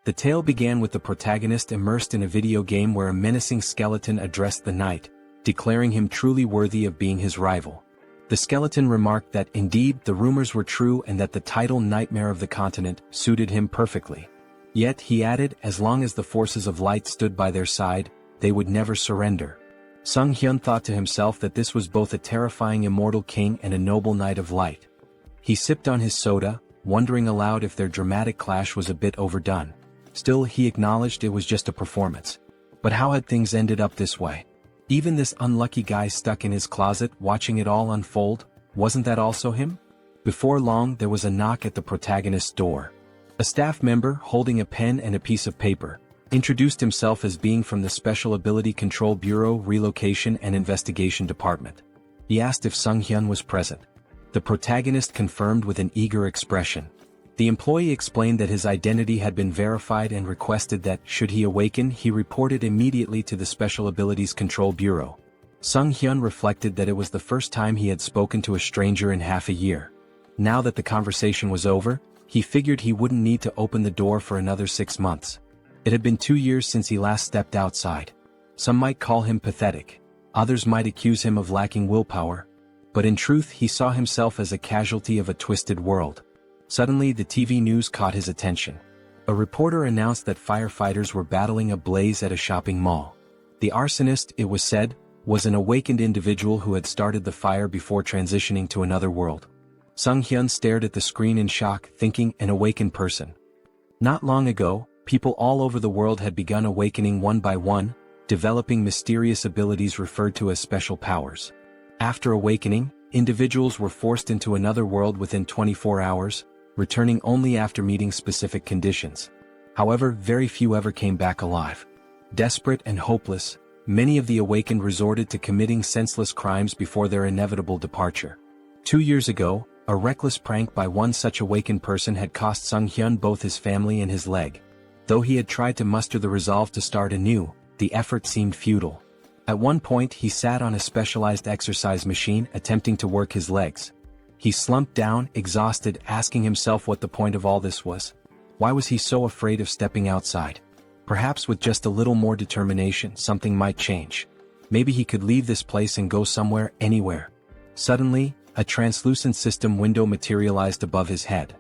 The tale began with the protagonist immersed in a video game where a menacing skeleton addressed the knight, declaring him truly worthy of being his rival. The skeleton remarked that indeed the rumors were true and that the title Nightmare of the Continent suited him perfectly. Yet, he added, as long as the forces of light stood by their side, they would never surrender. Sunghyun thought to himself that this was both a terrifying immortal king and a noble knight of light. He sipped on his soda, wondering aloud if their dramatic clash was a bit overdone. Still, he acknowledged it was just a performance. But how had things ended up this way? Even this unlucky guy stuck in his closet watching it all unfold, wasn't that also him? Before long there was a knock at the protagonist's door. A staff member, holding a pen and a piece of paper, introduced himself as being from the Special Ability Control Bureau Relocation and Investigation Department. He asked if Sunghyun was present. The protagonist confirmed with an eager expression. The employee explained that his identity had been verified and requested that, should he awaken, he report it immediately to the Special Abilities Control Bureau. Sunghyun reflected that it was the first time he had spoken to a stranger in half a year. Now that the conversation was over, he figured he wouldn't need to open the door for another 6 months. It had been 2 years since he last stepped outside. Some might call him pathetic. Others might accuse him of lacking willpower. But in truth he saw himself as a casualty of a twisted world. Suddenly the TV news caught his attention. A reporter announced that firefighters were battling a blaze at a shopping mall. The arsonist, it was said, was an awakened individual who had started the fire before transitioning to another world. Sunghyun stared at the screen in shock, thinking, an awakened person. Not long ago, people all over the world had begun awakening one by one, developing mysterious abilities referred to as special powers. After awakening, individuals were forced into another world within 24 hours, returning only after meeting specific conditions. However, very few ever came back alive. Desperate and hopeless, many of the awakened resorted to committing senseless crimes before their inevitable departure. 2 years ago, a reckless prank by one such awakened person had cost Sunghyun both his family and his leg. Though he had tried to muster the resolve to start anew, the effort seemed futile. At one point he sat on a specialized exercise machine attempting to work his legs. He slumped down, exhausted, asking himself what the point of all this was. Why was he so afraid of stepping outside? Perhaps with just a little more determination something might change. Maybe he could leave this place and go somewhere, anywhere. Suddenly, a translucent system window materialized above his head.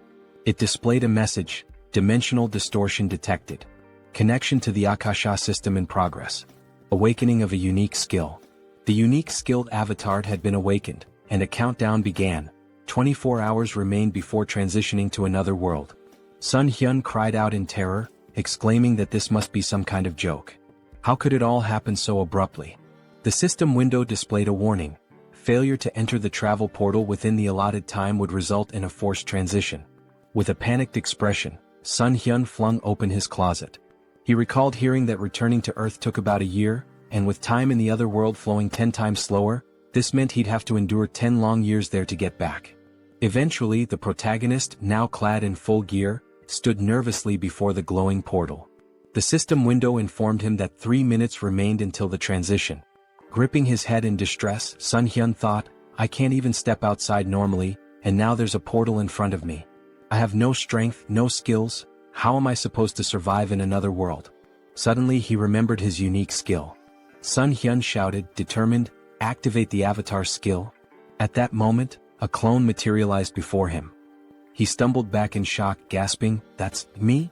It displayed a message, dimensional distortion detected. Connection to the Akasha system in progress. Awakening of a unique skill. The unique skilled avatar had been awakened, and a countdown began. 24 hours remained before transitioning to another world. Sunghyun cried out in terror, exclaiming that this must be some kind of joke. How could it all happen so abruptly? The system window displayed a warning. Failure to enter the travel portal within the allotted time would result in a forced transition. With a panicked expression, Sunghyun flung open his closet. He recalled hearing that returning to Earth took about a year, and with time in the other world flowing 10 times slower, this meant he'd have to endure 10 long years there to get back. Eventually, the protagonist, now clad in full gear, stood nervously before the glowing portal. The system window informed him that 3 minutes remained until the transition. Gripping his head in distress, Sunghyun thought, I can't even step outside normally, and now there's a portal in front of me. I have no strength, no skills. How am I supposed to survive in another world? Suddenly he remembered his unique skill. Sunghyun shouted, determined, activate the avatar skill. At that moment, a clone materialized before him. He stumbled back in shock, gasping, that's me?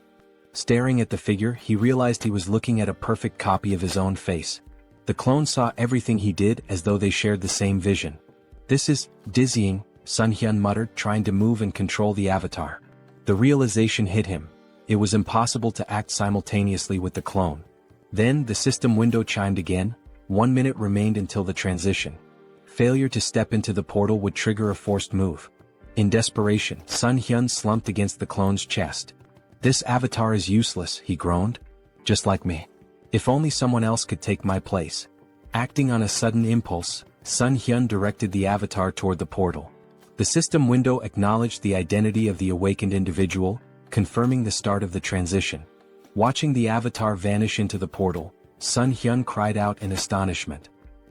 Staring at the figure, he realized he was looking at a perfect copy of his own face. The clone saw everything he did as though they shared the same vision. This is dizzying, Sunghyun muttered, trying to move and control the avatar. The realization hit him. It was impossible to act simultaneously with the clone. Then the system window chimed again. 1 minute remained until the transition. Failure to step into the portal would trigger a forced move. In desperation, Sunghyun slumped against the clone's chest. This avatar is useless, he groaned. Just like me. If only someone else could take my place. Acting on a sudden impulse, Sunghyun directed the avatar toward the portal. The system window acknowledged the identity of the awakened individual, confirming the start of the transition. Watching the avatar vanish into the portal, Sunghyun cried out in astonishment.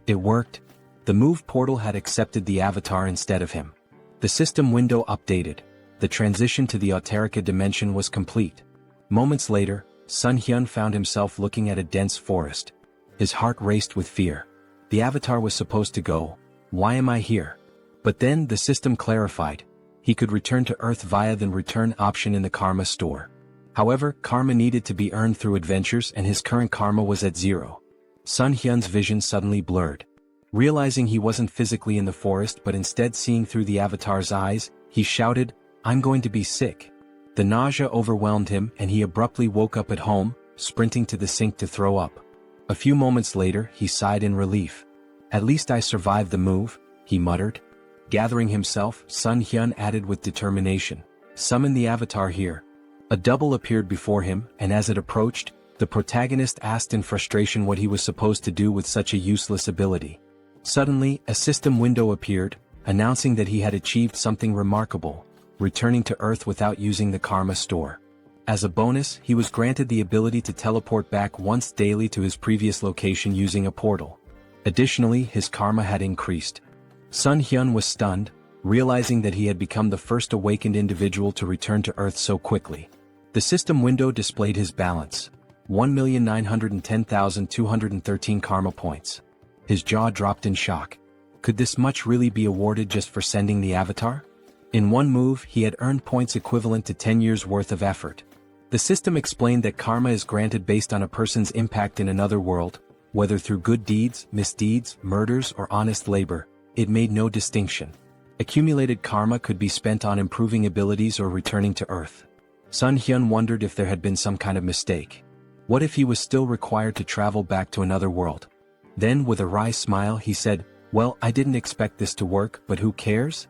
It worked. The move portal had accepted the avatar instead of him. The system window updated. The transition to the Auterica dimension was complete. Moments later, Sunghyun found himself looking at a dense forest. His heart raced with fear. The avatar was supposed to go. Why am I here? But then the system clarified. He could return to Earth via the return option in the karma store. However, karma needed to be earned through adventures and his current karma was at 0. Sunghyun's vision suddenly blurred. Realizing he wasn't physically in the forest but instead seeing through the avatar's eyes, he shouted, "I'm going to be sick." The nausea overwhelmed him and he abruptly woke up at home, sprinting to the sink to throw up. A few moments later, he sighed in relief. "At least I survived the move," he muttered. Gathering himself, Sunghyun added with determination, "Summon the avatar here." A double appeared before him, and as it approached, the protagonist asked in frustration what he was supposed to do with such a useless ability. Suddenly, a system window appeared, announcing that he had achieved something remarkable, returning to Earth without using the karma store. As a bonus, he was granted the ability to teleport back once daily to his previous location using a portal. Additionally, his karma had increased. Sunghyun was stunned, realizing that he had become the first awakened individual to return to Earth so quickly. The system window displayed his balance. 1,910,213 karma points. His jaw dropped in shock. Could this much really be awarded just for sending the avatar? In one move, he had earned points equivalent to 10 years' worth of effort. The system explained that karma is granted based on a person's impact in another world, whether through good deeds, misdeeds, murders, or honest labor. It made no distinction. Accumulated karma could be spent on improving abilities or returning to Earth. Sunghyun wondered if there had been some kind of mistake. What if he was still required to travel back to another world? Then, with a wry smile, he said, "Well, I didn't expect this to work, but who cares?"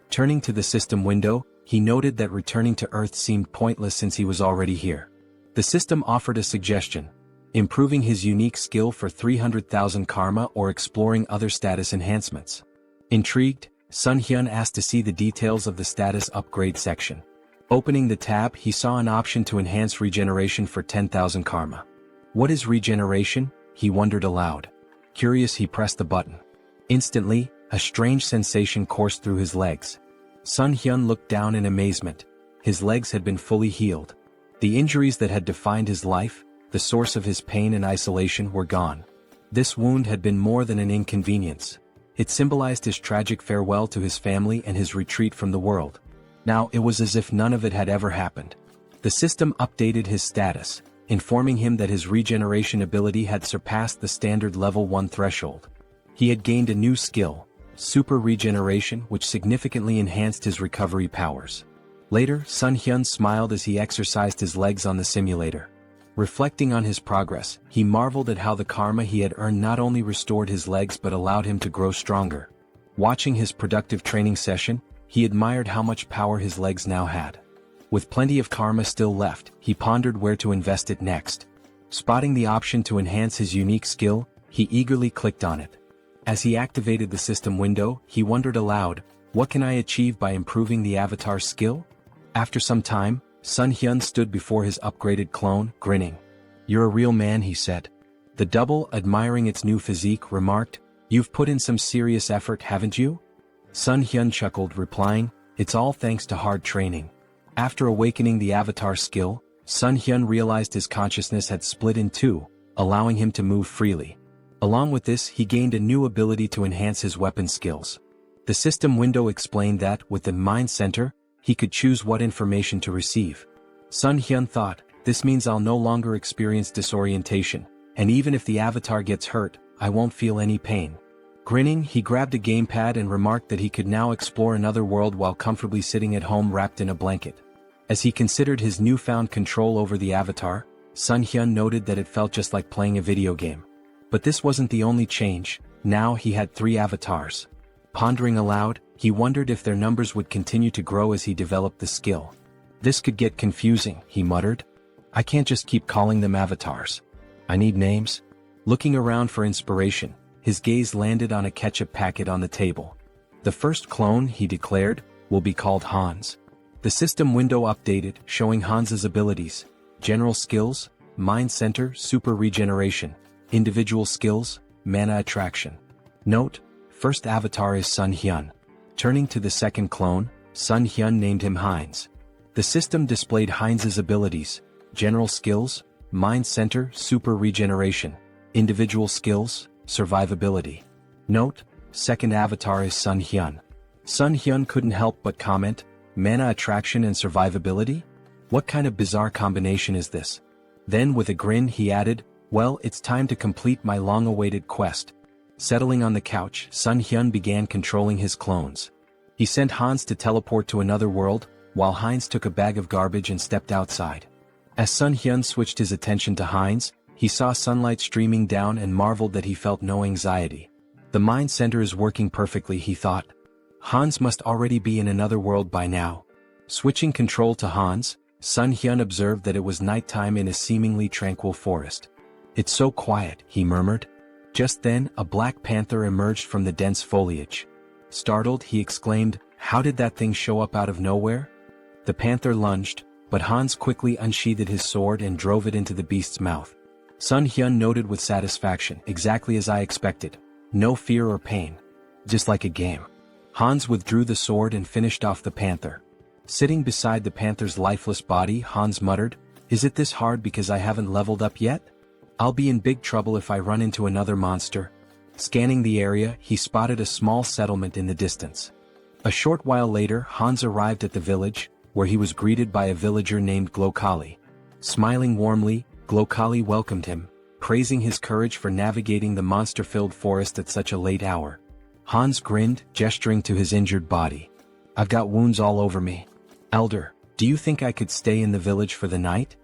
Turning to the system window, he noted that returning to Earth seemed pointless since he was already here. The system offered a suggestion: improving his unique skill for 300,000 karma or exploring other status enhancements. Intrigued, Sunghyun asked to see the details of the status upgrade section. Opening the tab, he saw an option to enhance regeneration for 10,000 karma. What is regeneration? He wondered aloud. Curious, he pressed the button. Instantly, a strange sensation coursed through his legs. Sunghyun looked down in amazement. His legs had been fully healed. The injuries that had defined his life, the source of his pain and isolation, were gone. This wound had been more than an inconvenience. It symbolized his tragic farewell to his family and his retreat from the world. Now it was as if none of it had ever happened. The system updated his status, informing him that his regeneration ability had surpassed the standard level 1 threshold. He had gained a new skill, super regeneration, which significantly enhanced his recovery powers. Later, Sunghyun smiled as he exercised his legs on the simulator. Reflecting on his progress, he marveled at how the karma he had earned not only restored his legs but allowed him to grow stronger. Watching his productive training session, he admired how much power his legs now had. With plenty of karma still left, he pondered where to invest it next. Spotting the option to enhance his unique skill, he eagerly clicked on it. As he activated the system window, he wondered aloud, what can I achieve by improving the avatar's skill? After some time, Sunghyun stood before his upgraded clone, grinning. "You're a real man," he said. The double, admiring its new physique, remarked, "You've put in some serious effort, haven't you?" Sunghyun chuckled, replying, "It's all thanks to hard training." After awakening the avatar skill, Sunghyun realized his consciousness had split in two, allowing him to move freely. Along with this, he gained a new ability to enhance his weapon skills. The system window explained that, with the mind center, he could choose what information to receive. Sunghyun thought, this means I'll no longer experience disorientation, and even if the avatar gets hurt, I won't feel any pain. Grinning, he grabbed a gamepad and remarked that he could now explore another world while comfortably sitting at home wrapped in a blanket. As he considered his newfound control over the avatar, Sunghyun noted that it felt just like playing a video game. But this wasn't the only change. Now he had 3 avatars. Pondering aloud, he wondered if their numbers would continue to grow as he developed the skill. This could get confusing, he muttered. I can't just keep calling them avatars. I need names. Looking around for inspiration, his gaze landed on a ketchup packet on the table. The first clone, he declared, will be called Hans. The system window updated, showing Hans's abilities: general skills, mind center, super regeneration, individual skills, mana attraction. Note: first avatar is Sunghyun. Turning to the second clone, Sunghyun named him Heinz. The system displayed Heinz's abilities: general skills, Mind Center, Super Regeneration. Individual Skills, Survivability. Note, second avatar is Sunghyun. Sunghyun couldn't help but comment, mana attraction and survivability? What kind of bizarre combination is this? Then with a grin he added, well, it's time to complete my long-awaited quest. Settling on the couch, Sunghyun began controlling his clones. He sent Hans to teleport to another world, while Heinz took a bag of garbage and stepped outside. As Sunghyun switched his attention to Heinz, he saw sunlight streaming down and marveled that he felt no anxiety. The mind center is working perfectly, he thought. Hans must already be in another world by now. Switching control to Hans, Sunghyun observed that it was nighttime in a seemingly tranquil forest. It's so quiet, he murmured. Just then, a black panther emerged from the dense foliage. Startled, he exclaimed, how did that thing show up out of nowhere? The panther lunged, but Hans quickly unsheathed his sword and drove it into the beast's mouth. Sunghyun noted with satisfaction, exactly as I expected. No fear or pain. Just like a game. Hans withdrew the sword and finished off the panther. Sitting beside the panther's lifeless body, Hans muttered, is it this hard because I haven't leveled up yet? I'll be in big trouble if I run into another monster. Scanning the area, he spotted a small settlement in the distance. A short while later, Hans arrived at the village, where he was greeted by a villager named Glokali. Smiling warmly, Glokali welcomed him, praising his courage for navigating the monster-filled forest at such a late hour. Hans grinned, gesturing to his injured body. I've got wounds all over me. Elder, do you think I could stay in the village for the night?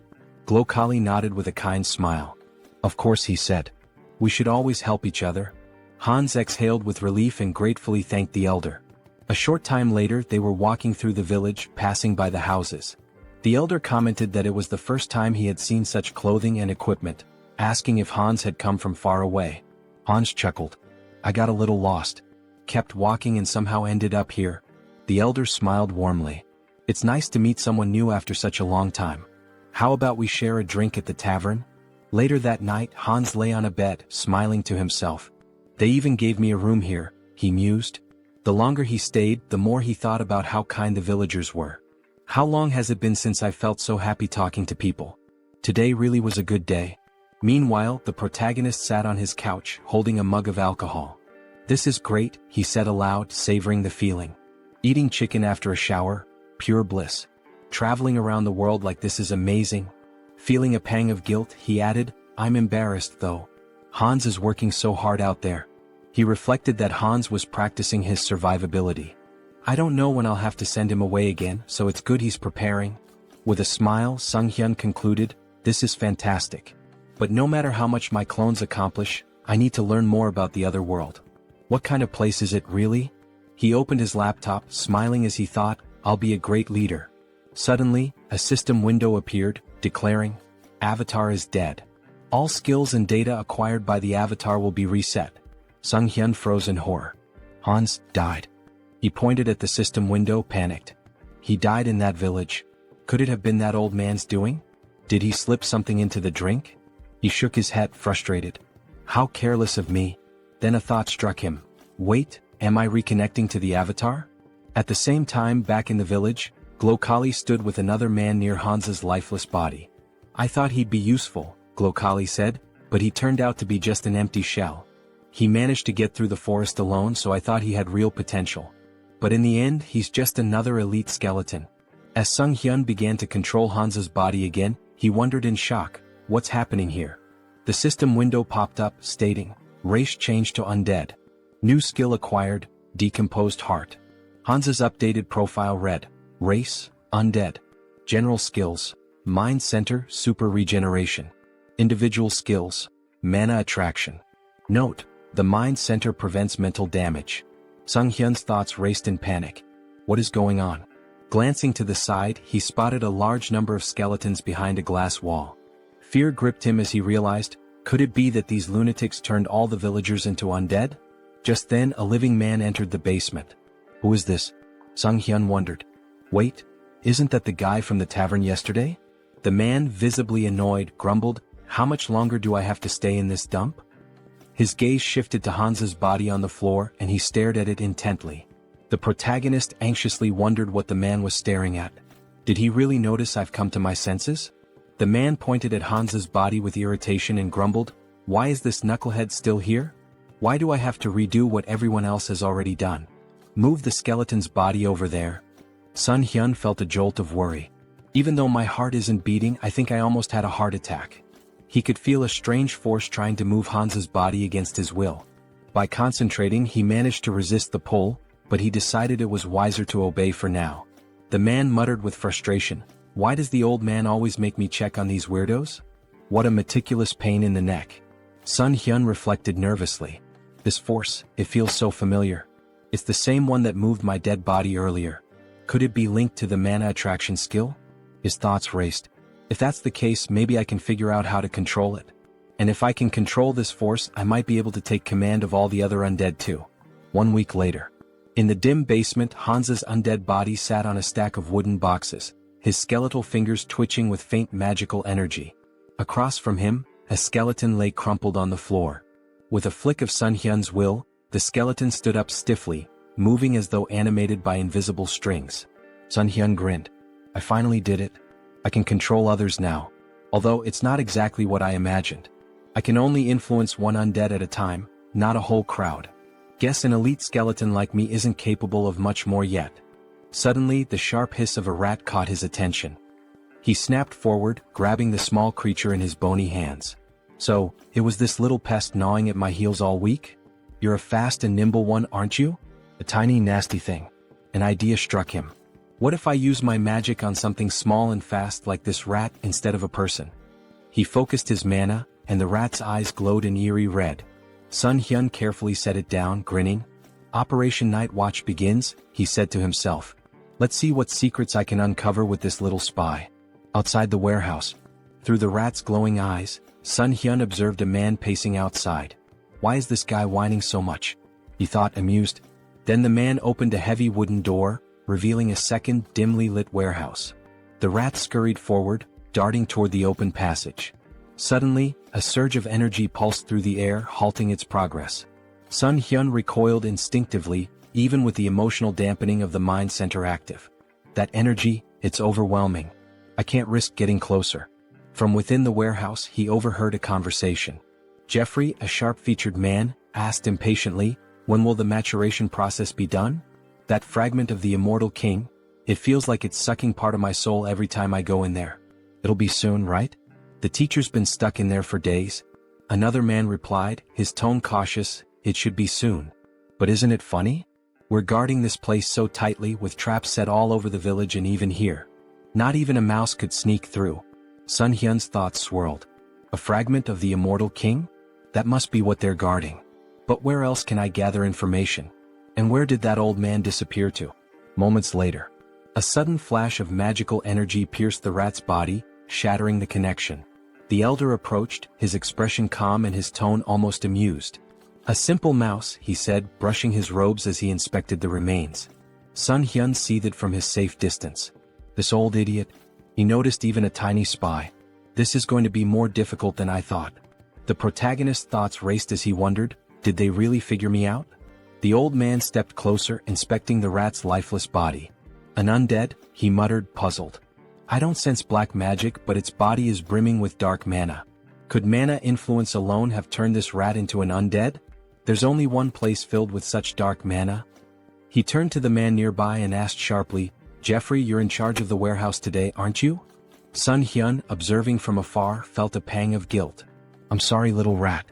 Glokali nodded with a kind smile. Of course, he said. We should always help each other. Hans exhaled with relief and gratefully thanked the elder. A short time later they were walking through the village, passing by the houses. The elder commented that it was the first time he had seen such clothing and equipment, asking if Hans had come from far away. Hans chuckled. I got a little lost. Kept walking and somehow ended up here. The elder smiled warmly. It's nice to meet someone new after such a long time. How about we share a drink at the tavern? Later that night, Hans lay on a bed, smiling to himself. They even gave me a room here, he mused. The longer he stayed, the more he thought about how kind the villagers were. How long has it been since I felt so happy talking to people? Today really was a good day. Meanwhile, the protagonist sat on his couch, holding a mug of alcohol. This is great, he said aloud, savoring the feeling. Eating chicken after a shower, pure bliss. Traveling around the world like this is amazing. Feeling a pang of guilt, he added, I'm embarrassed though. Hans is working so hard out there. He reflected that Hans was practicing his survivability. I don't know when I'll have to send him away again, so it's good he's preparing. With a smile, Sunghyun concluded, this is fantastic. But no matter how much my clones accomplish, I need to learn more about the other world. What kind of place is it really? He opened his laptop, smiling as he thought, I'll be a great leader. Suddenly, a system window appeared, declaring, Avatar is dead. All skills and data acquired by the avatar will be reset. Sunghyun froze in horror. Hans died. He pointed at the system window, panicked. He died in that village. Could it have been that old man's doing? Did he slip something into the drink? He shook his head, frustrated. How careless of me. Then a thought struck him. Wait, am I reconnecting to the avatar? At the same time, back in the village, Glokali stood with another man near Hans's lifeless body. I thought he'd be useful, Glokali said, but he turned out to be just an empty shell. He managed to get through the forest alone, so I thought he had real potential. But in the end, he's just another elite skeleton. As Sunghyun began to control Hans's body again, he wondered in shock, what's happening here? The system window popped up, stating, race changed to undead. New skill acquired, decomposed heart. Hans's updated profile read, race, undead. General skills, mind center, super regeneration. Individual skills, mana attraction. Note, the mind center prevents mental damage. Sunghyun's thoughts raced in panic. What is going on? Glancing to the side, he spotted a large number of skeletons behind a glass wall. Fear gripped him as he realized, could it be that these lunatics turned all the villagers into undead? Just then, a living man entered the basement. Who is this? Sunghyun wondered. Wait, isn't that the guy from the tavern yesterday? The man, visibly annoyed, grumbled, how much longer do I have to stay in this dump? His gaze shifted to Hans's body on the floor and he stared at it intently. The protagonist anxiously wondered what the man was staring at. Did he really notice I've come to my senses? The man pointed at Hans's body with irritation and grumbled, "Why is this knucklehead still here? Why do I have to redo what everyone else has already done? Move the skeleton's body over there." Sunghyun felt a jolt of worry. "Even though my heart isn't beating, I think I almost had a heart attack." He could feel a strange force trying to move Hans's body against his will. By concentrating, he managed to resist the pull, but he decided it was wiser to obey for now. The man muttered with frustration, "Why does the old man always make me check on these weirdos? What a meticulous pain in the neck." Sunghyun reflected nervously. "This force, it feels so familiar. It's the same one that moved my dead body earlier. Could it be linked to the mana attraction skill?" His thoughts raced. "If that's the case, maybe I can figure out how to control it. And if I can control this force, I might be able to take command of all the other undead too." 1 week later. In the dim basement, Hans's undead body sat on a stack of wooden boxes, his skeletal fingers twitching with faint magical energy. Across from him, a skeleton lay crumpled on the floor. With a flick of Sunghyun's will, the skeleton stood up stiffly, moving as though animated by invisible strings. Sunghyun grinned. "I finally did it. I can control others now. Although it's not exactly what I imagined. I can only influence one undead at a time, not a whole crowd. Guess an elite skeleton like me isn't capable of much more yet." Suddenly, the sharp hiss of a rat caught his attention. He snapped forward, grabbing the small creature in his bony hands. "So, it was this little pest gnawing at my heels all week? You're a fast and nimble one, aren't you?" A tiny nasty thing. An idea struck him. What if I use my magic on something small and fast like this rat instead of a person? He focused his mana, and the rat's eyes glowed an eerie red. Sunghyun carefully set it down, grinning. "Operation Night Watch begins," he said to himself. "Let's see what secrets I can uncover with this little spy." Outside the warehouse, through the rat's glowing eyes, Sunghyun observed a man pacing outside. "Why is this guy whining so much?" he thought, amused. Then the man opened a heavy wooden door, revealing a second, dimly lit warehouse. The rat scurried forward, darting toward the open passage. Suddenly, a surge of energy pulsed through the air, halting its progress. Sunghyun recoiled instinctively, even with the emotional dampening of the mind center active. "That energy, it's overwhelming. I can't risk getting closer." From within the warehouse, he overheard a conversation. Jeffrey, a sharp-featured man, asked impatiently, "When will the maturation process be done? That fragment of the immortal king? It feels like it's sucking part of my soul every time I go in there." "It'll be soon, right? The teacher's been stuck in there for days." Another man replied, his tone cautious, "It should be soon. But isn't it funny? We're guarding this place so tightly with traps set all over the village and even here. Not even a mouse could sneak through." Sunghyun's thoughts swirled. A fragment of the immortal king? That must be what they're guarding. But where else can I gather information? And where did that old man disappear to? Moments later, a sudden flash of magical energy pierced the rat's body, shattering the connection. The elder approached, his expression calm and his tone almost amused. "A simple mouse," he said, brushing his robes as he inspected the remains. Sunghyun seethed from his safe distance. This old idiot. He noticed even a tiny spy. This is going to be more difficult than I thought. The protagonist's thoughts raced as he wondered, did they really figure me out? The old man stepped closer, inspecting the rat's lifeless body. "An undead?" he muttered, puzzled. "I don't sense black magic, but its body is brimming with dark mana. Could mana influence alone have turned this rat into an undead? There's only one place filled with such dark mana." He turned to the man nearby and asked sharply, "Jeffrey, you're in charge of the warehouse today, aren't you?" Sunghyun, observing from afar, felt a pang of guilt. "I'm sorry, little rat.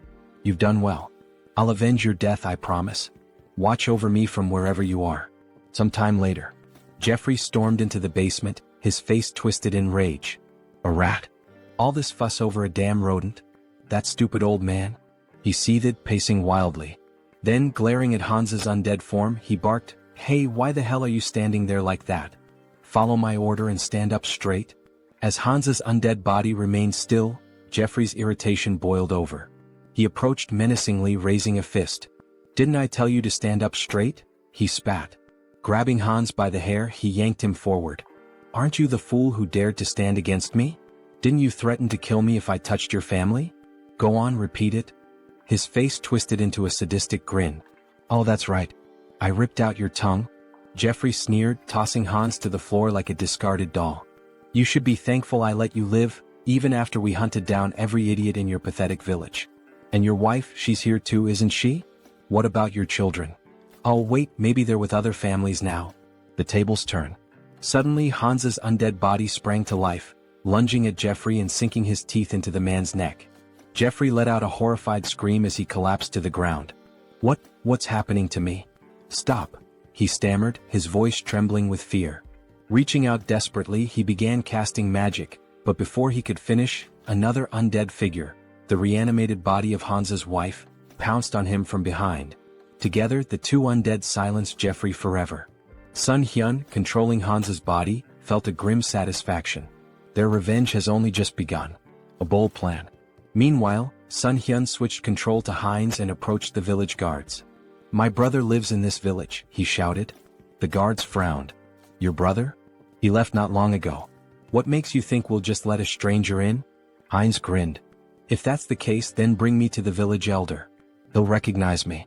You've done well. I'll avenge your death, I promise. Watch over me from wherever you are." Some time later, Jeffrey stormed into the basement, his face twisted in rage. "A rat? All this fuss over a damn rodent? That stupid old man?" He seethed, pacing wildly. Then, glaring at Hans's undead form, he barked, "Hey, why the hell are you standing there like that? Follow my order and stand up straight." As Hans's undead body remained still, Jeffrey's irritation boiled over. He approached menacingly, raising a fist. "Didn't I tell you to stand up straight?" he spat. Grabbing Hans by the hair, he yanked him forward. "Aren't you the fool who dared to stand against me? Didn't you threaten to kill me if I touched your family? Go on, repeat it." His face twisted into a sadistic grin. "Oh, that's right. I ripped out your tongue," Jeffrey sneered, tossing Hans to the floor like a discarded doll. "You should be thankful I let you live, even after we hunted down every idiot in your pathetic village. And your wife, she's here too, isn't she? What about your children? Oh wait, maybe they're with other families now. The tables turn. Suddenly Hans's undead body sprang to life, lunging at Jeffrey and sinking his teeth into the man's neck. Jeffrey let out a horrified scream as he collapsed to the ground. What's happening to me? Stop, he stammered, his voice trembling with fear. Reaching out desperately, he began casting magic, but before he could finish, another undead figure, the reanimated body of Hans's wife, pounced on him from behind. Together, the two undead silenced Jeffrey forever. Sunghyun, controlling Hans's body, felt a grim satisfaction. Their revenge has only just begun. A bold plan. Meanwhile, Sunghyun switched control to Heinz and approached the village guards. My brother lives in this village, he shouted. The guards frowned. Your brother? He left not long ago. What makes you think we'll just let a stranger in? Heinz grinned. If that's the case, then bring me to the village elder. He'll recognize me.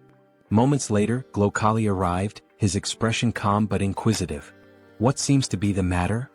Moments later, Glokali arrived, his expression calm but inquisitive. What seems to be the matter?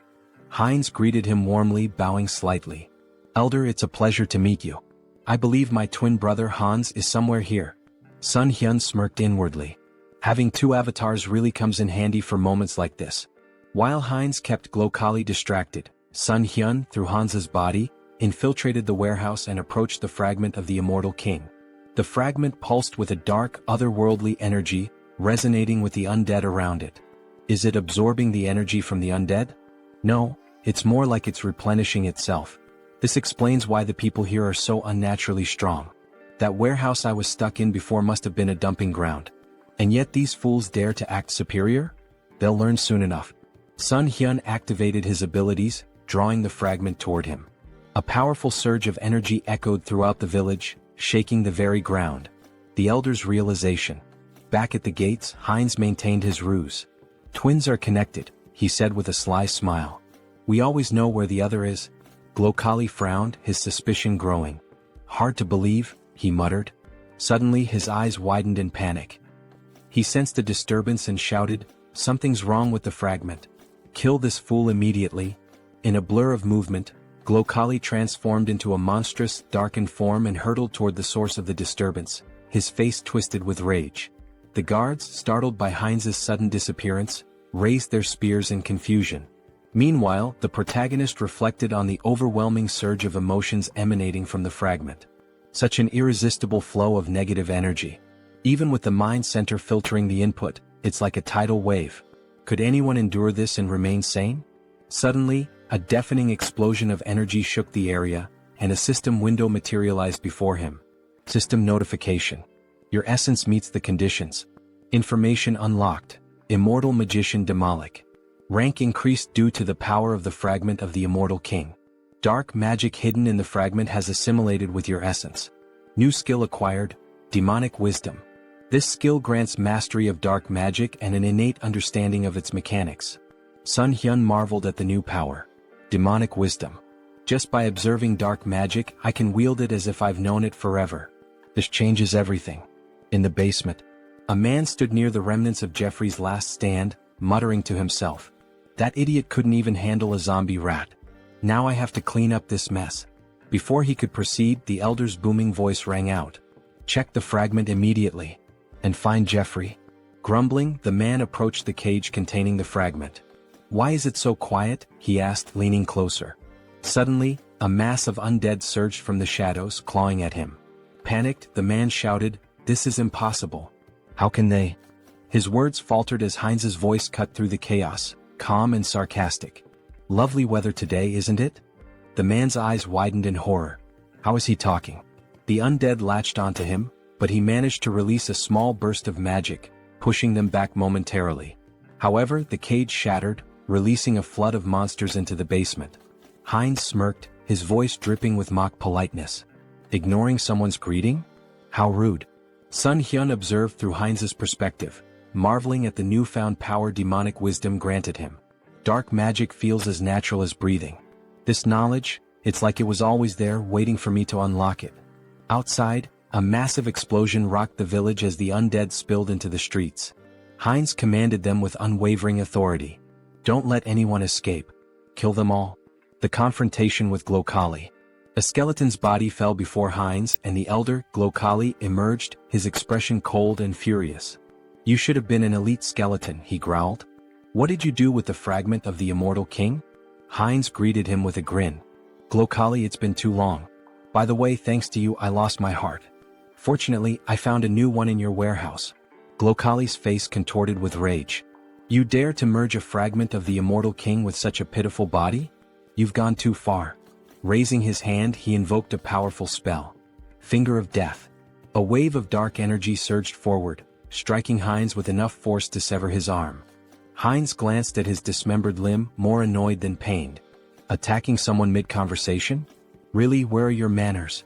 Heinz greeted him warmly, bowing slightly. Elder, it's a pleasure to meet you. I believe my twin brother Hans is somewhere here. Sunghyun smirked inwardly. Having two avatars really comes in handy for moments like this. While Heinz kept Glokali distracted, Sunghyun, through Hans's body, infiltrated the warehouse and approached the fragment of the immortal king. The fragment pulsed with a dark, otherworldly energy, resonating with the undead around it. Is it absorbing the energy from the undead? No, it's more like it's replenishing itself. This explains why the people here are so unnaturally strong. That warehouse I was stuck in before must have been a dumping ground. And yet these fools dare to act superior? They'll learn soon enough. Sunghyun activated his abilities, drawing the fragment toward him. A powerful surge of energy echoed throughout the village, shaking the very ground. The elder's realization. Back at the gates, Heinz maintained his ruse. Twins are connected, he said with a sly smile. We always know where the other is. Glokali frowned, his suspicion growing. Hard to believe, he muttered. Suddenly his eyes widened in panic. He sensed a disturbance and shouted, something's wrong with the fragment. Kill this fool immediately. In a blur of movement, Glokali transformed into a monstrous, darkened form and hurtled toward the source of the disturbance, his face twisted with rage. The guards, startled by Heinz's sudden disappearance, raised their spears in confusion. Meanwhile, the protagonist reflected on the overwhelming surge of emotions emanating from the fragment. Such an irresistible flow of negative energy. Even with the mind center filtering the input, it's like a tidal wave. Could anyone endure this and remain sane? Suddenly, a deafening explosion of energy shook the area, and a system window materialized before him. System notification. Your essence meets the conditions. Information unlocked. Immortal magician Demolic. Rank increased due to the power of the fragment of the immortal king. Dark magic hidden in the fragment has assimilated with your essence. New skill acquired, demonic wisdom. This skill grants mastery of dark magic and an innate understanding of its mechanics. Sunghyun marveled at the new power. Demonic wisdom. Just by observing dark magic, I can wield it as if I've known it forever. This changes everything. In the basement, a man stood near the remnants of Jeffrey's last stand, muttering to himself. That idiot couldn't even handle a zombie rat. Now I have to clean up this mess. Before he could proceed, the elder's booming voice rang out. Check the fragment immediately. And find Jeffrey. Grumbling, the man approached the cage containing the fragment. Why is it so quiet? He asked, leaning closer. Suddenly, a mass of undead surged from the shadows, clawing at him. Panicked, the man shouted, This is impossible. How can they? His words faltered as Heinz's voice cut through the chaos, calm and sarcastic. Lovely weather today, isn't it? The man's eyes widened in horror. How is he talking? The undead latched onto him, but he managed to release a small burst of magic, pushing them back momentarily. However, the cage shattered, releasing a flood of monsters into the basement. Heinz smirked, his voice dripping with mock politeness. Ignoring someone's greeting? How rude. Sunghyun observed through Heinz's perspective, marveling at the newfound power demonic wisdom granted him. Dark magic feels as natural as breathing. This knowledge, it's like it was always there waiting for me to unlock it. Outside, a massive explosion rocked the village as the undead spilled into the streets. Heinz commanded them with unwavering authority. Don't let anyone escape. Kill them all. The confrontation with Glokali. A skeleton's body fell before Heinz and the elder, Glokali, emerged, his expression cold and furious. "You should have been an elite skeleton," he growled. "What did you do with the fragment of the immortal king?" Heinz greeted him with a grin. "Glokali, it's been too long. By the way, thanks to you I lost my heart. Fortunately, I found a new one in your warehouse." Glokali's face contorted with rage. "You dare to merge a fragment of the immortal king with such a pitiful body? You've gone too far." Raising his hand, he invoked a powerful spell. Finger of Death. A wave of dark energy surged forward, striking Heinz with enough force to sever his arm. Heinz glanced at his dismembered limb, more annoyed than pained. Attacking someone mid-conversation? Really, where are your manners?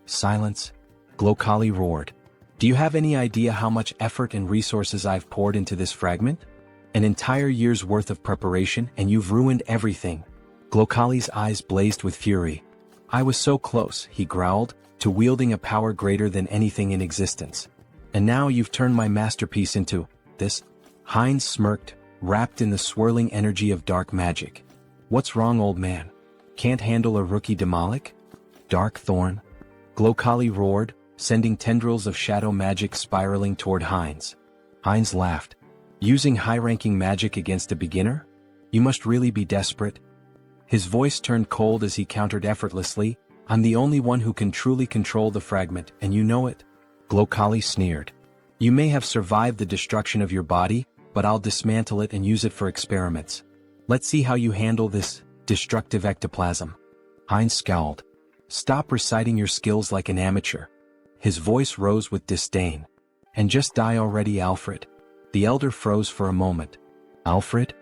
Silence. Glokali roared. "Do you have any idea how much effort and resources I've poured into this fragment? An entire year's worth of preparation, and you've ruined everything." Glokali's eyes blazed with fury. "I was so close," he growled, "to wielding a power greater than anything in existence. And now you've turned my masterpiece into this?" Heinz smirked, wrapped in the swirling energy of dark magic. "What's wrong, old man? Can't handle a rookie Demolic? Dark Thorn?" Glokali roared, sending tendrils of shadow magic spiraling toward Heinz. Heinz laughed. "Using high-ranking magic against a beginner? You must really be desperate." His voice turned cold as he countered effortlessly, "I'm the only one who can truly control the fragment, and you know it." Glokali sneered. "You may have survived the destruction of your body, but I'll dismantle it and use it for experiments. Let's see how you handle this destructive ectoplasm." Heinz scowled. "Stop reciting your skills like an amateur." His voice rose with disdain. "And just die already, Alfred." The elder froze for a moment. "Alfred?"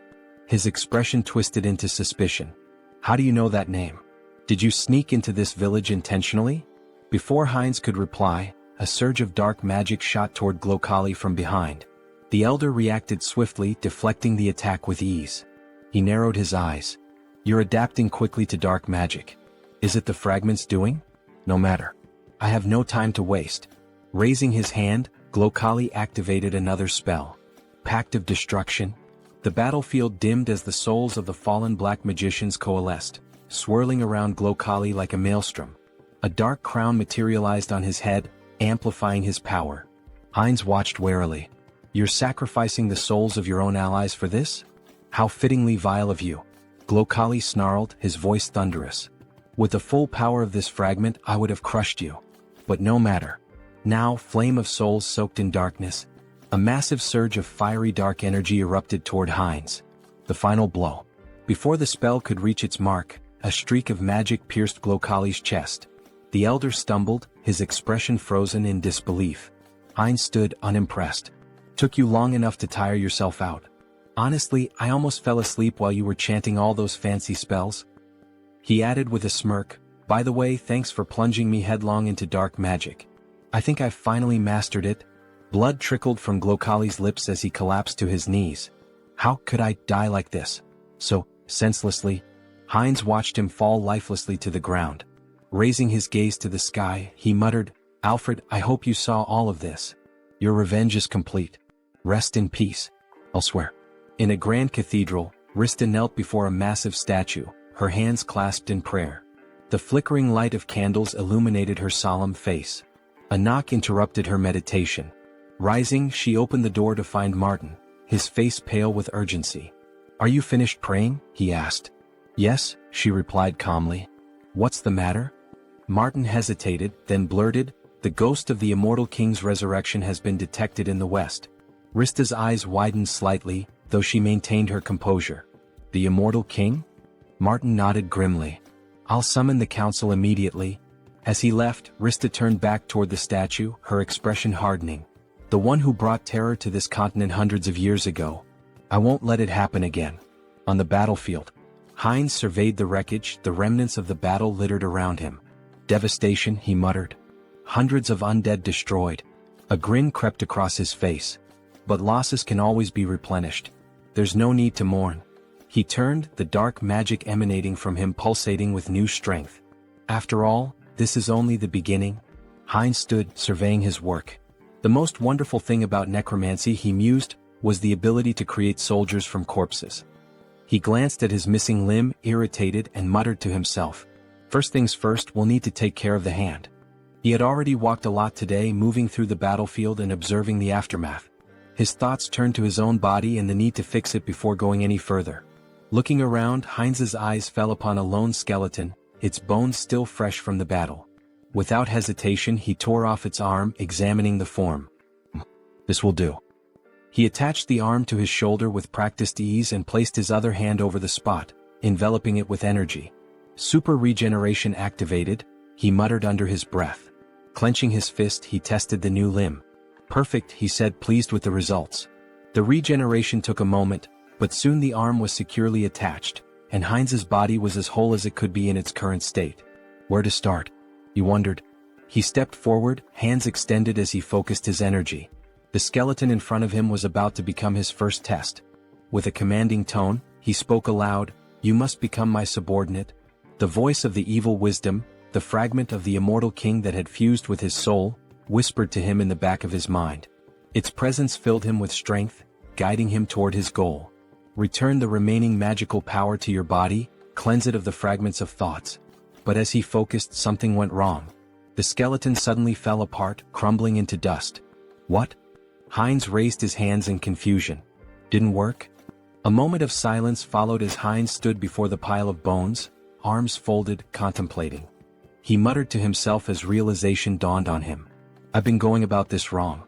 His expression twisted into suspicion. "How do you know that name? Did you sneak into this village intentionally?" Before Heinz could reply, a surge of dark magic shot toward Glokali from behind. The elder reacted swiftly, deflecting the attack with ease. He narrowed his eyes. "You're adapting quickly to dark magic. Is it the fragment's doing? No matter. I have no time to waste." Raising his hand, Glokali activated another spell. Pact of Destruction. The battlefield dimmed as the souls of the fallen black magicians coalesced, swirling around Glokali like a maelstrom. A dark crown materialized on his head, amplifying his power. Heinz watched warily. "You're sacrificing the souls of your own allies for this? How fittingly vile of you." Glokali snarled, his voice thunderous. "With the full power of this fragment, I would have crushed you. But no matter." Now, flame of souls soaked in darkness. A massive surge of fiery dark energy erupted toward Heinz. The final blow. Before the spell could reach its mark, a streak of magic pierced Glokali's chest. The elder stumbled, his expression frozen in disbelief. Heinz stood unimpressed. "Took you long enough to tire yourself out. Honestly, I almost fell asleep while you were chanting all those fancy spells." He added with a smirk, "By the way, thanks for plunging me headlong into dark magic. I think I've finally mastered it." Blood trickled from Glokali's lips as he collapsed to his knees. "How could I die like this? So, senselessly?" Heinz watched him fall lifelessly to the ground. Raising his gaze to the sky, he muttered, "Alfred, I hope you saw all of this. Your revenge is complete. Rest in peace. Elsewhere." In a grand cathedral, Rista knelt before a massive statue, her hands clasped in prayer. The flickering light of candles illuminated her solemn face. A knock interrupted her meditation. Rising, she opened the door to find Martin, his face pale with urgency. "Are you finished praying?" he asked. "Yes," she replied calmly. "What's the matter?" Martin hesitated, then blurted, "The ghost of the immortal king's resurrection has been detected in the west." Rista's eyes widened slightly, though she maintained her composure. "The immortal king?" Martin nodded grimly. "I'll summon the council immediately." As he left, Rista turned back toward the statue, her expression hardening. "The one who brought terror to this continent hundreds of years ago. I won't let it happen again." On the battlefield, Heinz surveyed the wreckage, the remnants of the battle littered around him. "Devastation," he muttered. "Hundreds of undead destroyed." A grin crept across his face. "But losses can always be replenished. There's no need to mourn." He turned, the dark magic emanating from him pulsating with new strength. "After all, this is only the beginning." Heinz stood, surveying his work. The most wonderful thing about necromancy, he mused, was the ability to create soldiers from corpses. He glanced at his missing limb, irritated, and muttered to himself. First things first, we'll need to take care of the hand. He had already walked a lot today, moving through the battlefield and observing the aftermath. His thoughts turned to his own body and the need to fix it before going any further. Looking around, Heinz's eyes fell upon a lone skeleton, its bones still fresh from the battle. Without hesitation, he tore off its arm, examining the form. This will do. He attached the arm to his shoulder with practiced ease and placed his other hand over the spot, enveloping it with energy. Super regeneration activated, he muttered under his breath. Clenching his fist, he tested the new limb. Perfect, he said, pleased with the results. The regeneration took a moment, but soon the arm was securely attached, and Heinz's body was as whole as it could be in its current state. Where to start? He wondered. He stepped forward, hands extended as he focused his energy. The skeleton in front of him was about to become his first test. With a commanding tone, he spoke aloud, "You must become my subordinate." The voice of the evil wisdom, the fragment of the immortal king that had fused with his soul, whispered to him in the back of his mind. Its presence filled him with strength, guiding him toward his goal. Return the remaining magical power to your body, cleanse it of the fragments of thoughts. But as he focused, something went wrong. The skeleton suddenly fell apart, crumbling into dust. What? Heinz raised his hands in confusion. Didn't work? A moment of silence followed as Heinz stood before the pile of bones, arms folded, contemplating. He muttered to himself as realization dawned on him. I've been going about this wrong.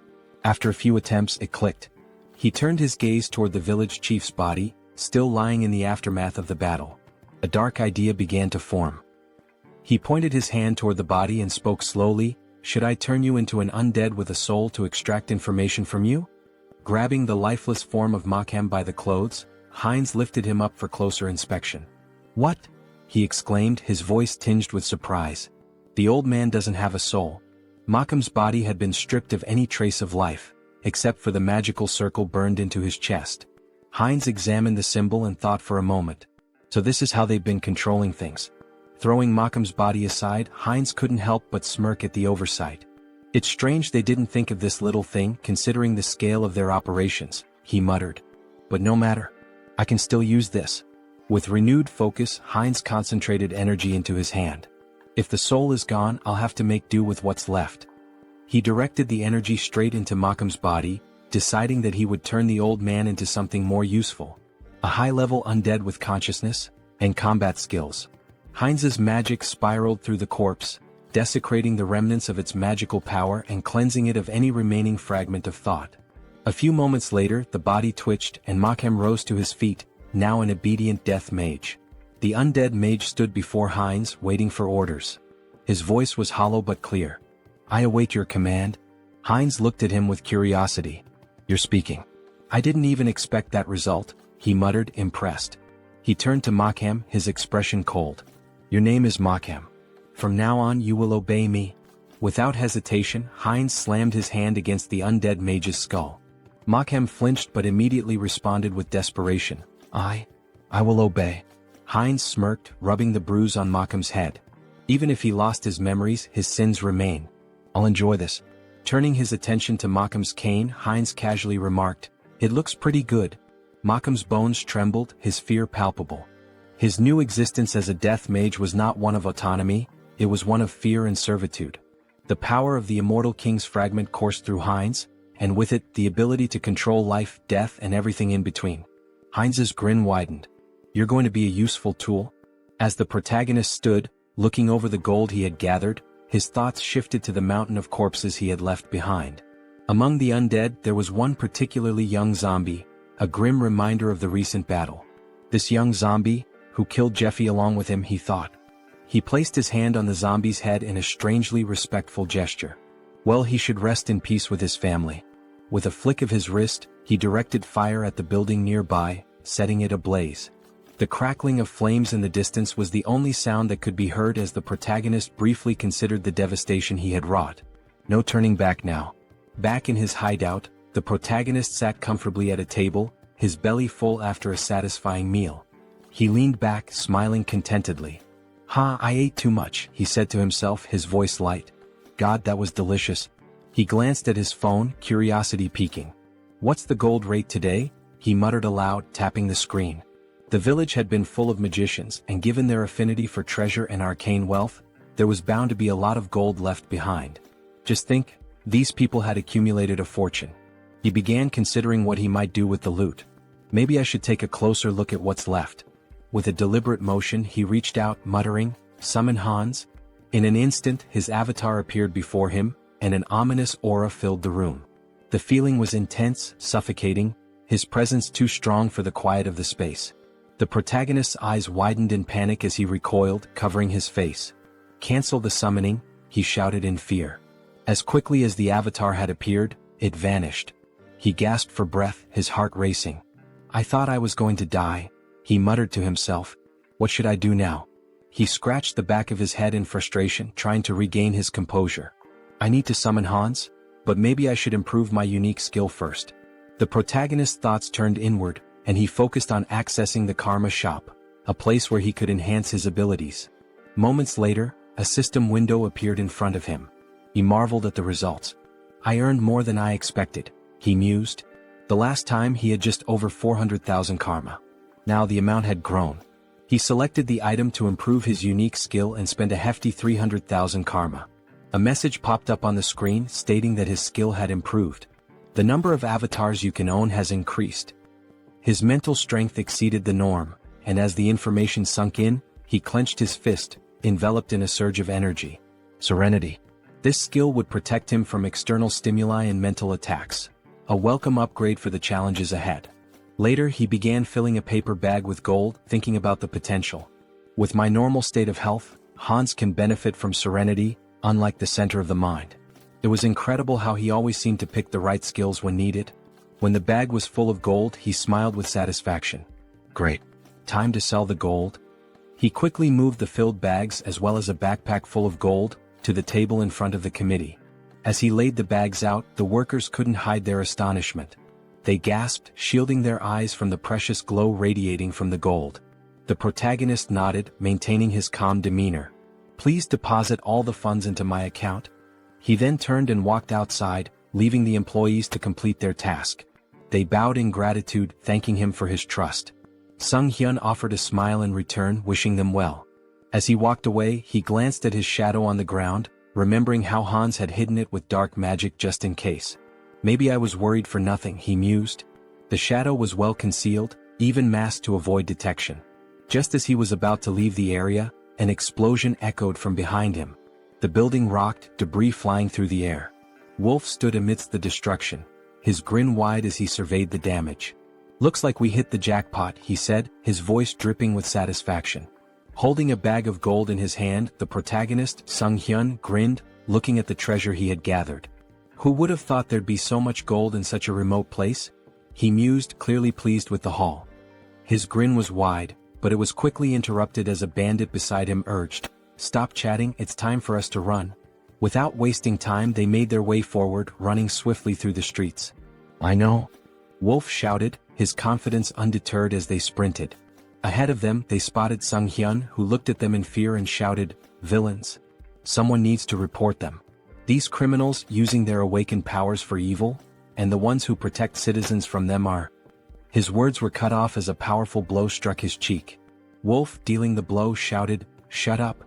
After a few attempts, it clicked. He turned his gaze toward the village chief's body, still lying in the aftermath of the battle. A dark idea began to form. He pointed his hand toward the body and spoke slowly, "Should I turn you into an undead with a soul to extract information from you?" Grabbing the lifeless form of Makhem by the clothes, Heinz lifted him up for closer inspection. "What?" he exclaimed, his voice tinged with surprise. "The old man doesn't have a soul." Makhem's body had been stripped of any trace of life, except for the magical circle burned into his chest. Heinz examined the symbol and thought for a moment. So this is how they've been controlling things. Throwing Makhem's body aside, Heinz couldn't help but smirk at the oversight. It's strange they didn't think of this little thing, considering the scale of their operations, he muttered. But no matter. I can still use this. With renewed focus, Heinz concentrated energy into his hand. If the soul is gone, I'll have to make do with what's left. He directed the energy straight into Makhem's body, deciding that he would turn the old man into something more useful. A high-level undead with consciousness and combat skills. Heinz's magic spiraled through the corpse, desecrating the remnants of its magical power and cleansing it of any remaining fragment of thought. A few moments later, the body twitched and Makhem rose to his feet, now an obedient death mage. The undead mage stood before Heinz, waiting for orders. His voice was hollow but clear. "I await your command." Heinz looked at him with curiosity. "You're speaking." "I didn't even expect that result," he muttered, impressed. He turned to Makhem, his expression cold. "Your name is Makhem. From now on you will obey me." Without hesitation, Heinz slammed his hand against the undead mage's skull. Makhem flinched but immediately responded with desperation. I will obey." Heinz smirked, rubbing the bruise on Makhem's head. "Even if he lost his memories, his sins remain. I'll enjoy this." Turning his attention to Makhem's cane, Heinz casually remarked, "It looks pretty good." Makhem's bones trembled, his fear palpable. His new existence as a death mage was not one of autonomy, it was one of fear and servitude. The power of the immortal king's fragment coursed through Heinz, and with it, the ability to control life, death, and everything in between. Heinz's grin widened. "You're going to be a useful tool?" As the protagonist stood, looking over the gold he had gathered, his thoughts shifted to the mountain of corpses he had left behind. Among the undead, there was one particularly young zombie, a grim reminder of the recent battle. This young zombie, who killed Jeffy along with him, he thought. He placed his hand on the zombie's head in a strangely respectful gesture. Well, he should rest in peace with his family. With a flick of his wrist, he directed fire at the building nearby, setting it ablaze. The crackling of flames in the distance was the only sound that could be heard as the protagonist briefly considered the devastation he had wrought. No turning back now. Back in his hideout, the protagonist sat comfortably at a table, his belly full after a satisfying meal. He leaned back, smiling contentedly. I ate too much," he said to himself, his voice light. "God, that was delicious." He glanced at his phone, curiosity peaking. "What's the gold rate today?" he muttered aloud, tapping the screen. The village had been full of magicians, and given their affinity for treasure and arcane wealth, there was bound to be a lot of gold left behind. Just think, these people had accumulated a fortune. He began considering what he might do with the loot. Maybe I should take a closer look at what's left. With a deliberate motion he reached out, muttering, "Summon Hans." In an instant his avatar appeared before him, and an ominous aura filled the room. The feeling was intense, suffocating, his presence too strong for the quiet of the space. The protagonist's eyes widened in panic as he recoiled, covering his face. "Cancel the summoning," he shouted in fear. As quickly as the avatar had appeared, it vanished. He gasped for breath, his heart racing. "I thought I was going to die," he muttered to himself. "What should I do now?" He scratched the back of his head in frustration, trying to regain his composure. "I need to summon Hans, but maybe I should improve my unique skill first." The protagonist's thoughts turned inward, and he focused on accessing the Karma Shop, a place where he could enhance his abilities. Moments later, a system window appeared in front of him. He marveled at the results. "I earned more than I expected," he mused. The last time he had just over 400,000 karma. Now the amount had grown. He selected the item to improve his unique skill and spent a hefty 300,000 karma. A message popped up on the screen stating that his skill had improved. The number of avatars you can own has increased. His mental strength exceeded the norm, and as the information sunk in, he clenched his fist, enveloped in a surge of energy. Serenity. This skill would protect him from external stimuli and mental attacks. A welcome upgrade for the challenges ahead. Later he began filling a paper bag with gold, thinking about the potential. With my normal state of health, Hans can benefit from serenity, unlike the center of the mind. It was incredible how he always seemed to pick the right skills when needed. When the bag was full of gold he smiled with satisfaction. Great. Time to sell the gold. He quickly moved the filled bags as well as a backpack full of gold to the table in front of the committee. As he laid the bags out, the workers couldn't hide their astonishment. They gasped, shielding their eyes from the precious glow radiating from the gold. The protagonist nodded, maintaining his calm demeanor. "Please deposit all the funds into my account." He then turned and walked outside, leaving the employees to complete their task. They bowed in gratitude, thanking him for his trust. Sunghyun offered a smile in return, wishing them well. As he walked away, he glanced at his shadow on the ground, remembering how Hans had hidden it with dark magic just in case. "Maybe I was worried for nothing," he mused. The shadow was well concealed, even masked to avoid detection. Just as he was about to leave the area, an explosion echoed from behind him. The building rocked, debris flying through the air. Wolf stood amidst the destruction, his grin wide as he surveyed the damage. "Looks like we hit the jackpot," he said, his voice dripping with satisfaction. Holding a bag of gold in his hand, the protagonist, Sunghyun, grinned, looking at the treasure he had gathered. Who would have thought there'd be so much gold in such a remote place? He mused, clearly pleased with the haul. His grin was wide, but it was quickly interrupted as a bandit beside him urged, "Stop chatting, it's time for us to run." Without wasting time they made their way forward, running swiftly through the streets. "I know," Wolf shouted, his confidence undeterred as they sprinted. Ahead of them they spotted Sunghyun, who looked at them in fear and shouted, "Villains! Someone needs to report them. These criminals using their awakened powers for evil, and the ones who protect citizens from them are..." His words were cut off as a powerful blow struck his cheek. Wolf, dealing the blow, shouted, "Shut up."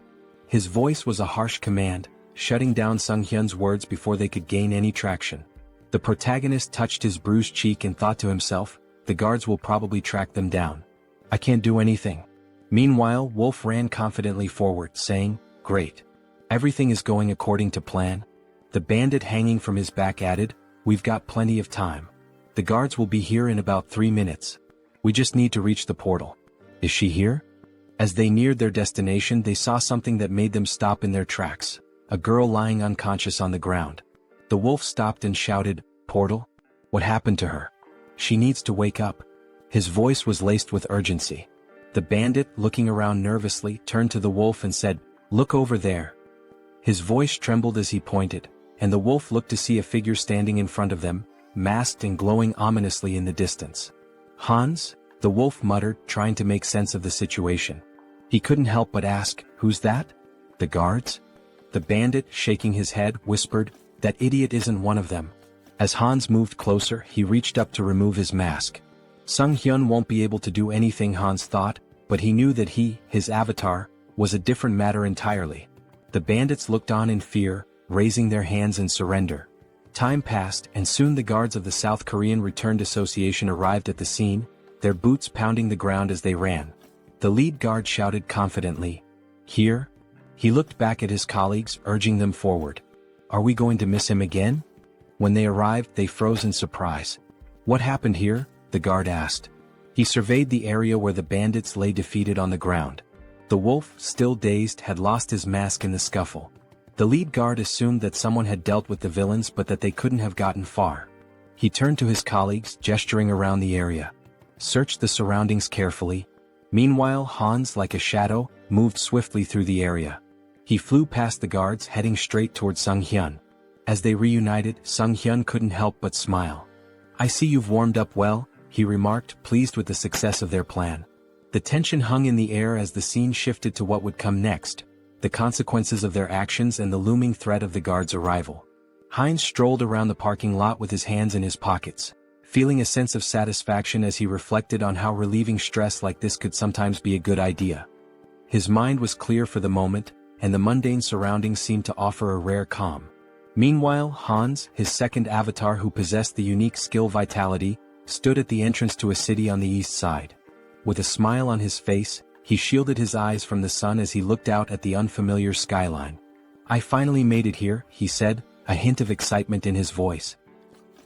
His voice was a harsh command, shutting down Sunghyun's words before they could gain any traction. The protagonist touched his bruised cheek and thought to himself, "The guards will probably track them down. I can't do anything." Meanwhile, Wolf ran confidently forward, saying, "Great. Everything is going according to plan." The bandit hanging from his back added, "We've got plenty of time. The guards will be here in about 3 minutes. We just need to reach the portal." "Is she here?" As they neared their destination they saw something that made them stop in their tracks, a girl lying unconscious on the ground. The wolf stopped and shouted, "Portal? What happened to her? She needs to wake up." His voice was laced with urgency. The bandit, looking around nervously, turned to the wolf and said, "Look over there." His voice trembled as he pointed, and the wolf looked to see a figure standing in front of them, masked and glowing ominously in the distance. "Hans?" the wolf muttered, trying to make sense of the situation. He couldn't help but ask, "Who's that?" "The guards?" The bandit, shaking his head, whispered, "That idiot isn't one of them." As Hans moved closer, he reached up to remove his mask. Sunghyun won't be able to do anything, Hans thought, but he knew that his avatar, was a different matter entirely. The bandits looked on in fear, raising their hands in surrender. Time passed, and soon the guards of the South Korean Returned Association arrived at the scene, their boots pounding the ground as they ran. The lead guard shouted confidently, "Here?" He looked back at his colleagues, urging them forward. "Are we going to miss him again?" When they arrived, they froze in surprise. "What happened here?" the guard asked. He surveyed the area where the bandits lay defeated on the ground. The wolf, still dazed, had lost his mask in the scuffle. The lead guard assumed that someone had dealt with the villains but that they couldn't have gotten far. He turned to his colleagues, gesturing around the area. "Search the surroundings carefully." Meanwhile, Hans, like a shadow, moved swiftly through the area. He flew past the guards, heading straight toward Sunghyun. As they reunited, Sunghyun couldn't help but smile. "I see you've warmed up well," he remarked, pleased with the success of their plan. The tension hung in the air as the scene shifted to what would come next, the consequences of their actions and the looming threat of the guards' arrival. Heinz strolled around the parking lot with his hands in his pockets, feeling a sense of satisfaction as he reflected on how relieving stress like this could sometimes be a good idea. His mind was clear for the moment, and the mundane surroundings seemed to offer a rare calm. Meanwhile, Hans, his second avatar who possessed the unique skill Vitality, stood at the entrance to a city on the east side. With a smile on his face, he shielded his eyes from the sun as he looked out at the unfamiliar skyline. "I finally made it here," he said, a hint of excitement in his voice.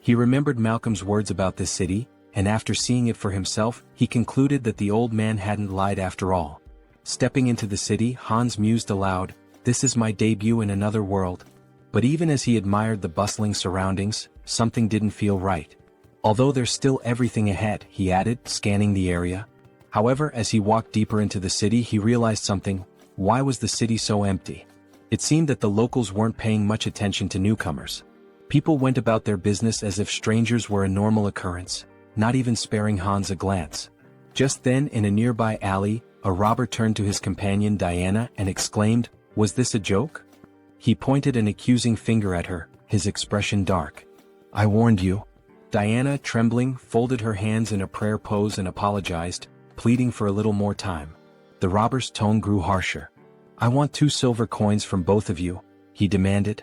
He remembered Malcolm's words about this city, and after seeing it for himself, he concluded that the old man hadn't lied after all. Stepping into the city, Hans mused aloud, "This is my debut in another world." But even as he admired the bustling surroundings, something didn't feel right. "Although there's still everything ahead," he added, scanning the area. However, as he walked deeper into the city, he realized something. Why was the city so empty? It seemed that the locals weren't paying much attention to newcomers. People went about their business as if strangers were a normal occurrence, not even sparing Hans a glance. Just then, in a nearby alley, a robber turned to his companion Diana and exclaimed, "Was this a joke?" He pointed an accusing finger at her, his expression dark. "I warned you." Diana, trembling, folded her hands in a prayer pose and apologized, pleading for a little more time. The robber's tone grew harsher. "I want 2 silver coins from both of you," he demanded.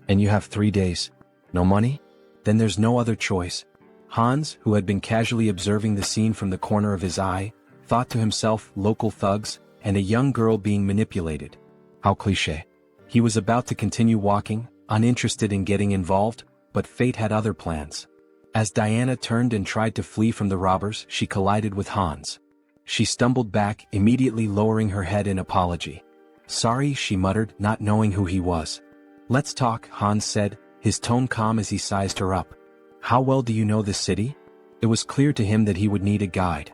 "And you have 3 days. No money? Then there's no other choice." Hans, who had been casually observing the scene from the corner of his eye, thought to himself, local thugs, and a young girl being manipulated. How cliché. He was about to continue walking, uninterested in getting involved, but fate had other plans. As Diana turned and tried to flee from the robbers, she collided with Hans. She stumbled back, immediately lowering her head in apology. "Sorry," she muttered, not knowing who he was. "Let's talk," Hans said, his tone calm as he sized her up. "How well do you know this city?" It was clear to him that he would need a guide.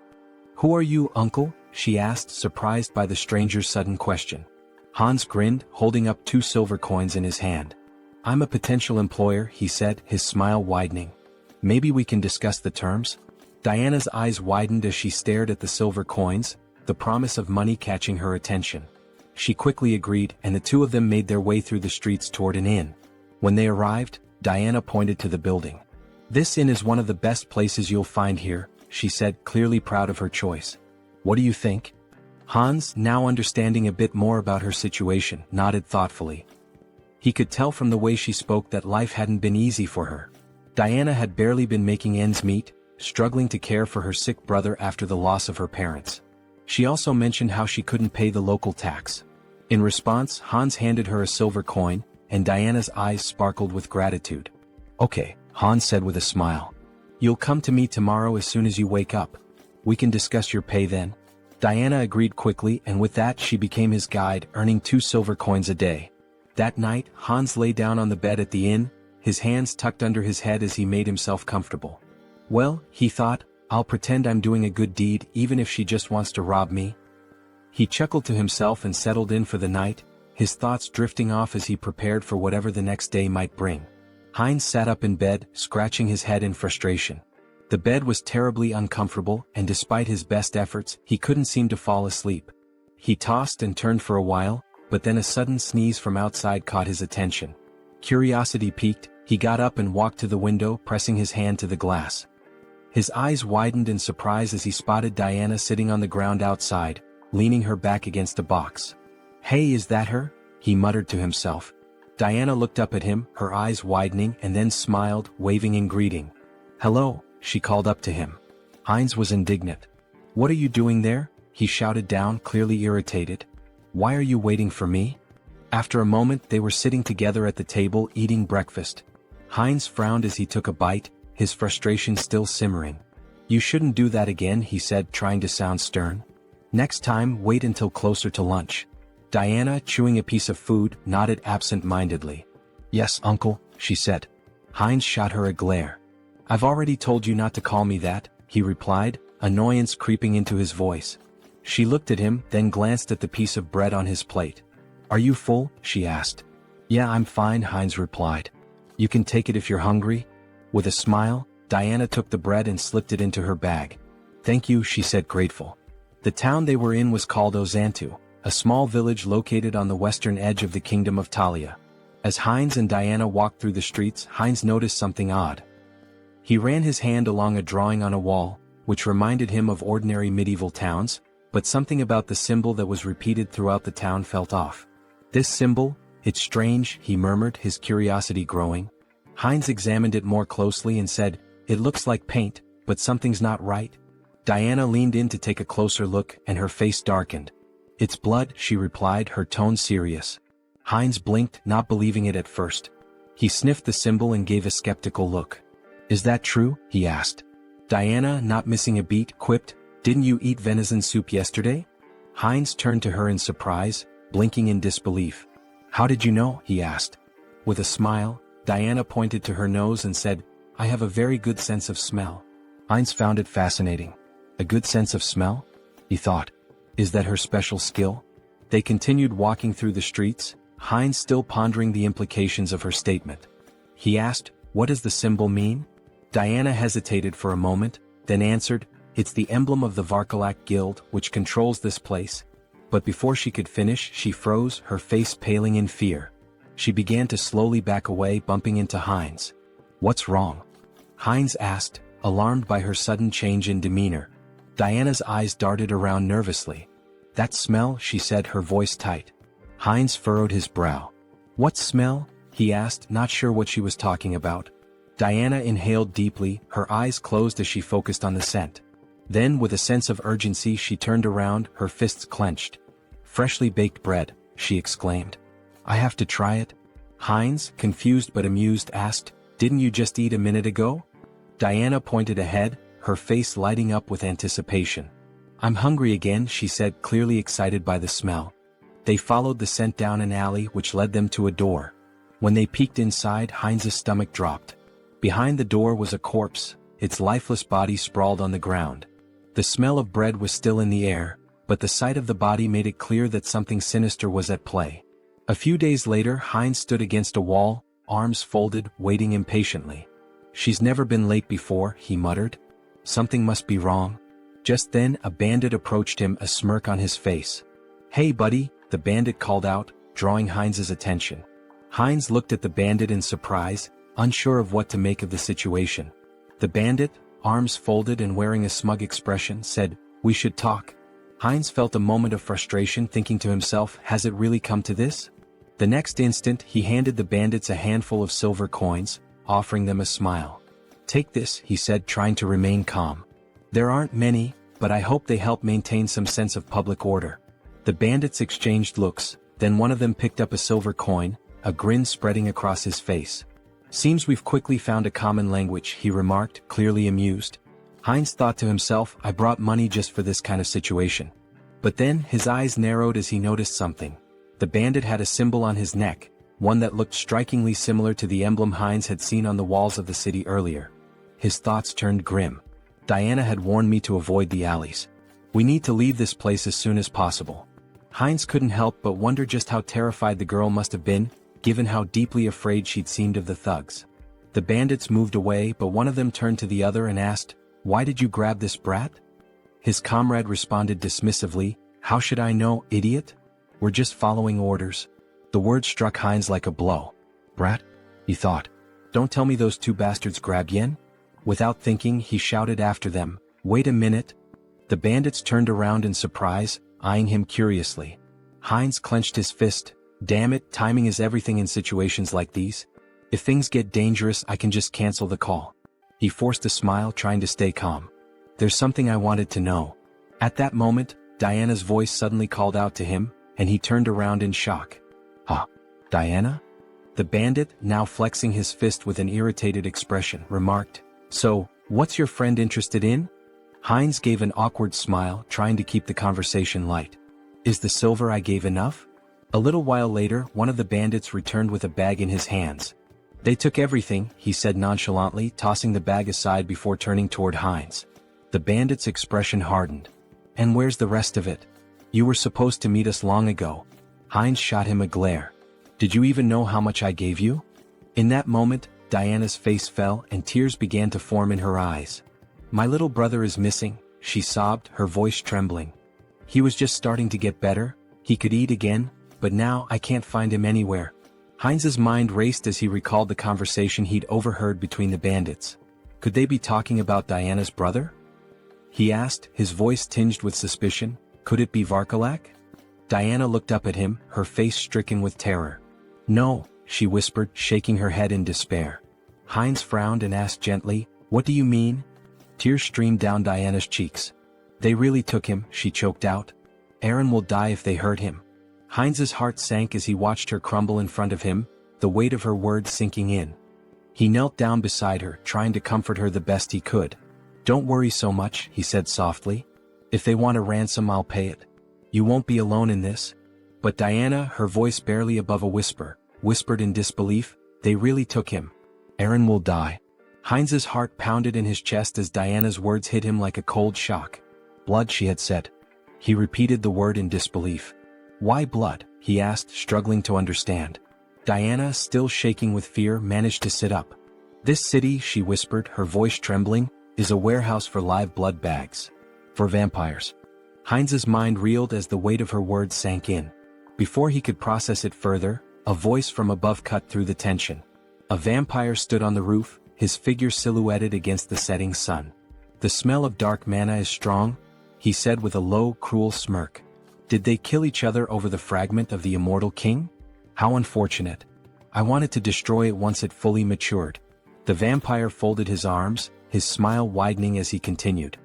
"Who are you, uncle?" she asked, surprised by the stranger's sudden question. Hans grinned, holding up 2 silver coins in his hand. "I'm a potential employer," he said, his smile widening. "Maybe we can discuss the terms?" Diana's eyes widened as she stared at the silver coins, the promise of money catching her attention. She quickly agreed, and the two of them made their way through the streets toward an inn. When they arrived, Diana pointed to the building. "This inn is one of the best places you'll find here," she said, clearly proud of her choice. "What do you think?" Hans, now understanding a bit more about her situation, nodded thoughtfully. He could tell from the way she spoke that life hadn't been easy for her. Diana had barely been making ends meet, struggling to care for her sick brother after the loss of her parents. She also mentioned how she couldn't pay the local tax. In response, Hans handed her a silver coin, and Diana's eyes sparkled with gratitude. "Okay," Hans said with a smile. "You'll come to me tomorrow as soon as you wake up. We can discuss your pay then." Diana agreed quickly, and with that she became his guide, earning 2 silver coins a day. That night, Hans lay down on the bed at the inn, his hands tucked under his head as he made himself comfortable. "Well," he thought, "I'll pretend I'm doing a good deed even if she just wants to rob me." He chuckled to himself and settled in for the night, his thoughts drifting off as he prepared for whatever the next day might bring. Heinz sat up in bed, scratching his head in frustration. The bed was terribly uncomfortable, and despite his best efforts, he couldn't seem to fall asleep. He tossed and turned for a while, but then a sudden sneeze from outside caught his attention. Curiosity piqued, he got up and walked to the window, pressing his hand to the glass. His eyes widened in surprise as he spotted Diana sitting on the ground outside, leaning her back against a box. "Hey, is that her?" he muttered to himself. Diana looked up at him, her eyes widening, and then smiled, waving in greeting. "Hello," she called up to him. Heinz was indignant. "What are you doing there?" he shouted down, clearly irritated. "Why are you waiting for me?" After a moment they were sitting together at the table eating breakfast. Heinz frowned as he took a bite, his frustration still simmering. "You shouldn't do that again," he said, trying to sound stern. "Next time, wait until closer to lunch." Diana, chewing a piece of food, nodded absent-mindedly. "Yes, uncle," she said. Heinz shot her a glare. "I've already told you not to call me that," he replied, annoyance creeping into his voice. She looked at him, then glanced at the piece of bread on his plate. "Are you full?" she asked. "Yeah, I'm fine," Heinz replied. "You can take it if you're hungry." With a smile, Diana took the bread and slipped it into her bag. "Thank you," she said, grateful. The town they were in was called Ozantu, a small village located on the western edge of the kingdom of Talia. As Heinz and Diana walked through the streets, Heinz noticed something odd. He ran his hand along a drawing on a wall, which reminded him of ordinary medieval towns, but something about the symbol that was repeated throughout the town felt off. "This symbol? It's strange," he murmured, his curiosity growing. Heinz examined it more closely and said, "It looks like paint, but something's not right." Diana leaned in to take a closer look, and her face darkened. "It's blood," she replied, her tone serious. Heinz blinked, not believing it at first. He sniffed the symbol and gave a skeptical look. "Is that true?" he asked. Diana, not missing a beat, quipped, "Didn't you eat venison soup yesterday?" Heinz turned to her in surprise, blinking in disbelief. "How did you know?" he asked. With a smile, Diana pointed to her nose and said, "I have a very good sense of smell." Heinz found it fascinating. A good sense of smell? He thought. Is that her special skill? They continued walking through the streets, Heinz still pondering the implications of her statement. He asked, "What does the symbol mean?" Diana hesitated for a moment, then answered, "It's the emblem of the Varkalak Guild, which controls this place." But before she could finish, she froze, her face paling in fear. She began to slowly back away, bumping into Heinz. "What's wrong?" Heinz asked, alarmed by her sudden change in demeanor. Diana's eyes darted around nervously. "That smell," she said, her voice tight. Heinz furrowed his brow. "What smell?" he asked, not sure what she was talking about. Diana inhaled deeply, her eyes closed as she focused on the scent. Then, with a sense of urgency, she turned around, her fists clenched. "Freshly baked bread," she exclaimed. "I have to try it?" Heinz, confused but amused, asked, "Didn't you just eat a minute ago?" Diana pointed ahead, her face lighting up with anticipation. "I'm hungry again," she said, clearly excited by the smell. They followed the scent down an alley which led them to a door. When they peeked inside, Heinz's stomach dropped. Behind the door was a corpse, its lifeless body sprawled on the ground. The smell of bread was still in the air, but the sight of the body made it clear that something sinister was at play. A few days later, Heinz stood against a wall, arms folded, waiting impatiently. "She's never been late before," he muttered. "Something must be wrong." Just then, a bandit approached him, a smirk on his face. "Hey buddy," the bandit called out, drawing Heinz's attention. Heinz looked at the bandit in surprise, unsure of what to make of the situation. The bandit, arms folded and wearing a smug expression, said, "We should talk." Heinz felt a moment of frustration, thinking to himself, has it really come to this? The next instant, he handed the bandits a handful of silver coins, offering them a smile. "Take this," he said, trying to remain calm. "There aren't many, but I hope they help maintain some sense of public order." The bandits exchanged looks, then one of them picked up a silver coin, a grin spreading across his face. "Seems we've quickly found a common language," he remarked, clearly amused. Heinz thought to himself, I brought money just for this kind of situation. But then, his eyes narrowed as he noticed something. The bandit had a symbol on his neck, one that looked strikingly similar to the emblem Heinz had seen on the walls of the city earlier. His thoughts turned grim. Diana had warned me to avoid the alleys. We need to leave this place as soon as possible. Heinz couldn't help but wonder just how terrified the girl must have been, given how deeply afraid she'd seemed of the thugs. The bandits moved away, but one of them turned to the other and asked, "Why did you grab this brat?" His comrade responded dismissively, "How should I know, idiot? We're just following orders." The word struck Heinz like a blow. "Brat?" he thought. "Don't tell me those two bastards grabbed Yen?" Without thinking, he shouted after them, "Wait a minute!" The bandits turned around in surprise, eyeing him curiously. Heinz clenched his fist. Damn it, timing is everything in situations like these. If things get dangerous, I can just cancel the call. He forced a smile, trying to stay calm. There's something I wanted to know. At that moment, Diana's voice suddenly called out to him, and he turned around in shock. "Huh? Diana?" The bandit, now flexing his fist with an irritated expression, remarked, "So, what's your friend interested in?" Heinz gave an awkward smile, trying to keep the conversation light. "Is the silver I gave enough?" A little while later, one of the bandits returned with a bag in his hands. "They took everything," he said nonchalantly, tossing the bag aside before turning toward Heinz. The bandit's expression hardened. "And where's the rest of it? You were supposed to meet us long ago." Heinz shot him a glare. "Did you even know how much I gave you?" In that moment, Diana's face fell and tears began to form in her eyes. "My little brother is missing," she sobbed, her voice trembling. "He was just starting to get better, he could eat again, but now I can't find him anywhere." Heinz's mind raced as he recalled the conversation he'd overheard between the bandits. Could they be talking about Diana's brother? He asked, his voice tinged with suspicion. Could it be Varkalak? Diana looked up at him, her face stricken with terror. "No," she whispered, shaking her head in despair. Heinz frowned and asked gently, "What do you mean?" Tears streamed down Diana's cheeks. "They really took him," she choked out. "Aaron will die if they hurt him." Heinz's heart sank as he watched her crumble in front of him, the weight of her words sinking in. He knelt down beside her, trying to comfort her the best he could. "Don't worry so much," he said softly. "If they want a ransom, I'll pay it. You won't be alone in this." But Diana, her voice barely above a whisper, whispered in disbelief, "They really took him. Aaron will die." Heinz's heart pounded in his chest as Diana's words hit him like a cold shock. "Blood," she had said. He repeated the word in disbelief. "Why blood?" he asked, struggling to understand. Diana, still shaking with fear, managed to sit up. "This city," she whispered, her voice trembling, "is a warehouse for live blood bags. For vampires." Heinz's mind reeled as the weight of her words sank in. Before he could process it further, a voice from above cut through the tension. A vampire stood on the roof, his figure silhouetted against the setting sun. "The smell of dark mana is strong," he said with a low, cruel smirk. "Did they kill each other over the fragment of the immortal king? How unfortunate. I wanted to destroy it once it fully matured." The vampire folded his arms, his smile widening as he continued.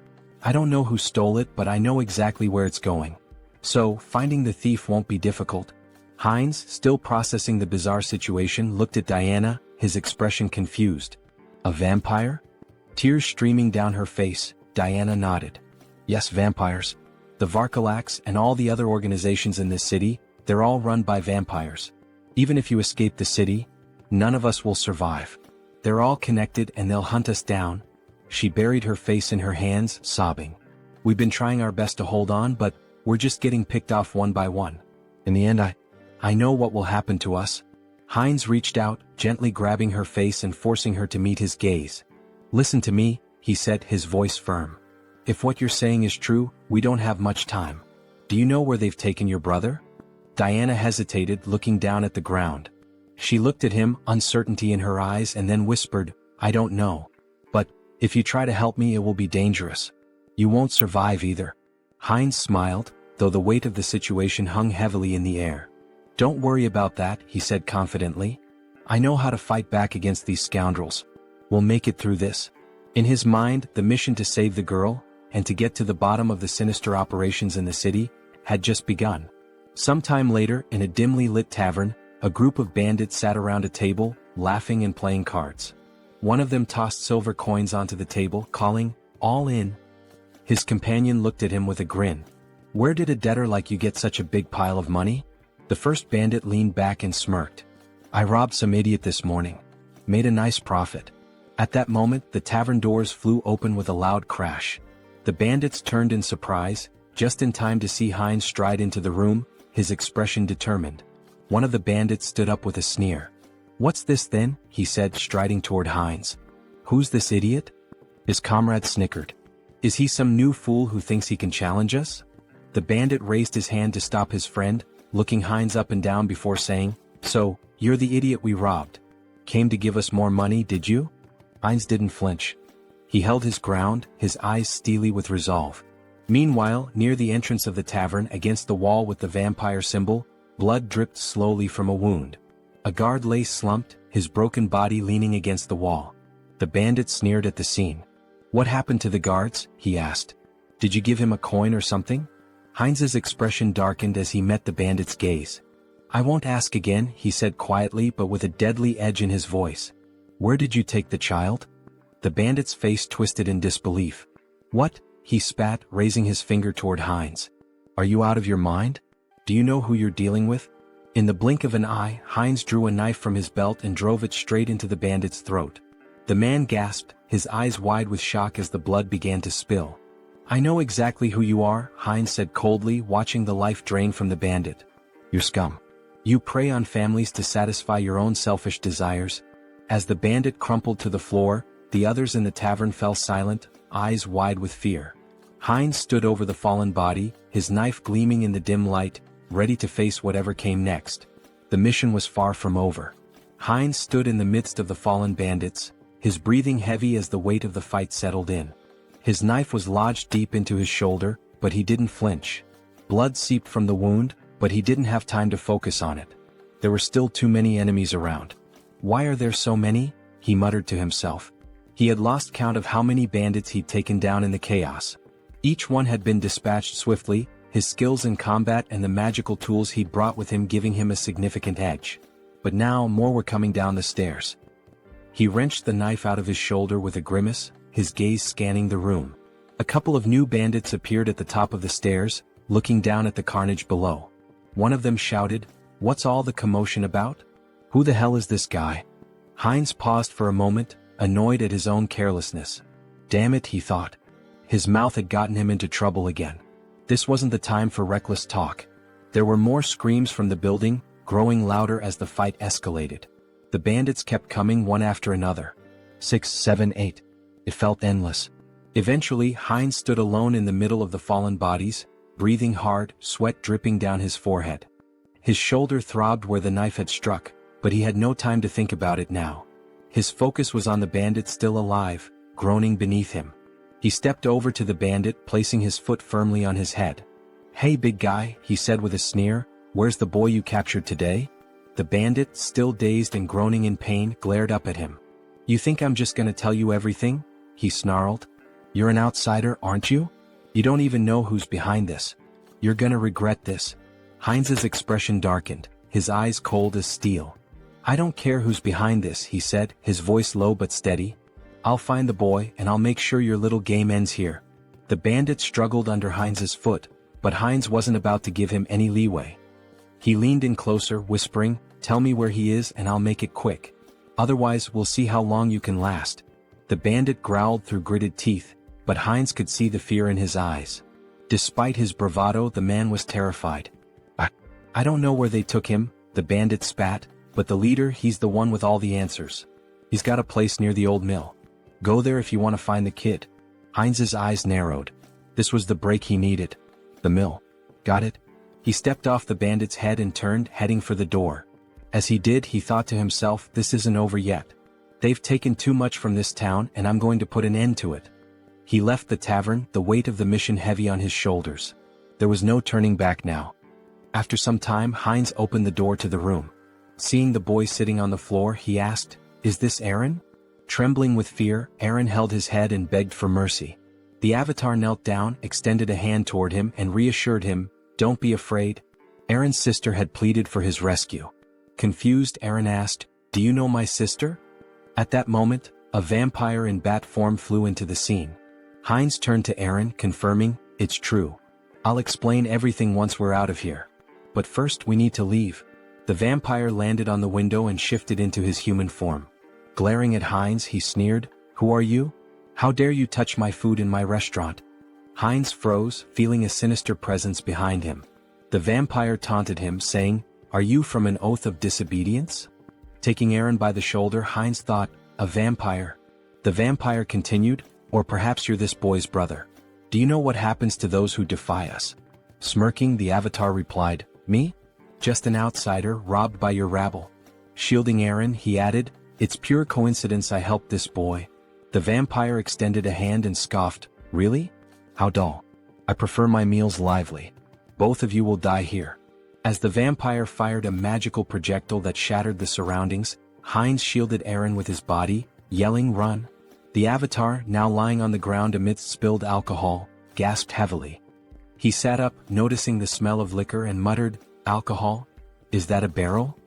"I don't know who stole it, but I know exactly where it's going. So, finding the thief won't be difficult." Heinz, still processing the bizarre situation, looked at Diana, his expression confused. "A vampire?" Tears streaming down her face, Diana nodded. "Yes, vampires. The Varkalaks and all the other organizations in this city, they're all run by vampires. Even if you escape the city, none of us will survive. They're all connected and they'll hunt us down." She buried her face in her hands, sobbing. "We've been trying our best to hold on, but we're just getting picked off one by one. In the end, I know what will happen to us." Heinz reached out, gently grabbing her face and forcing her to meet his gaze. "Listen to me," he said, his voice firm. "If what you're saying is true, we don't have much time. Do you know where they've taken your brother?" Diana hesitated, looking down at the ground. She looked at him, uncertainty in her eyes, and then whispered, "I don't know. But, if you try to help me, it will be dangerous. You won't survive either." Heinz smiled, though the weight of the situation hung heavily in the air. "Don't worry about that," he said confidently. "I know how to fight back against these scoundrels. We'll make it through this." In his mind, the mission to save the girl, and to get to the bottom of the sinister operations in the city, had just begun. Sometime later, in a dimly lit tavern, a group of bandits sat around a table, laughing and playing cards. One of them tossed silver coins onto the table, calling, "All in." His companion looked at him with a grin. "Where did a debtor like you get such a big pile of money?" The first bandit leaned back and smirked. "I robbed some idiot this morning. Made a nice profit." At that moment, the tavern doors flew open with a loud crash. The bandits turned in surprise, just in time to see Heinz stride into the room, his expression determined. One of the bandits stood up with a sneer. "What's this then?" he said, striding toward Heinz. "Who's this idiot?" His comrade snickered. "Is he some new fool who thinks he can challenge us?" The bandit raised his hand to stop his friend, looking Heinz up and down before saying, "So, you're the idiot we robbed. Came to give us more money, did you?" Heinz didn't flinch. He held his ground, his eyes steely with resolve. Meanwhile, near the entrance of the tavern against the wall with the vampire symbol, blood dripped slowly from a wound. A guard lay slumped, his broken body leaning against the wall. The bandit sneered at the scene. "What happened to the guards?" he asked. "Did you give him a coin or something?" Heinz's expression darkened as he met the bandit's gaze. "I won't ask again," he said quietly but with a deadly edge in his voice. "Where did you take the child?" The bandit's face twisted in disbelief. "What?" he spat, raising his finger toward Heinz. "Are you out of your mind? Do you know who you're dealing with?" In the blink of an eye, Heinz drew a knife from his belt and drove it straight into the bandit's throat. The man gasped, his eyes wide with shock as the blood began to spill. "I know exactly who you are," Heinz said coldly, watching the life drain from the bandit. "You're scum. You prey on families to satisfy your own selfish desires." As the bandit crumpled to the floor, the others in the tavern fell silent, eyes wide with fear. Heinz stood over the fallen body, his knife gleaming in the dim light, ready to face whatever came next. The mission was far from over. Heinz stood in the midst of the fallen bandits, his breathing heavy as the weight of the fight settled in. His knife was lodged deep into his shoulder, but he didn't flinch. Blood seeped from the wound, but he didn't have time to focus on it. There were still too many enemies around. "Why are there so many?" he muttered to himself. He had lost count of how many bandits he'd taken down in the chaos. Each one had been dispatched swiftly, his skills in combat and the magical tools he'd brought with him giving him a significant edge. But now more were coming down the stairs. He wrenched the knife out of his shoulder with a grimace, his gaze scanning the room. A couple of new bandits appeared at the top of the stairs, looking down at the carnage below. One of them shouted, "What's all the commotion about? Who the hell is this guy?" Heinz paused for a moment, annoyed at his own carelessness. Damn it, he thought. His mouth had gotten him into trouble again. This wasn't the time for reckless talk. There were more screams from the building, growing louder as the fight escalated. The bandits kept coming one after another. 6, 7, 8. It felt endless. Eventually, Heinz stood alone in the middle of the fallen bodies, breathing hard, sweat dripping down his forehead. His shoulder throbbed where the knife had struck, but he had no time to think about it now. His focus was on the bandit still alive, groaning beneath him. He stepped over to the bandit, placing his foot firmly on his head. "Hey big guy," he said with a sneer, "where's the boy you captured today?" The bandit, still dazed and groaning in pain, glared up at him. "You think I'm just gonna tell you everything?" he snarled. "You're an outsider, aren't you? You don't even know who's behind this. You're gonna regret this." Heinz's expression darkened, his eyes cold as steel. "I don't care who's behind this," he said, his voice low but steady. "I'll find the boy and I'll make sure your little game ends here." The bandit struggled under Heinz's foot, but Heinz wasn't about to give him any leeway. He leaned in closer, whispering, "Tell me where he is and I'll make it quick. Otherwise we'll see how long you can last." The bandit growled through gritted teeth, but Heinz could see the fear in his eyes. Despite his bravado, the man was terrified. I don't know where they took him," the bandit spat, "but the leader, he's the one with all the answers. He's got a place near the old mill. Go there if you want to find the kid." Heinz's eyes narrowed. This was the break he needed. The mill. Got it? He stepped off the bandit's head and turned, heading for the door. As he did, he thought to himself, this isn't over yet. They've taken too much from this town and I'm going to put an end to it. He left the tavern, the weight of the mission heavy on his shoulders. There was no turning back now. After some time, Heinz opened the door to the room. Seeing the boy sitting on the floor, he asked, "Is this Aaron?" Trembling with fear, Aaron held his head and begged for mercy. The avatar knelt down, extended a hand toward him and reassured him, "Don't be afraid." Aaron's sister had pleaded for his rescue. Confused, Aaron asked, "Do you know my sister?" At that moment, a vampire in bat form flew into the scene. Heinz turned to Aaron, confirming, "It's true. I'll explain everything once we're out of here. But first we need to leave." The vampire landed on the window and shifted into his human form. Glaring at Heinz, he sneered, "Who are you? How dare you touch my food in my restaurant?" Heinz froze, feeling a sinister presence behind him. The vampire taunted him, saying, "Are you from an oath of disobedience?" Taking Aaron by the shoulder, Heinz thought, "A vampire." The vampire continued, "Or perhaps you're this boy's brother. Do you know what happens to those who defy us?" Smirking, the avatar replied, "Me? Just an outsider, robbed by your rabble." Shielding Aaron, he added, "It's pure coincidence I helped this boy." The vampire extended a hand and scoffed, "Really? How dull. I prefer my meals lively. Both of you will die here." As the vampire fired a magical projectile that shattered the surroundings, Heinz shielded Eren with his body, yelling, "Run!" The avatar, now lying on the ground amidst spilled alcohol, gasped heavily. He sat up, noticing the smell of liquor, and muttered, "Alcohol? Is that a barrel?"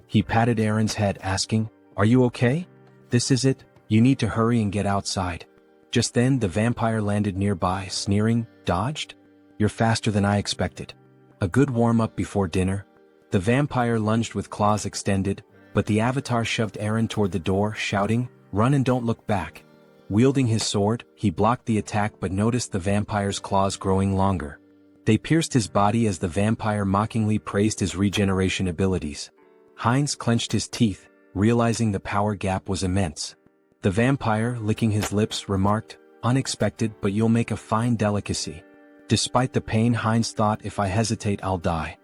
He patted Eren's head, asking, "Are you okay? This is it, you need to hurry and get outside." Just then the vampire landed nearby, sneering, "Dodged? You're faster than I expected. A good warm-up before dinner." The vampire lunged with claws extended, but the avatar shoved Eren toward the door, shouting, "Run and don't look back." Wielding his sword, he blocked the attack but noticed the vampire's claws growing longer. They pierced his body as the vampire mockingly praised his regeneration abilities. Heinz clenched his teeth, realizing the power gap was immense. The vampire, licking his lips, remarked, "Unexpected, but you'll make a fine delicacy." Despite the pain, Heinz thought, "If I hesitate, I'll die."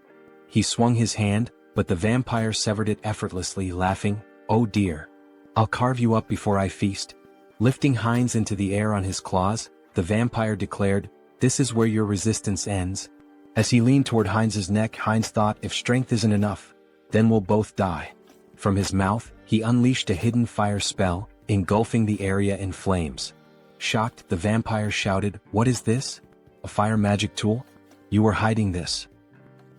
He swung his hand, but the vampire severed it effortlessly, laughing, "Oh dear. I'll carve you up before I feast." Lifting Heinz into the air on his claws, the vampire declared, "This is where your resistance ends." As he leaned toward Heinz's neck, Heinz thought, "If strength isn't enough, then we'll both die." From his mouth, he unleashed a hidden fire spell, engulfing the area in flames. Shocked, the vampire shouted, "What is this? A fire magic tool? You were hiding this."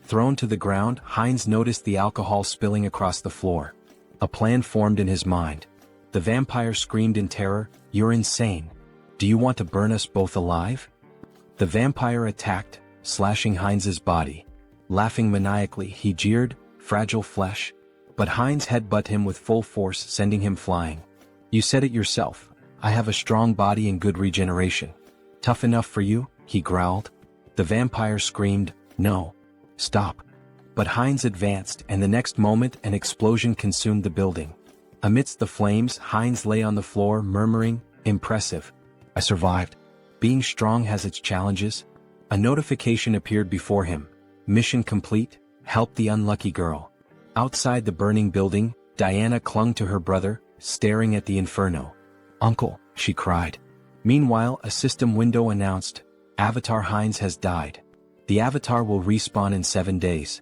Thrown to the ground, Heinz noticed the alcohol spilling across the floor. A plan formed in his mind. The vampire screamed in terror, "You're insane. Do you want to burn us both alive?" The vampire attacked, slashing Heinz's body. Laughing maniacally, he jeered, "Fragile flesh." But Heinz headbutted him with full force, sending him flying. "You said it yourself. I have a strong body and good regeneration. Tough enough for you?" he growled. The vampire screamed, "No. Stop." But Heinz advanced, and the next moment an explosion consumed the building. Amidst the flames, Heinz lay on the floor, murmuring, "Impressive. I survived. Being strong has its challenges." A notification appeared before him. "Mission complete. Help the unlucky girl." Outside the burning building, Diana clung to her brother, staring at the inferno. "Uncle," she cried. Meanwhile, a system window announced, "Avatar Heinz has died. The avatar will respawn in 7 days."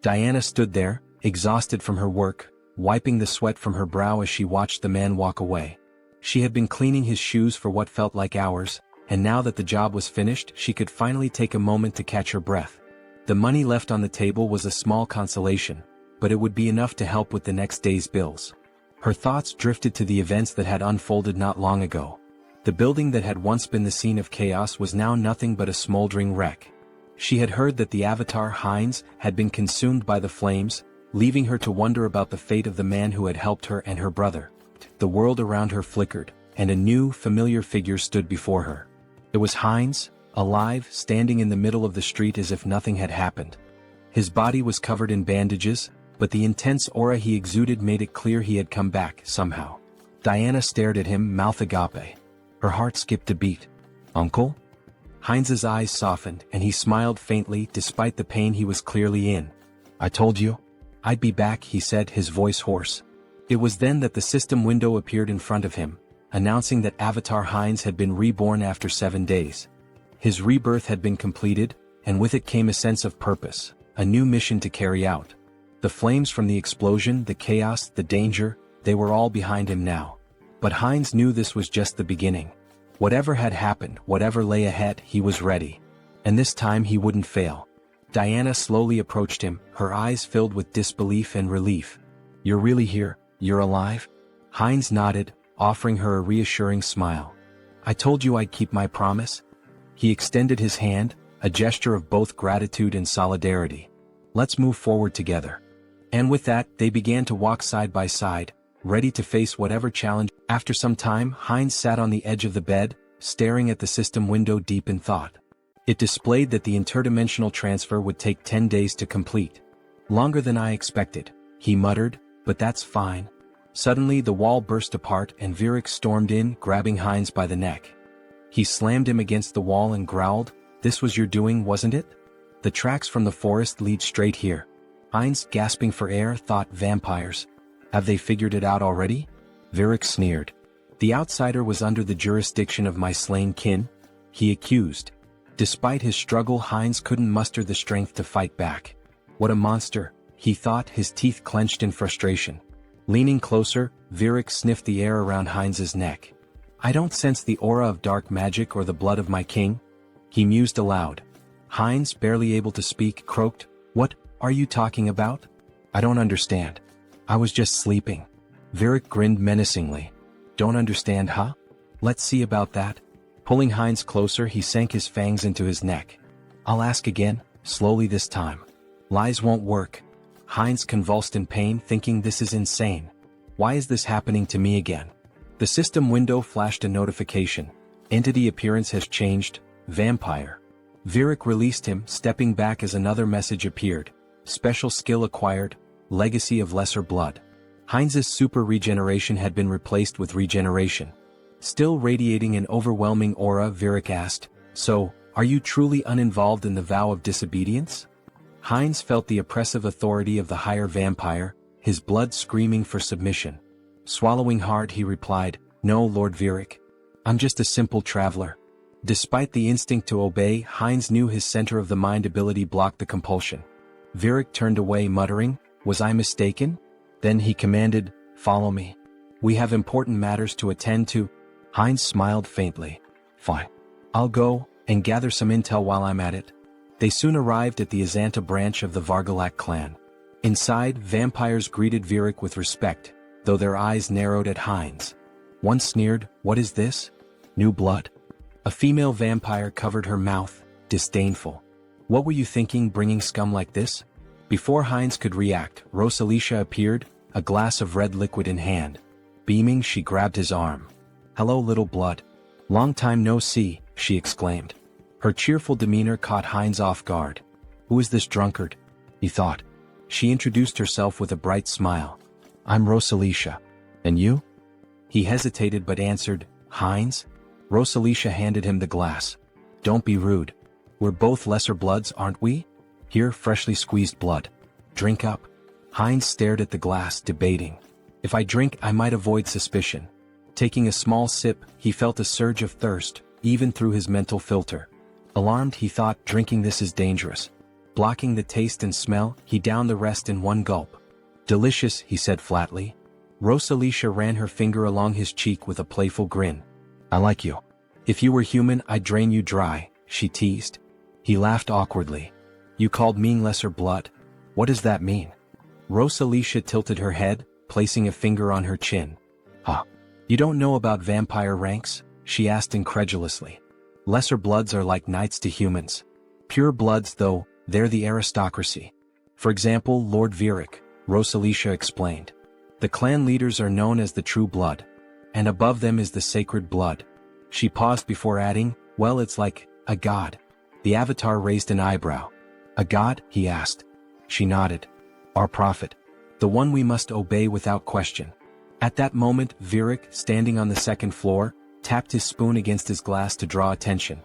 Diana stood there, exhausted from her work, wiping the sweat from her brow as she watched the man walk away. She had been cleaning his shoes for what felt like hours, and now that the job was finished, she could finally take a moment to catch her breath. The money left on the table was a small consolation, but it would be enough to help with the next day's bills. Her thoughts drifted to the events that had unfolded not long ago. The building that had once been the scene of chaos was now nothing but a smoldering wreck. She had heard that the avatar Heinz had been consumed by the flames, leaving her to wonder about the fate of the man who had helped her and her brother. The world around her flickered, and a new, familiar figure stood before her. It was Heinz, alive, standing in the middle of the street as if nothing had happened. His body was covered in bandages, but the intense aura he exuded made it clear he had come back, somehow. Diana stared at him, mouth agape. Her heart skipped a beat. "Uncle?" Heinz's eyes softened, and he smiled faintly despite the pain he was clearly in. "I told you I'd be back," he said, his voice hoarse. It was then that the system window appeared in front of him, announcing that Avatar Heinz had been reborn after 7 days. His rebirth had been completed, and with it came a sense of purpose, a new mission to carry out. The flames from the explosion, the chaos, the danger, they were all behind him now. But Heinz knew this was just the beginning. Whatever had happened, whatever lay ahead, he was ready. And this time he wouldn't fail. Diana slowly approached him, her eyes filled with disbelief and relief. "You're really here? You're alive?" Heinz nodded, offering her a reassuring smile. "I told you I'd keep my promise." He extended his hand, a gesture of both gratitude and solidarity. "Let's move forward together." And with that, they began to walk side by side, ready to face whatever challenge. After some time, Heinz sat on the edge of the bed, staring at the system window deep in thought. It displayed that the interdimensional transfer would take 10 days to complete. "Longer than I expected," he muttered, "but that's fine." Suddenly the wall burst apart and Virik stormed in, grabbing Heinz by the neck. He slammed him against the wall and growled, "This was your doing, wasn't it? The tracks from the forest lead straight here." Heinz, gasping for air, thought, vampires. Have they figured it out already? Virik sneered. The outsider was under the jurisdiction of my slain kin? He accused. Despite his struggle, Heinz couldn't muster the strength to fight back. What a monster, he thought, his teeth clenched in frustration. Leaning closer, Virik sniffed the air around Heinz's neck. I don't sense the aura of dark magic or the blood of my king, he mused aloud. Heinz, barely able to speak, croaked, What are you talking about? I don't understand. I was just sleeping. Virik grinned menacingly. Don't understand, huh? Let's see about that. Pulling Heinz closer, he sank his fangs into his neck. I'll ask again, slowly this time. Lies won't work. Heinz convulsed in pain, thinking this is insane. Why is this happening to me again? The system window flashed a notification. Entity appearance has changed. Vampire. Virik released him, stepping back as another message appeared. Special skill acquired. Legacy of lesser blood. Heinz's super regeneration had been replaced with regeneration. Still radiating an overwhelming aura, Virik asked, So, are you truly uninvolved in the vow of disobedience? Heinz felt the oppressive authority of the higher vampire, his blood screaming for submission. Swallowing hard, he replied, No, Lord Virik. I'm just a simple traveler. Despite the instinct to obey, Heinz knew his center of the mind ability blocked the compulsion. Virik turned away, muttering, Was I mistaken? Then he commanded, Follow me. We have important matters to attend to. Heinz smiled faintly. Fine. I'll go, and gather some intel while I'm at it. They soon arrived at the Azanta branch of the Vargalak clan. Inside, vampires greeted Virik with respect, though their eyes narrowed at Heinz. One sneered, What is this? New blood? A female vampire covered her mouth, disdainful. What were you thinking, bringing scum like this? Before Heinz could react, Rosalicia appeared, a glass of red liquid in hand. Beaming, she grabbed his arm. Hello, little blood. Long time no see, she exclaimed. Her cheerful demeanor caught Heinz off guard. Who is this drunkard? He thought. She introduced herself with a bright smile. I'm Rosalicia. And you? He hesitated but answered, Heinz? Rosalicia handed him the glass. Don't be rude. We're both lesser bloods, aren't we? Here, freshly squeezed blood. Drink up. Heinz stared at the glass, debating. If I drink, I might avoid suspicion. Taking a small sip, he felt a surge of thirst, even through his mental filter. Alarmed, he thought, drinking this is dangerous. Blocking the taste and smell, he downed the rest in one gulp. Delicious, he said flatly. Rosalicia ran her finger along his cheek with a playful grin. I like you. If you were human, I'd drain you dry, she teased. He laughed awkwardly. You called me lesser blood? What does that mean? Rosalicia tilted her head, placing a finger on her chin. Huh. You don't know about vampire ranks? She asked incredulously. Lesser bloods are like knights to humans. Pure bloods, though, they're the aristocracy. For example, Lord Virik, Rosalicia explained. The clan leaders are known as the true blood. And above them is the sacred blood. She paused before adding, Well, it's like a god. The avatar raised an eyebrow. A god? He asked. She nodded. Our prophet. The one we must obey without question. At that moment, Virik, standing on the second floor, tapped his spoon against his glass to draw attention.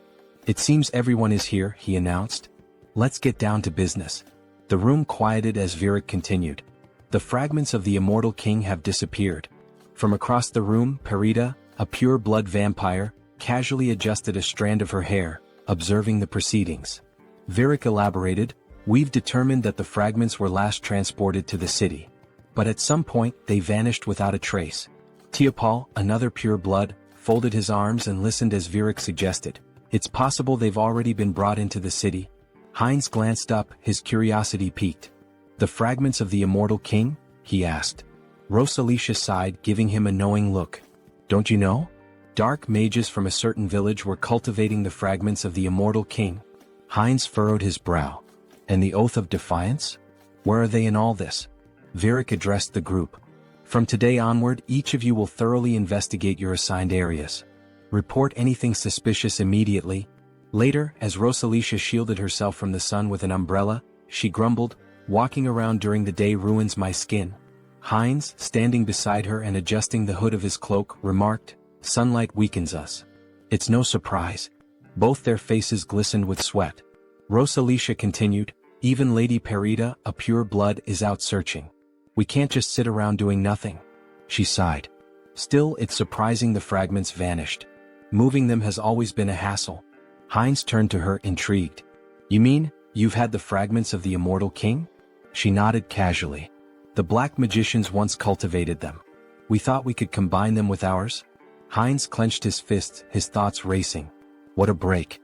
It seems everyone is here, he announced. Let's get down to business. The room quieted as Virik continued. The fragments of the immortal king have disappeared. From across the room, Perita, a pure-blood vampire, casually adjusted a strand of her hair, observing the proceedings. Virik elaborated, We've determined that the fragments were last transported to the city. But at some point, they vanished without a trace. Teopal, another pure-blood, folded his arms and listened as Virik suggested. It's possible they've already been brought into the city. Heinz glanced up, his curiosity piqued. The fragments of the immortal king? He asked. Rosalicia sighed, giving him a knowing look. Don't you know? Dark mages from a certain village were cultivating the fragments of the immortal king. Heinz furrowed his brow. And the oath of defiance? Where are they in all this? Virik addressed the group. From today onward, each of you will thoroughly investigate your assigned areas. Report anything suspicious immediately. Later, as Rosalicia shielded herself from the sun with an umbrella, she grumbled, Walking around during the day ruins my skin. Heinz, standing beside her and adjusting the hood of his cloak, remarked, Sunlight weakens us. It's no surprise. Both their faces glistened with sweat. Rosalicia continued, Even Lady Perita, a pure blood, is out searching. We can't just sit around doing nothing. She sighed. Still, it's surprising the fragments vanished. Moving them has always been a hassle. Heinz turned to her, intrigued. You mean, you've had the fragments of the immortal king? She nodded casually. The black magicians once cultivated them. We thought we could combine them with ours. Heinz clenched his fists, his thoughts racing. What a break.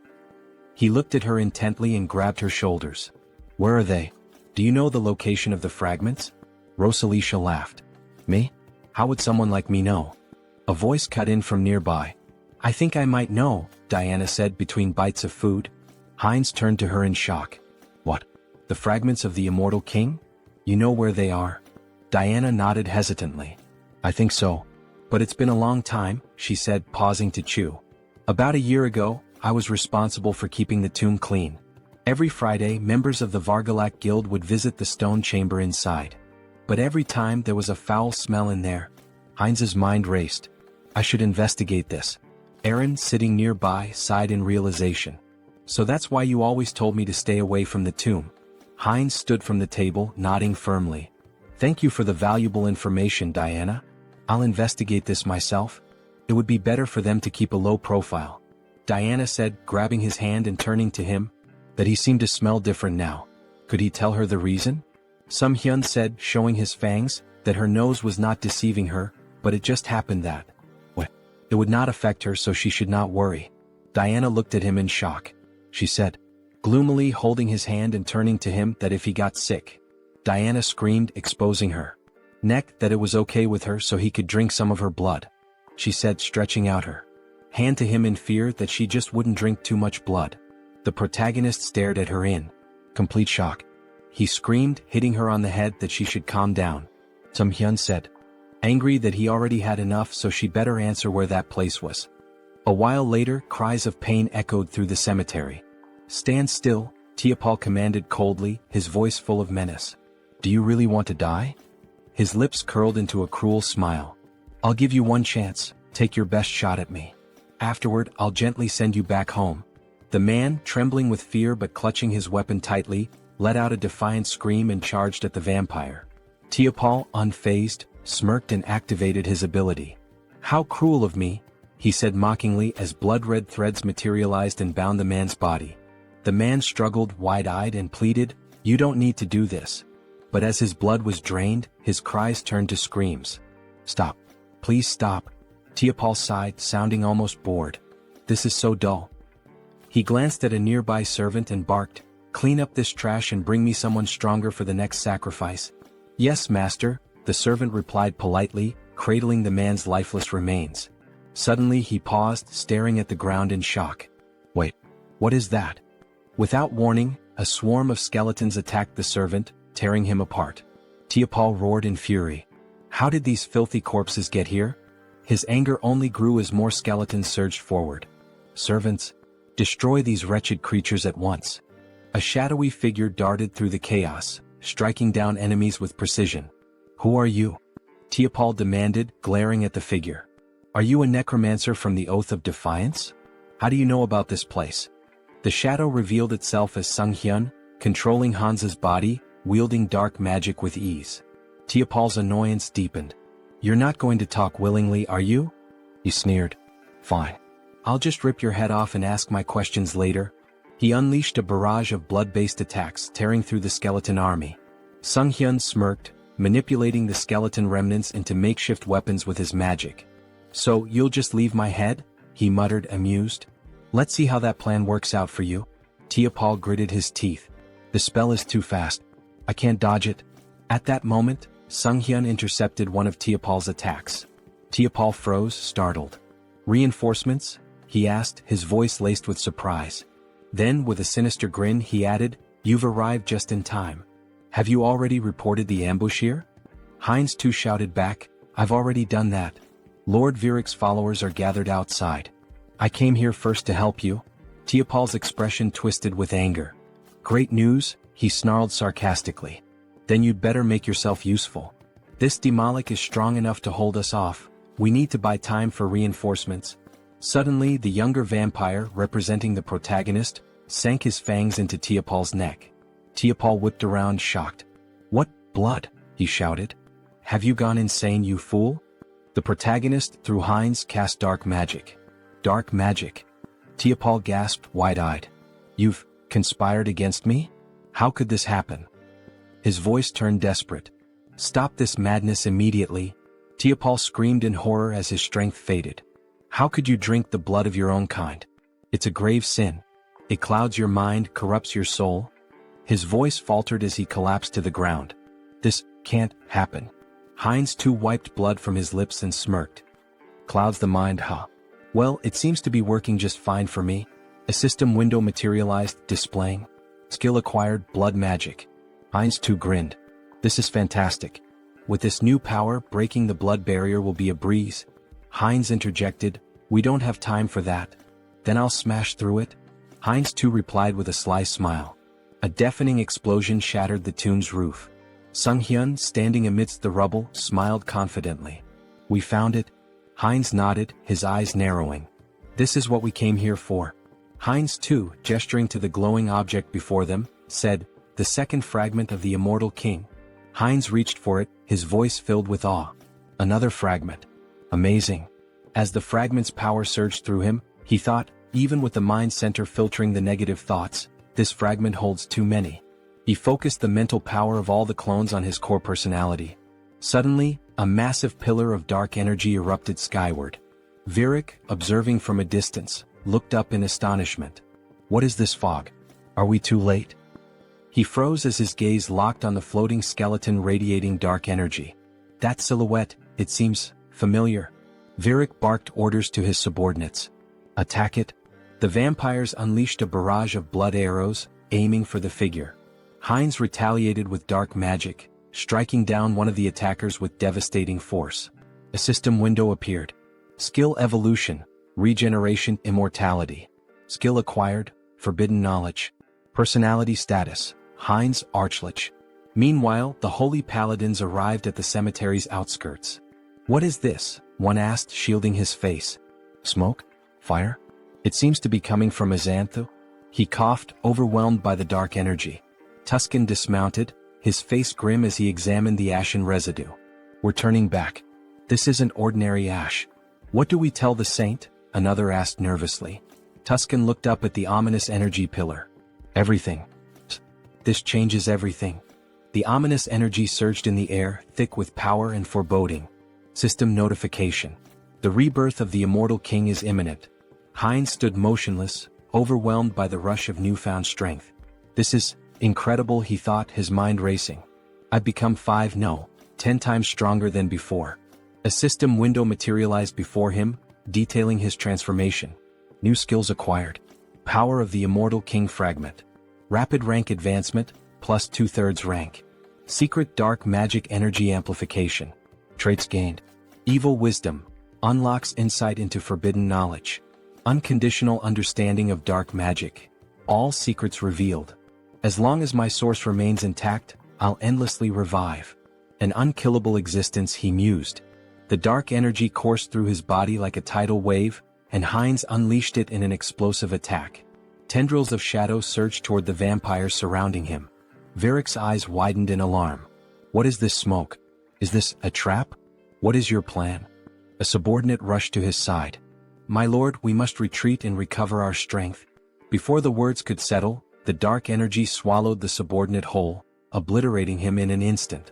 He looked at her intently and grabbed her shoulders. Where are they? Do you know the location of the fragments? Rosalicia laughed. Me? How would someone like me know? A voice cut in from nearby. I think I might know, Diana said between bites of food. Heinz turned to her in shock. What? The fragments of the immortal king? You know where they are? Diana nodded hesitantly. I think so. But it's been a long time, she said, pausing to chew. About a year ago, I was responsible for keeping the tomb clean. Every Friday, members of the Vargalak Guild would visit the stone chamber inside. But every time there was a foul smell in there. Heinz's mind raced. I should investigate this. Aaron, sitting nearby, sighed in realization. So that's why you always told me to stay away from the tomb. Heinz stood from the table, nodding firmly. Thank you for the valuable information, Diana. I'll investigate this myself. It would be better for them to keep a low profile. Diana said, grabbing his hand and turning to him. That he seemed to smell different now. Could he tell her the reason? Sunghyun said, showing his fangs, that her nose was not deceiving her, but it just happened that. What? It would not affect her, so she should not worry. Diana looked at him in shock. She said, gloomily holding his hand and turning to him, that if he got sick. Diana screamed, exposing her neck, that it was okay with her so he could drink some of her blood. She said, stretching out her hand to him in fear that she just wouldn't drink too much blood. The protagonist stared at her in complete shock. He screamed, hitting her on the head, that she should calm down. Sunghyun said, angry that he already had enough, so she better answer where that place was. A while later, cries of pain echoed through the cemetery. Stand still, Tiapal commanded coldly, his voice full of menace. Do you really want to die? His lips curled into a cruel smile. I'll give you one chance, take your best shot at me. Afterward, I'll gently send you back home. The man, trembling with fear but clutching his weapon tightly, let out a defiant scream and charged at the vampire. Tiapal, unfazed, smirked and activated his ability. How cruel of me, he said mockingly as blood-red threads materialized and bound the man's body. The man struggled, wide-eyed, and pleaded, you don't need to do this. But as his blood was drained, his cries turned to screams. Stop. Please stop. Tiapal sighed, sounding almost bored. This is so dull. He glanced at a nearby servant and barked, clean up this trash and bring me someone stronger for the next sacrifice. Yes, master, the servant replied politely, cradling the man's lifeless remains. Suddenly he paused, staring at the ground in shock. Wait, what is that? Without warning, a swarm of skeletons attacked the servant, tearing him apart. Tiapal roared in fury. How did these filthy corpses get here? His anger only grew as more skeletons surged forward. Servants, destroy these wretched creatures at once. A shadowy figure darted through the chaos, striking down enemies with precision. Who are you? Tiapal demanded, glaring at the figure. Are you a necromancer from the Oath of Defiance? How do you know about this place? The shadow revealed itself as Sunghyun, controlling Hansa's body, wielding dark magic with ease. Tiapal's annoyance deepened. You're not going to talk willingly, are you? He sneered. Fine. I'll just rip your head off and ask my questions later. He unleashed a barrage of blood-based attacks, tearing through the skeleton army. Sunghyun smirked, manipulating the skeleton remnants into makeshift weapons with his magic. So, you'll just leave my head? He muttered, amused. Let's see how that plan works out for you. Tiapal gritted his teeth. The spell is too fast. I can't dodge it. At that moment, Sunghyun intercepted one of Tiapal's attacks. Tiapal froze, startled. Reinforcements? He asked, his voice laced with surprise. Then, with a sinister grin, he added, You've arrived just in time. Have you already reported the ambush here? Heinz too shouted back, I've already done that. Lord Viric's followers are gathered outside. I came here first to help you. Tiapal's expression twisted with anger. Great news, he snarled sarcastically. Then you'd better make yourself useful. This Demolic is strong enough to hold us off. We need to buy time for reinforcements. Suddenly, the younger vampire, representing the protagonist, sank his fangs into Tiapal's neck. Tiapal whipped around, shocked. What blood? He shouted. Have you gone insane, you fool? The protagonist, through Heinz, cast dark magic. Dark magic. Teopal gasped, wide-eyed. You've conspired against me? How could this happen? His voice turned desperate. Stop this madness immediately. Teopal screamed in horror as his strength faded. How could you drink the blood of your own kind? It's a grave sin. It clouds your mind, corrupts your soul. His voice faltered as he collapsed to the ground. This can't happen. Heinz too wiped blood from his lips and smirked. Clouds the mind, huh? Well, it seems to be working just fine for me. A system window materialized, displaying skill acquired, blood magic. Heinz too grinned. This is fantastic. With this new power, breaking the blood barrier will be a breeze. Heinz interjected, we don't have time for that. Then I'll smash through it. Heinz too replied with a sly smile. A deafening explosion shattered the tomb's roof. Sunghyun, standing amidst the rubble, smiled confidently. We found it. Heinz nodded, his eyes narrowing. This is what we came here for. Heinz too, gesturing to the glowing object before them, said, the second fragment of the immortal king. Heinz reached for it, his voice filled with awe. Another fragment. Amazing. As the fragment's power surged through him, he thought, even with the mind center filtering the negative thoughts, this fragment holds too many. He focused the mental power of all the clones on his core personality. Suddenly, a massive pillar of dark energy erupted skyward. Virik, observing from a distance, looked up in astonishment. What is this fog? Are we too late? He froze as his gaze locked on the floating skeleton radiating dark energy. That silhouette, it seems familiar. Virik barked orders to his subordinates. Attack it. The vampires unleashed a barrage of blood arrows, aiming for the figure. Heinz retaliated with dark magic, striking down one of the attackers with devastating force. A system window appeared. Skill evolution, regeneration, immortality. Skill acquired, forbidden knowledge. Personality status, Heinz Archlich. Meanwhile, the holy paladins arrived at the cemetery's outskirts. What is this? One asked, shielding his face. Smoke? Fire? It seems to be coming from Azanthu. He coughed, overwhelmed by the dark energy. Tuscan dismounted, his face grim as he examined the ashen residue. We're turning back. This isn't ordinary ash. What do we tell the saint? Another asked nervously. Tuscan looked up at the ominous energy pillar. Everything. This changes everything. The ominous energy surged in the air, thick with power and foreboding. System notification. The rebirth of the immortal king is imminent. Heinz stood motionless, overwhelmed by the rush of newfound strength. This is incredible, he thought, his mind racing. I've become 10 times stronger than before. A system window materialized before him, detailing his transformation. New skills acquired. Power of the immortal king fragment. Rapid rank advancement, plus 2/3 rank. Secret dark magic energy amplification. Traits gained. Evil wisdom. Unlocks insight into forbidden knowledge. Unconditional understanding of dark magic. All secrets revealed. As long as my source remains intact, I'll endlessly revive. An unkillable existence, he mused. The dark energy coursed through his body like a tidal wave, and Heinz unleashed it in an explosive attack. Tendrils of shadow surged toward the vampires surrounding him. Virik's eyes widened in alarm. What is this smoke? Is this a trap? What is your plan? A subordinate rushed to his side. My lord, we must retreat and recover our strength. Before the words could settle, the dark energy swallowed the subordinate whole, obliterating him in an instant.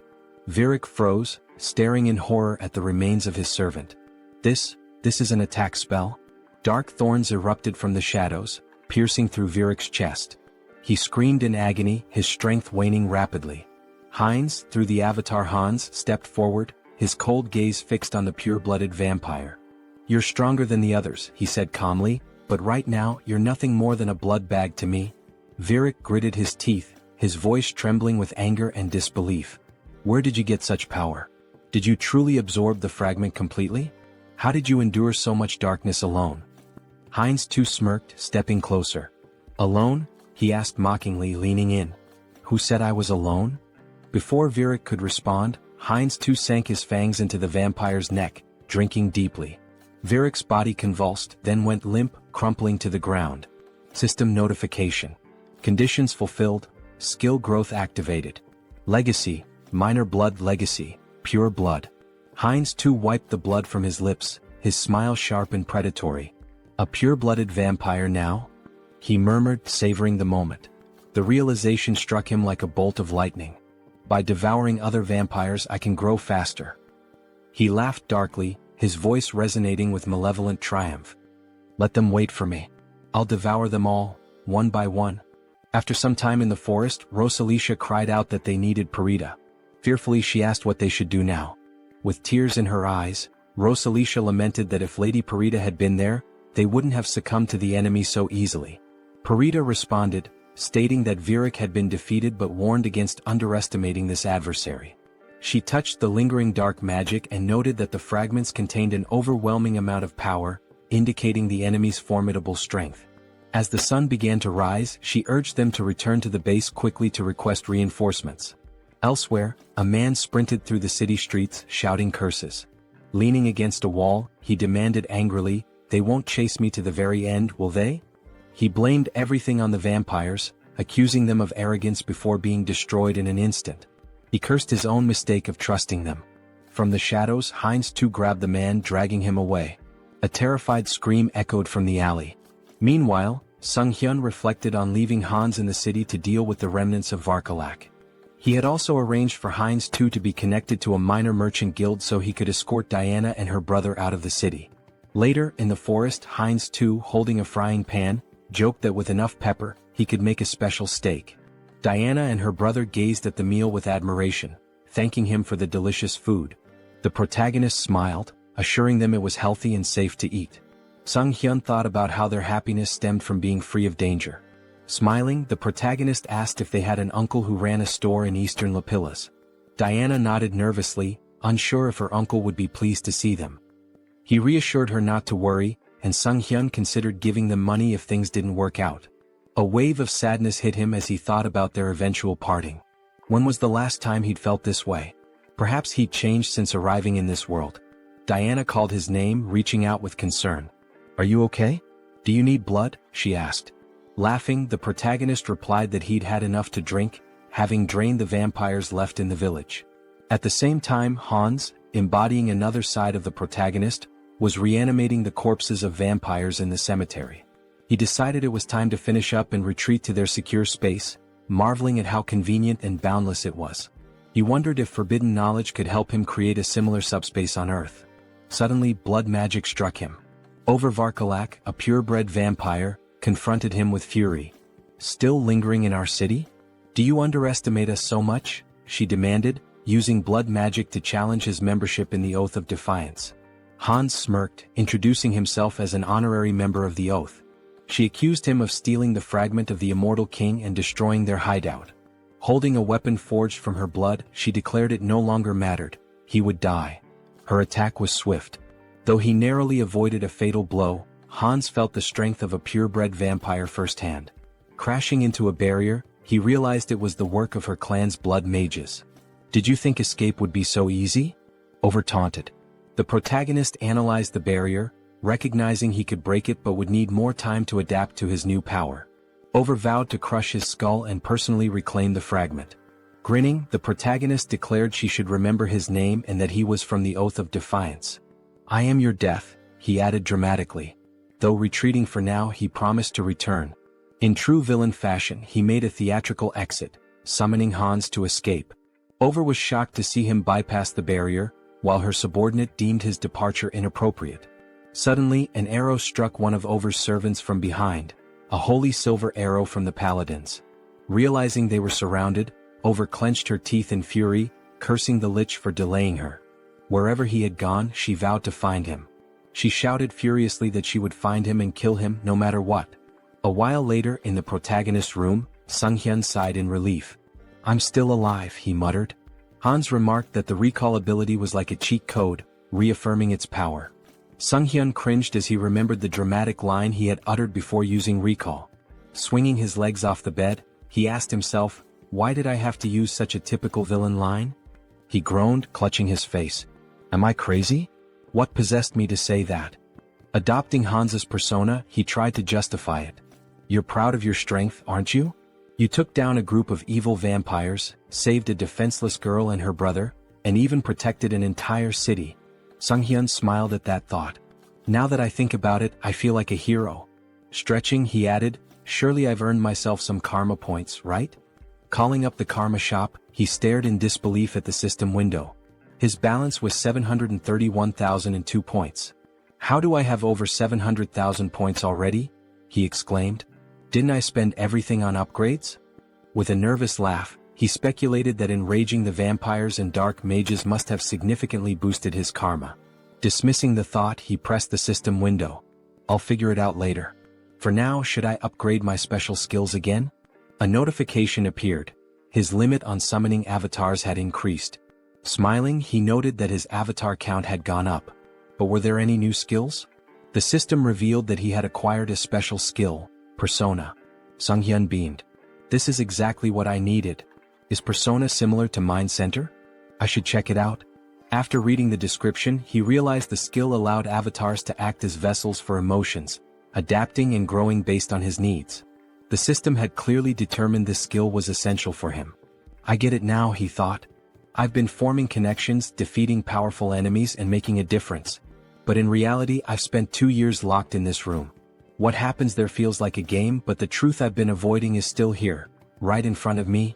Virik froze, staring in horror at the remains of his servant. This is an attack spell? Dark thorns erupted from the shadows, piercing through Virik's chest. He screamed in agony, his strength waning rapidly. Heinz, through the avatar Hans, stepped forward, his cold gaze fixed on the pure-blooded vampire. You're stronger than the others, he said calmly, but right now you're nothing more than a blood bag to me. Virik gritted his teeth, his voice trembling with anger and disbelief. Where did you get such power? Did you truly absorb the fragment completely? How did you endure so much darkness alone? Heinz too smirked, stepping closer. Alone? He asked mockingly, leaning in. Who said I was alone? Before Virik could respond, Heinz too sank his fangs into the vampire's neck, drinking deeply. Virik's body convulsed, then went limp, crumpling to the ground. System notification. Conditions fulfilled, skill growth activated. Legacy, minor blood legacy, pure blood. Heinz too wiped the blood from his lips, his smile sharp and predatory. A pure-blooded vampire now? He murmured, savoring the moment. The realization struck him like a bolt of lightning. By devouring other vampires I can grow faster. He laughed darkly, his voice resonating with malevolent triumph. Let them wait for me. I'll devour them all, one by one. After some time in the forest, Rosalicia cried out that they needed Perdita. Fearfully she asked what they should do now. With tears in her eyes, Rosalicia lamented that if Lady Perdita had been there, they wouldn't have succumbed to the enemy so easily. Perdita responded, stating that Virak had been defeated but warned against underestimating this adversary. She touched the lingering dark magic and noted that the fragments contained an overwhelming amount of power, indicating the enemy's formidable strength. As the sun began to rise, she urged them to return to the base quickly to request reinforcements. Elsewhere, a man sprinted through the city streets, shouting curses. Leaning against a wall, he demanded angrily, "They won't chase me to the very end, will they?" He blamed everything on the vampires, accusing them of arrogance before being destroyed in an instant. He cursed his own mistake of trusting them. From the shadows, Heinz too grabbed the man, dragging him away. A terrified scream echoed from the alley. Meanwhile, Sunghyun reflected on leaving Hans in the city to deal with the remnants of Varkalak. He had also arranged for Heinz too to be connected to a minor merchant guild so he could escort Diana and her brother out of the city. Later, in the forest, Heinz too, holding a frying pan, joked that with enough pepper, he could make a special steak. Diana and her brother gazed at the meal with admiration, thanking him for the delicious food. The protagonist smiled, assuring them it was healthy and safe to eat. Sunghyun thought about how their happiness stemmed from being free of danger. Smiling, the protagonist asked if they had an uncle who ran a store in eastern Lapillas. Diana nodded nervously, unsure if her uncle would be pleased to see them. He reassured her not to worry, and Sunghyun considered giving them money if things didn't work out. A wave of sadness hit him as he thought about their eventual parting. When was the last time he'd felt this way? Perhaps he'd changed since arriving in this world. Diana called his name, reaching out with concern. "Are you okay? Do you need blood?" she asked. Laughing, the protagonist replied that he'd had enough to drink, having drained the vampires left in the village. At the same time, Hans, embodying another side of the protagonist, was reanimating the corpses of vampires in the cemetery. He decided it was time to finish up and retreat to their secure space, marveling at how convenient and boundless it was. He wondered if forbidden knowledge could help him create a similar subspace on Earth. Suddenly, blood magic struck him. Varkalak, a purebred vampire, confronted him with fury. "Still lingering in our city? Do you underestimate us so much?" she demanded, using blood magic to challenge his membership in the Oath of Defiance. Hans smirked, introducing himself as an honorary member of the Oath. She accused him of stealing the fragment of the immortal king and destroying their hideout. Holding a weapon forged from her blood, she declared it no longer mattered. He would die. Her attack was swift. Though he narrowly avoided a fatal blow, Hans felt the strength of a purebred vampire firsthand. Crashing into a barrier, he realized it was the work of her clan's blood mages. "Did you think escape would be so easy?" Over taunted. The protagonist analyzed the barrier, recognizing he could break it but would need more time to adapt to his new power. Over vowed to crush his skull and personally reclaim the fragment. Grinning, the protagonist declared she should remember his name and that he was from the Oath of Defiance. "I am your death," he added dramatically. Though retreating for now, he promised to return. In true villain fashion, he made a theatrical exit, summoning Hans to escape. Over was shocked to see him bypass the barrier, while her subordinate deemed his departure inappropriate. Suddenly, an arrow struck one of Over's servants from behind, a holy silver arrow from the paladins. Realizing they were surrounded, Over clenched her teeth in fury, cursing the lich for delaying her. Wherever he had gone, she vowed to find him. She shouted furiously that she would find him and kill him no matter what. A while later, in the protagonist's room, Sunghyun sighed in relief. "I'm still alive," he muttered. Hans remarked that the recall ability was like a cheat code, reaffirming its power. Sunghyun cringed as he remembered the dramatic line he had uttered before using recall. Swinging his legs off the bed, he asked himself, "Why did I have to use such a typical villain line?" He groaned, clutching his face. "Am I crazy? What possessed me to say that?" Adopting Hans's persona, he tried to justify it. "You're proud of your strength, aren't you? You took down a group of evil vampires, saved a defenseless girl and her brother, and even protected an entire city. Sunghyun smiled at that thought. Now that I think about it, I feel like a hero. Stretching, he added, surely I've earned myself some karma points, right? Calling up the karma shop, he stared in disbelief at the system window. His balance was 731,002 points. How do I have over 700,000 points already? He exclaimed. Didn't I spend everything on upgrades? With a nervous laugh, he speculated that enraging the vampires and dark mages must have significantly boosted his karma. Dismissing the thought, he pressed the system window. I'll figure it out later. For now, should I upgrade my special skills again? A notification appeared. His limit on summoning avatars had increased. Smiling, he noted that his avatar count had gone up. But were there any new skills? The system revealed that he had acquired a special skill, Persona. Sunghyun beamed. This is exactly what I needed. Is Persona similar to Mind Center? I should check it out. After reading the description, he realized the skill allowed avatars to act as vessels for emotions, adapting and growing based on his needs. The system had clearly determined this skill was essential for him. I get it now, he thought. I've been forming connections, defeating powerful enemies and making a difference. But in reality, I've spent 2 years locked in this room. What happens there feels like a game, but the truth I've been avoiding is still here, right in front of me.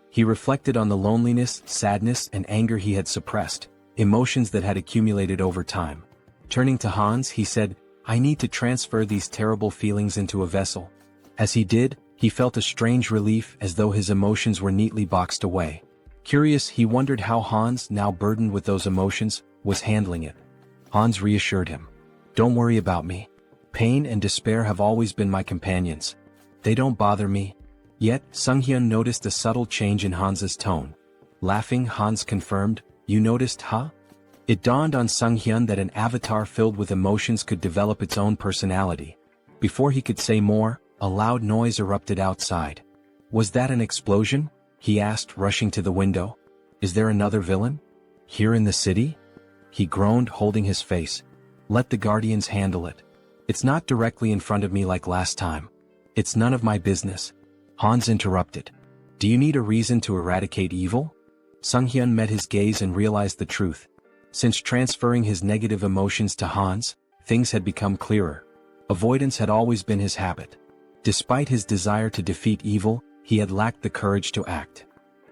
He reflected on the loneliness, sadness, and anger he had suppressed, emotions that had accumulated over time. Turning to Hans, he said, I need to transfer these terrible feelings into a vessel. As he did, he felt a strange relief as though his emotions were neatly boxed away. Curious, he wondered how Hans, now burdened with those emotions, was handling it. Hans reassured him. Don't worry about me. Pain and despair have always been my companions. They don't bother me. Yet, Sunghyun noticed a subtle change in Hans's tone. Laughing, Hans confirmed, You noticed, huh? It dawned on Sunghyun that an avatar filled with emotions could develop its own personality. Before he could say more, a loud noise erupted outside. Was that an explosion? He asked, rushing to the window. Is there another villain? Here in the city? He groaned, holding his face. Let the guardians handle it. It's not directly in front of me like last time. It's none of my business. Hans interrupted. Do you need a reason to eradicate evil? Sunghyun met his gaze and realized the truth. Since transferring his negative emotions to Hans, things had become clearer. Avoidance had always been his habit. Despite his desire to defeat evil, he had lacked the courage to act.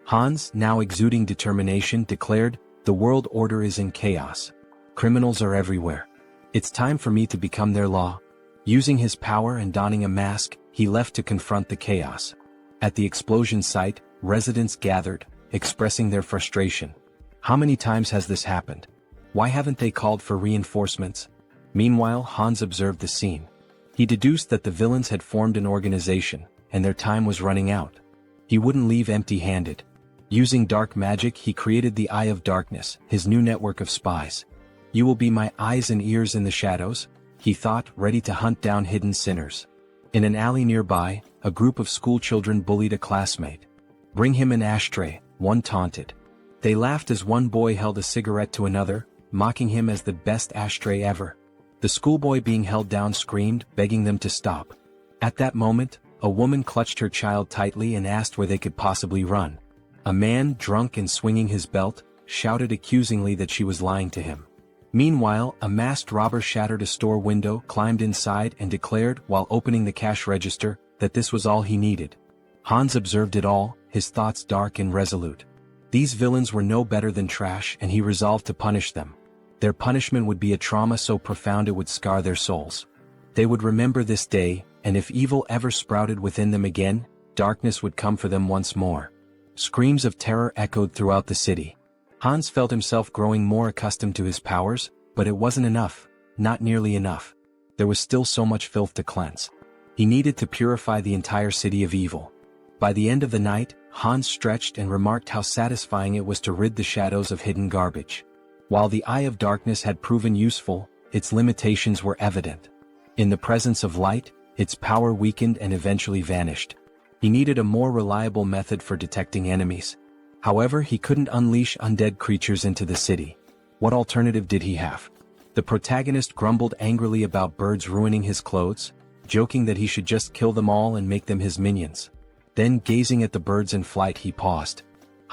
Hans, now exuding determination, declared, The world order is in chaos. Criminals are everywhere. It's time for me to become their law. Using his power and donning a mask, he left to confront the chaos. At the explosion site, residents gathered, expressing their frustration. How many times has this happened? Why haven't they called for reinforcements? Meanwhile, Hans observed the scene. He deduced that the villains had formed an organization, and their time was running out. He wouldn't leave empty-handed. Using dark magic, he created the Eye of Darkness, his new network of spies. You will be my eyes and ears in the shadows, he thought, ready to hunt down hidden sinners. In an alley nearby, a group of schoolchildren bullied a classmate. Bring him an ashtray, one taunted. They laughed as one boy held a cigarette to another, mocking him as the best ashtray ever. The schoolboy being held down screamed, begging them to stop. At that moment, a woman clutched her child tightly and asked where they could possibly run. A man, drunk and swinging his belt, shouted accusingly that she was lying to him. Meanwhile, a masked robber shattered a store window, climbed inside and declared, while opening the cash register, that this was all he needed. Hans observed it all, his thoughts dark and resolute. These villains were no better than trash, and he resolved to punish them. Their punishment would be a trauma so profound it would scar their souls. They would remember this day, and if evil ever sprouted within them again, darkness would come for them once more. Screams of terror echoed throughout the city. Hans felt himself growing more accustomed to his powers, but it wasn't enough, not nearly enough. There was still so much filth to cleanse. He needed to purify the entire city of evil. By the end of the night, Hans stretched and remarked how satisfying it was to rid the shadows of hidden garbage. While the Eye of Darkness had proven useful, its limitations were evident. In the presence of light, its power weakened and eventually vanished. He needed a more reliable method for detecting enemies. However, he couldn't unleash undead creatures into the city. What alternative did he have? The protagonist grumbled angrily about birds ruining his clothes, joking that he should just kill them all and make them his minions. Then, gazing at the birds in flight, he paused.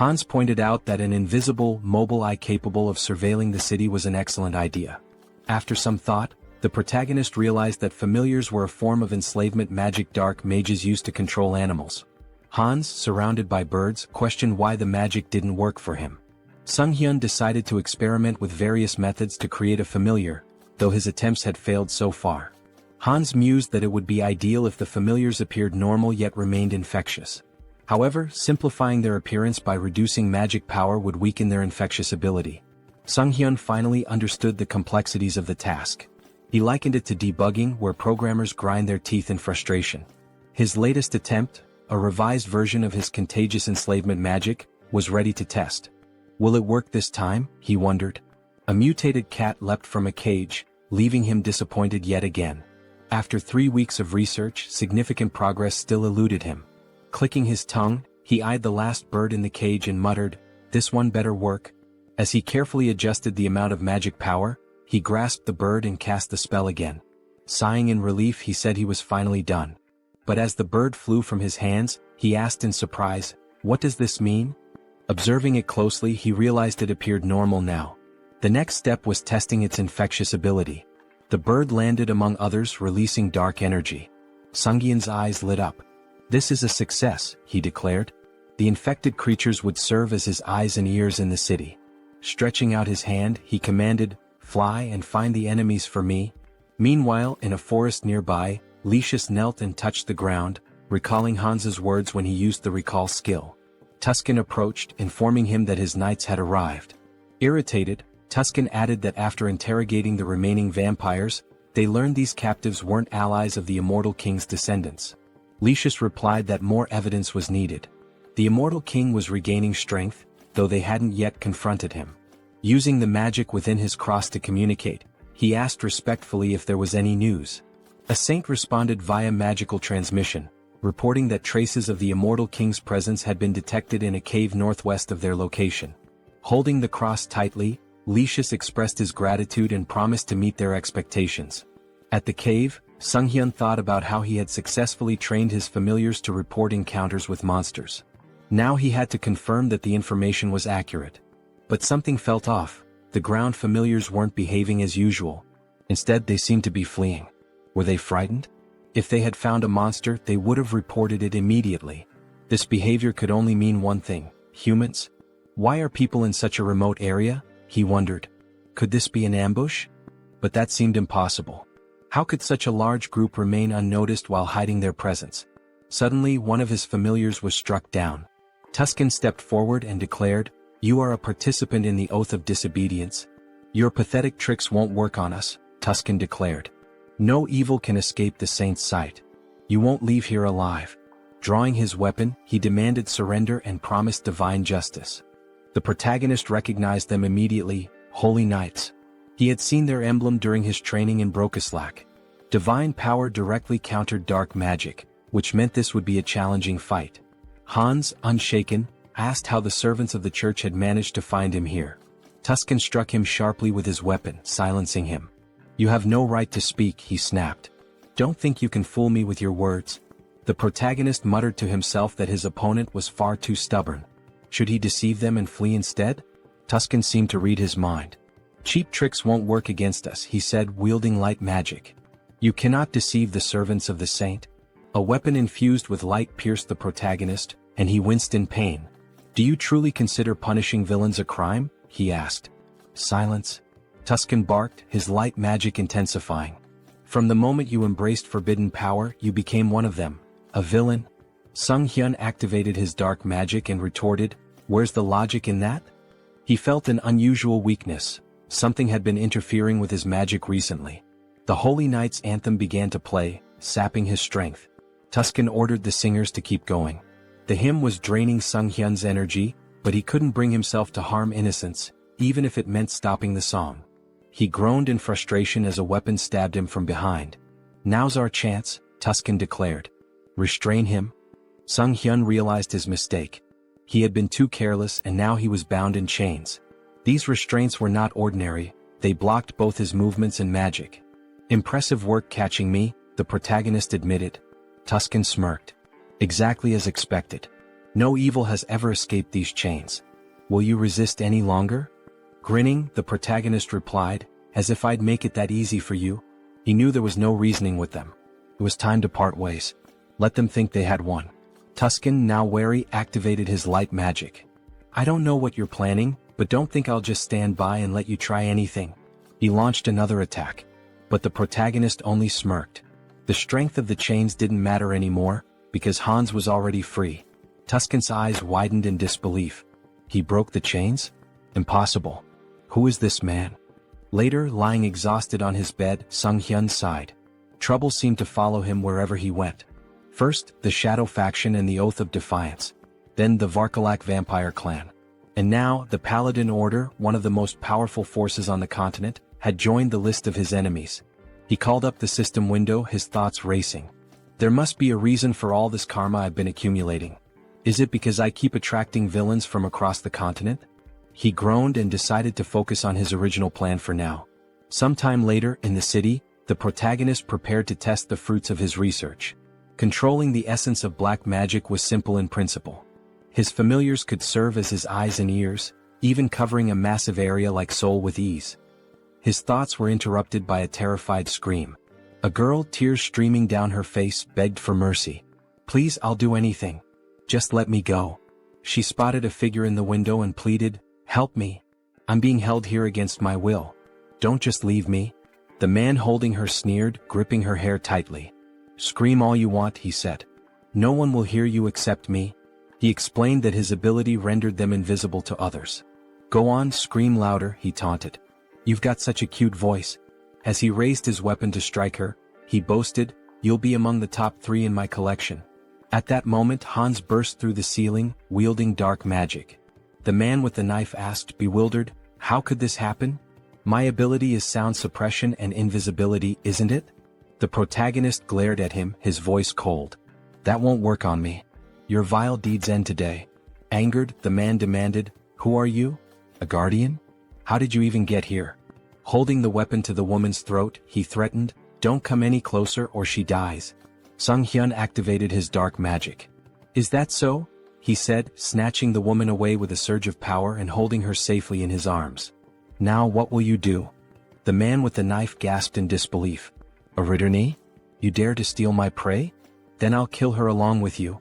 Hans pointed out that an invisible, mobile eye capable of surveilling the city was an excellent idea. After some thought, the protagonist realized that familiars were a form of enslavement magic dark mages used to control animals. Hans, surrounded by birds, questioned why the magic didn't work for him. Sunghyun decided to experiment with various methods to create a familiar, though his attempts had failed so far. Hans mused that it would be ideal if the familiars appeared normal yet remained infectious. However, simplifying their appearance by reducing magic power would weaken their infectious ability. Sunghyun finally understood the complexities of the task. He likened it to debugging, where programmers grind their teeth in frustration. His latest attempt, a revised version of his contagious enslavement magic, was ready to test. Will it work this time? He wondered. A mutated cat leapt from a cage, leaving him disappointed yet again. After 3 weeks of research, significant progress still eluded him. Clicking his tongue, he eyed the last bird in the cage and muttered, "This one better work." As he carefully adjusted the amount of magic power, he grasped the bird and cast the spell again. Sighing in relief, he said he was finally done. But as the bird flew from his hands, he asked in surprise, "What does this mean?" Observing it closely, he realized it appeared normal now. The next step was testing its infectious ability. The bird landed among others, releasing dark energy. Sunghyun's eyes lit up. "This is a success," he declared. The infected creatures would serve as his eyes and ears in the city. Stretching out his hand, he commanded, "Fly and find the enemies for me." Meanwhile, in a forest nearby, Lucius knelt and touched the ground, recalling Hans's words when he used the recall skill. Tuscan approached, informing him that his knights had arrived. Irritated, Tuscan added that after interrogating the remaining vampires, they learned these captives weren't allies of the immortal king's descendants. Lucius replied that more evidence was needed. The immortal king was regaining strength, though they hadn't yet confronted him. Using the magic within his cross to communicate, he asked respectfully if there was any news. A saint responded via magical transmission, reporting that traces of the immortal king's presence had been detected in a cave northwest of their location. Holding the cross tightly, Lucius expressed his gratitude and promised to meet their expectations. At the cave, Sunghyun thought about how he had successfully trained his familiars to report encounters with monsters. Now he had to confirm that the information was accurate. But something felt off. The ground familiars weren't behaving as usual. Instead, they seemed to be fleeing. Were they frightened? If they had found a monster, they would have reported it immediately. This behavior could only mean one thing: humans? Why are people in such a remote area? He wondered. Could this be an ambush? But that seemed impossible. How could such a large group remain unnoticed while hiding their presence? Suddenly, one of his familiars was struck down. Tuscan stepped forward and declared, "You are a participant in the oath of disobedience. Your pathetic tricks won't work on us," Tuscan declared. "No evil can escape the saint's sight. You won't leave here alive." Drawing his weapon, he demanded surrender and promised divine justice. The protagonist recognized them immediately: Holy Knights. He had seen their emblem during his training in Brokislack. Divine power directly countered dark magic, which meant this would be a challenging fight. Hans, unshaken, asked how the servants of the church had managed to find him here. Tuscan struck him sharply with his weapon, silencing him. "You have no right to speak," he snapped. "Don't think you can fool me with your words." The protagonist muttered to himself that his opponent was far too stubborn. Should he deceive them and flee instead? Tuscan seemed to read his mind. "Cheap tricks won't work against us," he said, wielding light magic. "You cannot deceive the servants of the saint." A weapon infused with light pierced the protagonist, and he winced in pain. "Do you truly consider punishing villains a crime?" he asked. "Silence," Tuscan barked, his light magic intensifying. "From the moment you embraced forbidden power, you became one of them, a villain." Sunghyun activated his dark magic and retorted, "Where's the logic in that?" He felt an unusual weakness. Something had been interfering with his magic recently. The Holy Knight's anthem began to play, sapping his strength. Tuscan ordered the singers to keep going. The hymn was draining Sunghyun's energy, but he couldn't bring himself to harm innocents, even if it meant stopping the song. He groaned in frustration as a weapon stabbed him from behind. "Now's our chance," Tuscan declared. "Restrain him." Sunghyun realized his mistake. He had been too careless, and now he was bound in chains. These restraints were not ordinary, they blocked both his movements and magic. "Impressive work catching me," the protagonist admitted. Tuscan smirked. "Exactly as expected. No evil has ever escaped these chains. Will you resist any longer? Grinning, the protagonist replied, as if I'd make it that easy for you. He knew there was no reasoning with them. It was time to part ways. Let them think they had won. Tuscan, now wary, activated his light magic. I don't know what you're planning, but don't think I'll just stand by and let you try anything. He launched another attack. But the protagonist only smirked. The strength of the chains didn't matter anymore, because Hans was already free. Tuscan's eyes widened in disbelief. He broke the chains? Impossible. Who is this man? Later, lying exhausted on his bed, Sunghyun sighed. Trouble seemed to follow him wherever he went. First, the Shadow faction and the Oath of Defiance. Then the Varkalak vampire clan. And now, the Paladin Order, one of the most powerful forces on the continent, had joined the list of his enemies. He called up the system window, his thoughts racing. There must be a reason for all this karma I've been accumulating. Is it because I keep attracting villains from across the continent? He groaned and decided to focus on his original plan for now. Sometime later, in the city, the protagonist prepared to test the fruits of his research. Controlling the essence of black magic was simple in principle. His familiars could serve as his eyes and ears, even covering a massive area like Seoul with ease. His thoughts were interrupted by a terrified scream. A girl, tears streaming down her face, begged for mercy. Please, I'll do anything. Just let me go. She spotted a figure in the window and pleaded, help me. I'm being held here against my will. Don't just leave me. The man holding her sneered, gripping her hair tightly. Scream all you want, he said. No one will hear you except me. He explained that his ability rendered them invisible to others. Go on, scream louder, he taunted. You've got such a cute voice. As he raised his weapon to strike her, he boasted, you'll be among the top 3 in my collection. At that moment, Hans burst through the ceiling, wielding dark magic. The man with the knife asked, bewildered, how could this happen? My ability is sound suppression and invisibility, isn't it? The protagonist glared at him, his voice cold. That won't work on me. Your vile deeds end today. Angered, the man demanded, who are you? A guardian? How did you even get here? Holding the weapon to the woman's throat, he threatened, don't come any closer or she dies. Sunghyun activated his dark magic. Is that so? He said, snatching the woman away with a surge of power and holding her safely in his arms. Now what will you do? The man with the knife gasped in disbelief. A Ritterni? You dare to steal my prey? Then I'll kill her along with you.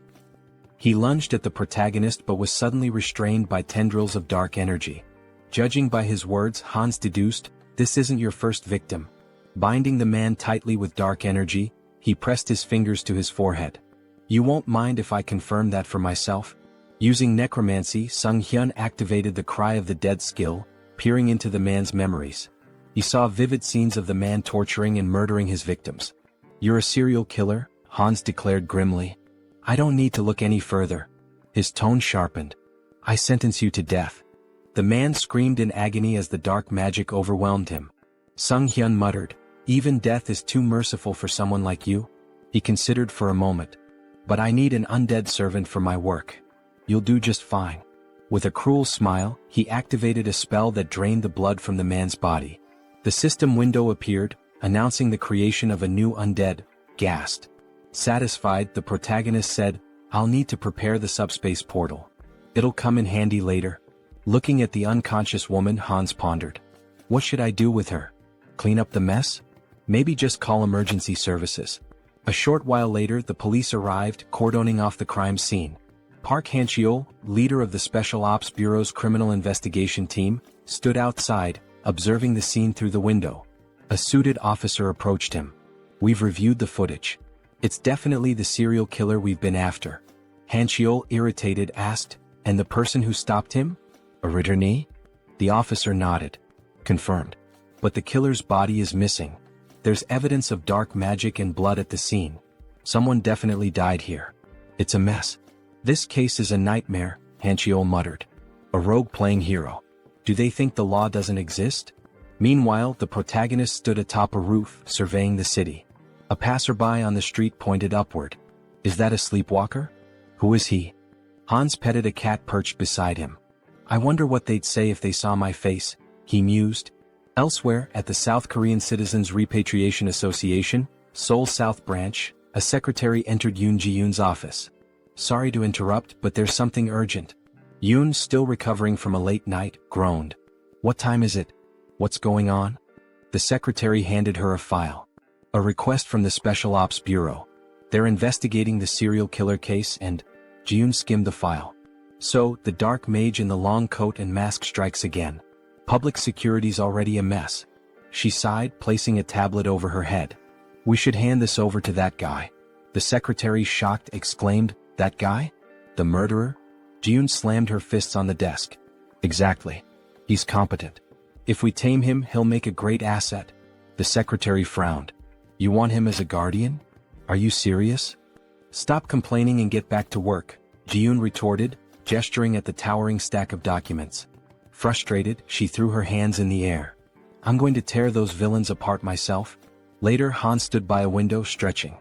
He lunged at the protagonist but was suddenly restrained by tendrils of dark energy. Judging by his words, Hans deduced, this isn't your first victim. Binding the man tightly with dark energy, he pressed his fingers to his forehead. You won't mind if I confirm that for myself? Using necromancy, Sunghyun activated the Cry of the Dead skill, peering into the man's memories. He saw vivid scenes of the man torturing and murdering his victims. You're a serial killer, Hans declared grimly. I don't need to look any further. His tone sharpened. I sentence you to death. The man screamed in agony as the dark magic overwhelmed him. Sunghyun muttered, even death is too merciful for someone like you. He considered for a moment. But I need an undead servant for my work. You'll do just fine. With a cruel smile, he activated a spell that drained the blood from the man's body. The system window appeared, announcing the creation of a new undead, Ghast. Satisfied, the protagonist said, I'll need to prepare the subspace portal. It'll come in handy later. Looking at the unconscious woman, Hans pondered. What should I do with her? Clean up the mess? Maybe just call emergency services. A short while later, the police arrived, cordoning off the crime scene. Park Han-cheol, leader of the Special Ops Bureau's criminal investigation team, stood outside, observing the scene through the window. A suited officer approached him. We've reviewed the footage. It's definitely the serial killer we've been after. Han-cheol, irritated, asked, and the person who stopped him? A Ritterni? The officer nodded. Confirmed. But the killer's body is missing. There's evidence of dark magic and blood at the scene. Someone definitely died here. It's a mess. This case is a nightmare, Han-cheol muttered. A rogue playing hero. Do they think the law doesn't exist? Meanwhile, the protagonist stood atop a roof, surveying the city. A passerby on the street pointed upward. Is that a sleepwalker? Who is he? Hans petted a cat perched beside him. I wonder what they'd say if they saw my face, he mused. Elsewhere, at the South Korean Citizens Repatriation Association, Seoul South Branch, a secretary entered Yoon Ji-yoon's office. Sorry to interrupt, but there's something urgent. Yoon, still recovering from a late night, groaned. What time is it? What's going on? The secretary handed her a file. A request from the Special Ops Bureau. They're investigating the serial killer case and... Yoon skimmed the file. So, the dark mage in the long coat and mask strikes again. Public security's already a mess. She sighed, placing a tablet over her head. We should hand this over to that guy. The secretary, shocked, exclaimed, That guy? The murderer? Yoon slammed her fists on the desk. Exactly. He's competent. If we tame him, he'll make a great asset. The secretary frowned. You want him as a guardian? Are you serious? Stop complaining and get back to work, Yoon retorted, gesturing at the towering stack of documents. Frustrated, she threw her hands in the air. I'm going to tear those villains apart myself. Later, Han stood by a window, stretching.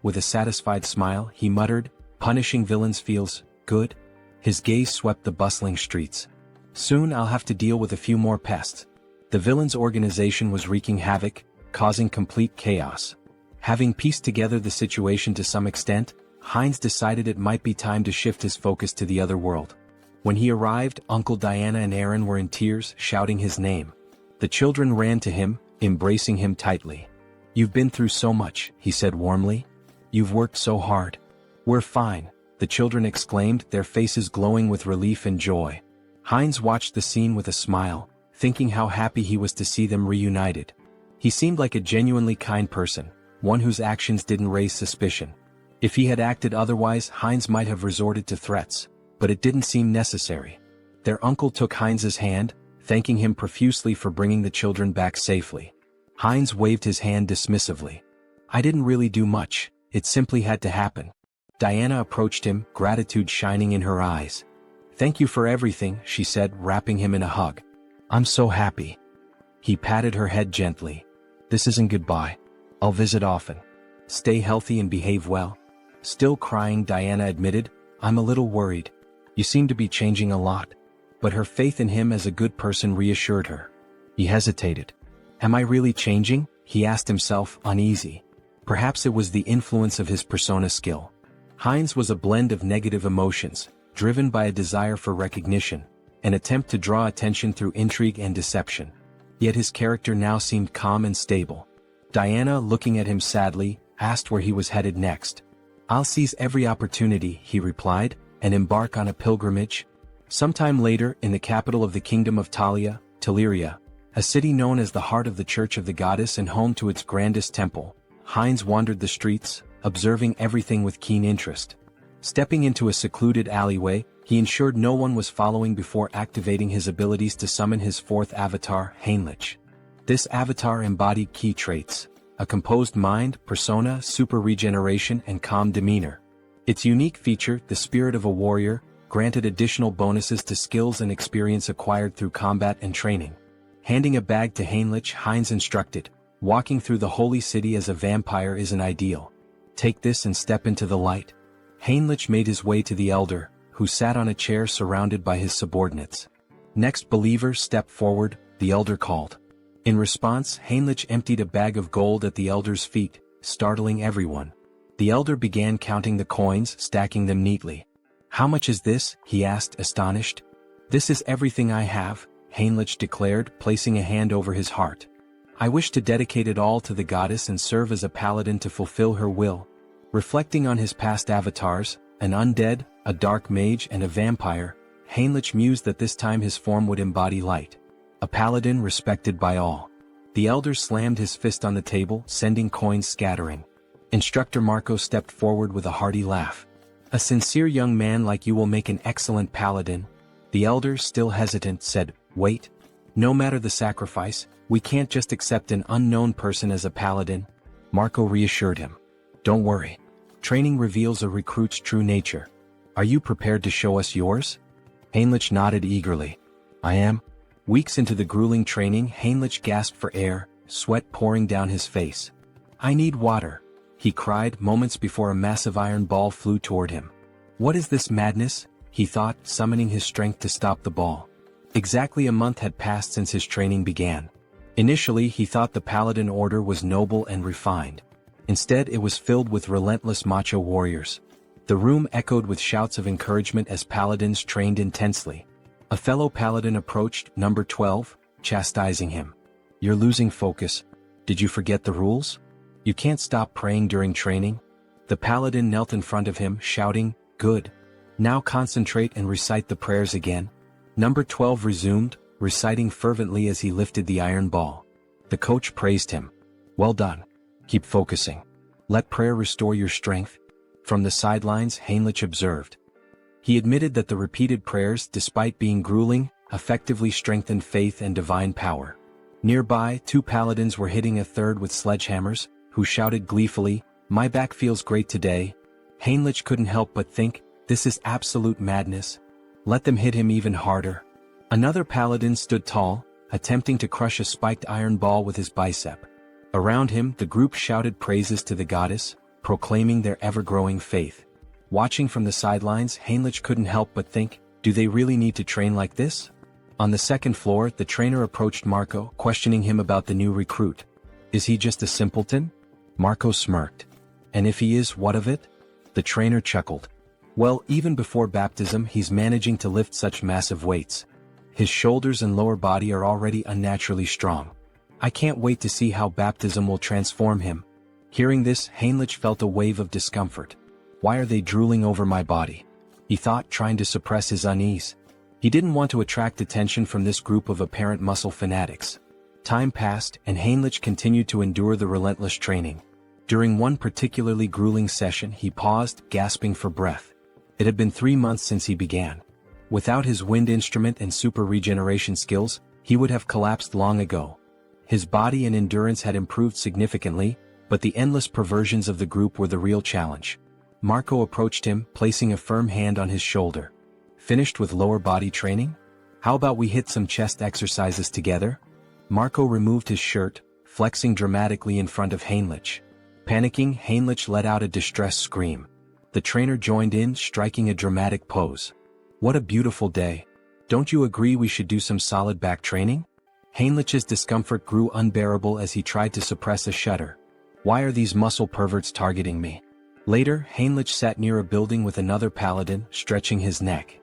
With a satisfied smile, he muttered, Punishing villains feels good. His gaze swept the bustling streets. Soon I'll have to deal with a few more pests. The villains' organization was wreaking havoc, causing complete chaos. Having pieced together the situation to some extent, Heinz decided it might be time to shift his focus to the other world. When he arrived, Uncle Diana and Aaron were in tears, shouting his name. The children ran to him, embracing him tightly. You've been through so much, he said warmly. You've worked so hard. We're fine, the children exclaimed, their faces glowing with relief and joy. Heinz watched the scene with a smile, thinking how happy he was to see them reunited. He seemed like a genuinely kind person, one whose actions didn't raise suspicion. If he had acted otherwise, Heinz might have resorted to threats, but it didn't seem necessary. Their uncle took Heinz's hand, thanking him profusely for bringing the children back safely. Heinz waved his hand dismissively. I didn't really do much, it simply had to happen. Diana approached him, gratitude shining in her eyes. Thank you for everything, she said, wrapping him in a hug. I'm so happy. He patted her head gently. This isn't goodbye. I'll visit often. Stay healthy and behave well. Still crying, Diana admitted, I'm a little worried. You seem to be changing a lot. But her faith in him as a good person reassured her. He hesitated. Am I really changing? He asked himself, uneasy. Perhaps it was the influence of his persona skill. Heinz was a blend of negative emotions, driven by a desire for recognition, an attempt to draw attention through intrigue and deception. Yet his character now seemed calm and stable. Diana, looking at him sadly, asked where he was headed next. I'll seize every opportunity, he replied, and embark on a pilgrimage. Sometime later, in the capital of the kingdom of Talia, Teleria, a city known as the heart of the Church of the Goddess and home to its grandest temple, Heinz wandered the streets, observing everything with keen interest. Stepping into a secluded alleyway, he ensured no one was following before activating his abilities to summon his fourth avatar, Heinlich. This avatar embodied key traits: a composed mind, persona, super regeneration, and calm demeanor. Its unique feature, the spirit of a warrior, granted additional bonuses to skills and experience acquired through combat and training. Handing a bag to Heinlich, Heinz instructed, walking through the holy city as a vampire isn't ideal. Take this and step into the light. Heinlich made his way to the elder, who sat on a chair surrounded by his subordinates. Next, believer, step forward, the elder called. In response, Heinlich emptied a bag of gold at the elder's feet, startling everyone. The elder began counting the coins, stacking them neatly. How much is this? He asked, astonished. This is everything I have, Heinlich declared, placing a hand over his heart. I wish to dedicate it all to the goddess and serve as a paladin to fulfill her will. Reflecting on his past avatars, an undead, a dark mage, and a vampire, Heinlich mused that this time his form would embody light. A paladin respected by all. The elder slammed his fist on the table, sending coins scattering. Instructor Marco stepped forward with a hearty laugh. A sincere young man like you will make an excellent paladin. The elder, still hesitant, said, Wait. No matter the sacrifice, we can't just accept an unknown person as a paladin. Marco reassured him. Don't worry. Training reveals a recruit's true nature. Are you prepared to show us yours? Heinlich nodded eagerly. I am. Weeks into the grueling training, Heinlich gasped for air, sweat pouring down his face. I need water, he cried moments before a massive iron ball flew toward him. What is this madness? He thought, summoning his strength to stop the ball. Exactly a month had passed since his training began. Initially, he thought the Paladin Order was noble and refined. Instead, it was filled with relentless macho warriors. The room echoed with shouts of encouragement as paladins trained intensely. A fellow paladin approached number 12, chastising him. "You're losing focus. Did you forget the rules? You can't stop praying during training." The paladin knelt in front of him, shouting, "Good. Now concentrate and recite the prayers again." Number 12 resumed, reciting fervently as he lifted the iron ball. The coach praised him. "Well done. Keep focusing. Let prayer restore your strength." From the sidelines, Heinrich observed. He admitted that the repeated prayers, despite being grueling, effectively strengthened faith and divine power. Nearby, two paladins were hitting a third with sledgehammers, who shouted gleefully, "My back feels great today." Heinrich couldn't help but think, this is absolute madness. Let them hit him even harder. Another paladin stood tall, attempting to crush a spiked iron ball with his bicep. Around him, the group shouted praises to the goddess, proclaiming their ever-growing faith. Watching from the sidelines, Heinrich couldn't help but think, do they really need to train like this? On the second floor, the trainer approached Marco, questioning him about the new recruit. Is he just a simpleton? Marco smirked. And if he is, what of it? The trainer chuckled. Well, even before baptism, he's managing to lift such massive weights. His shoulders and lower body are already unnaturally strong. I can't wait to see how baptism will transform him. Hearing this, Heinrich felt a wave of discomfort. Why are they drooling over my body? He thought, trying to suppress his unease. He didn't want to attract attention from this group of apparent muscle fanatics. Time passed, and Heinrich continued to endure the relentless training. During one particularly grueling session, he paused, gasping for breath. It had been 3 months since he began. Without his wind instrument and super regeneration skills, he would have collapsed long ago. His body and endurance had improved significantly, but the endless perversions of the group were the real challenge. Marco approached him, placing a firm hand on his shoulder. Finished with lower body training? How about we hit some chest exercises together? Marco removed his shirt, flexing dramatically in front of Heinrich. Panicking, Heinrich let out a distressed scream. The trainer joined in, striking a dramatic pose. What a beautiful day. Don't you agree we should do some solid back training? Heinrich's discomfort grew unbearable as he tried to suppress a shudder. Why are these muscle perverts targeting me? Later, Heinrich sat near a building with another paladin, stretching his neck.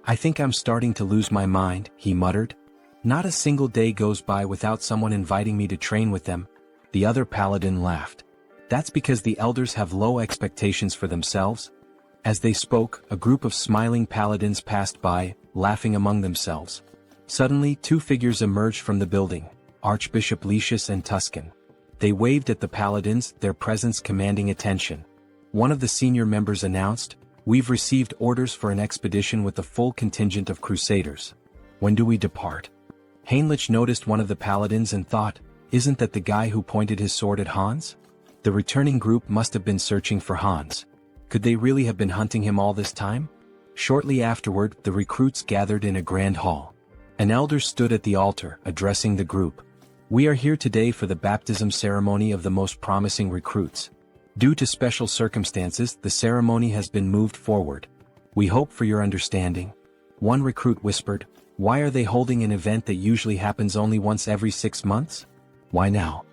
I think I'm starting to lose my mind, he muttered. Not a single day goes by without someone inviting me to train with them. The other paladin laughed. That's because the elders have low expectations for themselves. As they spoke, a group of smiling paladins passed by, laughing among themselves. Suddenly, two figures emerged from the building, Archbishop Lucius and Tuscan. They waved at the paladins, their presence commanding attention. One of the senior members announced, We've received orders for an expedition with a full contingent of crusaders. When do we depart? Heinrich noticed one of the paladins and thought, isn't that the guy who pointed his sword at Hans? The returning group must have been searching for Hans. Could they really have been hunting him all this time? Shortly afterward, the recruits gathered in a grand hall. An elder stood at the altar, addressing the group. We are here today for the baptism ceremony of the most promising recruits. Due to special circumstances, the ceremony has been moved forward. We hope for your understanding. One recruit whispered, Why are they holding an event that usually happens only once every 6 months? Why now?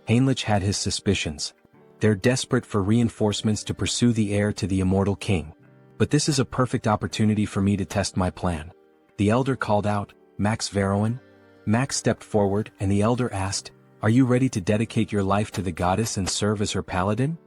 Heinrich had his suspicions. They're desperate for reinforcements to pursue the heir to the immortal king. But this is a perfect opportunity for me to test my plan. The elder called out, Max Veroin. Max stepped forward, and the elder asked, Are you ready to dedicate your life to the goddess and serve as her paladin?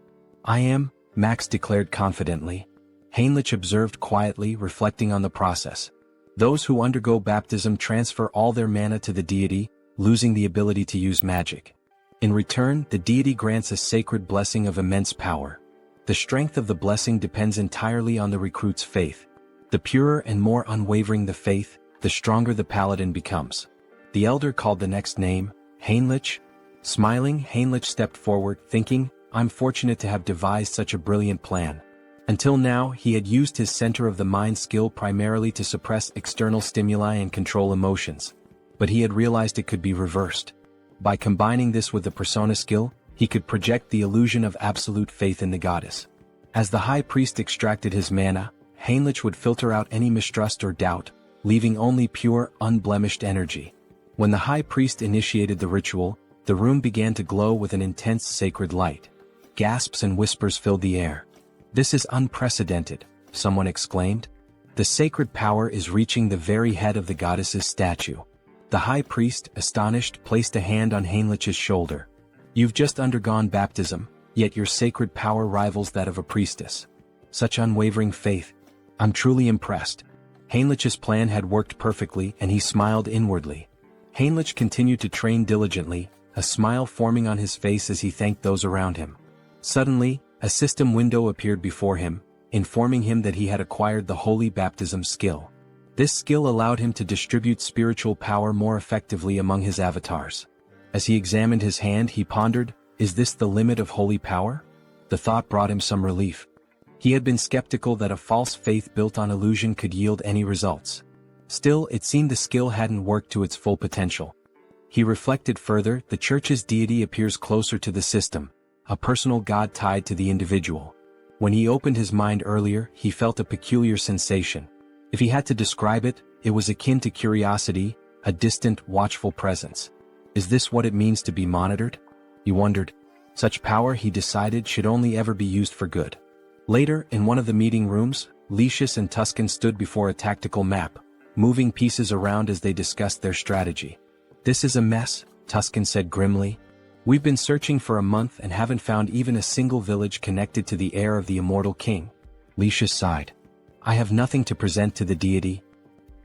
I am, Max declared confidently. Heinrich observed quietly, reflecting on the process. Those who undergo baptism transfer all their mana to the deity, losing the ability to use magic. In return, the deity grants a sacred blessing of immense power. The strength of the blessing depends entirely on the recruit's faith. The purer and more unwavering the faith, the stronger the paladin becomes. The elder called the next name, Heinrich. Smiling, Heinrich stepped forward, thinking, I'm fortunate to have devised such a brilliant plan. Until now, he had used his center of the mind skill primarily to suppress external stimuli and control emotions. But he had realized it could be reversed. By combining this with the persona skill, he could project the illusion of absolute faith in the goddess. As the high priest extracted his mana, Heinrich would filter out any mistrust or doubt, leaving only pure, unblemished energy. When the high priest initiated the ritual, the room began to glow with an intense sacred light. Gasps and whispers filled the air. "This is unprecedented," someone exclaimed. "The sacred power is reaching the very head of the goddess's statue." The high priest, astonished, placed a hand on Heinrich's shoulder. "You've just undergone baptism, yet your sacred power rivals that of a priestess. Such unwavering faith. I'm truly impressed." Heinrich's plan had worked perfectly, and he smiled inwardly. Heinrich continued to train diligently, a smile forming on his face as he thanked those around him. Suddenly, a system window appeared before him, informing him that he had acquired the holy baptism skill. This skill allowed him to distribute spiritual power more effectively among his avatars. As he examined his hand, he pondered, "Is this the limit of holy power?" The thought brought him some relief. He had been skeptical that a false faith built on illusion could yield any results. Still, it seemed the skill hadn't worked to its full potential. He reflected further, the church's deity appears closer to the system, a personal god tied to the individual. When he opened his mind earlier, he felt a peculiar sensation. If he had to describe it, it was akin to curiosity, a distant, watchful presence. Is this what it means to be monitored? He wondered. Such power, he decided, should only ever be used for good. Later, in one of the meeting rooms, Lucius and Tuscan stood before a tactical map, moving pieces around as they discussed their strategy. "This is a mess," Tuscan said grimly. "We've been searching for a month and haven't found even a single village connected to the heir of the immortal king." Lucius sighed. "I have nothing to present to the deity."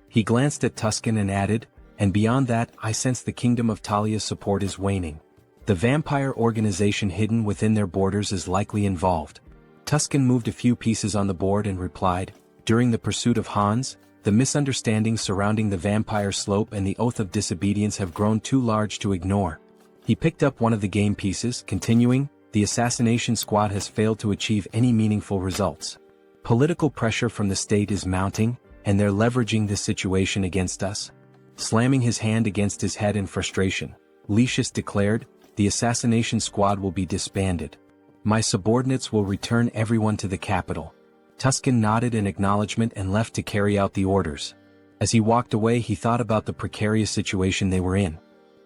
He glanced at Tuscan and added, "And beyond that, I sense the kingdom of Talia's support is waning. The vampire organization hidden within their borders is likely involved." Tuscan moved a few pieces on the board and replied, "During the pursuit of Hans, the misunderstandings surrounding the vampire slope and the oath of disobedience have grown too large to ignore." He picked up one of the game pieces, continuing, "The assassination squad has failed to achieve any meaningful results. Political pressure from the state is mounting, and they're leveraging this situation against us." Slamming his hand against his head in frustration, Lucius declared, "The assassination squad will be disbanded. My subordinates will return everyone to the capital." Tuscan nodded in acknowledgement and left to carry out the orders. As he walked away, he thought about the precarious situation they were in.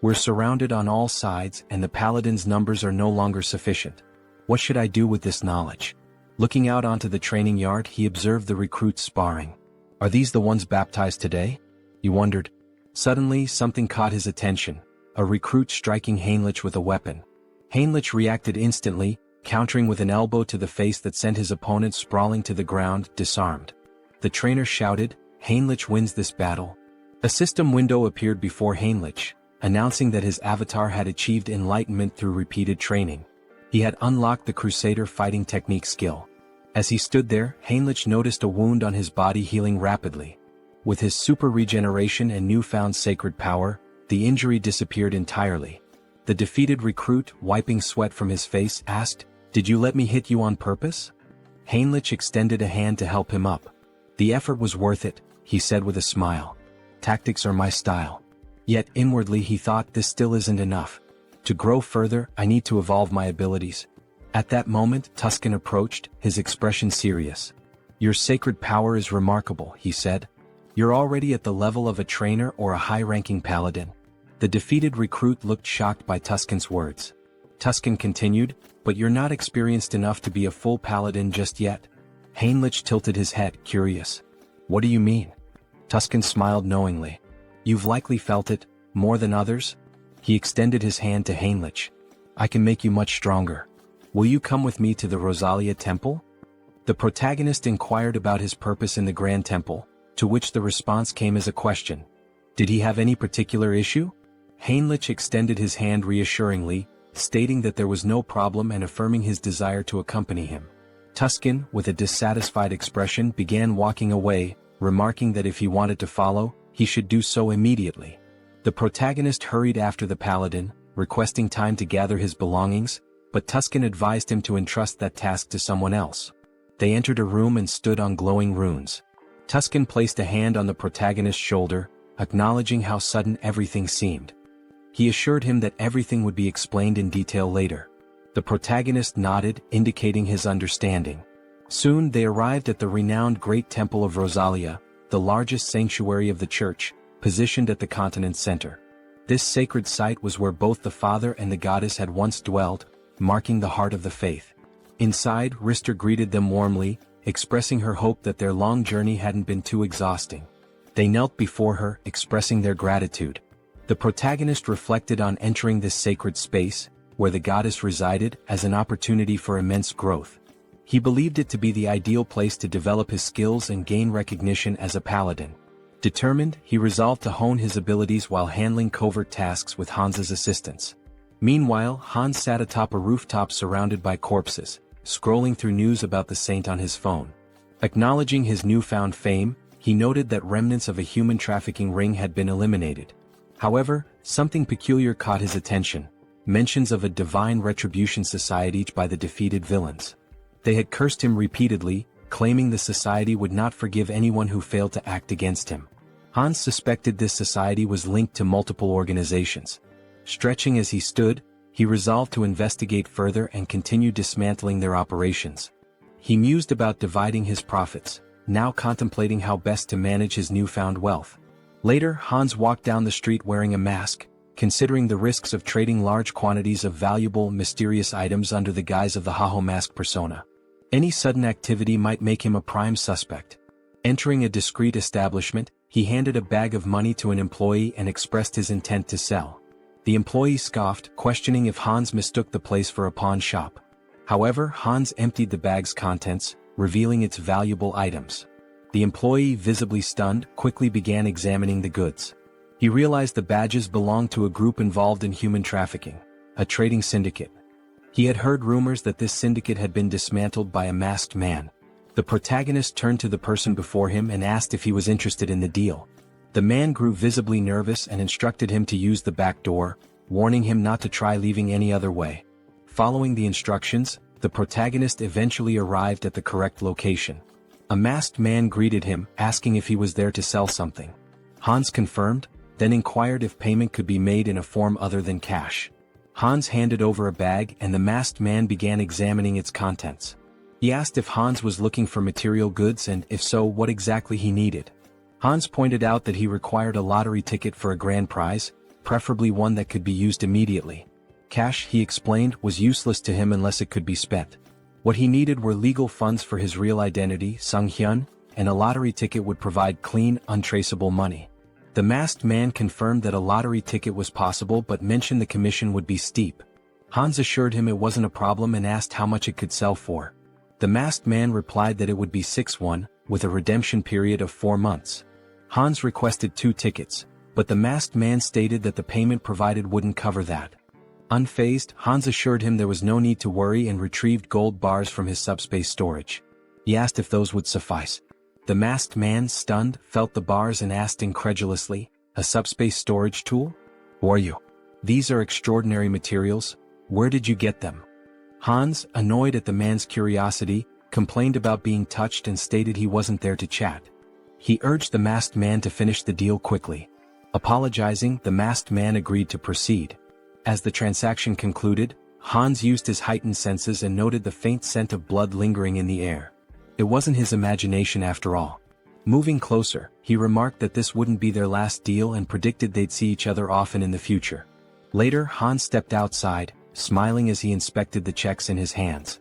"We're surrounded on all sides, and the paladins' numbers are no longer sufficient. What should I do with this knowledge?" Looking out onto the training yard, he observed the recruits sparring. "Are these the ones baptized today?" he wondered. Suddenly, something caught his attention, a recruit striking Heinrich with a weapon. Heinrich reacted instantly, countering with an elbow to the face that sent his opponent sprawling to the ground, disarmed. The trainer shouted, "Heinrich wins this battle." A system window appeared before Heinrich, announcing that his avatar had achieved enlightenment through repeated training. He had unlocked the Crusader fighting technique skill. As he stood there, Heinrich noticed a wound on his body healing rapidly. With his super regeneration and newfound sacred power, the injury disappeared entirely. The defeated recruit, wiping sweat from his face, asked, "Did you let me hit you on purpose?" Heinrich extended a hand to help him up. "The effort was worth it," he said with a smile. "Tactics are my style." Yet inwardly he thought, this still isn't enough. To grow further, I need to evolve my abilities. At that moment, Tuscan approached, his expression serious. "Your sacred power is remarkable," he said. "You're already at the level of a trainer or a high-ranking paladin." The defeated recruit looked shocked by Tuscan's words. Tuscan continued, "But you're not experienced enough to be a full paladin just yet." Heinrich tilted his head, curious. "What do you mean?" Tuscan smiled knowingly. "You've likely felt it, more than others." He extended his hand to Heinrich. "I can make you much stronger. Will you come with me to the Rosalia Temple?" The protagonist inquired about his purpose in the Grand Temple, to which the response came as a question. Did he have any particular issue? Heinrich extended his hand reassuringly, stating that there was no problem and affirming his desire to accompany him. Tuscan, with a dissatisfied expression, began walking away, remarking that if he wanted to follow, he should do so immediately. The protagonist hurried after the paladin, requesting time to gather his belongings, but Tuscan advised him to entrust that task to someone else. They entered a room and stood on glowing runes. Tuscan placed a hand on the protagonist's shoulder, acknowledging how sudden everything seemed. He assured him that everything would be explained in detail later. The protagonist nodded, indicating his understanding. Soon they arrived at the renowned Great Temple of Rosalia, the largest sanctuary of the church, positioned at the continent's center. This sacred site was where both the father and the goddess had once dwelled, marking the heart of the faith. Inside, Rister greeted them warmly, expressing her hope that their long journey hadn't been too exhausting. They knelt before her, expressing their gratitude. The protagonist reflected on entering this sacred space, where the goddess resided, as an opportunity for immense growth. He believed it to be the ideal place to develop his skills and gain recognition as a paladin. Determined, he resolved to hone his abilities while handling covert tasks with Hans's assistance. Meanwhile, Hans sat atop a rooftop surrounded by corpses, scrolling through news about the saint on his phone. Acknowledging his newfound fame, he noted that remnants of a human trafficking ring had been eliminated. However, something peculiar caught his attention: mentions of a divine retribution society by the defeated villains. They had cursed him repeatedly, claiming the society would not forgive anyone who failed to act against him. Hans suspected this society was linked to multiple organizations. Stretching as he stood, he resolved to investigate further and continue dismantling their operations. He mused about dividing his profits, now contemplating how best to manage his newfound wealth. Later, Hans walked down the street wearing a mask, considering the risks of trading large quantities of valuable, mysterious items under the guise of the Haho mask persona. Any sudden activity might make him a prime suspect. Entering a discreet establishment, he handed a bag of money to an employee and expressed his intent to sell. The employee scoffed, questioning if Hans mistook the place for a pawn shop. However, Hans emptied the bag's contents, revealing its valuable items. The employee, visibly stunned, quickly began examining the goods. He realized the badges belonged to a group involved in human trafficking, a trading syndicate. He had heard rumors that this syndicate had been dismantled by a masked man. The protagonist turned to the person before him and asked if he was interested in the deal. The man grew visibly nervous and instructed him to use the back door, warning him not to try leaving any other way. Following the instructions, the protagonist eventually arrived at the correct location. A masked man greeted him, asking if he was there to sell something. Hans confirmed, then inquired if payment could be made in a form other than cash. Hans handed over a bag and the masked man began examining its contents. He asked if Hans was looking for material goods and, if so, what exactly he needed. Hans pointed out that he required a lottery ticket for a grand prize, preferably one that could be used immediately. Cash, he explained, was useless to him unless it could be spent. What he needed were legal funds for his real identity, Sunghyun, and a lottery ticket would provide clean, untraceable money. The masked man confirmed that a lottery ticket was possible but mentioned the commission would be steep. Hans assured him it wasn't a problem and asked how much it could sell for. The masked man replied that it would be 6-1, with a redemption period of 4 months. Hans requested 2 tickets, but the masked man stated that the payment provided wouldn't cover that. Unfazed, Hans assured him there was no need to worry and retrieved gold bars from his subspace storage. He asked if those would suffice. The masked man, stunned, felt the bars and asked incredulously, "A subspace storage tool? Who are you? These are extraordinary materials. Where did you get them?" Hans, annoyed at the man's curiosity, complained about being touched and stated he wasn't there to chat. He urged the masked man to finish the deal quickly. Apologizing, the masked man agreed to proceed. As the transaction concluded, Hans used his heightened senses and noted the faint scent of blood lingering in the air. It wasn't his imagination after all. Moving closer, he remarked that this wouldn't be their last deal and predicted they'd see each other often in the future. Later, Hans stepped outside, smiling as he inspected the checks in his hands.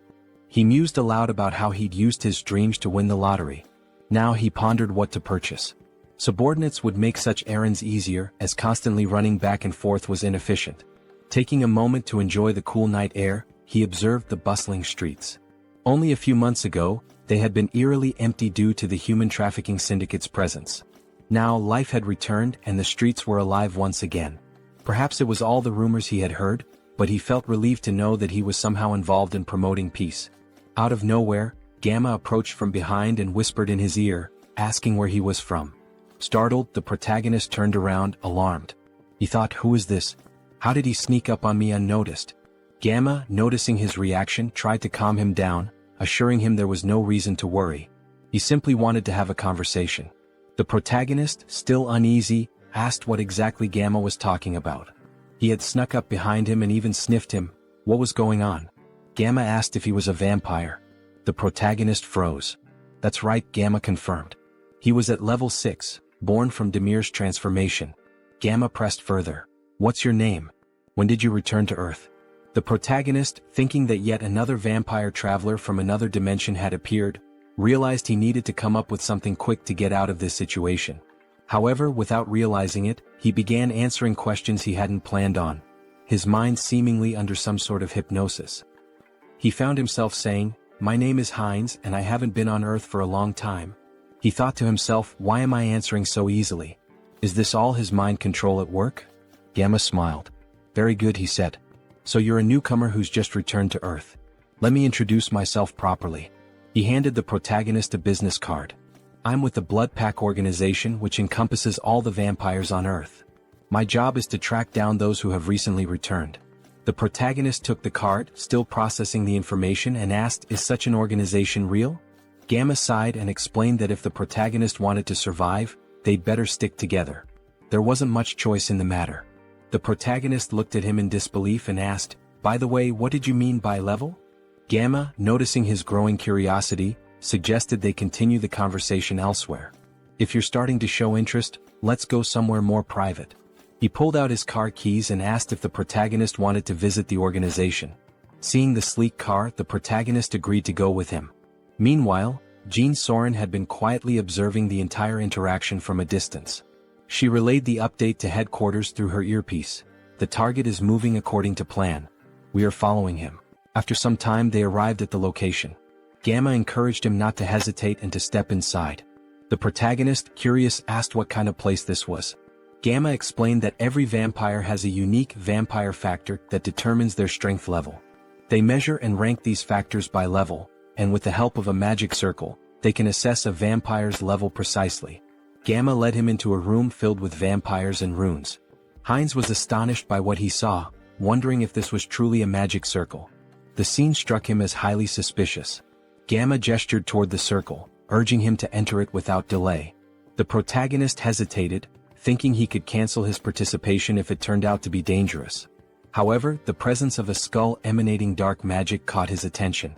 He mused aloud about how he'd used his dreams to win the lottery. Now he pondered what to purchase. Subordinates would make such errands easier, as constantly running back and forth was inefficient. Taking a moment to enjoy the cool night air, he observed the bustling streets. Only a few months ago, they had been eerily empty due to the human trafficking syndicate's presence. Now life had returned and the streets were alive once again. Perhaps it was all the rumors he had heard, but he felt relieved to know that he was somehow involved in promoting peace. Out of nowhere, Gamma approached from behind and whispered in his ear, asking where he was from. Startled, the protagonist turned around, alarmed. He thought, who is this? How did he sneak up on me unnoticed? Gamma, noticing his reaction, tried to calm him down, assuring him there was no reason to worry. He simply wanted to have a conversation. The protagonist, still uneasy, asked what exactly Gamma was talking about. He had snuck up behind him and even sniffed him. What was going on? Gamma asked if he was a vampire. The protagonist froze. That's right, Gamma confirmed. He was at level 6, born from Demir's transformation. Gamma pressed further. What's your name? When did you return to Earth? The protagonist, thinking that yet another vampire traveler from another dimension had appeared, realized he needed to come up with something quick to get out of this situation. However, without realizing it, he began answering questions he hadn't planned on, his mind seemingly under some sort of hypnosis. He found himself saying, "My name is Heinz and I haven't been on Earth for a long time." He thought to himself, why am I answering so easily? Is this all his mind control at work? Gamma smiled. Very good, he said. So you're a newcomer who's just returned to Earth. Let me introduce myself properly. He handed the protagonist a business card. I'm with the Blood Pack organization, which encompasses all the vampires on Earth. My job is to track down those who have recently returned. The protagonist took the card, still processing the information, and asked, is such an organization real? Gamma sighed and explained that if the protagonist wanted to survive, they'd better stick together. There wasn't much choice in the matter. The protagonist looked at him in disbelief and asked, by the way, what did you mean by level? Gamma, noticing his growing curiosity, suggested they continue the conversation elsewhere. If you're starting to show interest, let's go somewhere more private. He pulled out his car keys and asked if the protagonist wanted to visit the organization. Seeing the sleek car, the protagonist agreed to go with him. Meanwhile, Jean Soren had been quietly observing the entire interaction from a distance. She relayed the update to headquarters through her earpiece. The target is moving according to plan. We are following him. After some time they arrived at the location. Gamma encouraged him not to hesitate and to step inside. The protagonist, curious, asked what kind of place this was. Gamma explained that every vampire has a unique vampire factor that determines their strength level. They measure and rank these factors by level, and with the help of a magic circle, they can assess a vampire's level precisely. Gamma led him into a room filled with vampires and runes. Heinz was astonished by what he saw, wondering if this was truly a magic circle. The scene struck him as highly suspicious. Gamma gestured toward the circle, urging him to enter it without delay. The protagonist hesitated, thinking he could cancel his participation if it turned out to be dangerous. However, the presence of a skull emanating dark magic caught his attention.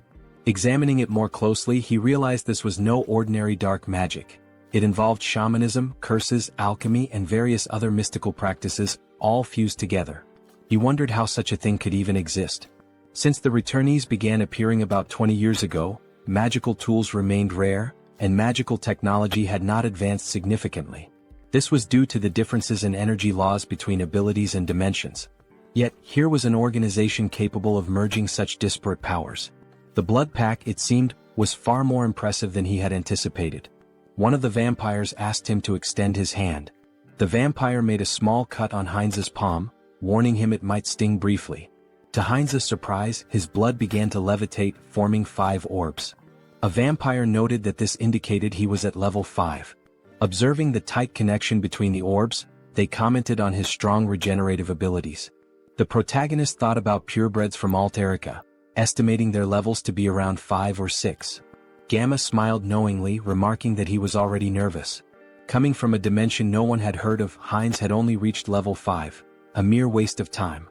Examining it more closely, he realized this was no ordinary dark magic. It involved shamanism, curses, alchemy, and various other mystical practices, all fused together. He wondered how such a thing could even exist. Since the returnees began appearing about 20 years ago, magical tools remained rare, and magical technology had not advanced significantly. This was due to the differences in energy laws between abilities and dimensions. Yet, here was an organization capable of merging such disparate powers. The Blood Pack, it seemed, was far more impressive than he had anticipated. One of the vampires asked him to extend his hand. The vampire made a small cut on Heinz's palm, warning him it might sting briefly. To Heinz's surprise, his blood began to levitate, forming 5 orbs. A vampire noted that this indicated he was at level 5. Observing the tight connection between the orbs, they commented on his strong regenerative abilities. The protagonist thought about purebreds from Alterica, estimating their levels to be around 5 or 6. Gamma smiled knowingly, remarking that he was already nervous. Coming from a dimension no one had heard of, Heinz had only reached level 5, a mere waste of time.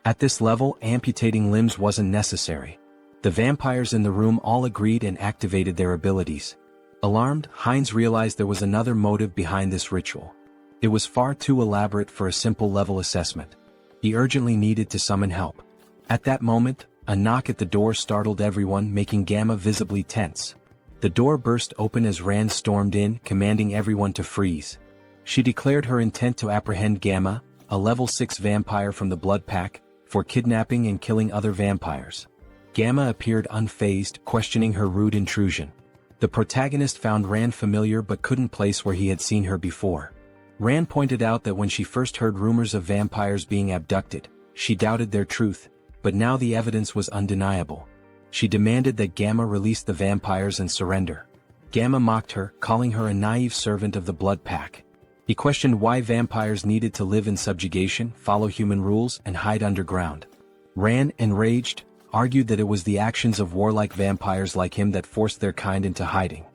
At this level, amputating limbs wasn't necessary. The vampires in the room all agreed and activated their abilities. Alarmed, Heinz realized there was another motive behind this ritual. It was far too elaborate for a simple level assessment. He urgently needed to summon help. At that moment, a knock at the door startled everyone, making Gamma visibly tense. The door burst open as Rand stormed in, commanding everyone to freeze. She declared her intent to apprehend Gamma, a level 6 vampire from the Blood Pack, for kidnapping and killing other vampires. Gamma appeared unfazed, questioning her rude intrusion. The protagonist found Rand familiar but couldn't place where he had seen her before. Rand pointed out that when she first heard rumors of vampires being abducted, she doubted their truth, but now the evidence was undeniable. She demanded that Gamma release the vampires and surrender. Gamma mocked her, calling her a naive servant of the Blood Pack. He questioned why vampires needed to live in subjugation, follow human rules, and hide underground. Rand, enraged, argued that it was the actions of warlike vampires like him that forced their kind into hiding.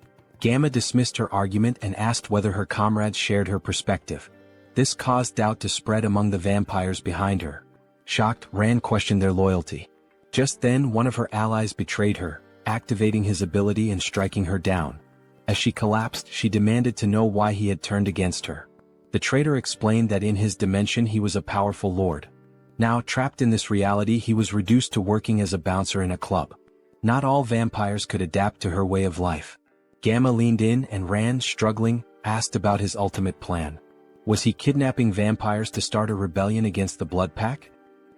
Gamma dismissed her argument and asked whether her comrades shared her perspective. This caused doubt to spread among the vampires behind her. Shocked, Rand questioned their loyalty. Just then one of her allies betrayed her, activating his ability and striking her down. As she collapsed, she demanded to know why he had turned against her. The traitor explained that in his dimension he was a powerful lord. Now, trapped in this reality, he was reduced to working as a bouncer in a club. Not all vampires could adapt to her way of life. Gamma leaned in and Rand, struggling, asked about his ultimate plan. Was he kidnapping vampires to start a rebellion against the Blood Pack?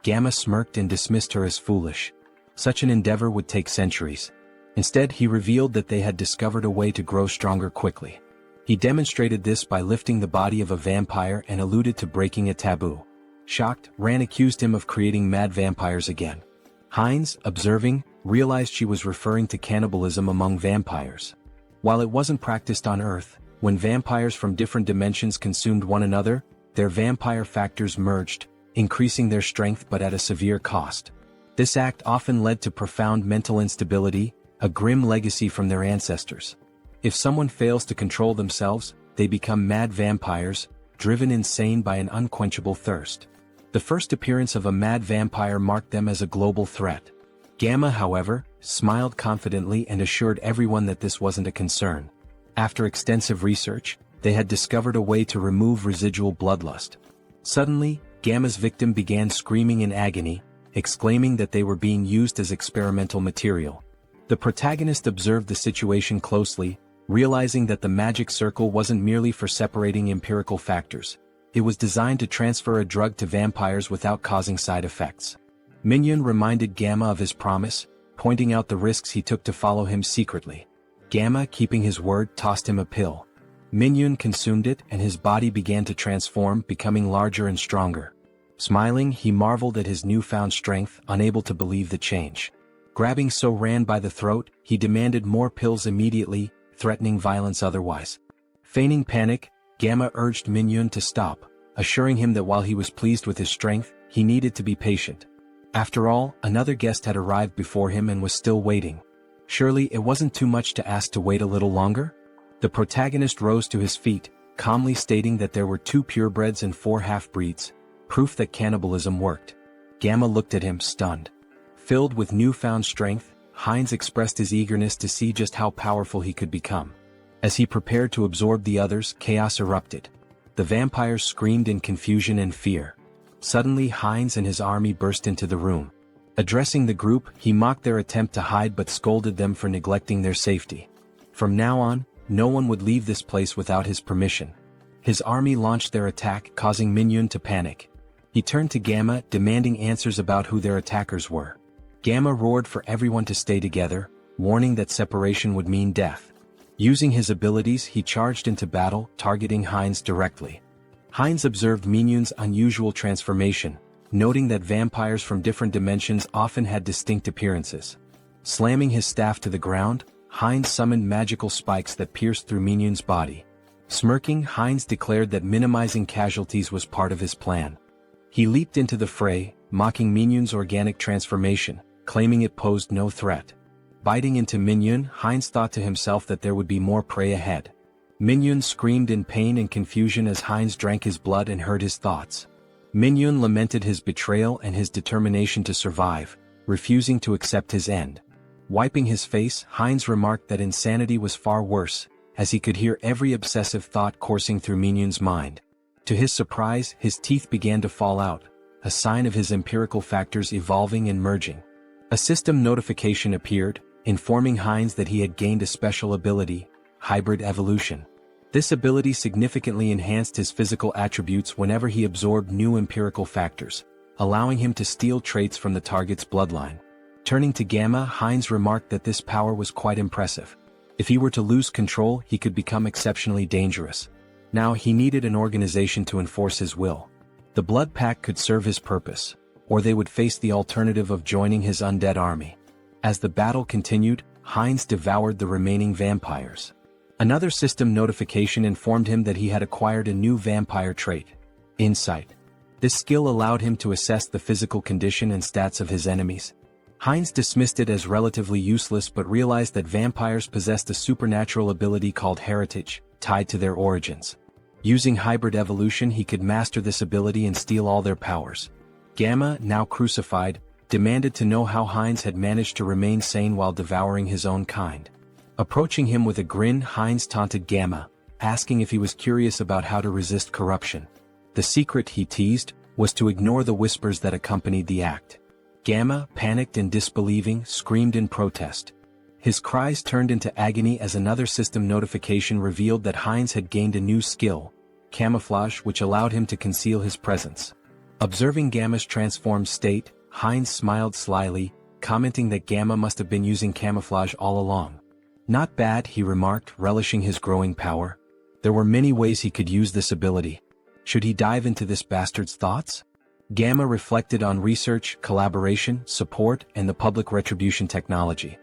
Gamma smirked and dismissed her as foolish. Such an endeavor would take centuries. Instead, he revealed that they had discovered a way to grow stronger quickly. He demonstrated this by lifting the body of a vampire and alluded to breaking a taboo. Shocked, Rand accused him of creating mad vampires again. Hines, observing, realized she was referring to cannibalism among vampires. While it wasn't practiced on Earth, when vampires from different dimensions consumed one another, their vampire factors merged, increasing their strength but at a severe cost. This act often led to profound mental instability, a grim legacy from their ancestors. If someone fails to control themselves, they become mad vampires, driven insane by an unquenchable thirst. The first appearance of a mad vampire marked them as a global threat. Gamma, however, smiled confidently and assured everyone that this wasn't a concern. After extensive research, they had discovered a way to remove residual bloodlust. Suddenly, Gamma's victim began screaming in agony, exclaiming that they were being used as experimental material. The protagonist observed the situation closely, realizing that the magic circle wasn't merely for separating empirical factors. It was designed to transfer a drug to vampires without causing side effects. Minhyun reminded Gamma of his promise, pointing out the risks he took to follow him secretly. Gamma, keeping his word, tossed him a pill. Minhyun consumed it and his body began to transform, becoming larger and stronger. Smiling, he marveled at his newfound strength, unable to believe the change. Grabbing Rand by the throat, he demanded more pills immediately, threatening violence otherwise. Feigning panic, Gamma urged Minhyun to stop, assuring him that while he was pleased with his strength, he needed to be patient. After all, another guest had arrived before him and was still waiting. Surely it wasn't too much to ask to wait a little longer? The protagonist rose to his feet, calmly stating that there were 2 purebreds and 4 half-breeds, proof that cannibalism worked. Gamma looked at him, stunned. Filled with newfound strength, Hines expressed his eagerness to see just how powerful he could become. As he prepared to absorb the others, chaos erupted. The vampires screamed in confusion and fear. Suddenly, Hines and his army burst into the room. Addressing the group, he mocked their attempt to hide but scolded them for neglecting their safety. From now on, no one would leave this place without his permission. His army launched their attack, causing Minhyun to panic. He turned to Gamma, demanding answers about who their attackers were. Gamma roared for everyone to stay together, warning that separation would mean death. Using his abilities, he charged into battle, targeting Hines directly. Hines observed Minhyun's unusual transformation, noting that vampires from different dimensions often had distinct appearances. Slamming his staff to the ground, Hines summoned magical spikes that pierced through Minhyun's body. Smirking, Hines declared that minimizing casualties was part of his plan. He leaped into the fray, mocking Minhyun's organic transformation, claiming it posed no threat. Biting into Minhyun, Hines thought to himself that there would be more prey ahead. Minhyun screamed in pain and confusion as Hines drank his blood and heard his thoughts. Minhyun lamented his betrayal and his determination to survive, refusing to accept his end. Wiping his face, Hines remarked that insanity was far worse, as he could hear every obsessive thought coursing through Minhyun's mind. To his surprise, his teeth began to fall out, a sign of his empirical factors evolving and merging. A system notification appeared, informing Hines that he had gained a special ability, hybrid evolution. This ability significantly enhanced his physical attributes whenever he absorbed new empirical factors, allowing him to steal traits from the target's bloodline. Turning to Gamma, Hines remarked that this power was quite impressive. If he were to lose control, he could become exceptionally dangerous. Now he needed an organization to enforce his will. The Blood Pack could serve his purpose, or they would face the alternative of joining his undead army. As the battle continued, Hines devoured the remaining vampires. Another system notification informed him that he had acquired a new vampire trait, Insight. This skill allowed him to assess the physical condition and stats of his enemies. Hines dismissed it as relatively useless but realized that vampires possessed a supernatural ability called heritage, tied to their origins. Using hybrid evolution, he could master this ability and steal all their powers. Gamma, now crucified, demanded to know how Hines had managed to remain sane while devouring his own kind. Approaching him with a grin, Hines taunted Gamma, asking if he was curious about how to resist corruption. The secret, he teased, was to ignore the whispers that accompanied the act. Gamma, panicked and disbelieving, screamed in protest. His cries turned into agony as another system notification revealed that Heinz had gained a new skill, camouflage, which allowed him to conceal his presence. Observing Gamma's transformed state, Heinz smiled slyly, commenting that Gamma must have been using camouflage all along. Not bad, he remarked, relishing his growing power. There were many ways he could use this ability. Should he dive into this bastard's thoughts? Gamma reflected on research, collaboration, support, and the public retribution technology.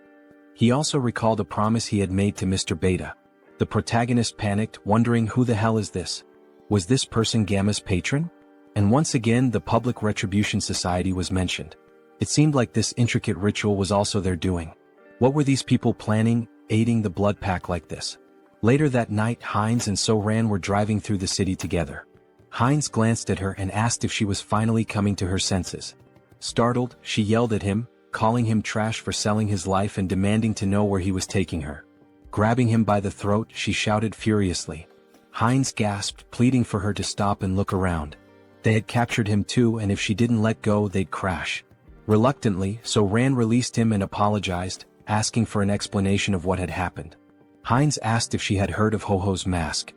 He also recalled a promise he had made to Mr. Beta. The protagonist panicked, wondering who the hell is this? Was this person Gamma's patron? And once again the Public Retribution Society was mentioned. It seemed like this intricate ritual was also their doing. What were these people planning, aiding the blood pack like this? Later that night Heinz and So-Ran were driving through the city together. Heinz glanced at her and asked if she was finally coming to her senses. Startled, she yelled at him, calling him trash for selling his life and demanding to know where he was taking her. Grabbing him by the throat, she shouted furiously. Heinz gasped, pleading for her to stop and look around. They had captured him too, and if she didn't let go they'd crash. Reluctantly, So-Ran released him and apologized, asking for an explanation of what had happened. Heinz asked if she had heard of Ho-Ho's mask.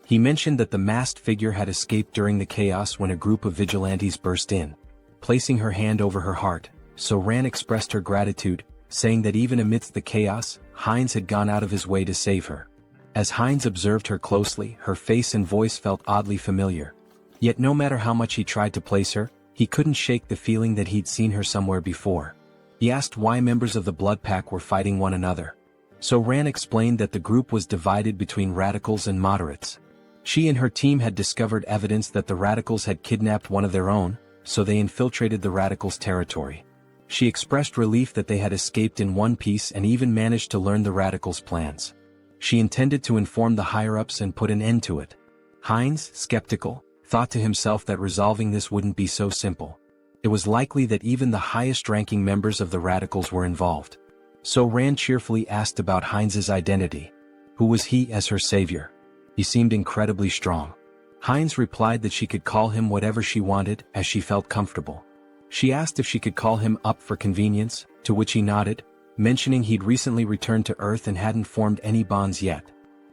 He mentioned that the masked figure had escaped during the chaos when a group of vigilantes burst in. Placing her hand over her heart, So-Ran expressed her gratitude, saying that even amidst the chaos, Heinz had gone out of his way to save her. As Heinz observed her closely, her face and voice felt oddly familiar. Yet no matter how much he tried to place her, he couldn't shake the feeling that he'd seen her somewhere before. He asked why members of the Blood Pack were fighting one another. So-Ran explained that the group was divided between radicals and moderates. She and her team had discovered evidence that the radicals had kidnapped one of their own, so they infiltrated the radicals' territory. She expressed relief that they had escaped in one piece and even managed to learn the radicals' plans. She intended to inform the higher-ups and put an end to it. Heinz, skeptical, thought to himself that resolving this wouldn't be so simple. It was likely that even the highest-ranking members of the radicals were involved. So-Ran cheerfully asked about Heinz's identity. Who was he as her savior? He seemed incredibly strong. Heinz replied that she could call him whatever she wanted, as she felt comfortable. She asked if she could call him up for convenience, to which he nodded, mentioning he'd recently returned to Earth and hadn't formed any bonds yet.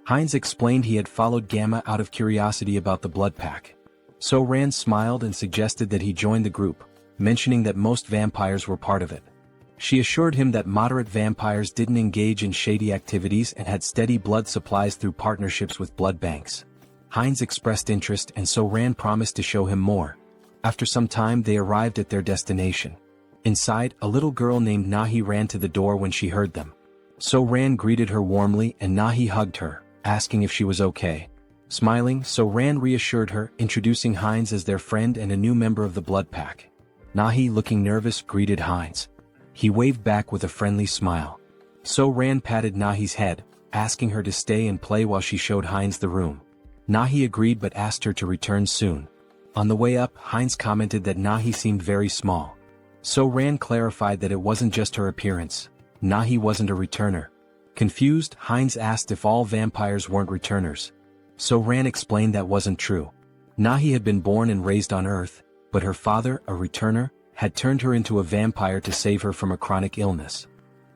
Heinz explained he had followed Gamma out of curiosity about the Blood Pack. So-Ran smiled and suggested that he join the group, mentioning that most vampires were part of it. She assured him that moderate vampires didn't engage in shady activities and had steady blood supplies through partnerships with blood banks. Heinz expressed interest and So-Ran promised to show him more. After some time they arrived at their destination. Inside, a little girl named Nahi ran to the door when she heard them. So-Ran greeted her warmly and Nahi hugged her, asking if she was okay. Smiling, So-Ran reassured her, introducing Heinz as their friend and a new member of the Blood Pack. Nahi, looking nervous, greeted Heinz. He waved back with a friendly smile. So-Ran patted Nahi's head, asking her to stay and play while she showed Heinz the room. Nahi agreed but asked her to return soon. On the way up, Heinz commented that Nahi seemed very small. So-Ran clarified that it wasn't just her appearance. Nahi wasn't a returner. Confused, Heinz asked if all vampires weren't returners. So-Ran explained that wasn't true. Nahi had been born and raised on Earth, but her father, a returner, had turned her into a vampire to save her from a chronic illness.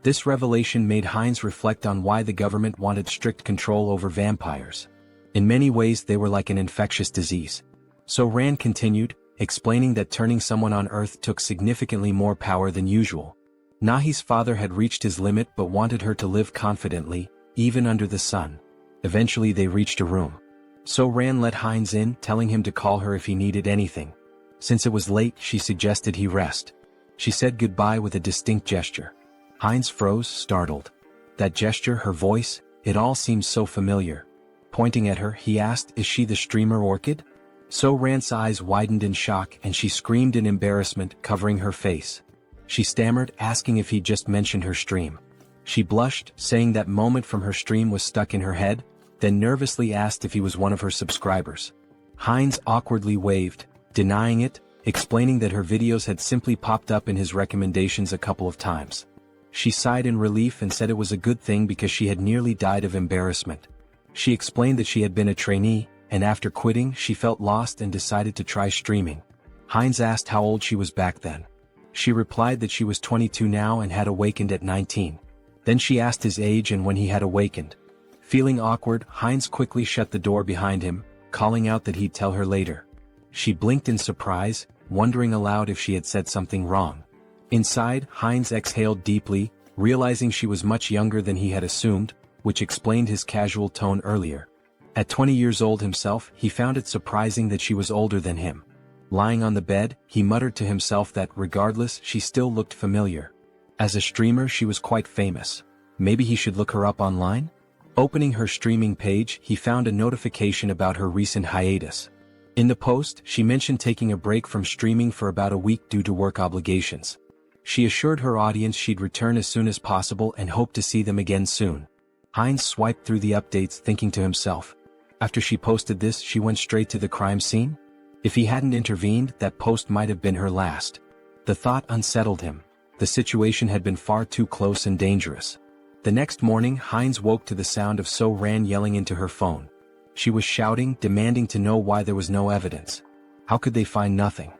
This revelation made Heinz reflect on why the government wanted strict control over vampires. In many ways they were like an infectious disease. So-Ran continued, explaining that turning someone on Earth took significantly more power than usual. Nahi's father had reached his limit but wanted her to live confidently, even under the sun. Eventually they reached a room. So-Ran let Heinz in, telling him to call her if he needed anything. Since it was late, she suggested he rest. She said goodbye with a distinct gesture. Heinz froze, startled. That gesture, her voice, it all seemed so familiar. Pointing at her, he asked, "Is she the streamer Orchid?" So-Ran's eyes widened in shock and she screamed in embarrassment, covering her face. She stammered, asking if he'd just mentioned her stream. She blushed, saying that moment from her stream was stuck in her head, then nervously asked if he was one of her subscribers. Heinz awkwardly waved, denying it, explaining that her videos had simply popped up in his recommendations a couple of times. She sighed in relief and said it was a good thing because she had nearly died of embarrassment. She explained that she had been a trainee, and after quitting she felt lost and decided to try streaming. Heinz asked how old she was back then. She replied that she was 22 now and had awakened at 19. Then she asked his age and when he had awakened. Feeling awkward, Heinz quickly shut the door behind him, calling out that he'd tell her later. She blinked in surprise, wondering aloud if she had said something wrong. Inside, Heinz exhaled deeply, realizing she was much younger than he had assumed, which explained his casual tone earlier. At 20 years old himself, he found it surprising that she was older than him. Lying on the bed, he muttered to himself that, regardless, she still looked familiar. As a streamer, she was quite famous. Maybe he should look her up online? Opening her streaming page, he found a notification about her recent hiatus. In the post, she mentioned taking a break from streaming for about a week due to work obligations. She assured her audience she'd return as soon as possible and hoped to see them again soon. Heinz swiped through the updates, thinking to himself. After she posted this, she went straight to the crime scene? If he hadn't intervened, that post might have been her last. The thought unsettled him. The situation had been far too close and dangerous. The next morning, Heinz woke to the sound of So-Ran yelling into her phone. She was shouting, demanding to know why there was no evidence. How could they find nothing?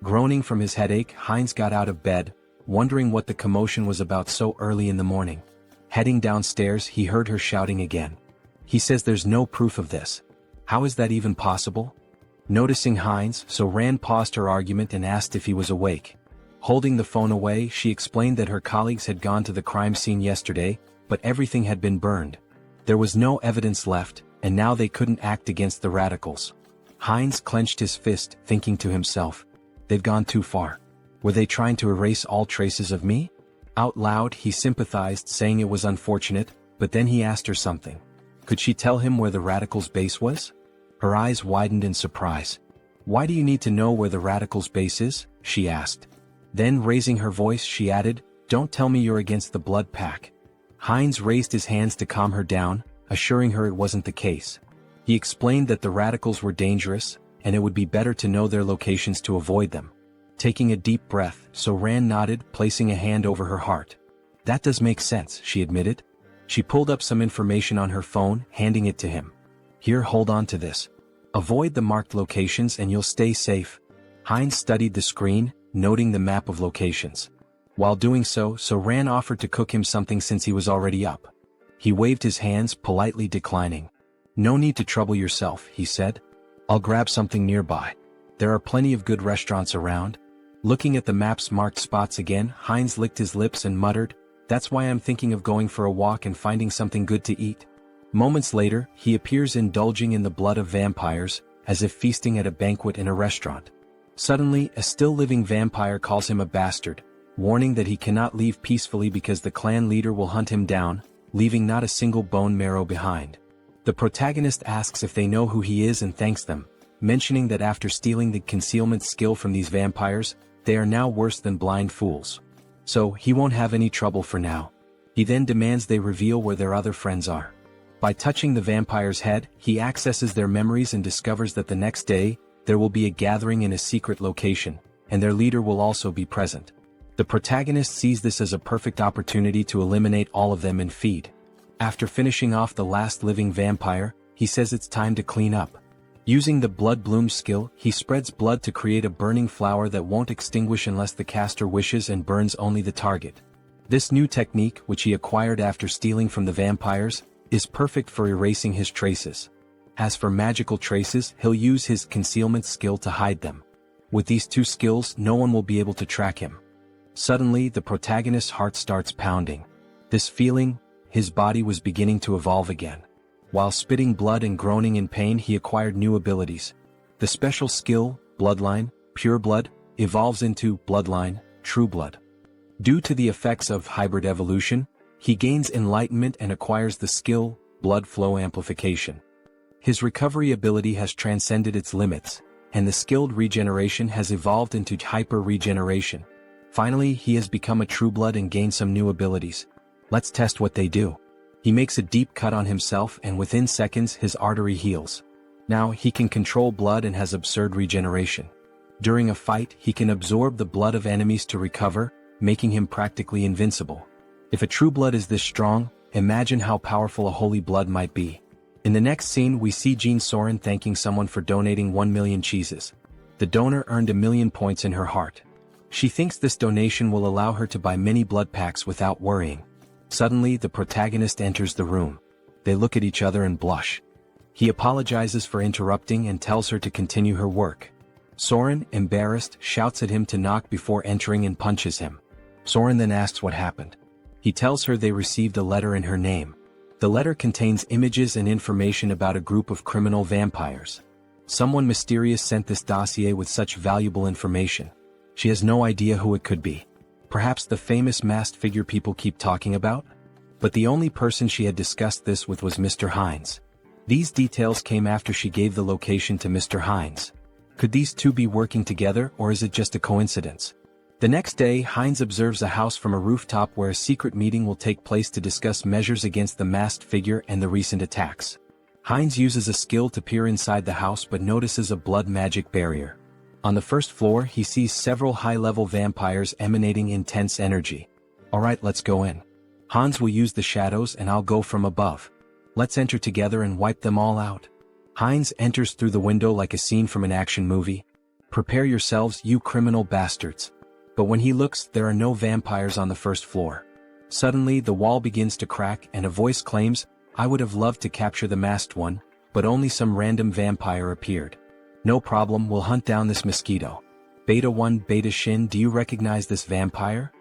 Groaning from his headache, Heinz got out of bed, wondering what the commotion was about so early in the morning. Heading downstairs, he heard her shouting again. He says there's no proof of this. How is that even possible? Noticing Heinz, So-Ran paused her argument and asked if he was awake. Holding the phone away, she explained that her colleagues had gone to the crime scene yesterday, but everything had been burned. There was no evidence left, and now they couldn't act against the radicals. Heinz clenched his fist, thinking to himself, they've gone too far. Were they trying to erase all traces of me? Out loud, he sympathized, saying it was unfortunate, but then he asked her something. Could she tell him where the radicals' base was? Her eyes widened in surprise. Why do you need to know where the radicals' base is? She asked. Then, raising her voice, she added, don't tell me you're against the blood pack. Heinz raised his hands to calm her down, assuring her it wasn't the case. He explained that the radicals were dangerous, and it would be better to know their locations to avoid them. Taking a deep breath, So-Ran nodded, placing a hand over her heart. That does make sense, she admitted. She pulled up some information on her phone, handing it to him. Here, hold on to this. Avoid the marked locations and you'll stay safe. Heinz studied the screen, noting the map of locations. While doing so, So-Ran offered to cook him something since he was already up. He waved his hands, politely declining. No need to trouble yourself, he said. I'll grab something nearby. There are plenty of good restaurants around. Looking at the map's marked spots again, Heinz licked his lips and muttered, that's why I'm thinking of going for a walk and finding something good to eat. Moments later, he appears indulging in the blood of vampires, as if feasting at a banquet in a restaurant. Suddenly, a still-living vampire calls him a bastard, warning that he cannot leave peacefully because the clan leader will hunt him down, leaving not a single bone marrow behind. The protagonist asks if they know who he is and thanks them, mentioning that after stealing the concealment skill from these vampires, they are now worse than blind fools. So, he won't have any trouble for now. He then demands they reveal where their other friends are. By touching the vampire's head, he accesses their memories and discovers that the next day, there will be a gathering in a secret location, and their leader will also be present. The protagonist sees this as a perfect opportunity to eliminate all of them and feed. After finishing off the last living vampire, he says it's time to clean up. Using the Blood Bloom skill, he spreads blood to create a burning flower that won't extinguish unless the caster wishes and burns only the target. This new technique, which he acquired after stealing from the vampires, is perfect for erasing his traces. As for magical traces, he'll use his concealment skill to hide them. With these two skills, no one will be able to track him. Suddenly, the protagonist's heart starts pounding. This feeling, his body was beginning to evolve again. While spitting blood and groaning in pain, he acquired new abilities. The special skill, Bloodline, Pure Blood, evolves into Bloodline, True Blood. Due to the effects of hybrid evolution, he gains enlightenment and acquires the skill, Blood Flow Amplification. His recovery ability has transcended its limits, and the skilled regeneration has evolved into hyper-regeneration. Finally, he has become a True Blood and gained some new abilities. Let's test what they do. He makes a deep cut on himself and within seconds his artery heals. Now he can control blood and has absurd regeneration. During a fight, he can absorb the blood of enemies to recover, making him practically invincible. If a True Blood is this strong, imagine how powerful a Holy Blood might be. In the next scene we see Jin Soren thanking someone for donating 1 million cheeses. The donor earned 1,000,000 points in her heart. She thinks this donation will allow her to buy many blood packs without worrying. Suddenly, the protagonist enters the room. They look at each other and blush. He apologizes for interrupting and tells her to continue her work. Soren, embarrassed, shouts at him to knock before entering and punches him. Soren then asks what happened. He tells her they received a letter in her name. The letter contains images and information about a group of criminal vampires. Someone mysterious sent this dossier with such valuable information. She has no idea who it could be. Perhaps the famous masked figure people keep talking about? But the only person she had discussed this with was Mr. Hines. These details came after she gave the location to Mr. Hines. Could these two be working together, or is it just a coincidence? The next day, Hines observes a house from a rooftop where a secret meeting will take place to discuss measures against the masked figure and the recent attacks. Hines uses a skill to peer inside the house but notices a blood magic barrier. On the first floor, he sees several high-level vampires emanating intense energy. Alright, let's go in. Hans will use the shadows and I'll go from above. Let's enter together and wipe them all out. Hines enters through the window like a scene from an action movie. Prepare yourselves, you criminal bastards. But when he looks, there are no vampires on the first floor. Suddenly, the wall begins to crack and a voice claims, "I would have loved to capture the masked one, but only some random vampire appeared. No problem, we'll hunt down this mosquito." Beta 1 Beta Shin, do you recognize this vampire?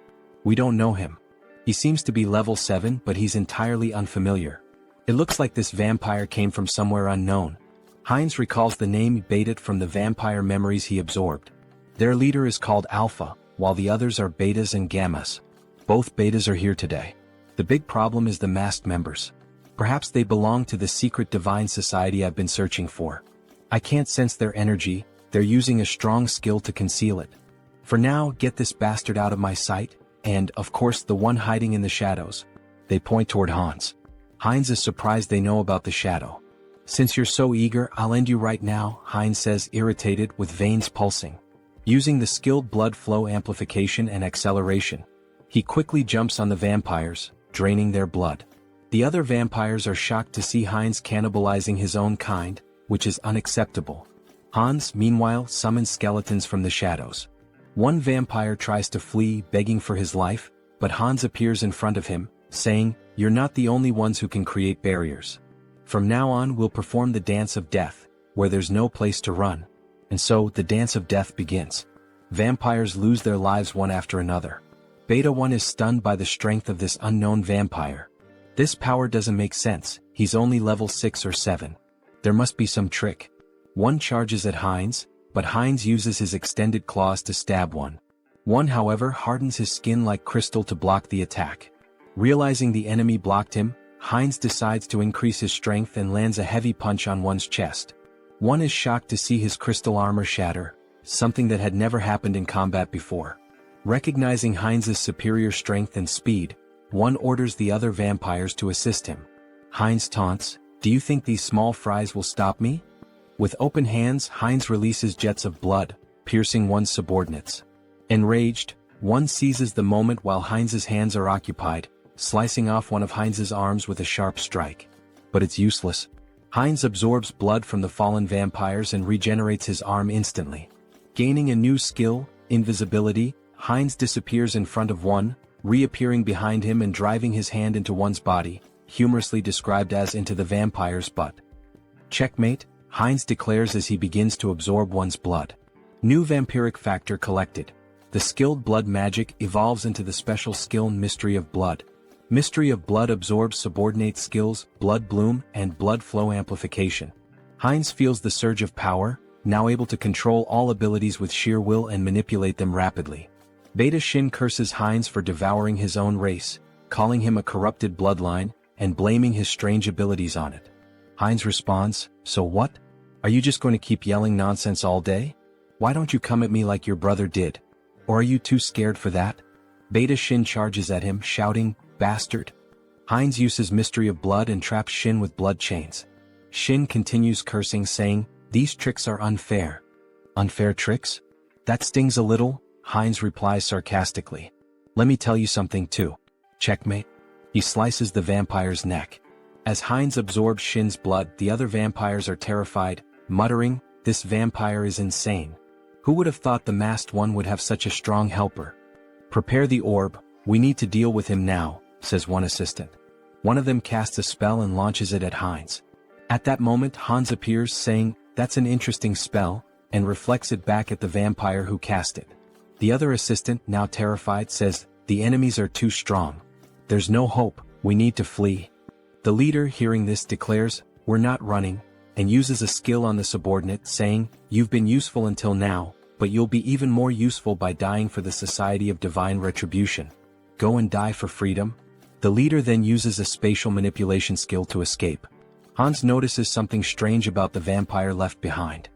We don't know him. He seems to be level 7 but he's entirely unfamiliar. It looks like this vampire came from somewhere unknown. Hines recalls the name Beta from the vampire memories he absorbed. Their leader is called Alpha, while the others are Betas and Gammas. Both Betas are here today. The big problem is the masked members. Perhaps they belong to the secret divine society I've been searching for. I can't sense their energy, they're using a strong skill to conceal it. For now, get this bastard out of my sight, and, of course, the one hiding in the shadows. They point toward Hans. Hines is surprised they know about the shadow. Since you're so eager, I'll end you right now, Hines says, irritated, with veins pulsing. Using the skilled blood flow amplification and acceleration, he quickly jumps on the vampires, draining their blood. The other vampires are shocked to see Hines cannibalizing his own kind, which is unacceptable. Hans, meanwhile, summons skeletons from the shadows. One vampire tries to flee, begging for his life, but Hans appears in front of him, saying, "You're not the only ones who can create barriers. From now on we'll perform the dance of death, where there's no place to run." And so, the dance of death begins. Vampires lose their lives one after another. Beta 1 is stunned by the strength of this unknown vampire. This power doesn't make sense, he's only level 6 or 7. There must be some trick. One charges at Hines, but Hines uses his extended claws to stab one. One, however, hardens his skin like crystal to block the attack. Realizing the enemy blocked him, Hines decides to increase his strength and lands a heavy punch on one's chest. One is shocked to see his crystal armor shatter, something that had never happened in combat before. Recognizing Hines's superior strength and speed, one orders the other vampires to assist him. Hines taunts, "Do you think these small fries will stop me?" With open hands, Hines releases jets of blood, piercing one's subordinates. Enraged, one seizes the moment while Hines's hands are occupied, slicing off one of Hines's arms with a sharp strike. But it's useless. Hines absorbs blood from the fallen vampires and regenerates his arm instantly. Gaining a new skill, invisibility, Hines disappears in front of one, reappearing behind him and driving his hand into one's body, humorously described as into the vampire's butt. Checkmate, Hines declares as he begins to absorb one's blood. New vampiric factor collected. The skilled blood magic evolves into the special skill Mystery of Blood. Mystery of Blood absorbs subordinate skills, Blood Bloom, and Blood Flow Amplification. Hines feels the surge of power, now able to control all abilities with sheer will and manipulate them rapidly. Beta Shin curses Hines for devouring his own race, calling him a corrupted bloodline, and blaming his strange abilities on it. Hines responds, "So what? Are you just going to keep yelling nonsense all day? Why don't you come at me like your brother did? Or are you too scared for that?" Beta Shin charges at him, shouting, "Bastard!" Hines uses Mystery of Blood and traps Shin with blood chains. Shin continues cursing, saying, "These tricks are unfair." "Unfair tricks? That stings a little," Hines replies sarcastically. "Let me tell you something too. Checkmate." He slices the vampire's neck. As Hines absorbs Shin's blood, the other vampires are terrified, muttering, "This vampire is insane." Who would have thought the masked one would have such a strong helper? Prepare the orb, we need to deal with him now, says one assistant. One of them casts a spell and launches it at Heinz. At that moment Hans appears saying, "That's an interesting spell," and reflects it back at the vampire who cast it. The other assistant, now terrified, says, "The enemies are too strong. There's no hope, we need to flee." The leader, hearing this, declares, "We're not running," and uses a skill on the subordinate, saying, "You've been useful until now, but you'll be even more useful by dying for the Society of Divine Retribution. Go and die for freedom." The leader then uses a spatial manipulation skill to escape. Hans notices something strange about the vampire left behind.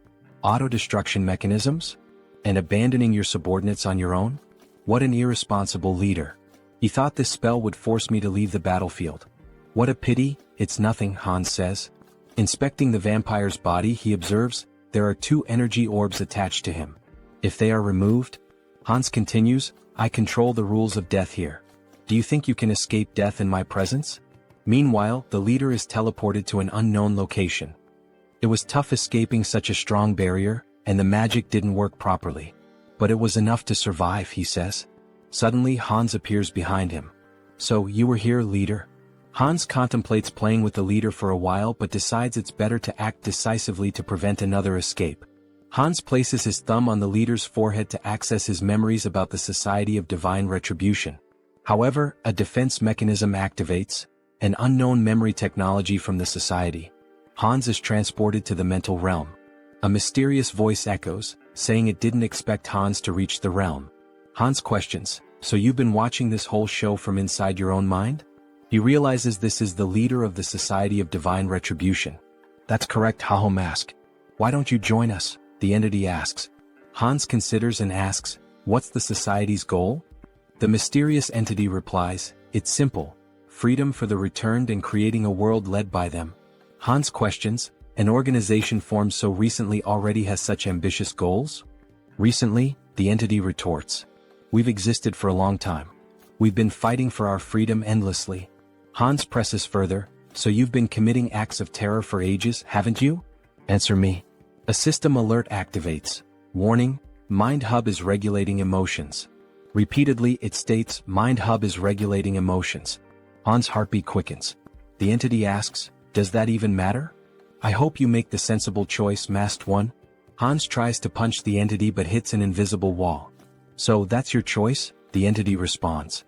Auto-destruction mechanisms? And abandoning your subordinates on your own? What an irresponsible leader. He thought this spell would force me to leave the battlefield. What a pity, it's nothing, Hans says. Inspecting the vampire's body, he observes, there are 2 energy orbs attached to him. If they are removed? Hans continues, I control the rules of death here. Do you think you can escape death in my presence? Meanwhile, the leader is teleported to an unknown location. It was tough escaping such a strong barrier, and the magic didn't work properly. But it was enough to survive, he says. Suddenly Hans appears behind him. So, you were here, leader? Hans contemplates playing with the leader for a while but decides it's better to act decisively to prevent another escape. Hans places his thumb on the leader's forehead to access his memories about the Society of Divine Retribution. However, a defense mechanism activates, an unknown memory technology from the society. Hans is transported to the mental realm. A mysterious voice echoes, saying it didn't expect Hans to reach the realm. Hans questions, so you've been watching this whole show from inside your own mind? He realizes this is the leader of the Society of Divine Retribution. That's correct, Haho Mask. Why don't you join us? The entity asks. Hans considers and asks, what's the society's goal? The mysterious entity replies, it's simple. Freedom for the returned and creating a world led by them. Hans questions, an organization formed so recently already has such ambitious goals? Recently, the entity retorts. We've existed for a long time. We've been fighting for our freedom endlessly. Hans presses further, so you've been committing acts of terror for ages, haven't you? Answer me. A system alert activates. Warning, Mind Hub is regulating emotions. Repeatedly it states, Mind Hub is regulating emotions. Hans' heartbeat quickens. The entity asks, does that even matter? I hope you make the sensible choice, Masked One. Hans tries to punch the entity but hits an invisible wall. So that's your choice? The entity responds.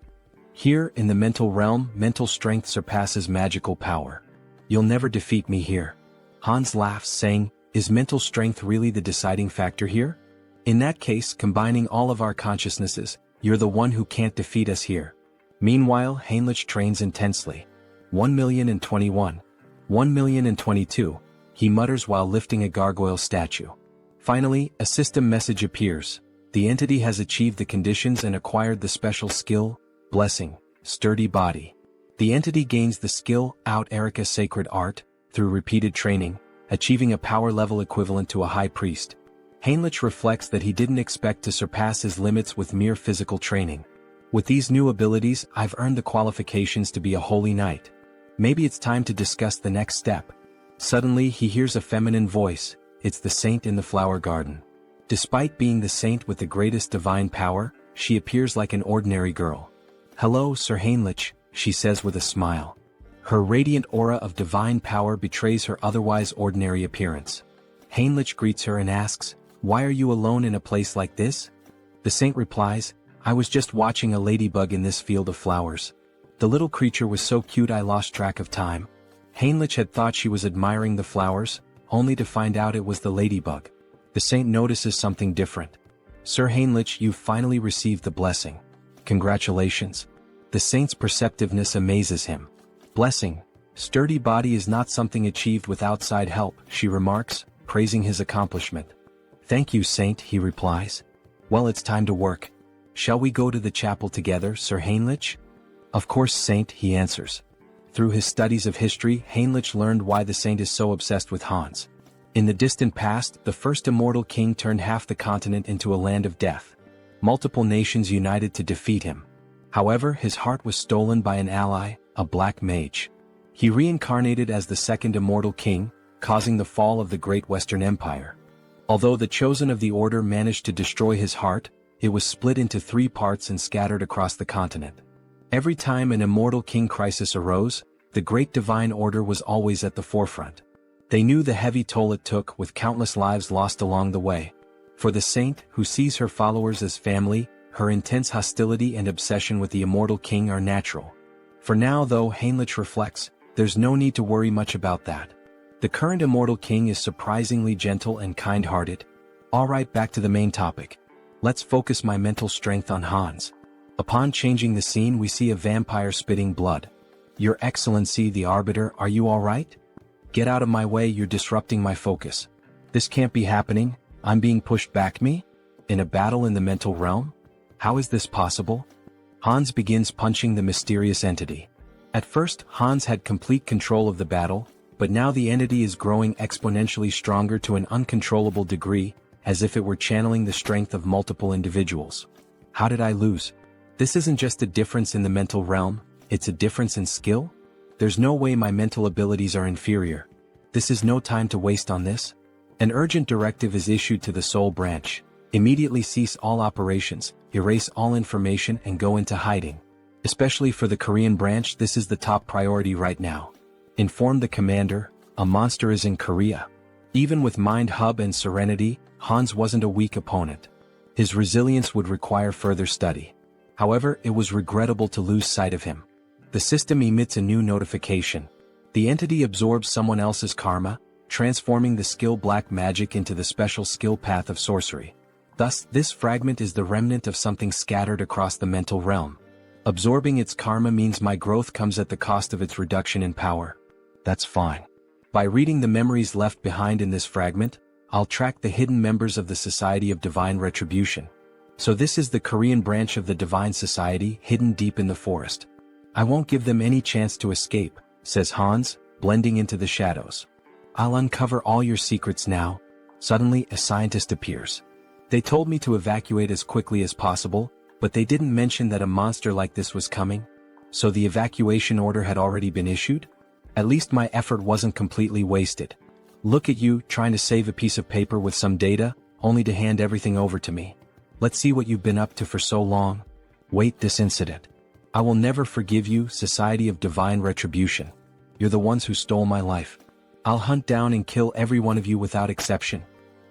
Here, in the mental realm, mental strength surpasses magical power. You'll never defeat me here. Hans laughs, saying, is mental strength really the deciding factor here? In that case, combining all of our consciousnesses, you're the one who can't defeat us here. Meanwhile, Heinrich trains intensely. 1,021. 1,022, he mutters while lifting a gargoyle statue. Finally, a system message appears. The entity has achieved the conditions and acquired the special skill, Blessing, Sturdy Body. The entity gains the skill, Out Erica Sacred Art, through repeated training, achieving a power level equivalent to a high priest. Heinrich reflects that he didn't expect to surpass his limits with mere physical training. With these new abilities, I've earned the qualifications to be a holy knight. Maybe it's time to discuss the next step. Suddenly he hears a feminine voice, it's the saint in the flower garden. Despite being the saint with the greatest divine power, she appears like an ordinary girl. Hello, Sir Heinrich, she says with a smile. Her radiant aura of divine power betrays her otherwise ordinary appearance. Heinrich greets her and asks, why are you alone in a place like this? The saint replies, I was just watching a ladybug in this field of flowers. The little creature was so cute I lost track of time. Heinrich had thought she was admiring the flowers, only to find out it was the ladybug. The saint notices something different. Sir Heinrich, you've finally received the blessing. Congratulations. The saint's perceptiveness amazes him. Blessing, Sturdy Body is not something achieved with outside help, she remarks, praising his accomplishment. Thank you, saint, he replies. Well, it's time to work. Shall we go to the chapel together, Sir Heinrich? Of course, saint, he answers. Through his studies of history, Heinrich learned why the saint is so obsessed with Hans. In the distant past, the first immortal king turned half the continent into a land of death. Multiple nations united to defeat him. However, his heart was stolen by an ally, a black mage. He reincarnated as the second immortal king, causing the fall of the Great Western Empire. Although the chosen of the order managed to destroy his heart, it was split into 3 parts and scattered across the continent. Every time an immortal king crisis arose, the great divine order was always at the forefront. They knew the heavy toll it took, with countless lives lost along the way. For the saint, who sees her followers as family, her intense hostility and obsession with the immortal king are natural. For now though, Heinrich reflects, there's no need to worry much about that. The current immortal king is surprisingly gentle and kind-hearted. Alright, back to the main topic. Let's focus my mental strength on Hans. Upon changing the scene, we see a vampire spitting blood. Your Excellency the Arbiter, are you alright? Get out of my way, you're disrupting my focus. This can't be happening, I'm being pushed back. Me? In a battle in the mental realm? How is this possible? Hans begins punching the mysterious entity. At first, Hans had complete control of the battle, but now the entity is growing exponentially stronger to an uncontrollable degree, as if it were channeling the strength of multiple individuals. How did I lose? This isn't just a difference in the mental realm, it's a difference in skill? There's no way my mental abilities are inferior. This is no time to waste on this. An urgent directive is issued to the Soul Branch. Immediately cease all operations, erase all information and go into hiding. Especially for the Korean branch, this is the top priority right now. Inform the commander, a monster is in Korea. Even with Mind Hub and Serenity, Hans wasn't a weak opponent. His resilience would require further study. However, it was regrettable to lose sight of him. The system emits a new notification. The entity absorbs someone else's karma, transforming the skill black magic into the special skill path of sorcery. Thus, this fragment is the remnant of something scattered across the mental realm. Absorbing its karma means my growth comes at the cost of its reduction in power. That's fine. By reading the memories left behind in this fragment, I'll track the hidden members of the Society of Divine Retribution. So this is the Korean branch of the Divine Society, hidden deep in the forest. I won't give them any chance to escape, says Hans, blending into the shadows. I'll uncover all your secrets now. Suddenly, a scientist appears. They told me to evacuate as quickly as possible, but they didn't mention that a monster like this was coming. So the evacuation order had already been issued? At least my effort wasn't completely wasted. Look at you, trying to save a piece of paper with some data, only to hand everything over to me. Let's see what you've been up to for so long. Wait, this incident. I will never forgive you, Society of Divine Retribution. You're the ones who stole my life. I'll hunt down and kill every one of you without exception.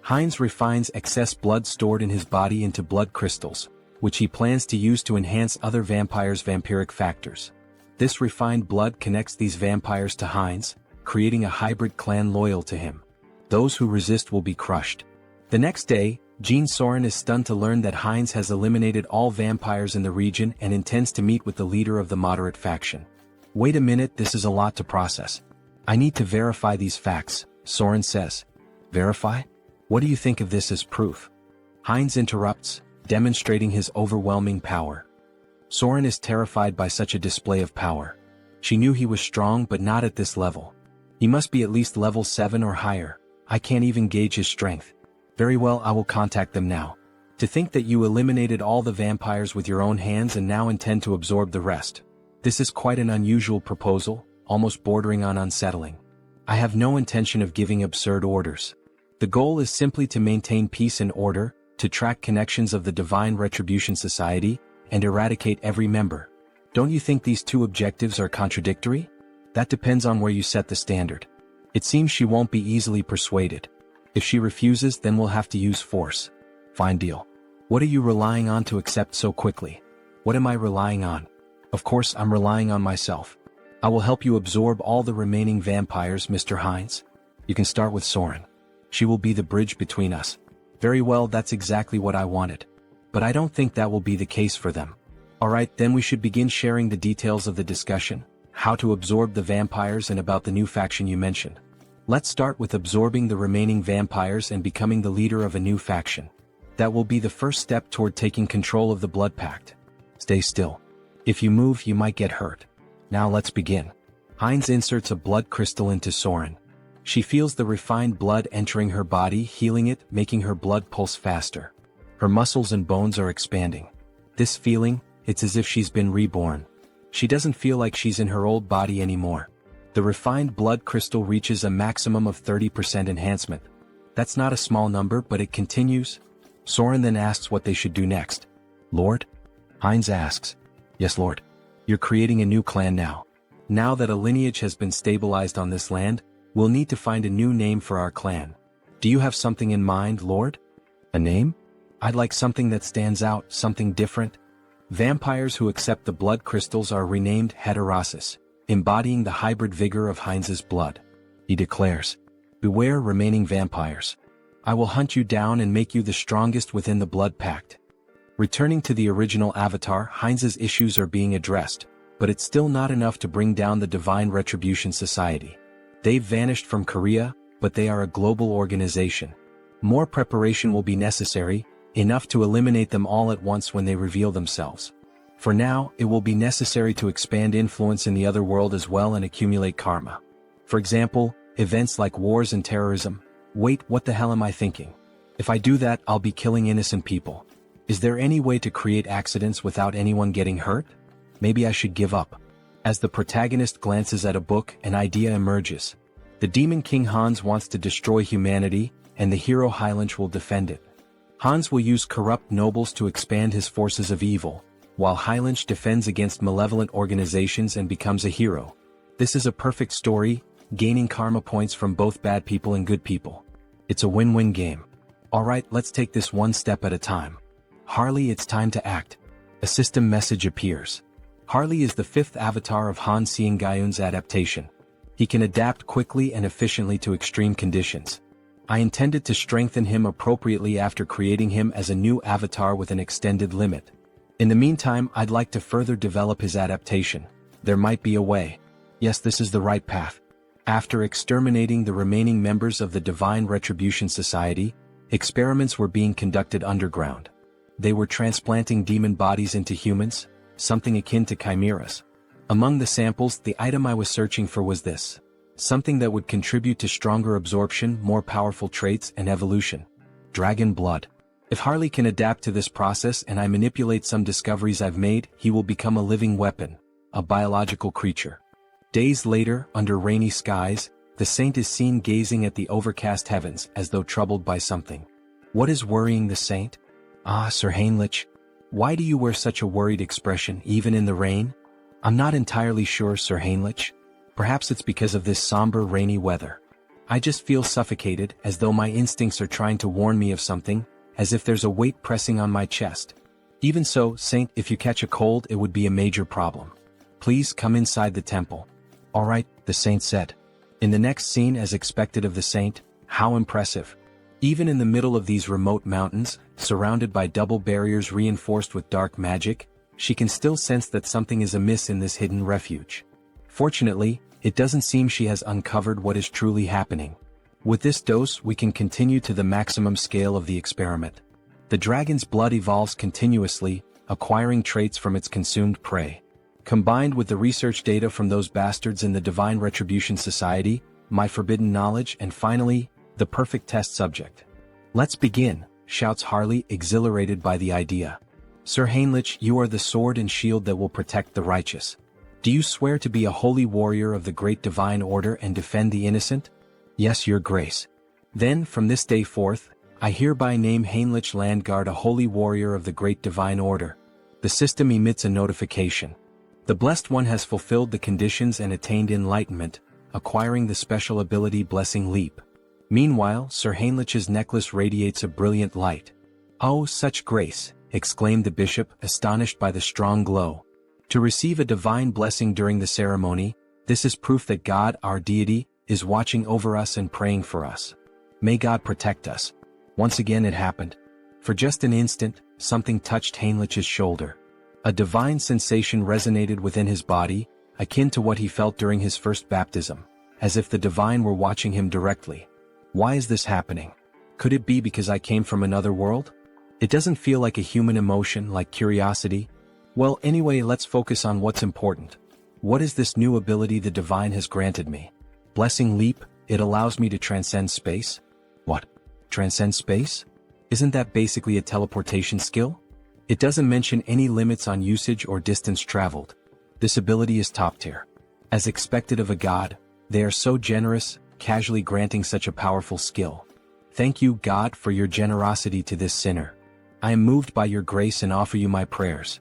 Heinz refines excess blood stored in his body into blood crystals, which he plans to use to enhance other vampires' vampiric factors. This refined blood connects these vampires to Heinz, creating a hybrid clan loyal to him. Those who resist will be crushed. The next day, Jean Soren is stunned to learn that Heinz has eliminated all vampires in the region and intends to meet with the leader of the moderate faction. Wait a minute, this is a lot to process. I need to verify these facts, Soren says. Verify? What do you think of this as proof? Heinz interrupts, demonstrating his overwhelming power. Soren is terrified by such a display of power. She knew he was strong but not at this level. He must be at least level 7 or higher. I can't even gauge his strength. Very well, I will contact them now. To think that you eliminated all the vampires with your own hands and now intend to absorb the rest. This is quite an unusual proposal, almost bordering on unsettling. I have no intention of giving absurd orders. The goal is simply to maintain peace and order, to track connections of the Divine Retribution Society, and eradicate every member. Don't you think these two objectives are contradictory? That depends on where you set the standard. It seems she won't be easily persuaded. If she refuses, then we'll have to use force. Fine deal. What are you relying on to accept so quickly? What am I relying on? Of course, I'm relying on myself. I will help you absorb all the remaining vampires, Mr. Heinz. You can start with Soren. She will be the bridge between us. Very well, that's exactly what I wanted. But I don't think that will be the case for them. Alright, then we should begin sharing the details of the discussion, how to absorb the vampires and about the new faction you mentioned. Let's start with absorbing the remaining vampires and becoming the leader of a new faction. That will be the first step toward taking control of the Blood Pact. Stay still. If you move, you might get hurt. Now let's begin. Heinz inserts a blood crystal into Soren. She feels the refined blood entering her body, healing it, making her blood pulse faster. Her muscles and bones are expanding. This feeling, it's as if she's been reborn. She doesn't feel like she's in her old body anymore. The refined blood crystal reaches a maximum of 30% enhancement. That's not a small number, but it continues. Soren then asks what they should do next. Lord? Heinz asks. Yes, Lord. You're creating a new clan now. Now that a lineage has been stabilized on this land, we'll need to find a new name for our clan. Do you have something in mind, Lord? A name? I'd like something that stands out, something different. Vampires who accept the blood crystals are renamed Heterosis, embodying the hybrid vigor of Heinz's blood. He declares, beware remaining vampires. I will hunt you down and make you the strongest within the blood pact. Returning to the original avatar, Heinz's issues are being addressed, but it's still not enough to bring down the Divine Retribution Society. They've vanished from Korea, but they are a global organization. More preparation will be necessary, enough to eliminate them all at once when they reveal themselves. For now, it will be necessary to expand influence in the other world as well and accumulate karma. For example, events like wars and terrorism. Wait, what the hell am I thinking? If I do that, I'll be killing innocent people. Is there any way to create accidents without anyone getting hurt? Maybe I should give up. As the protagonist glances at a book, an idea emerges. The Demon King Hans wants to destroy humanity, and the hero Heinrich will defend it. Hans will use corrupt nobles to expand his forces of evil, while Heinrich defends against malevolent organizations and becomes a hero. This is a perfect story, gaining karma points from both bad people and good people. It's a win-win game. Alright, let's take this one step at a time. Harley, it's time to act. A system message appears. Harley is the fifth avatar of Han Seung-gyun's adaptation. He can adapt quickly and efficiently to extreme conditions. I intended to strengthen him appropriately after creating him as a new avatar with an extended limit. In the meantime, I'd like to further develop his adaptation. There might be a way. Yes, this is the right path. After exterminating the remaining members of the Divine Retribution Society, experiments were being conducted underground. They were transplanting demon bodies into humans, something akin to chimeras. Among the samples, the item I was searching for was this. Something that would contribute to stronger absorption, more powerful traits, and evolution. Dragon blood. If Harley can adapt to this process and I manipulate some discoveries I've made, he will become a living weapon, a biological creature. Days later, under rainy skies, the saint is seen gazing at the overcast heavens as though troubled by something. What is worrying the saint? Ah, Sir Heinrich. Why do you wear such a worried expression even in the rain? I'm not entirely sure, Sir Heinrich. Perhaps it's because of this somber rainy weather. I just feel suffocated, as though my instincts are trying to warn me of something, as if there's a weight pressing on my chest. Even so, Saint, if you catch a cold, it would be a major problem. Please come inside the temple. Alright, the saint said. In the next scene, as expected of the saint, how impressive. Even in the middle of these remote mountains, surrounded by double barriers reinforced with dark magic, she can still sense that something is amiss in this hidden refuge. Fortunately, it doesn't seem she has uncovered what is truly happening. With this dose, we can continue to the maximum scale of the experiment. The dragon's blood evolves continuously, acquiring traits from its consumed prey. Combined with the research data from those bastards in the Divine Retribution Society, my forbidden knowledge, and finally, the perfect test subject. Let's begin, shouts Harley, exhilarated by the idea. Sir Heinrich, you are the sword and shield that will protect the righteous. Do you swear to be a holy warrior of the great divine order and defend the innocent? Yes, your grace. Then, from this day forth, I hereby name Heinrich Landguard a holy warrior of the great divine order. The system emits a notification. The Blessed One has fulfilled the conditions and attained enlightenment, acquiring the special ability Blessing Leap. Meanwhile, Sir Heinrich's necklace radiates a brilliant light. Oh, such grace, exclaimed the bishop, astonished by the strong glow. To receive a divine blessing during the ceremony, this is proof that God, our deity, is watching over us and praying for us. May God protect us. Once again it happened. For just an instant, something touched Heinrich's shoulder. A divine sensation resonated within his body, akin to what he felt during his first baptism, as if the divine were watching him directly. Why is this happening? Could it be because I came from another world? It doesn't feel like a human emotion, like curiosity. Well, anyway, let's focus on what's important. What is this new ability the divine has granted me? Blessing Leap, it allows me to transcend space? What? Transcend space? Isn't that basically a teleportation skill? It doesn't mention any limits on usage or distance traveled. This ability is top tier. As expected of a god, they are so generous, casually granting such a powerful skill. Thank you, God, for your generosity to this sinner. I am moved by your grace and offer you my prayers.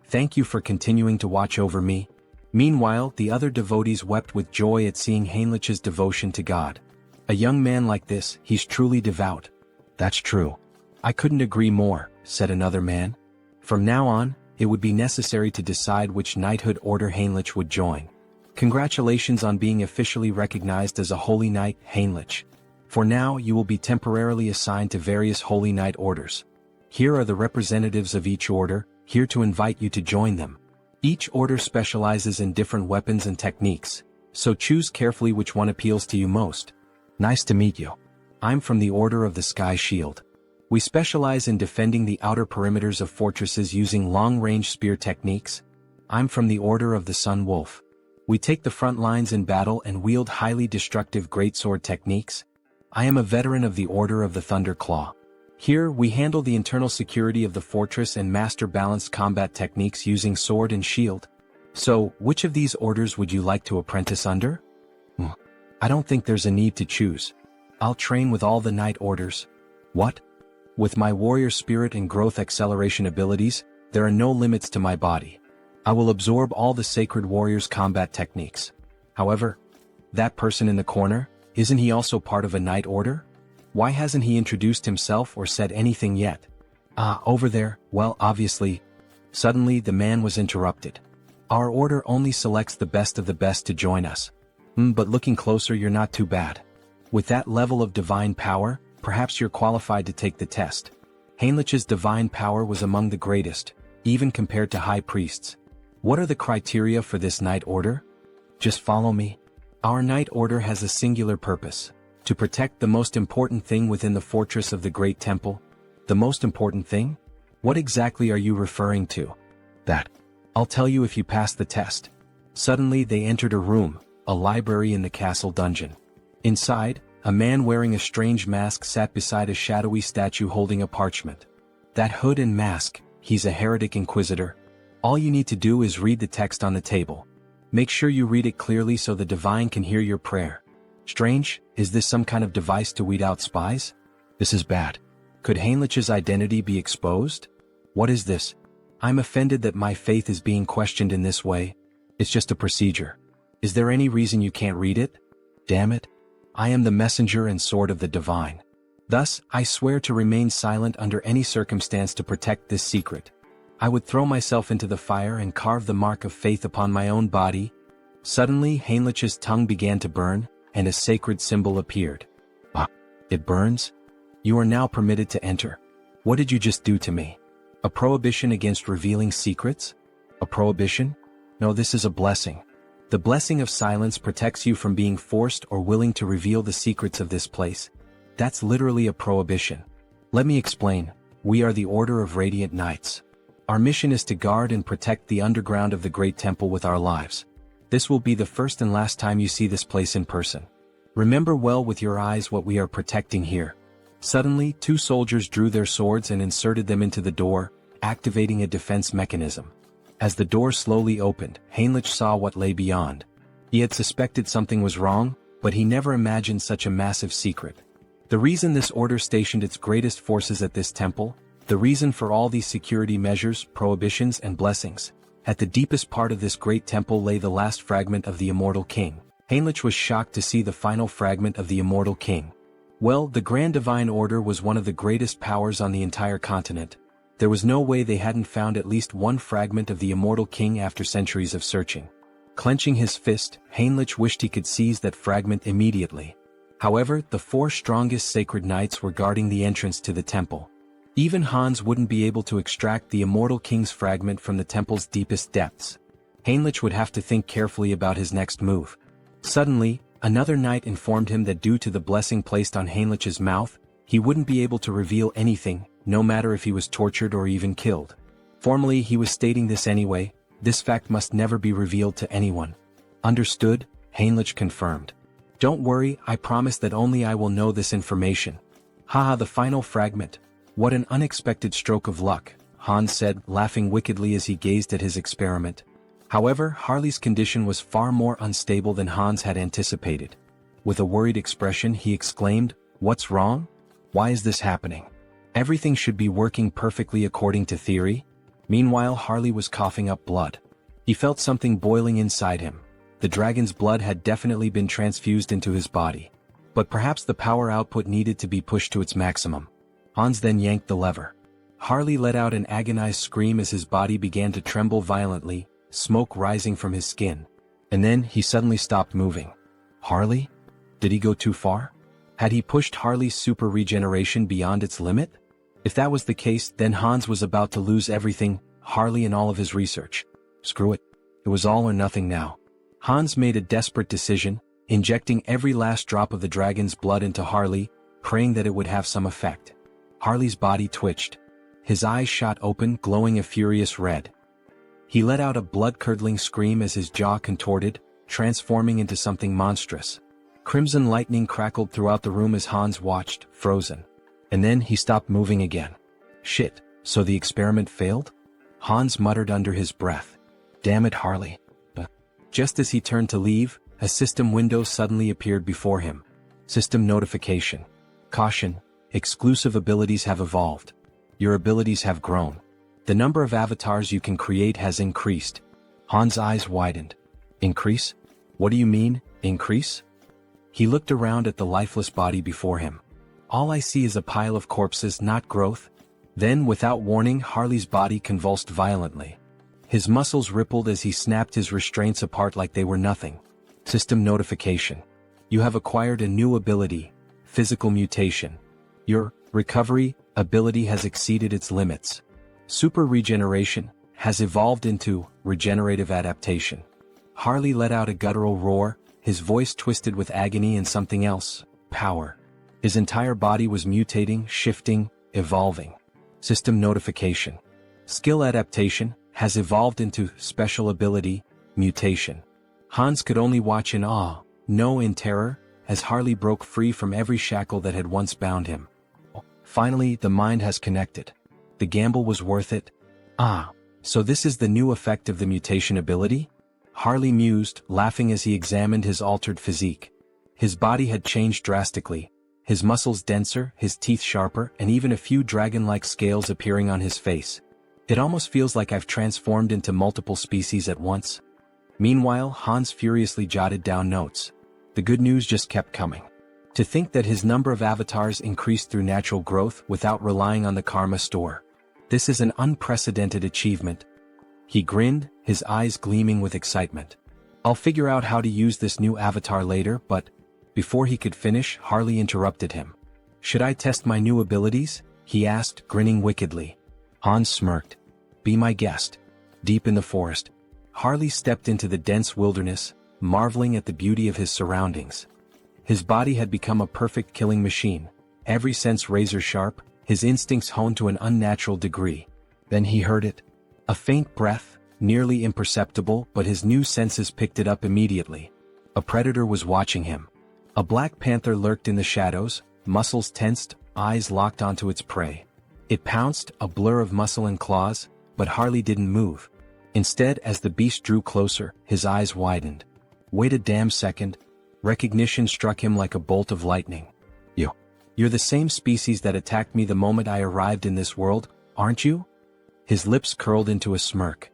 Thank you for continuing to watch over me. Meanwhile, the other devotees wept with joy at seeing Heinrich's devotion to God. A young man like this, he's truly devout. That's true. I couldn't agree more, said another man. From now on, it would be necessary to decide which knighthood order Heinrich would join. Congratulations on being officially recognized as a holy knight, Heinrich. For now, you will be temporarily assigned to various holy knight orders. Here are the representatives of each order, here to invite you to join them. Each order specializes in different weapons and techniques, so choose carefully which one appeals to you most. Nice to meet you. I'm from the Order of the Sky Shield. We specialize in defending the outer perimeters of fortresses using long-range spear techniques. I'm from the Order of the Sun Wolf. We take the front lines in battle and wield highly destructive greatsword techniques. I am a veteran of the Order of the Thunder Claw. Here, we handle the internal security of the fortress and master balanced combat techniques using sword and shield. So, which of these orders would you like to apprentice under? I don't think there's a need to choose. I'll train with all the knight orders. What? With my warrior spirit and growth acceleration abilities, there are no limits to my body. I will absorb all the sacred warrior's combat techniques. However, that person in the corner, isn't he also part of a knight order? Why hasn't he introduced himself or said anything yet? Over there, well, obviously. Suddenly the man was interrupted. Our order only selects the best of the best to join us. But looking closer, you're not too bad. With that level of divine power, perhaps you're qualified to take the test. Heinrich's divine power was among the greatest, even compared to high priests. What are the criteria for this knight order? Just follow me. Our knight order has a singular purpose: to protect the most important thing within the fortress of the Great Temple. The most important thing? What exactly are you referring to? That. I'll tell you if you pass the test. Suddenly they entered a room, a library in the castle dungeon. Inside, a man wearing a strange mask sat beside a shadowy statue holding a parchment. That hood and mask, he's a heretic inquisitor. All you need to do is read the text on the table. Make sure you read it clearly so the divine can hear your prayer. Strange, is this some kind of device to weed out spies? This is bad. Could Heinrich's identity be exposed? What is this? I'm offended that my faith is being questioned in this way. It's just a procedure. Is there any reason you can't read it? Damn it. I am the messenger and sword of the divine. Thus, I swear to remain silent under any circumstance to protect this secret. I would throw myself into the fire and carve the mark of faith upon my own body. Suddenly, Heinrich's tongue began to burn, and a sacred symbol appeared. It burns? You are now permitted to enter. What did you just do to me? A prohibition against revealing secrets? A prohibition? No, this is a blessing. The blessing of silence protects you from being forced or willing to reveal the secrets of this place. That's literally a prohibition. Let me explain. We are the Order of Radiant Knights. Our mission is to guard and protect the underground of the Great Temple with our lives. This will be the first and last time you see this place in person. Remember well with your eyes what we are protecting here. Suddenly, two soldiers drew their swords and inserted them into the door, activating a defense mechanism. As the door slowly opened, Heinrich saw what lay beyond. He had suspected something was wrong, but he never imagined such a massive secret. The reason this order stationed its greatest forces at this temple, the reason for all these security measures, prohibitions, and blessings. At the deepest part of this great temple lay the last fragment of the Immortal King. Heinrich was shocked to see the final fragment of the Immortal King. Well, the Grand Divine Order was one of the greatest powers on the entire continent. There was no way they hadn't found at least one fragment of the Immortal King after centuries of searching. Clenching his fist, Heinrich wished he could seize that fragment immediately. However, the four strongest sacred knights were guarding the entrance to the temple. Even Hans wouldn't be able to extract the Immortal King's fragment from the temple's deepest depths. Heinrich would have to think carefully about his next move. Suddenly, another knight informed him that due to the blessing placed on Heinrich's mouth, he wouldn't be able to reveal anything, no matter if he was tortured or even killed. Formally, he was stating this anyway. This fact must never be revealed to anyone. Understood? Heinrich confirmed. Don't worry, I promise that only I will know this information. Haha, the final fragment. What an unexpected stroke of luck, Hans said, laughing wickedly as he gazed at his experiment. However, Harley's condition was far more unstable than Hans had anticipated. With a worried expression, he exclaimed, "What's wrong?" Why is this happening? Everything should be working perfectly according to theory. Meanwhile, Harley was coughing up blood. He felt something boiling inside him. The dragon's blood had definitely been transfused into his body. But perhaps the power output needed to be pushed to its maximum. Hans then yanked the lever. Harley let out an agonized scream as his body began to tremble violently, smoke rising from his skin. And then he suddenly stopped moving. Harley? Did he go too far? Had he pushed Harley's super regeneration beyond its limit? If that was the case, then Hans was about to lose everything, Harley and all of his research. Screw it. It was all or nothing now. Hans made a desperate decision, injecting every last drop of the dragon's blood into Harley, praying that it would have some effect. Harley's body twitched. His eyes shot open, glowing a furious red. He let out a blood-curdling scream as his jaw contorted, transforming into something monstrous. Crimson lightning crackled throughout the room as Hans watched, frozen. And then he stopped moving again. Shit, so the experiment failed? Hans muttered under his breath. Damn it, Harley. Just as he turned to leave, a system window suddenly appeared before him. System notification. Caution, exclusive abilities have evolved. Your abilities have grown. The number of avatars you can create has increased. Hans' eyes widened. Increase? What do you mean, increase? He looked around at the lifeless body before him. All I see is a pile of corpses, not growth. Then, without warning, Harley's body convulsed violently. His muscles rippled as he snapped his restraints apart like they were nothing. System notification. You have acquired a new ability, physical mutation. Your recovery ability has exceeded its limits. Super regeneration has evolved into regenerative adaptation. Harley let out a guttural roar, his voice twisted with agony and something else, power. His entire body was mutating, shifting, evolving. System notification. Skill adaptation has evolved into special ability, mutation. Hans could only watch in awe, no in terror, as Harley broke free from every shackle that had once bound him. Finally, the mind has connected. The gamble was worth it. Ah, so this is the new effect of the mutation ability? Harley mused, laughing as he examined his altered physique. His body had changed drastically, his muscles denser, his teeth sharper, and even a few dragon-like scales appearing on his face. It almost feels like I've transformed into multiple species at once. Meanwhile, Hans furiously jotted down notes. The good news just kept coming. To think that his number of avatars increased through natural growth without relying on the karma store. This is an unprecedented achievement. He grinned, his eyes gleaming with excitement. I'll figure out how to use this new avatar later, but before he could finish, Harley interrupted him. Should I test my new abilities? He asked, grinning wickedly. Hans smirked. Be my guest. Deep in the forest, Harley stepped into the dense wilderness, marveling at the beauty of his surroundings. His body had become a perfect killing machine, every sense razor-sharp, his instincts honed to an unnatural degree. Then he heard it. A faint breath, nearly imperceptible, but his new senses picked it up immediately. A predator was watching him. A black panther lurked in the shadows, muscles tensed, eyes locked onto its prey. It pounced, a blur of muscle and claws, but Harley didn't move. Instead, as the beast drew closer, his eyes widened. Wait a damn second. Recognition struck him like a bolt of lightning. You're the same species that attacked me the moment I arrived in this world, aren't you? His lips curled into a smirk.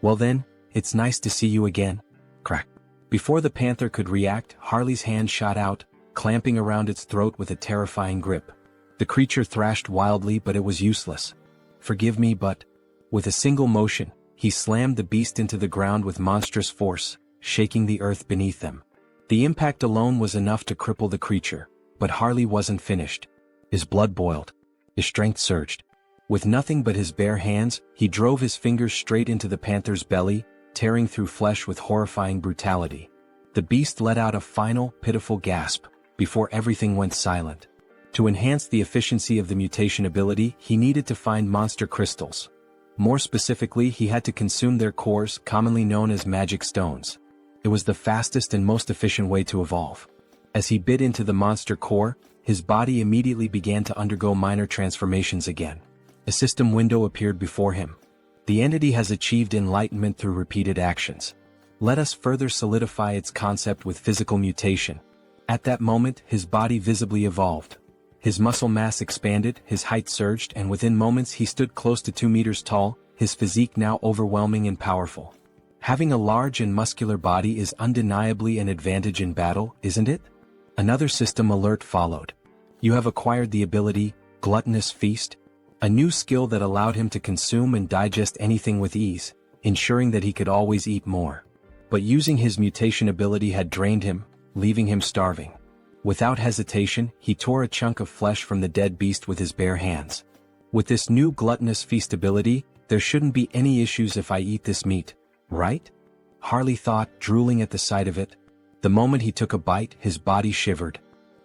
Well then, it's nice to see you again. Crack. Before the panther could react, Harley's hand shot out, clamping around its throat with a terrifying grip. The creature thrashed wildly, but it was useless. Forgive me, but... With a single motion, he slammed the beast into the ground with monstrous force, shaking the earth beneath them. The impact alone was enough to cripple the creature, but Harley wasn't finished. His blood boiled. His strength surged. With nothing but his bare hands, he drove his fingers straight into the panther's belly, tearing through flesh with horrifying brutality. The beast let out a final, pitiful gasp, before everything went silent. To enhance the efficiency of the mutation ability, he needed to find monster crystals. More specifically, he had to consume their cores, commonly known as magic stones. It was the fastest and most efficient way to evolve. As he bit into the monster core, his body immediately began to undergo minor transformations again. A system window appeared before him. The entity has achieved enlightenment through repeated actions. Let us further solidify its concept with physical mutation. At that moment, his body visibly evolved. His muscle mass expanded, his height surged, and within moments he stood close to 2 meters tall, his physique now overwhelming and powerful. Having a large and muscular body is undeniably an advantage in battle, isn't it? Another system alert followed. You have acquired the ability, Gluttonous Feast, a new skill that allowed him to consume and digest anything with ease, ensuring that he could always eat more. But using his mutation ability had drained him, leaving him starving. Without hesitation, he tore a chunk of flesh from the dead beast with his bare hands. With this new Gluttonous Feast ability, there shouldn't be any issues if I eat this meat, right? Harley thought, drooling at the sight of it. The moment he took a bite, his body shivered.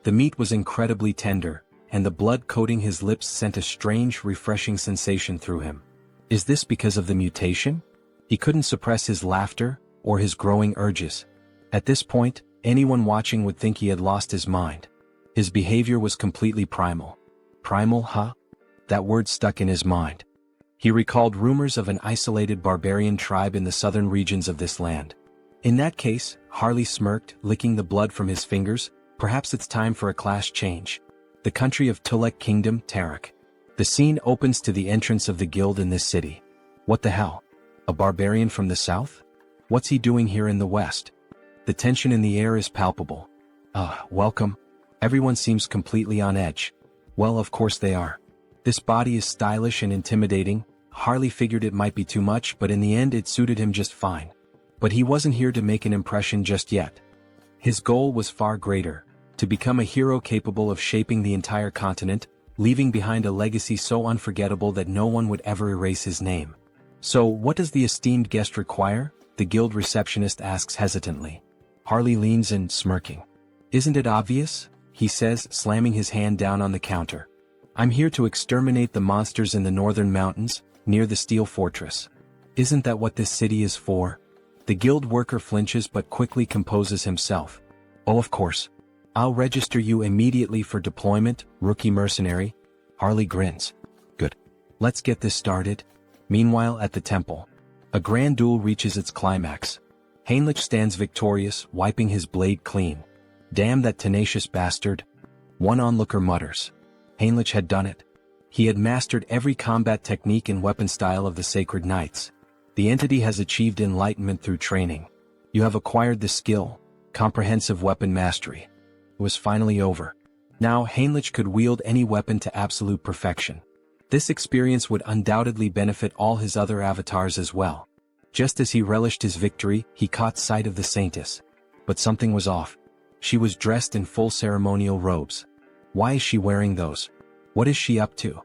The meat was incredibly tender, and the blood coating his lips sent a strange, refreshing sensation through him. Is this because of the mutation? He couldn't suppress his laughter, or his growing urges. At this point, anyone watching would think he had lost his mind. His behavior was completely primal. Primal, huh? That word stuck in his mind. He recalled rumors of an isolated barbarian tribe in the southern regions of this land. In that case, Harley smirked, licking the blood from his fingers, perhaps it's time for a class change. The country of Tulek Kingdom, Tarak. The scene opens to the entrance of the guild in this city. What the hell? A barbarian from the south? What's he doing here in the west? The tension in the air is palpable. Welcome. Everyone seems completely on edge. Well, of course they are. This body is stylish and intimidating. Harley figured it might be too much, but in the end it suited him just fine. But he wasn't here to make an impression just yet. His goal was far greater, to become a hero capable of shaping the entire continent, leaving behind a legacy so unforgettable that no one would ever erase his name. So, what does the esteemed guest require? The guild receptionist asks hesitantly. Harley leans in, smirking. Isn't it obvious? He says, slamming his hand down on the counter. I'm here to exterminate the monsters in the northern mountains, near the steel fortress. Isn't that what this city is for? The guild worker flinches but quickly composes himself. Oh, of course. I'll register you immediately for deployment, rookie mercenary. Harley grins. Good. Let's get this started. Meanwhile, at the temple, a grand duel reaches its climax. Heinrich stands victorious, wiping his blade clean. Damn that tenacious bastard. One onlooker mutters. Heinrich had done it. He had mastered every combat technique and weapon style of the Sacred Knights. The entity has achieved enlightenment through training. You have acquired the skill, comprehensive weapon mastery. It was finally over. Now Heinrich could wield any weapon to absolute perfection. This experience would undoubtedly benefit all his other avatars as well. Just as he relished his victory, he caught sight of the Saintess. But something was off. She was dressed in full ceremonial robes. Why is she wearing those? What is she up to?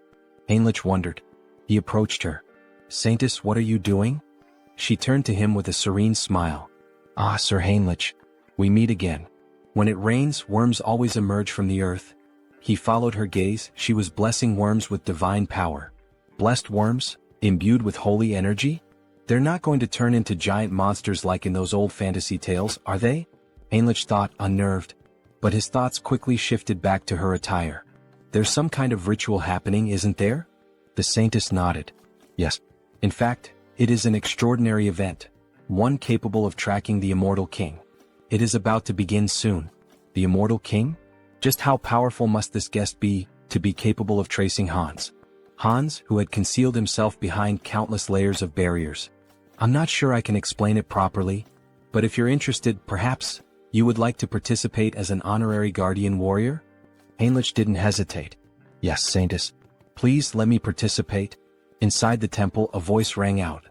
Heinrich wondered. He approached her. Saintess, what are you doing? She turned to him with a serene smile. Ah, Sir Heinrich. We meet again. When it rains, worms always emerge from the earth. He followed her gaze. She was blessing worms with divine power. Blessed worms? Imbued with holy energy? They're not going to turn into giant monsters like in those old fantasy tales, are they? Heinrich thought, unnerved. But his thoughts quickly shifted back to her attire. There's some kind of ritual happening, isn't there? The Saintess nodded. Yes. In fact, it is an extraordinary event. One capable of tracking the Immortal King. It is about to begin soon. The Immortal King? Just how powerful must this guest be, to be capable of tracing Hans? Hans, who had concealed himself behind countless layers of barriers. I'm not sure I can explain it properly, but if you're interested, perhaps, you would like to participate as an honorary guardian warrior? Heinrich didn't hesitate. Yes, Saintess. Please let me participate. Inside the temple, a voice rang out.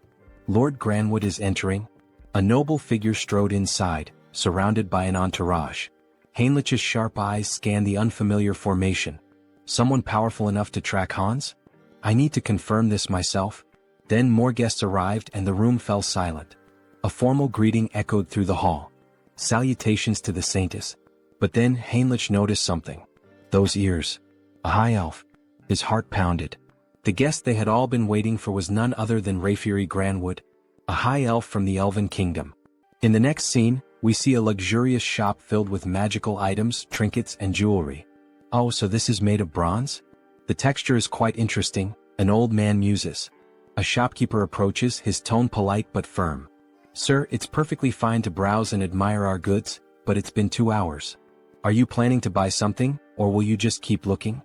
Lord Granwood is entering. A noble figure strode inside, surrounded by an entourage. Heinrich's sharp eyes scanned the unfamiliar formation. Someone powerful enough to track Hans? I need to confirm this myself. Then more guests arrived and the room fell silent. A formal greeting echoed through the hall. Salutations to the Saintess. But then Heinrich noticed something. Those ears. A high elf. His heart pounded. The guest they had all been waiting for was none other than Rayfury Granwood, a high elf from the Elven Kingdom. In the next scene, we see a luxurious shop filled with magical items, trinkets, and jewelry. Oh, so this is made of bronze? The texture is quite interesting, an old man muses. A shopkeeper approaches, his tone polite but firm. Sir, it's perfectly fine to browse and admire our goods, but it's been 2 hours. Are you planning to buy something, or will you just keep looking?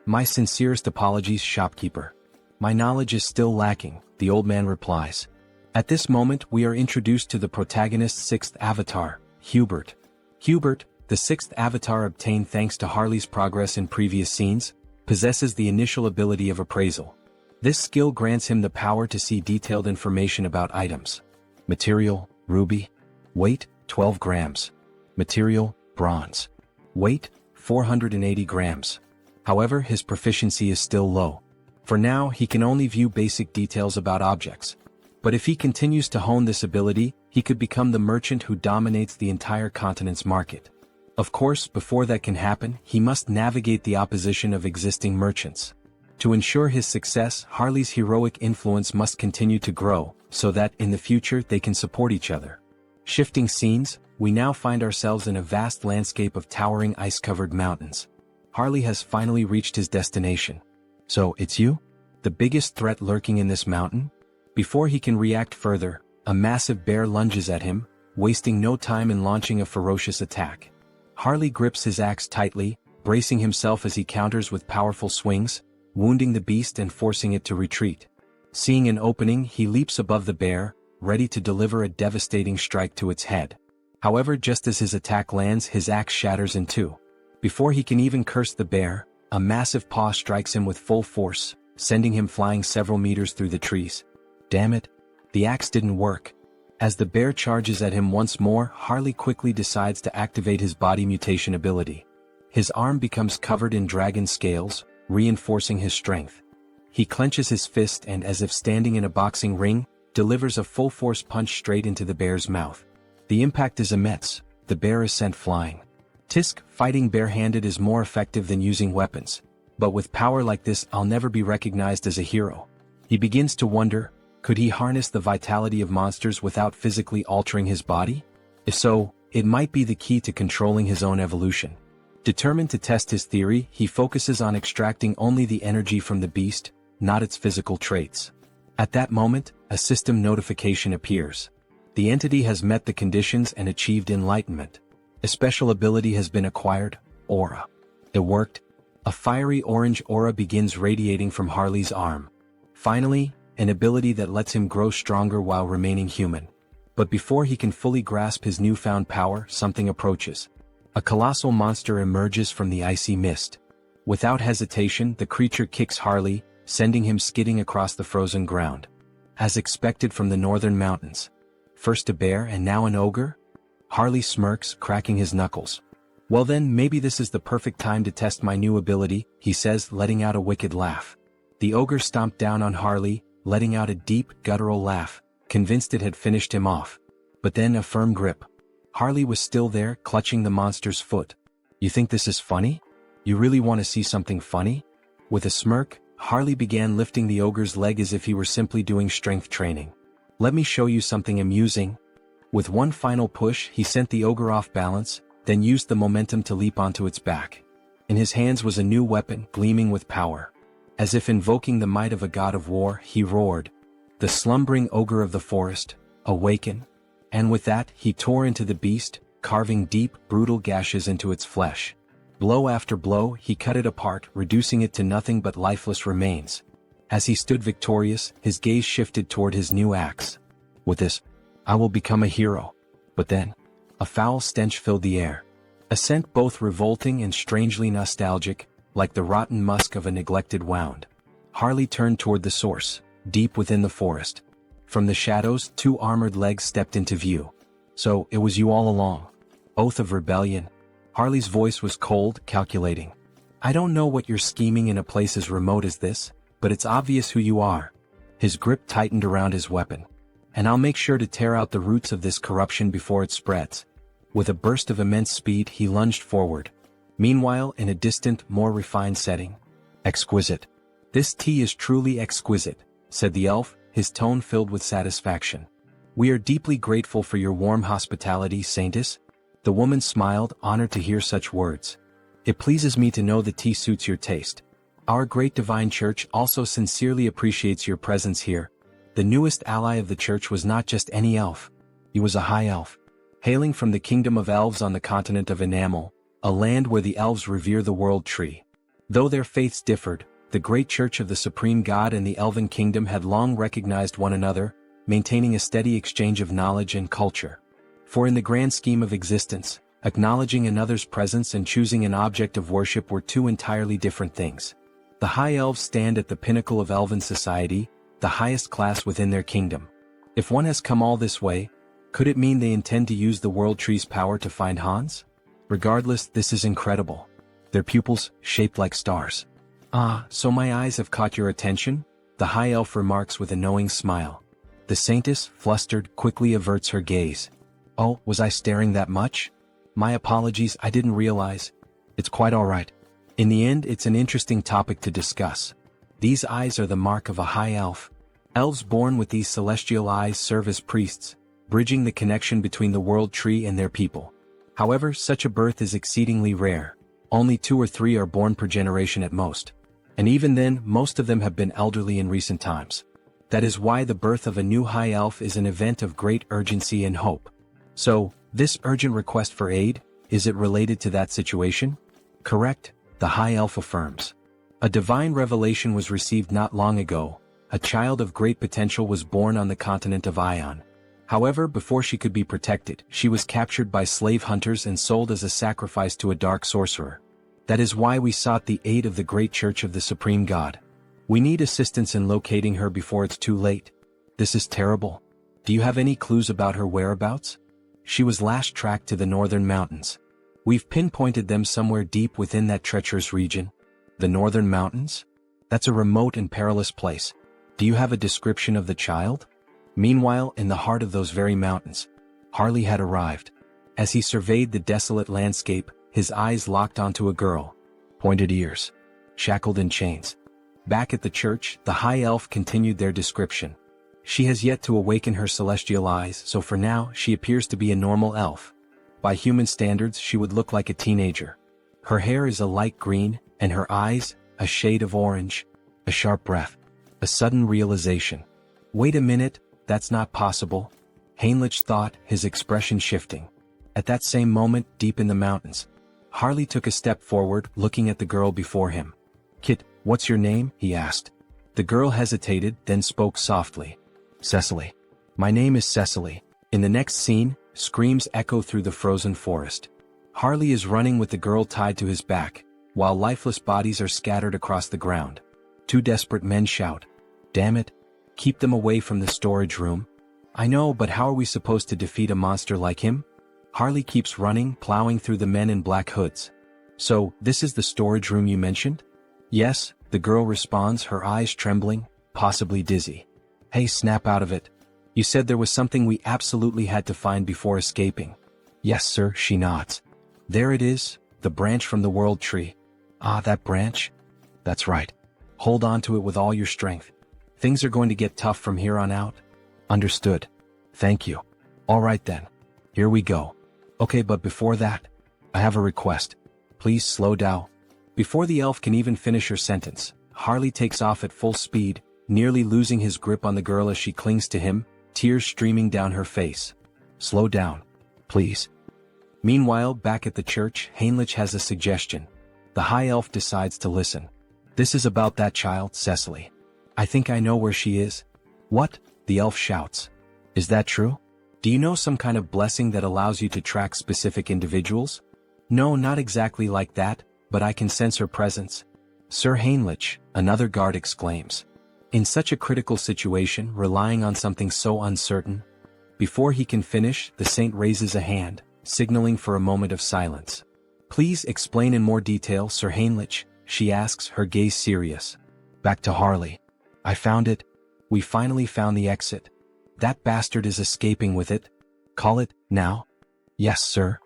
My sincerest apologies, shopkeeper. My knowledge is still lacking, the old man replies. At this moment we are introduced to the protagonist's sixth avatar, Hubert. Hubert, the sixth avatar obtained thanks to Harley's progress in previous scenes, possesses the initial ability of appraisal. This skill grants him the power to see detailed information about items. Material, ruby. Weight, 12 grams. Material, bronze. Weight, 480 grams. However, his proficiency is still low. For now, he can only view basic details about objects. But if he continues to hone this ability, he could become the merchant who dominates the entire continent's market. Of course, before that can happen, he must navigate the opposition of existing merchants. To ensure his success, Harley's heroic influence must continue to grow, so that in the future they can support each other. Shifting scenes, we now find ourselves in a vast landscape of towering ice-covered mountains. Harley has finally reached his destination. So, it's you? The biggest threat lurking in this mountain? Before he can react further, a massive bear lunges at him, wasting no time in launching a ferocious attack. Harley grips his axe tightly, bracing himself as he counters with powerful swings, wounding the beast and forcing it to retreat. Seeing an opening, he leaps above the bear, ready to deliver a devastating strike to its head. However, just as his attack lands, his axe shatters in two. Before he can even curse the bear, a massive paw strikes him with full force, sending him flying several meters through the trees. Damn it! The axe didn't work. As the bear charges at him once more, Harley quickly decides to activate his body mutation ability. His arm becomes covered in dragon scales, reinforcing his strength. He clenches his fist and, as if standing in a boxing ring, delivers a full-force punch straight into the bear's mouth. The impact is immense. The bear is sent flying. Tisk, fighting barehanded is more effective than using weapons. But with power like this, I'll never be recognized as a hero. He begins to wonder, could he harness the vitality of monsters without physically altering his body? If so, it might be the key to controlling his own evolution. Determined to test his theory, he focuses on extracting only the energy from the beast, not its physical traits. At that moment, a system notification appears. The entity has met the conditions and achieved enlightenment. A special ability has been acquired, Aura. It worked. A fiery orange aura begins radiating from Harley's arm. Finally, an ability that lets him grow stronger while remaining human. But before he can fully grasp his newfound power, something approaches. A colossal monster emerges from the icy mist. Without hesitation, the creature kicks Harley, sending him skidding across the frozen ground. As expected from the northern mountains. First a bear and now an ogre? Harley smirks, cracking his knuckles. Well then, maybe this is the perfect time to test my new ability, he says, letting out a wicked laugh. The ogre stomped down on Harley, letting out a deep, guttural laugh, convinced it had finished him off. But then a firm grip. Harley was still there, clutching the monster's foot. You think this is funny? You really want to see something funny? With a smirk, Harley began lifting the ogre's leg as if he were simply doing strength training. Let me show you something amusing. With one final push, he sent the ogre off balance, then used the momentum to leap onto its back. In his hands was a new weapon, gleaming with power. As if invoking the might of a god of war, he roared, "The slumbering ogre of the forest, awaken!" And with that, he tore into the beast, carving deep, brutal gashes into its flesh. Blow after blow, he cut it apart, reducing it to nothing but lifeless remains. As he stood victorious, his gaze shifted toward his new axe. With this, I will become a hero. But then, a foul stench filled the air. A scent both revolting and strangely nostalgic, like the rotten musk of a neglected wound. Harley turned toward the source, deep within the forest. From the shadows, two armored legs stepped into view. So, it was you all along. Oath of rebellion. Harley's voice was cold, calculating. I don't know what you're scheming in a place as remote as this, but it's obvious who you are. His grip tightened around his weapon. And I'll make sure to tear out the roots of this corruption before it spreads. With a burst of immense speed, he lunged forward. Meanwhile, in a distant, more refined setting. Exquisite. This tea is truly exquisite, said the elf, his tone filled with satisfaction. We are deeply grateful for your warm hospitality, Saintess. The woman smiled, honored to hear such words. It pleases me to know the tea suits your taste. Our great divine church also sincerely appreciates your presence here. The newest ally of the church was not just any elf. He was a high elf. Hailing from the kingdom of elves on the continent of Enamel, a land where the elves revere the world tree. Though their faiths differed, the great church of the supreme god and the elven kingdom had long recognized one another, maintaining a steady exchange of knowledge and culture. For in the grand scheme of existence, acknowledging another's presence and choosing an object of worship were two entirely different things. The high elves stand at the pinnacle of elven society, the highest class within their kingdom. If one has come all this way, could it mean they intend to use the world tree's power to find Hans? Regardless, this is incredible. Their pupils, shaped like stars. Ah, so my eyes have caught your attention? The high elf remarks with a knowing smile. The saintess, flustered, quickly averts her gaze. Oh, was I staring that much? My apologies, I didn't realize. It's quite all right. In the end, it's an interesting topic to discuss. These eyes are the mark of a high elf. Elves born with these celestial eyes serve as priests, bridging the connection between the world tree and their people. However, such a birth is exceedingly rare. Only 2 or 3 are born per generation at most. And even then, most of them have been elderly in recent times. That is why the birth of a new high elf is an event of great urgency and hope. So, this urgent request for aid, is it related to that situation? Correct, the high elf affirms. A divine revelation was received not long ago. A child of great potential was born on the continent of Ion. However, before she could be protected, she was captured by slave hunters and sold as a sacrifice to a dark sorcerer. That is why we sought the aid of the great church of the supreme god. We need assistance in locating her before it's too late. This is terrible. Do you have any clues about her whereabouts? She was last tracked to the northern mountains. We've pinpointed them somewhere deep within that treacherous region. The northern mountains? That's a remote and perilous place. Do you have a description of the child? Meanwhile, in the heart of those very mountains, Harley had arrived. As he surveyed the desolate landscape, his eyes locked onto a girl. Pointed ears. Shackled in chains. Back at the church, the high elf continued their description. She has yet to awaken her celestial eyes, so for now, she appears to be a normal elf. By human standards, she would look like a teenager. Her hair is a light green, and her eyes, a shade of orange. A sharp breath. A sudden realization. Wait a minute, that's not possible. Heinrich thought, his expression shifting. At that same moment, deep in the mountains, Harley took a step forward, looking at the girl before him. Kit, what's your name? He asked. The girl hesitated, then spoke softly. Cecily. My name is Cecily. In the next scene, screams echo through the frozen forest. Harley is running with the girl tied to his back, while lifeless bodies are scattered across the ground. 2 desperate men shout. Damn it. Keep them away from the storage room. I know, but how are we supposed to defeat a monster like him? Harley keeps running, plowing through the men in black hoods. So, this is the storage room you mentioned? Yes, the girl responds, her eyes trembling, possibly dizzy. Hey, snap out of it. You said there was something we absolutely had to find before escaping. Yes, sir, she nods. There it is, the branch from the world tree. Ah, that branch? That's right. Hold on to it with all your strength. Things are going to get tough from here on out. Understood. Thank you. All right then. Here we go. Okay, but before that, I have a request. Please slow down. Before the elf can even finish her sentence, Harley takes off at full speed, nearly losing his grip on the girl as she clings to him, tears streaming down her face. Slow down. Please. Meanwhile, back at the church, Heinrich has a suggestion. The high elf decides to listen. This is about that child, Cecily. I think I know where she is. What? The elf shouts. Is that true? Do you know some kind of blessing that allows you to track specific individuals? No, not exactly like that, but I can sense her presence. Sir Heinrich, another guard exclaims. In such a critical situation, relying on something so uncertain. Before he can finish, the saint raises a hand, signaling for a moment of silence. Please explain in more detail, Sir Heinrich, she asks, her gaze serious. Back to Harley. I found it. We finally found the exit. That bastard is escaping with it. Call it, now? Yes, sir.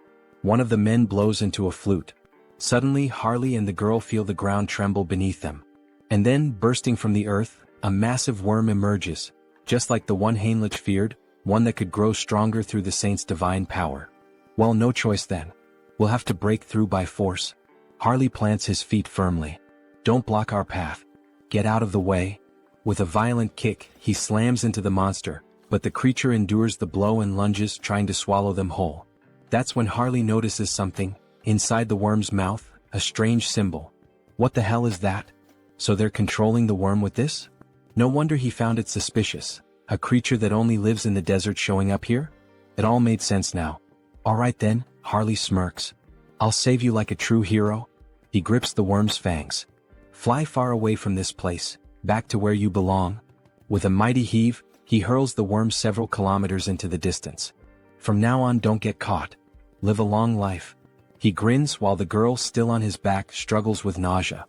One of the men blows into a flute. Suddenly, Harley and the girl feel the ground tremble beneath them. And then, bursting from the earth, a massive worm emerges, just like the one Heinrich feared, one that could grow stronger through the saint's divine power. Well, no choice then. We'll have to break through by force. Harley plants his feet firmly. Don't block our path. Get out of the way. With a violent kick, he slams into the monster, but the creature endures the blow and lunges, trying to swallow them whole. That's when Harley notices something. Inside the worm's mouth, a strange symbol. What the hell is that? So they're controlling the worm with this? No wonder he found it suspicious. A creature that only lives in the desert showing up here? It all made sense now. Alright then, Harley smirks. I'll save you like a true hero. He grips the worm's fangs. Fly far away from this place, back to where you belong. With a mighty heave, he hurls the worm several kilometers into the distance. From now on, don't get caught. Live a long life. He grins while the girl, still on his back, struggles with nausea.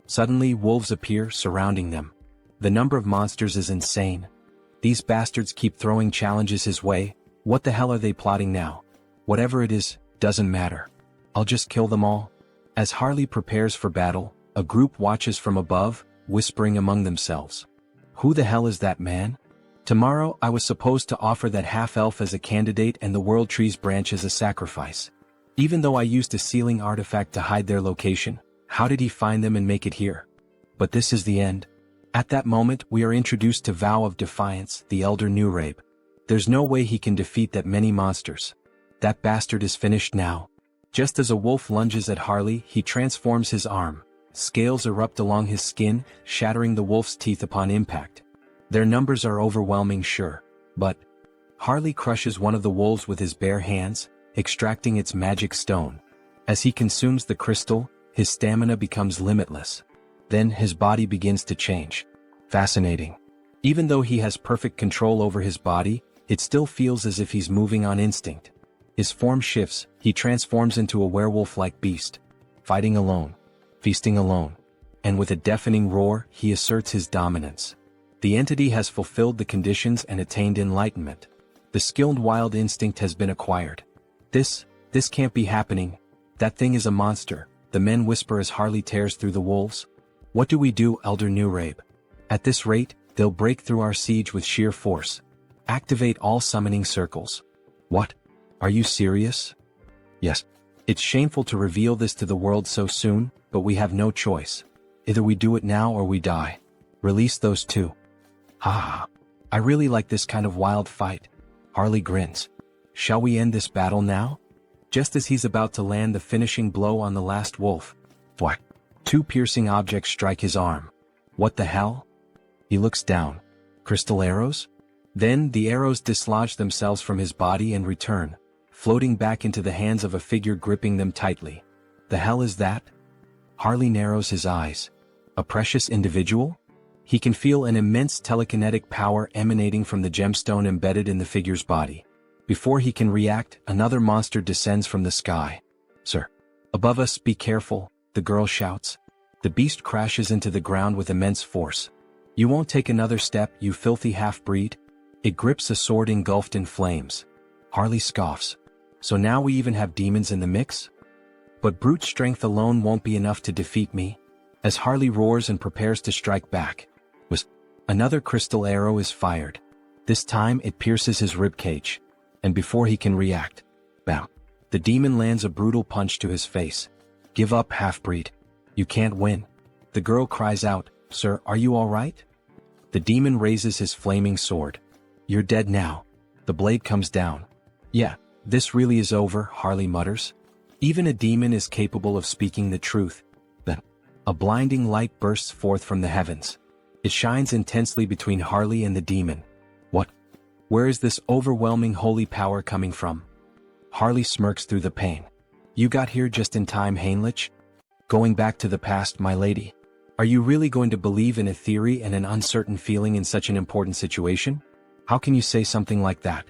Suddenly, wolves appear, surrounding them. The number of monsters is insane. These bastards keep throwing challenges his way. What the hell are they plotting now? Whatever it is, doesn't matter. I'll just kill them all. As Harley prepares for battle, a group watches from above, whispering among themselves. Who the hell is that man? Tomorrow I was supposed to offer that half-elf as a candidate and the World Tree's branch as a sacrifice. Even though I used a sealing artifact to hide their location, how did he find them and make it here? But this is the end. At that moment we are introduced to Vow of Defiance, the Elder Nurabe. There's no way he can defeat that many monsters. That bastard is finished now. Just as a wolf lunges at Harley, he transforms his arm. Scales erupt along his skin, shattering the wolf's teeth upon impact. Their numbers are overwhelming, sure, but Harley crushes one of the wolves with his bare hands, extracting its magic stone. As he consumes the crystal, his stamina becomes limitless. Then his body begins to change. Fascinating. Even though he has perfect control over his body, it still feels as if he's moving on instinct. His form shifts, he transforms into a werewolf-like beast. Fighting alone. Feasting alone. And with a deafening roar, he asserts his dominance. The entity has fulfilled the conditions and attained enlightenment. The skilled wild instinct has been acquired. This can't be happening. That thing is a monster, the men whisper as Harley tears through the wolves. What do we do, Elder Nurabe? At this rate, they'll break through our siege with sheer force. Activate all summoning circles. What? Are you serious? Yes. It's shameful to reveal this to the world so soon, but we have no choice. Either we do it now or we die. Release those two. Ah, I really like this kind of wild fight. Harley grins. Shall we end this battle now? Just as he's about to land the finishing blow on the last wolf. Whack! Two piercing objects strike his arm. What the hell? He looks down. Crystal arrows? Then the arrows dislodge themselves from his body and return, floating back into the hands of a figure gripping them tightly. The hell is that? Harley narrows his eyes. A precious individual? He can feel an immense telekinetic power emanating from the gemstone embedded in the figure's body. Before he can react, another monster descends from the sky. Sir. Above us, be careful, the girl shouts. The beast crashes into the ground with immense force. You won't take another step, you filthy half-breed? It grips a sword engulfed in flames. Harley scoffs. So now we even have demons in the mix? But brute strength alone won't be enough to defeat me. As Harley roars and prepares to strike back, another crystal arrow is fired. This time it pierces his ribcage. And before he can react, bam, the demon lands a brutal punch to his face. Give up, half-breed. You can't win. The girl cries out, Sir, are you all right? The demon raises his flaming sword. You're dead now. The blade comes down. Yeah, this really is over, Harley mutters. Even a demon is capable of speaking the truth. Then, a blinding light bursts forth from the heavens. It shines intensely between Harley and the demon. What? Where is this overwhelming holy power coming from? Harley smirks through the pain. You got here just in time, Heinrich. Going back to the past, my lady. Are you really going to believe in a theory and an uncertain feeling in such an important situation? How can you say something like that?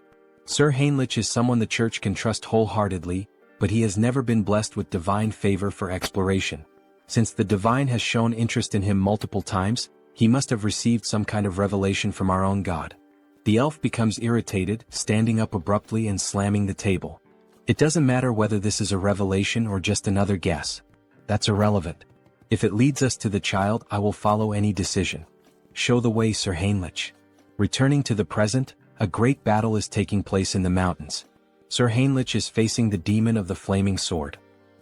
Sir Heinrich is someone the church can trust wholeheartedly, but he has never been blessed with divine favor for exploration. Since the divine has shown interest in him multiple times, he must have received some kind of revelation from our own God. The elf becomes irritated, standing up abruptly and slamming the table. It doesn't matter whether this is a revelation or just another guess. That's irrelevant. If it leads us to the child, I will follow any decision. Show the way, Sir Heinrich. Returning to the present, a great battle is taking place in the mountains. Sir Heinrich is facing the demon of the flaming sword.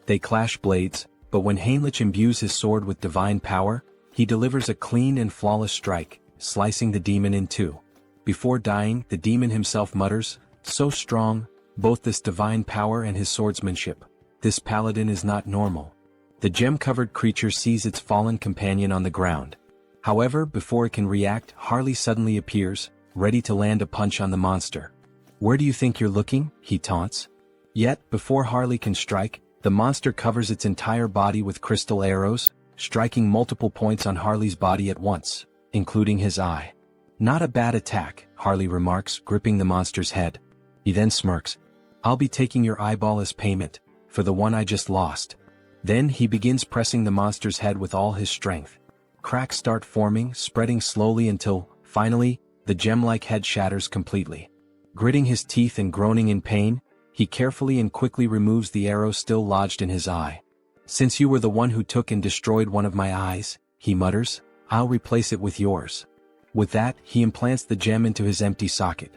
They clash blades, but when Heinrich imbues his sword with divine power, he delivers a clean and flawless strike, slicing the demon in two. Before dying, the demon himself mutters, so strong, both this divine power and his swordsmanship. this paladin is not normal. The gem-covered creature sees its fallen companion on the ground. However, before it can react, Harley suddenly appears, ready to land a punch on the monster. "Where do you think you're looking?" he taunts. Yet, before Harley can strike, the monster covers its entire body with crystal arrows, striking multiple points on Harley's body at once, including his eye. "Not a bad attack," Harley remarks, gripping the monster's head. He then smirks. "I'll be taking your eyeball as payment, for the one I just lost." Then he begins pressing the monster's head with all his strength. Cracks start forming, spreading slowly until, finally, the gem-like head shatters completely. Gritting his teeth and groaning in pain, he carefully and quickly removes the arrow still lodged in his eye. "Since you were the one who took and destroyed one of my eyes," he mutters, "I'll replace it with yours." With that, he implants the gem into his empty socket.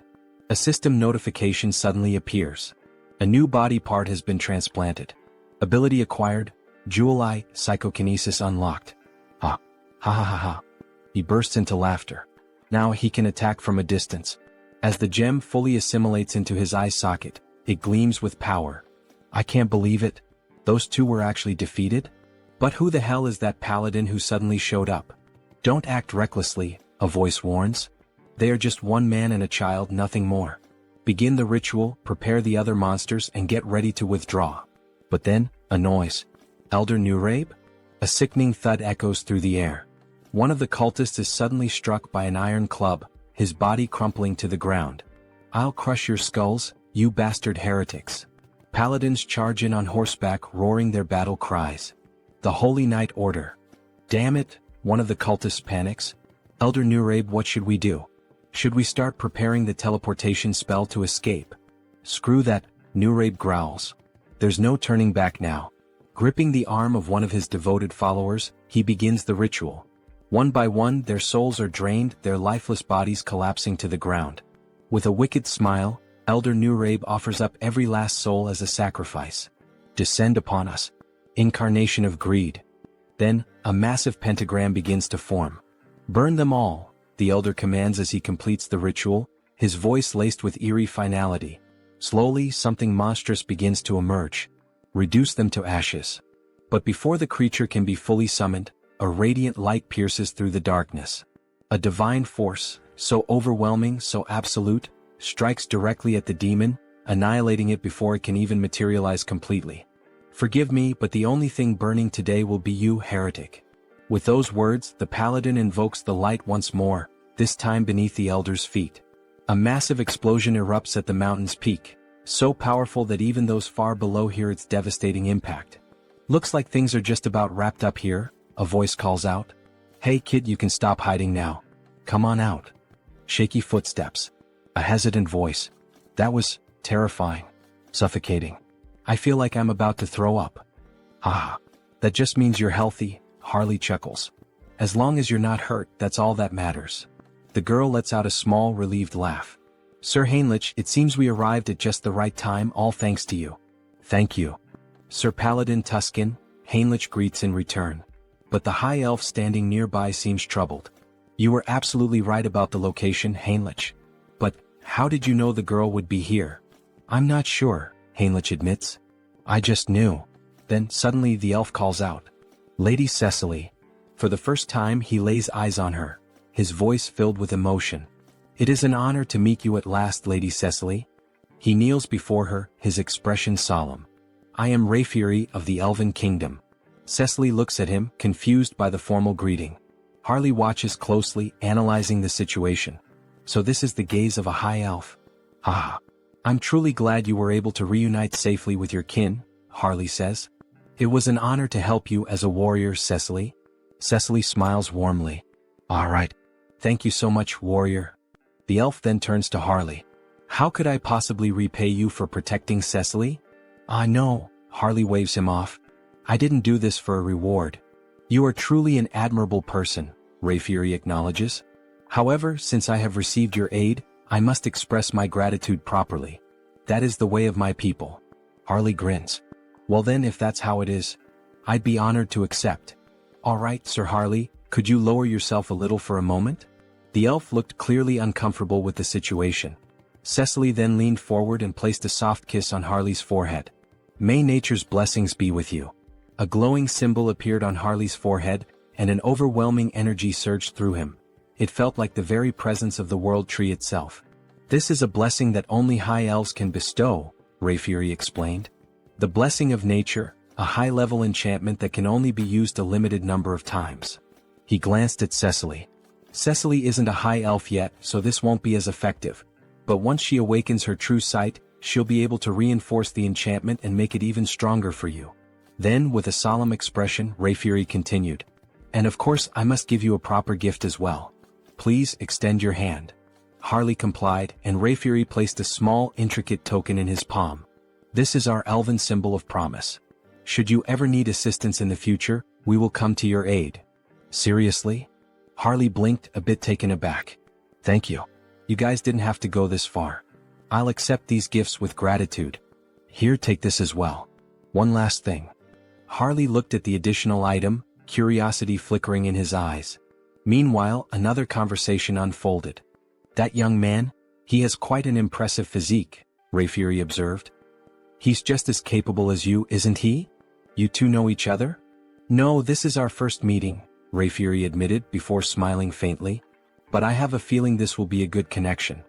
A system notification suddenly appears. A new body part has been transplanted. Ability acquired, Jewel Eye, Psychokinesis unlocked. Ha. Ha ha ha ha. He bursts into laughter. Now he can attack from a distance. As the gem fully assimilates into his eye socket, it gleams with power. "I can't believe it. Those two were actually defeated? But who the hell is that paladin who suddenly showed up?" "Don't act recklessly," a voice warns. "They are just one man and a child, nothing more. Begin the ritual, prepare the other monsters, and get ready to withdraw." But then, a noise. "Elder Nurabe?" A sickening thud echoes through the air. One of the cultists is suddenly struck by an iron club, his body crumpling to the ground. "I'll crush your skulls, you bastard heretics." Paladins charge in on horseback, roaring their battle cries. "The Holy Knight Order." "Damn it," one of the cultists panics. "Elder Nurabe, what should we do? Should we start preparing the teleportation spell to escape?" "Screw that," Nurabe growls. "There's no turning back now." Gripping the arm of one of his devoted followers, he begins the ritual. One by one, their souls are drained, their lifeless bodies collapsing to the ground. With a wicked smile, Elder Nurabe offers up every last soul as a sacrifice. "Descend upon us. Incarnation of greed." Then, a massive pentagram begins to form. "Burn them all," the elder commands as he completes the ritual, his voice laced with eerie finality. Slowly, something monstrous begins to emerge. "Reduce them to ashes." But before the creature can be fully summoned, a radiant light pierces through the darkness. A divine force, so overwhelming, so absolute, strikes directly at the demon, annihilating it before it can even materialize completely. "Forgive me, but the only thing burning today will be you, heretic." With those words, the paladin invokes the light once more, this time beneath the elder's feet. A massive explosion erupts at the mountain's peak, so powerful that even those far below hear its devastating impact. "Looks like things are just about wrapped up here," a voice calls out. "Hey kid, you can stop hiding now. Come on out." Shaky footsteps. A hesitant voice. "That was terrifying. Suffocating. I feel like I'm about to throw up." "Ah, that just means you're healthy," Harley chuckles. "As long as you're not hurt, that's all that matters." The girl lets out a small, relieved laugh. "Sir Heinrich, it seems we arrived at just the right time, all thanks to you." "Thank you, Sir Paladin Tuscan," Heinrich greets in return. But the high elf standing nearby seems troubled. "You were absolutely right about the location, Heinrich. But, how did you know the girl would be here?" "I'm not sure," Heinrich admits. "I just knew." Then, suddenly the elf calls out. "Lady Cecily." For the first time he lays eyes on her, his voice filled with emotion. "It is an honor to meet you at last, Lady Cecily." He kneels before her, his expression solemn. "I am Rayfury of the Elven Kingdom." Cecily looks at him, confused by the formal greeting. Harley watches closely, analyzing the situation. So this is the gaze of a high elf. "Ah. I'm truly glad you were able to reunite safely with your kin," Harley says. "It was an honor to help you as a warrior, Cecily." Cecily smiles warmly. "All right. Thank you so much, warrior." The elf then turns to Harley. "How could I possibly repay you for protecting Cecily?" "Ah no," Harley waves him off. "I didn't do this for a reward." "You are truly an admirable person," Rayfury acknowledges. "However, since I have received your aid, I must express my gratitude properly. That is the way of my people." Harley grins. "Well then, if that's how it is, I'd be honored to accept." "All right, Sir Harley, could you lower yourself a little for a moment?" The elf looked clearly uncomfortable with the situation. Cecily then leaned forward and placed a soft kiss on Harley's forehead. May nature's blessings be with you. A glowing symbol appeared on Harley's forehead, and an overwhelming energy surged through him. It felt like the very presence of the world tree itself. This is a blessing that only high elves can bestow, Rayfury explained. The blessing of nature, a high-level enchantment that can only be used a limited number of times. He glanced at Cecily. Cecily isn't a high elf yet, so this won't be as effective. But once she awakens her true sight, she'll be able to reinforce the enchantment and make it even stronger for you. Then, with a solemn expression, Rayfury continued. And of course I must give you a proper gift as well. Please extend your hand. Harley complied, and Rayfury placed a small, intricate token in his palm. This is our elven symbol of promise. Should you ever need assistance in the future, we will come to your aid. Seriously? Harley blinked, a bit taken aback. Thank you. You guys didn't have to go this far. I'll accept these gifts with gratitude. Here, take this as well. One last thing. Harley looked at the additional item, curiosity flickering in his eyes. Meanwhile, another conversation unfolded. That young man? He has quite an impressive physique, Rayfury observed. He's just as capable as you, isn't he? You two know each other? No, this is our first meeting, Rayfury admitted before smiling faintly. But I have a feeling this will be a good connection.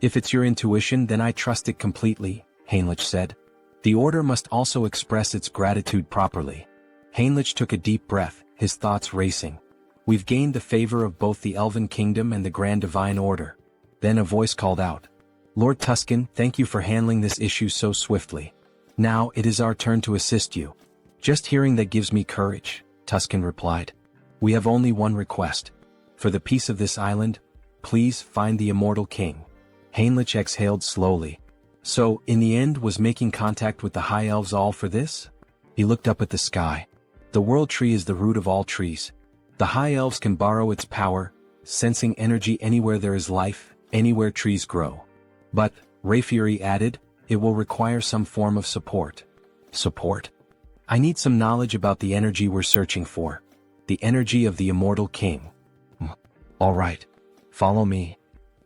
If it's your intuition, then I trust it completely, Heinrich said. The order must also express its gratitude properly. Heinrich took a deep breath, his thoughts racing. We've gained the favor of both the Elven Kingdom and the Grand Divine Order. Then a voice called out. Lord Tuscan, thank you for handling this issue so swiftly. Now it is our turn to assist you. Just hearing that gives me courage, Tuscan replied. We have only one request. For the peace of this island, please find the immortal king. Heinrich exhaled slowly. So, in the end, was making contact with the high elves all for this? He looked up at the sky. The world tree is the root of all trees. The high elves can borrow its power, sensing energy anywhere there is life, anywhere trees grow. But, Rayfury added, it will require some form of support. Support? I need some knowledge about the energy we're searching for. The energy of the immortal king. All right. Follow me.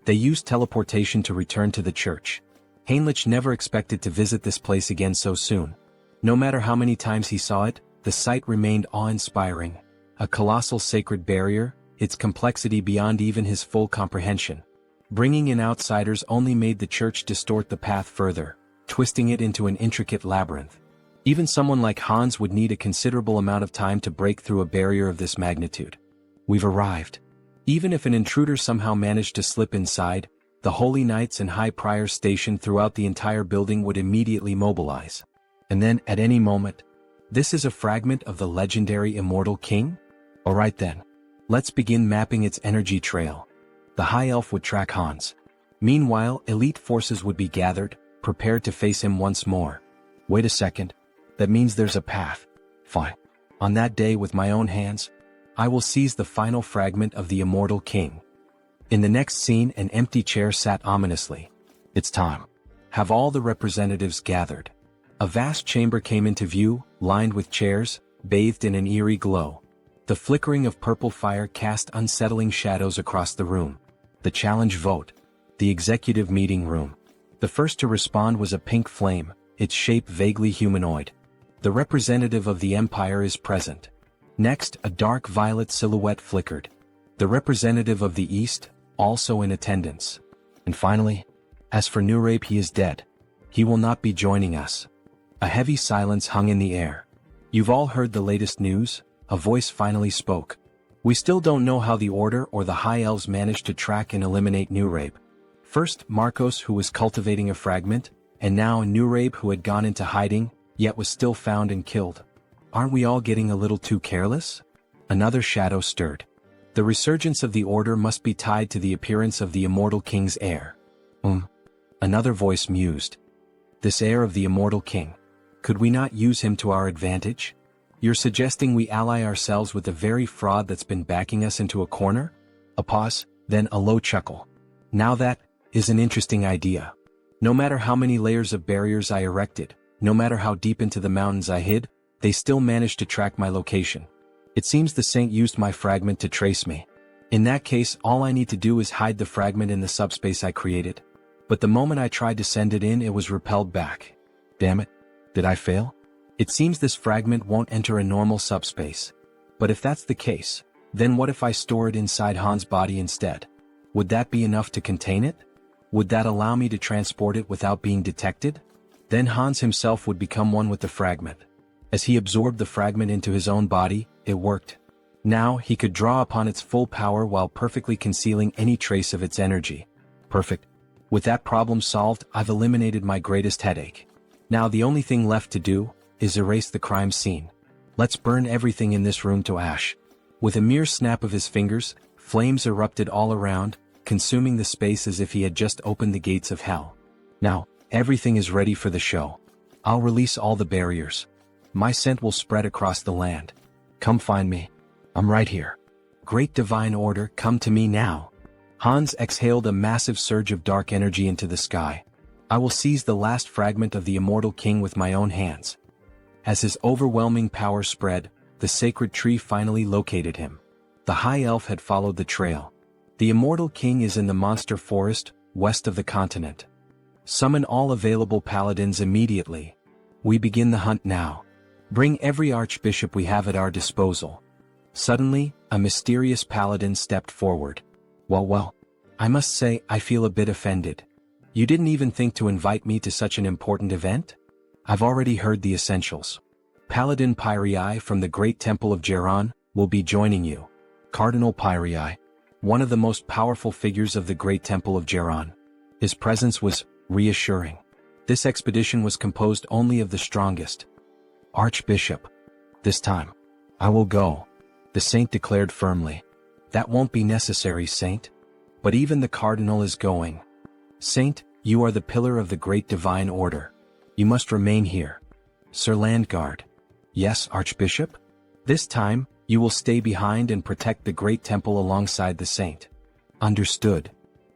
They used teleportation to return to the church. Heinrich never expected to visit this place again so soon. No matter how many times he saw it, the sight remained awe-inspiring. A colossal sacred barrier, its complexity beyond even his full comprehension. Bringing in outsiders only made the church distort the path further, twisting it into an intricate labyrinth. Even someone like Hans would need a considerable amount of time to break through a barrier of this magnitude. We've arrived. Even if an intruder somehow managed to slip inside, the holy knights and high priors stationed throughout the entire building would immediately mobilize. And then, at any moment, this is a fragment of the legendary immortal king? Alright then. Let's begin mapping its energy trail. The high elf would track Hans. Meanwhile, elite forces would be gathered, prepared to face him once more. Wait a second. That means there's a path. Fine. On that day, with my own hands, I will seize the final fragment of the immortal king. In the next scene, an empty chair sat ominously. It's time. Have all the representatives gathered. A vast chamber came into view, lined with chairs, bathed in an eerie glow. The flickering of purple fire cast unsettling shadows across the room. The challenge vote. The executive meeting room. The first to respond was a pink flame, its shape vaguely humanoid. The representative of the Empire is present. Next, a dark violet silhouette flickered. The representative of the East, also in attendance. And finally, as for Nurabe, he is dead. He will not be joining us. A heavy silence hung in the air. You've all heard the latest news? A voice finally spoke. We still don't know how the Order or the High Elves managed to track and eliminate Nurabe. First, Marcos, who was cultivating a fragment, and now Nurabe, who had gone into hiding, yet was still found and killed. Aren't we all getting a little too careless? Another shadow stirred. The resurgence of the Order must be tied to the appearance of the immortal king's heir. Another voice mused. This heir of the immortal king. Could we not use him to our advantage? You're suggesting we ally ourselves with the very fraud that's been backing us into a corner? A pause, then a low chuckle. Now that is an interesting idea. No matter how many layers of barriers I erected, no matter how deep into the mountains I hid, they still managed to track my location. It seems the saint used my fragment to trace me. In that case, all I need to do is hide the fragment in the subspace I created. But the moment I tried to send it in, it was repelled back. Damn it. Did I fail? It seems this fragment won't enter a normal subspace. But if that's the case, then what if I store it inside Han's body instead? Would that be enough to contain it? Would that allow me to transport it without being detected? Then Hans himself would become one with the fragment. As he absorbed the fragment into his own body, it worked. Now he could draw upon its full power while perfectly concealing any trace of its energy. Perfect. With that problem solved, I've eliminated my greatest headache. Now the only thing left to do is erase the crime scene. Let's burn everything in this room to ash. With a mere snap of his fingers, flames erupted all around, consuming the space as if he had just opened the gates of hell. Now, everything is ready for the show. I'll release all the barriers. My scent will spread across the land. Come find me. I'm right here. Great divine order, come to me now. Hans exhaled a massive surge of dark energy into the sky. I will seize the last fragment of the immortal king with my own hands. As his overwhelming power spread, the sacred tree finally located him. The high elf had followed the trail. The immortal king is in the monster forest, west of the continent. Summon all available paladins immediately. We begin the hunt now. Bring every archbishop we have at our disposal. Suddenly, a mysterious paladin stepped forward. Well, I must say I feel a bit offended. You didn't even think to invite me to such an important event? I've already heard the essentials. Paladin Pyrii from the Great Temple of Geron will be joining you. Cardinal Pyrii, one of the most powerful figures of the Great Temple of Geron. His presence was reassuring. This expedition was composed only of the strongest. Archbishop. This time, I will go, the saint declared firmly. That won't be necessary, saint. But even the cardinal is going. Saint, you are the pillar of the great divine order. You must remain here. Sir Landguard. Yes, Archbishop? This time, you will stay behind and protect the great temple alongside the saint. Understood.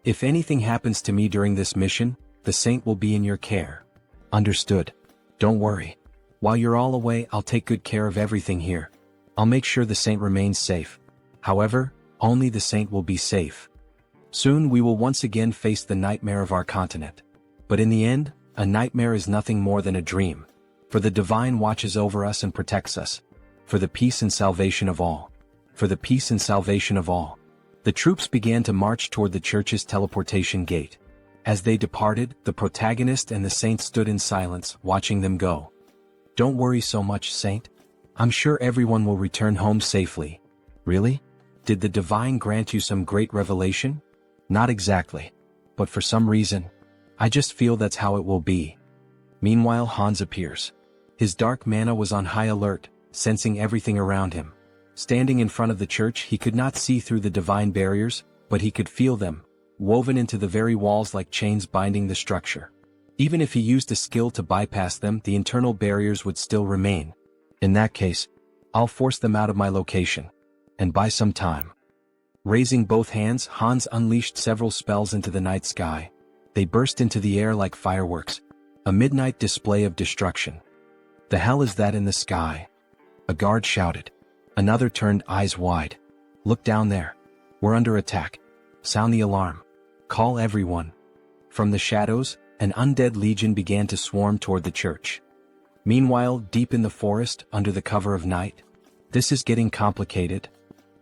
If anything happens to me during this mission, the saint will be in your care. Understood. Don't worry. While you're all away, I'll take good care of everything here. I'll make sure the saint remains safe. However, only the saint will be safe. Soon we will once again face the nightmare of our continent. But in the end, a nightmare is nothing more than a dream. For the divine watches over us and protects us. For the peace and salvation of all. For the peace and salvation of all. The troops began to march toward the church's teleportation gate. As they departed, the protagonist and the saint stood in silence, watching them go. Don't worry so much, saint. I'm sure everyone will return home safely. Really? Did the divine grant you some great revelation? Not exactly. But for some reason, I just feel that's how it will be. Meanwhile, Hans appears. His dark mana was on high alert, sensing everything around him. Standing in front of the church, he could not see through the divine barriers, but he could feel them, woven into the very walls like chains binding the structure. Even if he used a skill to bypass them, the internal barriers would still remain. In that case, I'll force them out of my location. And buy some time. Raising both hands, Hans unleashed several spells into the night sky. They burst into the air like fireworks, a midnight display of destruction. The hell is that in the sky? A guard shouted. Another turned eyes wide. Look down there. We're under attack. Sound the alarm. Call everyone. From the shadows, an undead legion began to swarm toward the church. Meanwhile, deep in the forest, under the cover of night, this is getting complicated.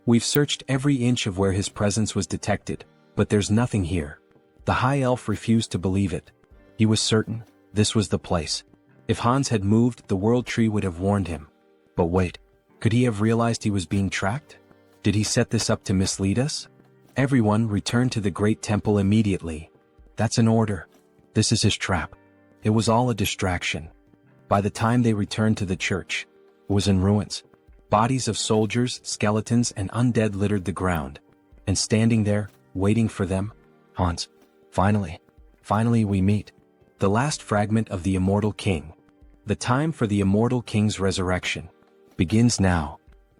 We've searched every inch of where his presence was detected, but there's nothing here. The high elf refused to believe it. He was certain this was the place. If Hans had moved, the world tree would have warned him. But wait, could he have realized he was being tracked? Did he set this up to mislead us? Everyone returned to the great temple immediately. That's an order. This is his trap. It was all a distraction. By the time they returned to the church, it was in ruins. Bodies of soldiers, skeletons, and undead littered the ground. And standing there, waiting for them, Hans. Finally we meet. The last fragment of the immortal king. The time for the immortal king's resurrection begins now.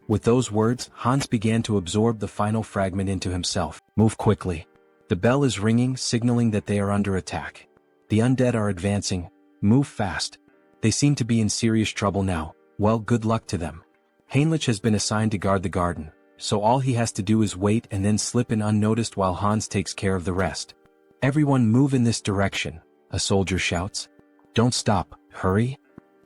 With those words, Hans began to absorb the final fragment into himself. Move quickly. The bell is ringing, signaling that they are under attack. The undead are advancing. Move fast. They seem to be in serious trouble now. Well, good luck to them. Heinrich has been assigned to guard the garden, so all he has to do is wait and then slip in unnoticed while Hans takes care of the rest. Everyone move in this direction, a soldier shouts. Don't stop, hurry.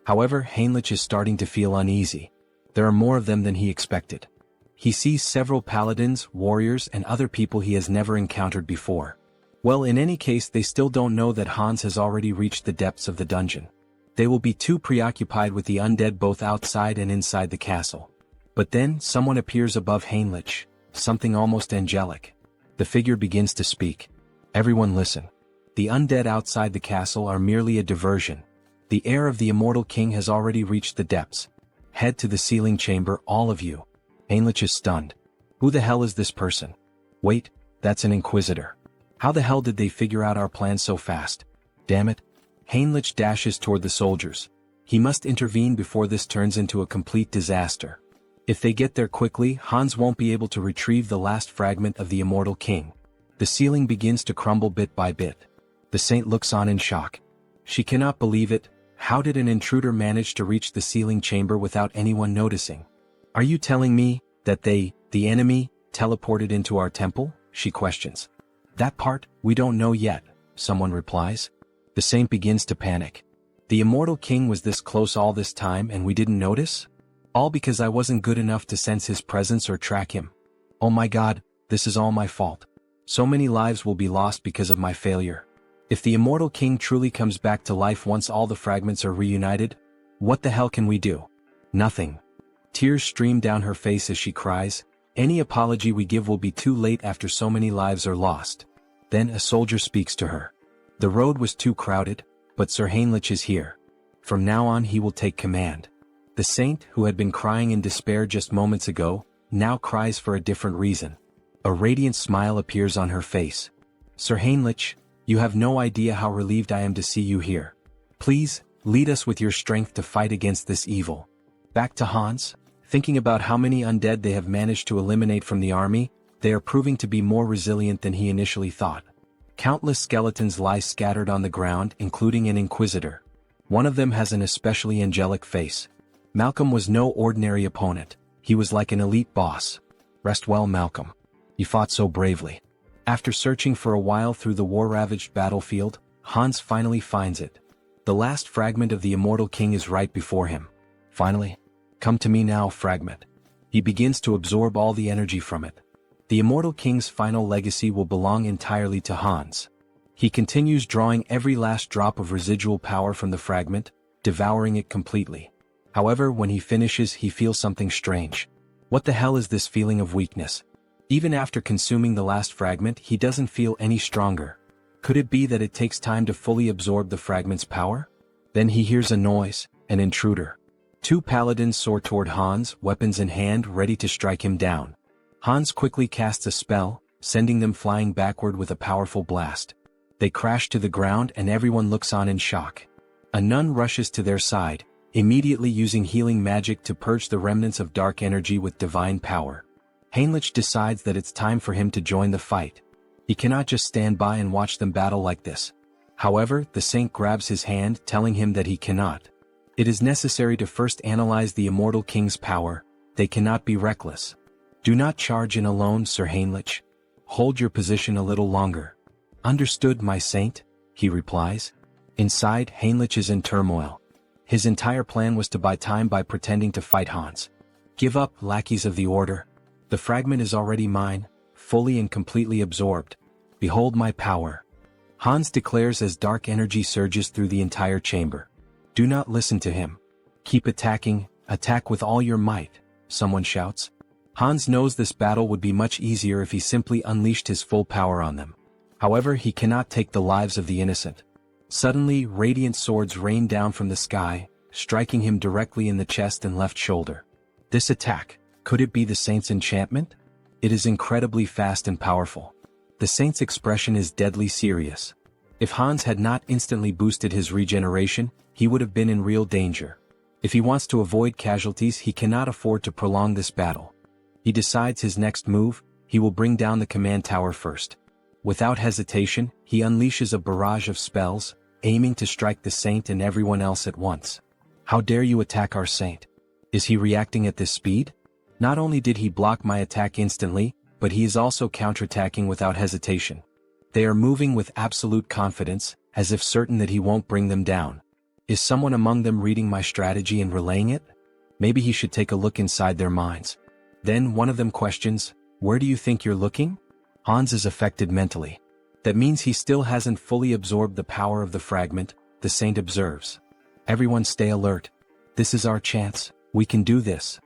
However, Heinrich is starting to feel uneasy. There are more of them than he expected. He sees several paladins, warriors, and other people he has never encountered before. Well, in any case, they still don't know that Hans has already reached the depths of the dungeon. They will be too preoccupied with the undead both outside and inside the castle. But then, someone appears above Heinrich, something almost angelic. The figure begins to speak. Everyone listen. The undead outside the castle are merely a diversion. The heir of the immortal king has already reached the depths. Head to the sealing chamber, all of you. Heinrich is stunned. Who the hell is this person? Wait, that's an inquisitor. How the hell did they figure out our plan so fast? Damn it. Heinrich dashes toward the soldiers. He must intervene before this turns into a complete disaster. If they get there quickly, Hans won't be able to retrieve the last fragment of the immortal king. The ceiling begins to crumble bit by bit. The saint looks on in shock. She cannot believe it. How did an intruder manage to reach the sealing chamber without anyone noticing? Are you telling me that they, the enemy, teleported into our temple? She questions. That part, we don't know yet, someone replies. The saint begins to panic. The immortal king was this close all this time and we didn't notice? All because I wasn't good enough to sense his presence or track him. Oh my god, this is all my fault. So many lives will be lost because of my failure. If the immortal king truly comes back to life once all the fragments are reunited, what the hell can we do? Nothing. Tears stream down her face as she cries. Any apology we give will be too late after so many lives are lost. Then a soldier speaks to her. The road was too crowded, but Sir Heinrich is here. From now on he will take command. The saint, who had been crying in despair just moments ago, now cries for a different reason. A radiant smile appears on her face. Sir Heinrich, you have no idea how relieved I am to see you here. Please, lead us with your strength to fight against this evil. Back to Hans, thinking about how many undead they have managed to eliminate from the army, they are proving to be more resilient than he initially thought. Countless skeletons lie scattered on the ground, including an inquisitor. One of them has an especially angelic face. Malcolm was no ordinary opponent. He was like an elite boss. Rest well, Malcolm. You fought so bravely. After searching for a while through the war-ravaged battlefield, Hans finally finds it. The last fragment of the immortal king is right before him. Finally. Come to me now, fragment. He begins to absorb all the energy from it. The immortal king's final legacy will belong entirely to Hans. He continues drawing every last drop of residual power from the fragment, devouring it completely. However, when he finishes, he feels something strange. What the hell is this feeling of weakness? Even after consuming the last fragment, he doesn't feel any stronger. Could it be that it takes time to fully absorb the fragment's power? Then he hears a noise, an intruder. Two paladins soar toward Hans, weapons in hand, ready to strike him down. Hans quickly casts a spell, sending them flying backward with a powerful blast. They crash to the ground and everyone looks on in shock. A nun rushes to their side, immediately using healing magic to purge the remnants of dark energy with divine power. Heinrich decides that it's time for him to join the fight. He cannot just stand by and watch them battle like this. However, the saint grabs his hand, telling him that he cannot. It is necessary to first analyze the immortal king's power. They cannot be reckless. Do not charge in alone, Sir Heinrich. Hold your position a little longer. Understood, my saint, he replies. Inside, Heinrich is in turmoil. His entire plan was to buy time by pretending to fight Hans. Give up, lackeys of the order. The fragment is already mine, fully and completely absorbed. Behold my power. Hans declares as dark energy surges through the entire chamber. Do not listen to him. Keep attacking, attack with all your might, someone shouts. Hans knows this battle would be much easier if he simply unleashed his full power on them. However, he cannot take the lives of the innocent. Suddenly, radiant swords rain down from the sky, striking him directly in the chest and left shoulder. This attack, could it be the saint's enchantment? It is incredibly fast and powerful. The saint's expression is deadly serious. If Hans had not instantly boosted his regeneration, he would have been in real danger. If he wants to avoid casualties, he cannot afford to prolong this battle. He decides his next move, he will bring down the command tower first. Without hesitation, he unleashes a barrage of spells, aiming to strike the saint and everyone else at once. How dare you attack our saint? Is he reacting at this speed? Not only did he block my attack instantly, but he is also counterattacking without hesitation. They are moving with absolute confidence, as if certain that he won't bring them down. Is someone among them reading my strategy and relaying it? Maybe he should take a look inside their minds. Then one of them questions, "Where do you think you're looking?" Hans is affected mentally. That means he still hasn't fully absorbed the power of the fragment, the saint observes. Everyone stay alert. This is our chance, we can do this.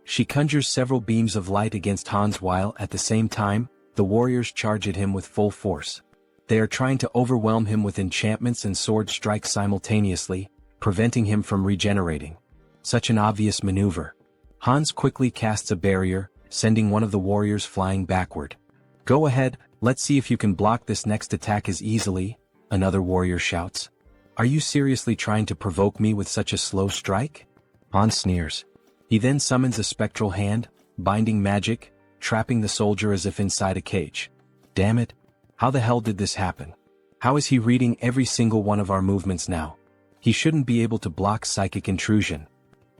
She conjures several beams of light against Hans while, at the same time, the warriors charge at him with full force. They are trying to overwhelm him with enchantments and sword strikes simultaneously, preventing him from regenerating. Such an obvious maneuver. Hans quickly casts a barrier, sending one of the warriors flying backward. "Go ahead, let's see if you can block this next attack as easily," another warrior shouts. "Are you seriously trying to provoke me with such a slow strike?" Hans sneers. He then summons a spectral hand, binding magic, trapping the soldier as if inside a cage. Damn it! How the hell did this happen? How is he reading every single one of our movements now? He shouldn't be able to block psychic intrusion.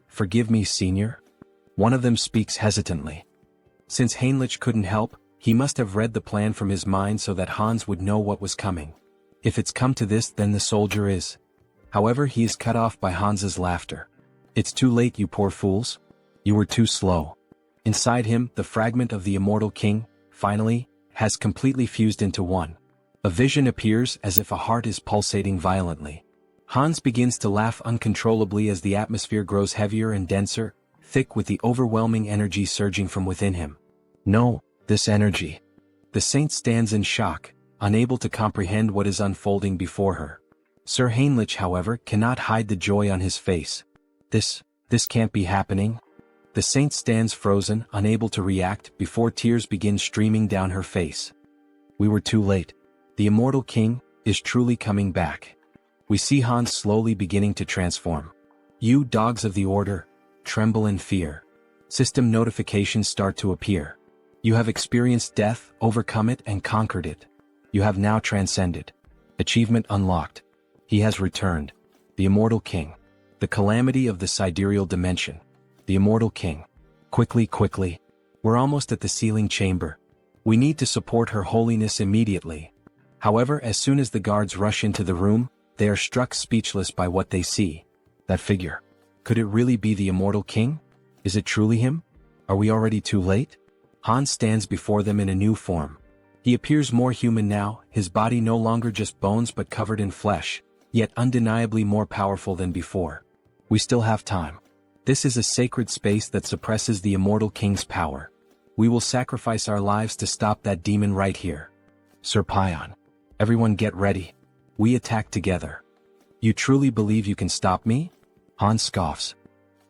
"Forgive me, senior." One of them speaks hesitantly. Since Heinrich couldn't help, he must have read the plan from his mind so that Hans would know what was coming. If it's come to this, then the soldier is. However, he is cut off by Hans's laughter. "It's too late, you poor fools. You were too slow." Inside him, the fragment of the immortal king, finally, has completely fused into one. A vision appears as if a heart is pulsating violently. Hans begins to laugh uncontrollably as the atmosphere grows heavier and denser, thick with the overwhelming energy surging from within him. No, this energy. The saint stands in shock, unable to comprehend what is unfolding before her. Sir Heinrich, however, cannot hide the joy on his face. This can't be happening. The saint stands frozen, unable to react, before tears begin streaming down her face. We were too late. The immortal king is truly coming back. We see Hans slowly beginning to transform. You dogs of the order, tremble in fear. System notifications start to appear. You have experienced death, overcome it and conquered it. You have now transcended. Achievement unlocked. He has returned. The immortal king. The calamity of the sidereal dimension. The immortal king. Quickly. We're almost at the sealing chamber. We need to support her holiness immediately. However, as soon as the guards rush into the room, they are struck speechless by what they see. That figure. Could it really be the immortal king? Is it truly him? Are we already too late? Hans stands before them in a new form. He appears more human now, his body no longer just bones but covered in flesh, yet undeniably more powerful than before. We still have time. This is a sacred space that suppresses the immortal king's power. We will sacrifice our lives to stop that demon right here. Sir Pion. Everyone get ready. We attack together. You truly believe you can stop me? Hans scoffs.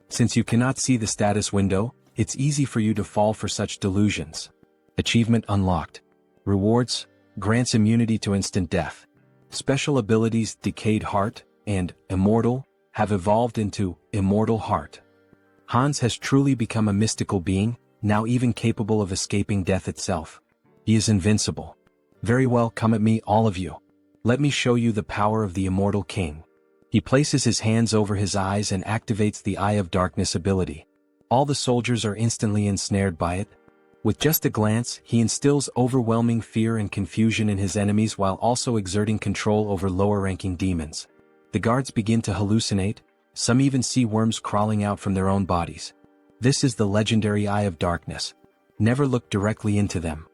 Since you cannot see the status window, it's easy for you to fall for such delusions. Achievement unlocked. Rewards, grants immunity to instant death. Special abilities Decayed Heart and Immortal have evolved into Immortal Heart. Hans has truly become a mystical being, now even capable of escaping death itself. He is invincible. Very well, come at me, all of you. Let me show you the power of the immortal king. He places his hands over his eyes and activates the Eye of Darkness ability. All the soldiers are instantly ensnared by it. With just a glance, he instills overwhelming fear and confusion in his enemies while also exerting control over lower-ranking demons. The guards begin to hallucinate, some even see worms crawling out from their own bodies. This is the legendary Eye of Darkness. Never look directly into them.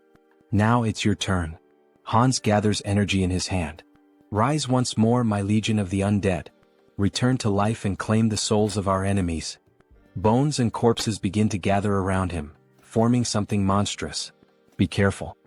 Now it's your turn. Hans gathers energy in his hand. Rise once more, my legion of the undead. Return to life and claim the souls of our enemies. Bones and corpses begin to gather around him, forming something monstrous. Be careful.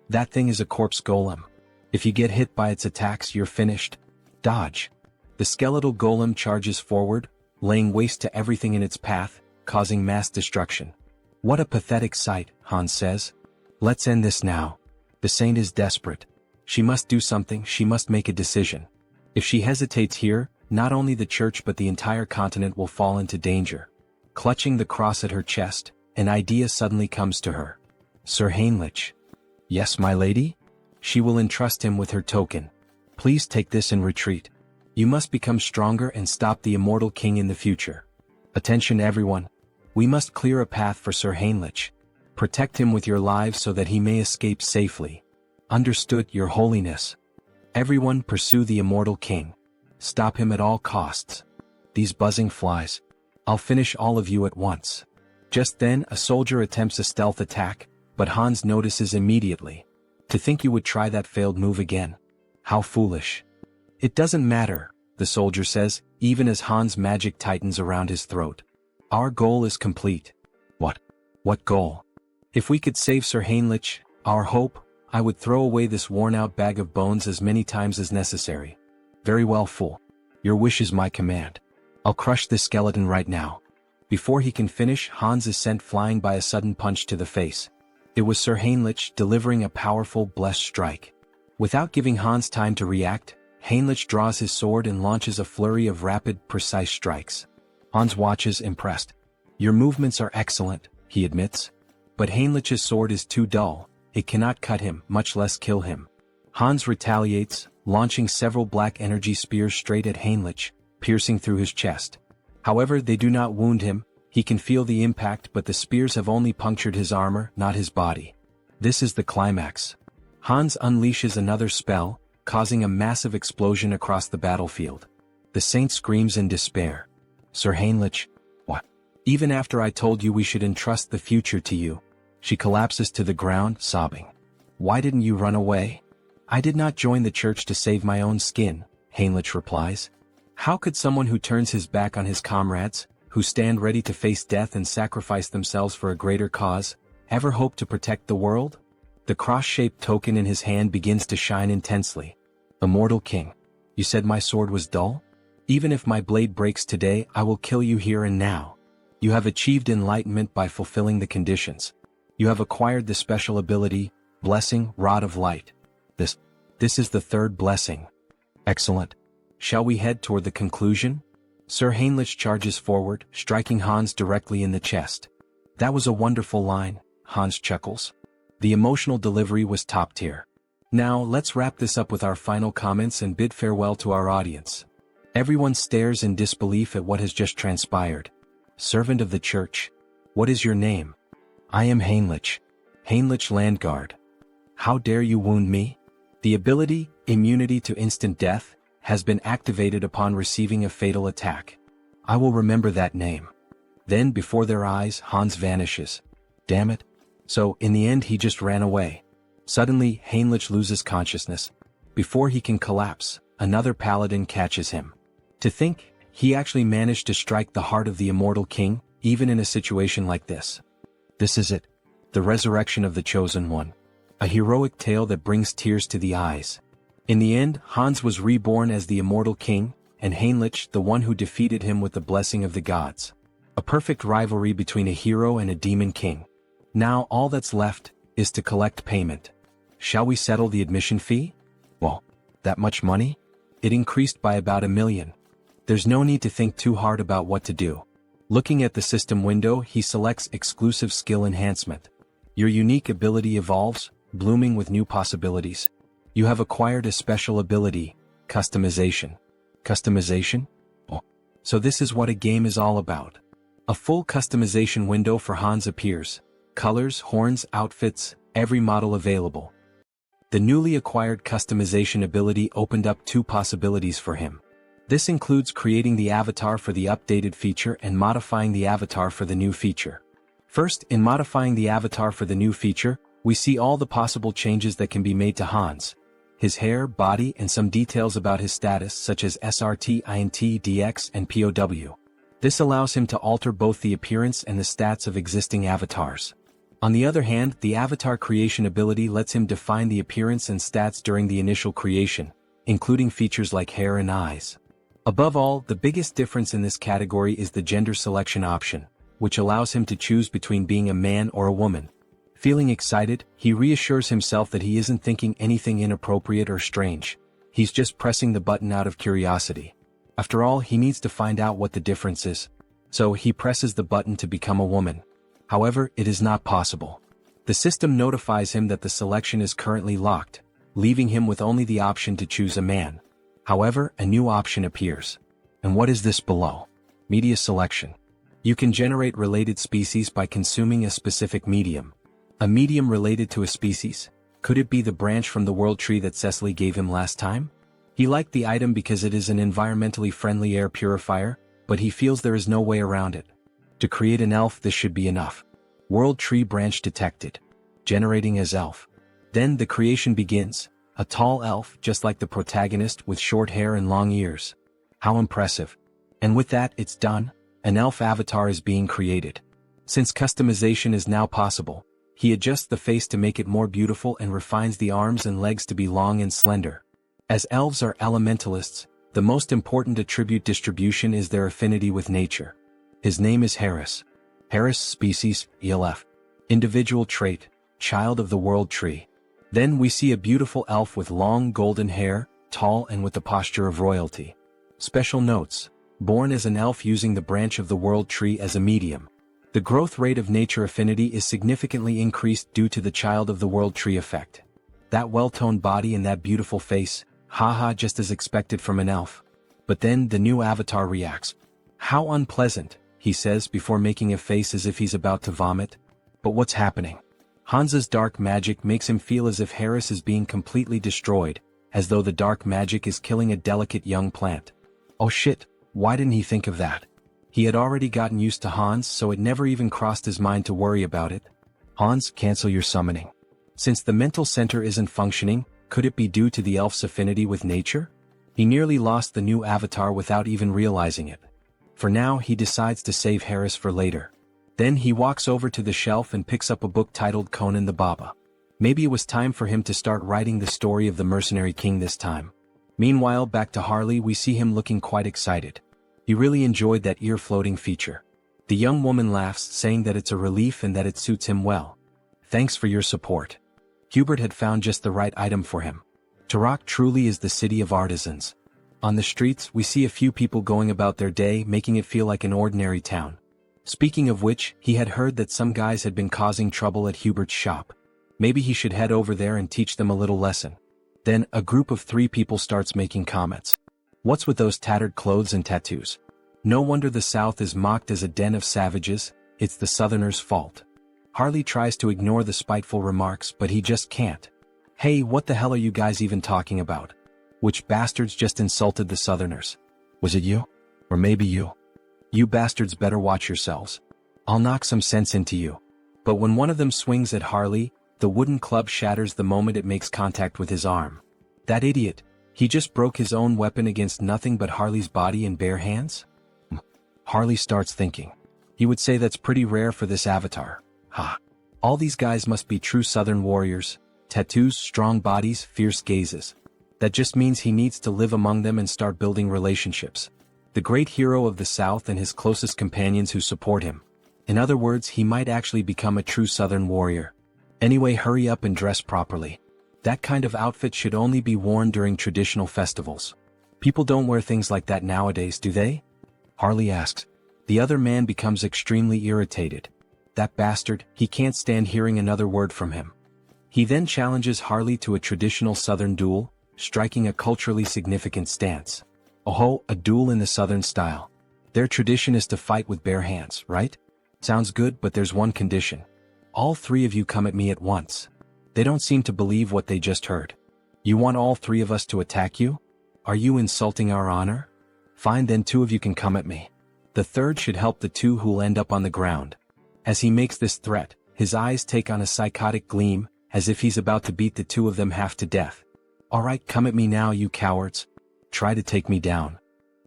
That thing is a corpse golem. If you get hit by its attacks, you're finished. Dodge. The skeletal golem charges forward, laying waste to everything in its path, causing mass destruction. What a pathetic sight, Hans says. Let's end this now. The saint is desperate. She must do something, she must make a decision. If she hesitates here, not only the church but the entire continent will fall into danger. Clutching the cross at her chest, an idea suddenly comes to her. Sir Heinrich. Yes, my lady? She will entrust him with her token. Please take this and retreat. You must become stronger and stop the immortal king in the future. Attention everyone. We must clear a path for Sir Heinrich. Protect him with your lives so that he may escape safely. Understood, your holiness. Everyone pursue the immortal king. Stop him at all costs. These buzzing flies. I'll finish all of you at once. Just then a soldier attempts a stealth attack, but Hans notices immediately. To think you would try that failed move again. How foolish. It doesn't matter, the soldier says, even as Hans' magic tightens around his throat. Our goal is complete. What? What goal? If we could save Sir Heinrich, our hope, I would throw away this worn-out bag of bones as many times as necessary. Very well, fool. Your wish is my command. I'll crush this skeleton right now. Before he can finish, Hans is sent flying by a sudden punch to the face. It was Sir Heinrich delivering a powerful, blessed strike. Without giving Hans time to react, Heinrich draws his sword and launches a flurry of rapid, precise strikes. Hans watches, impressed. Your movements are excellent, he admits. But Heinrich's sword is too dull. It cannot cut him, much less kill him. Hans retaliates, launching several black energy spears straight at Heinrich, piercing through his chest. However, they do not wound him. He can feel the impact, but the spears have only punctured his armor, not his body. This is the climax. Hans unleashes another spell, causing a massive explosion across the battlefield. The saint screams in despair. Sir Heinrich, what? Even after I told you we should entrust the future to you. She collapses to the ground, sobbing. Why didn't you run away? I did not join the church to save my own skin, Heinrich replies. How could someone who turns his back on his comrades, who stand ready to face death and sacrifice themselves for a greater cause, ever hope to protect the world? The cross-shaped token in his hand begins to shine intensely. Immortal King, you said my sword was dull? Even if my blade breaks today, I will kill you here and now. You have achieved enlightenment by fulfilling the conditions. You have acquired the special ability, Blessing, Rod of Light. This is the third blessing. Excellent. Shall we head toward the conclusion? Sir Heinrich charges forward, striking Hans directly in the chest. That was a wonderful line, Hans chuckles. The emotional delivery was top tier. Now let's wrap this up with our final comments and bid farewell to our audience. Everyone stares in disbelief at what has just transpired. Servant of the church. What is your name? I am Heinrich. Heinrich Landguard. How dare you wound me? The ability, immunity to instant death, has been activated upon receiving a fatal attack. I will remember that name. Then before their eyes, Hans vanishes. Damn it. So, in the end he just ran away. Suddenly, Heinrich loses consciousness. Before he can collapse, another paladin catches him. To think, he actually managed to strike the heart of the immortal king, even in a situation like this. This is it. The resurrection of the chosen one. A heroic tale that brings tears to the eyes. In the end, Hans was reborn as the immortal king, and Heinrich the one who defeated him with the blessing of the gods. A perfect rivalry between a hero and a demon king. Now all that's left is to collect payment. Shall we settle the admission fee? Well, that much money? It increased by about 1 million. There's no need to think too hard about what to do. Looking at the system window, he selects exclusive skill enhancement. Your unique ability evolves, blooming with new possibilities. You have acquired a special ability, customization. Customization? Oh, so this is what a game is all about. A full customization window for Hans appears. Colors, horns, outfits, every model available. The newly acquired customization ability opened up 2 possibilities for him. This includes creating the avatar for the updated feature and modifying the avatar for the new feature. First, in modifying the avatar for the new feature, we see all the possible changes that can be made to Hans. His hair, body, and some details about his status such as SRT, INT, DX, and POW. This allows him to alter both the appearance and the stats of existing avatars. On the other hand, the avatar creation ability lets him define the appearance and stats during the initial creation, including features like hair and eyes. Above all, the biggest difference in this category is the gender selection option, which allows him to choose between being a man or a woman. Feeling excited, he reassures himself that he isn't thinking anything inappropriate or strange. He's just pressing the button out of curiosity. After all, he needs to find out what the difference is. So he presses the button to become a woman. However, it is not possible. The system notifies him that the selection is currently locked, leaving him with only the option to choose a man. However, a new option appears. And what is this below? Media selection. You can generate related species by consuming a specific medium. A medium related to a species? Could it be the branch from the world tree that Cecily gave him last time? He liked the item because it is an environmentally friendly air purifier, but he feels there is no way around it. To create an elf, this should be enough. World tree branch detected. Generating as elf. Then the creation begins. A tall elf, just like the protagonist, with short hair and long ears. How impressive. And with that, it's done. An elf avatar is being created. Since customization is now possible, he adjusts the face to make it more beautiful and refines the arms and legs to be long and slender. As elves are elementalists, the most important attribute distribution is their affinity with nature. His name is Harris. Harris species, ELF. Individual trait, child of the world tree. Then we see a beautiful elf with long golden hair, tall and with the posture of royalty. Special notes. Born as an elf using the branch of the world tree as a medium. The growth rate of nature affinity is significantly increased due to the child of the world tree effect. That well-toned body and that beautiful face, haha, just as expected from an elf. But then the new avatar reacts. How unpleasant, he says before making a face as if he's about to vomit. But what's happening? Hansa's dark magic makes him feel as if Harris is being completely destroyed, as though the dark magic is killing a delicate young plant. Oh shit, why didn't he think of that? He had already gotten used to Hans, so it never even crossed his mind to worry about it. Hans, cancel your summoning. Since the mental center isn't functioning, could it be due to the elf's affinity with nature? He nearly lost the new avatar without even realizing it. For now, he decides to save Harris for later. Then he walks over to the shelf and picks up a book titled Conan the Baba. Maybe it was time for him to start writing the story of the mercenary king this time. Meanwhile, back to Harley, we see him looking quite excited. He really enjoyed that ear-floating feature. The young woman laughs, saying that it's a relief and that it suits him well. Thanks for your support. Hubert had found just the right item for him. Turok truly is the city of artisans. On the streets, we see a few people going about their day, making it feel like an ordinary town. Speaking of which, he had heard that some guys had been causing trouble at Hubert's shop. Maybe he should head over there and teach them a little lesson. Then, a group of 3 people starts making comments. What's with those tattered clothes and tattoos? No wonder the South is mocked as a den of savages, it's the Southerners' fault. Harley tries to ignore the spiteful remarks, but he just can't. Hey, what the hell are you guys even talking about? Which bastards just insulted the Southerners? Was it you? Or maybe you? You bastards better watch yourselves. I'll knock some sense into you. But when one of them swings at Harley, the wooden club shatters the moment it makes contact with his arm. That idiot. He just broke his own weapon against nothing but Harley's body and bare hands? Harley starts thinking. He would say that's pretty rare for this avatar. Ha. All these guys must be true Southern warriors. Tattoos, strong bodies, fierce gazes. That just means he needs to live among them and start building relationships. The great hero of the South and his closest companions who support him. In other words, he might actually become a true Southern warrior. Anyway, hurry up and dress properly. That kind of outfit should only be worn during traditional festivals. People don't wear things like that nowadays, do they? Harley asks. The other man becomes extremely irritated. That bastard, he can't stand hearing another word from him. He then challenges Harley to a traditional Southern duel, striking a culturally significant stance. Oh, a duel in the Southern style. Their tradition is to fight with bare hands, right? Sounds good, but there's one condition. All 3 of you come at me at once. They don't seem to believe what they just heard. You want all 3 of us to attack you? Are you insulting our honor? Fine, then 2 of you can come at me. The third should help the 2 who'll end up on the ground. As he makes this threat, his eyes take on a psychotic gleam, as if he's about to beat the 2 of them half to death. Alright, come at me now, you cowards. Try to take me down.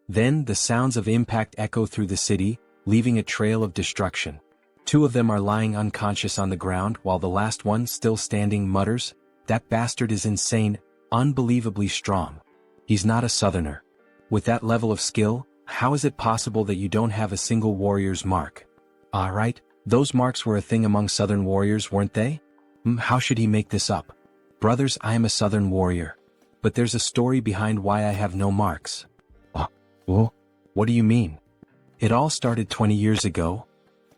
Then the sounds of impact echo through the city, leaving a trail of destruction. 2 of them are lying unconscious on the ground while the last one, still standing, mutters, "That bastard is insane, unbelievably strong. He's not a Southerner. With that level of skill, how is it possible that you don't have a single warrior's mark?" Alright, those marks were a thing among Southern warriors, weren't they? How should he make this up? Brothers, I am a Southern warrior. But there's a story behind why I have no marks. What do you mean? It all started 20 years ago.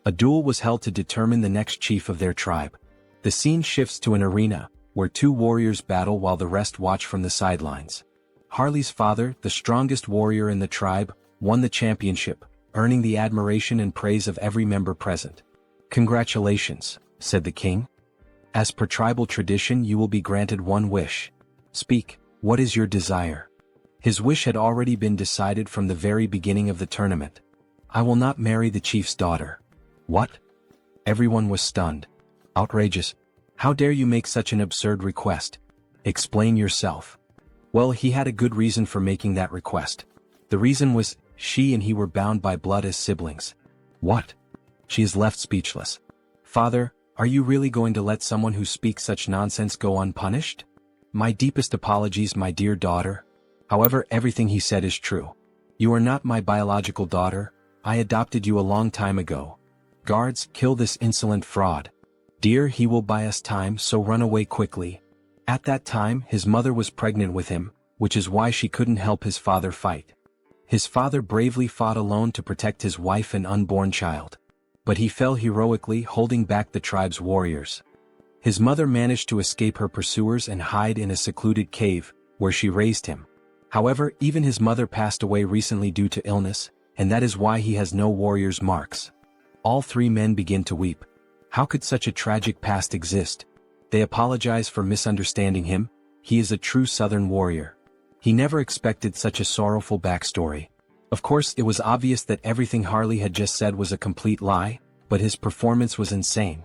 A duel was held to determine the next chief of their tribe. The scene shifts to an arena, where 2 warriors battle while the rest watch from the sidelines. Harley's father, the strongest warrior in the tribe, won the championship, earning the admiration and praise of every member present. "Congratulations," said the king. "As per tribal tradition, you will be granted one wish. Speak, what is your desire?" His wish had already been decided from the very beginning of the tournament. I will not marry the chief's daughter. What? Everyone was stunned. Outrageous. How dare you make such an absurd request? Explain yourself. Well, he had a good reason for making that request. The reason was, she and he were bound by blood as siblings. What? She is left speechless. Father, are you really going to let someone who speaks such nonsense go unpunished? My deepest apologies, my dear daughter. However, everything he said is true. You are not my biological daughter. I adopted you a long time ago. Guards, kill this insolent fraud. Dear, he will buy us time, so run away quickly. At that time, his mother was pregnant with him, which is why she couldn't help his father fight. His father bravely fought alone to protect his wife and unborn child. But he fell heroically, holding back the tribe's warriors. His mother managed to escape her pursuers and hide in a secluded cave, where she raised him. However, even his mother passed away recently due to illness, and that is why he has no warrior's marks. All three men begin to weep. How could such a tragic past exist? They apologize for misunderstanding him. He is a true southern warrior. He never expected such a sorrowful backstory. Of course, it was obvious that everything Harley had just said was a complete lie, but his performance was insane.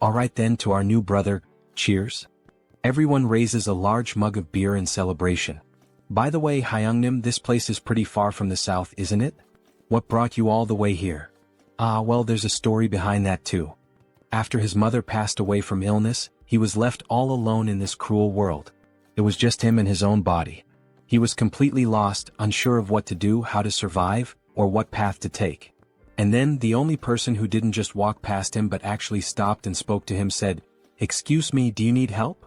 Alright then, to our new brother, cheers. Everyone raises a large mug of beer in celebration. By the way, Hyungnim, this place is pretty far from the south, isn't it? What brought you all the way here? Ah, well, there's a story behind that too. After his mother passed away from illness, he was left all alone in this cruel world. It was just him and his own body. He was completely lost, unsure of what to do, how to survive, or what path to take. And then, the only person who didn't just walk past him but actually stopped and spoke to him said, "Excuse me, do you need help?"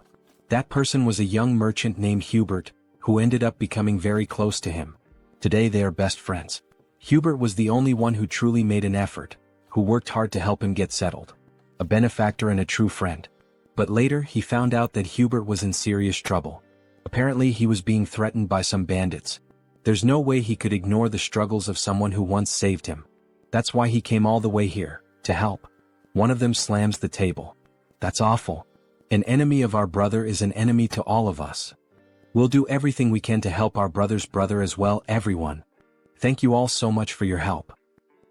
That person was a young merchant named Hubert, who ended up becoming very close to him. Today they are best friends. Hubert was the only one who truly made an effort, who worked hard to help him get settled. A benefactor and a true friend. But later, he found out that Hubert was in serious trouble. Apparently, he was being threatened by some bandits. There's no way he could ignore the struggles of someone who once saved him. That's why he came all the way here, to help. One of them slams the table. That's awful. An enemy of our brother is an enemy to all of us. We'll do everything we can to help our brother's brother as well, everyone. Thank you all so much for your help.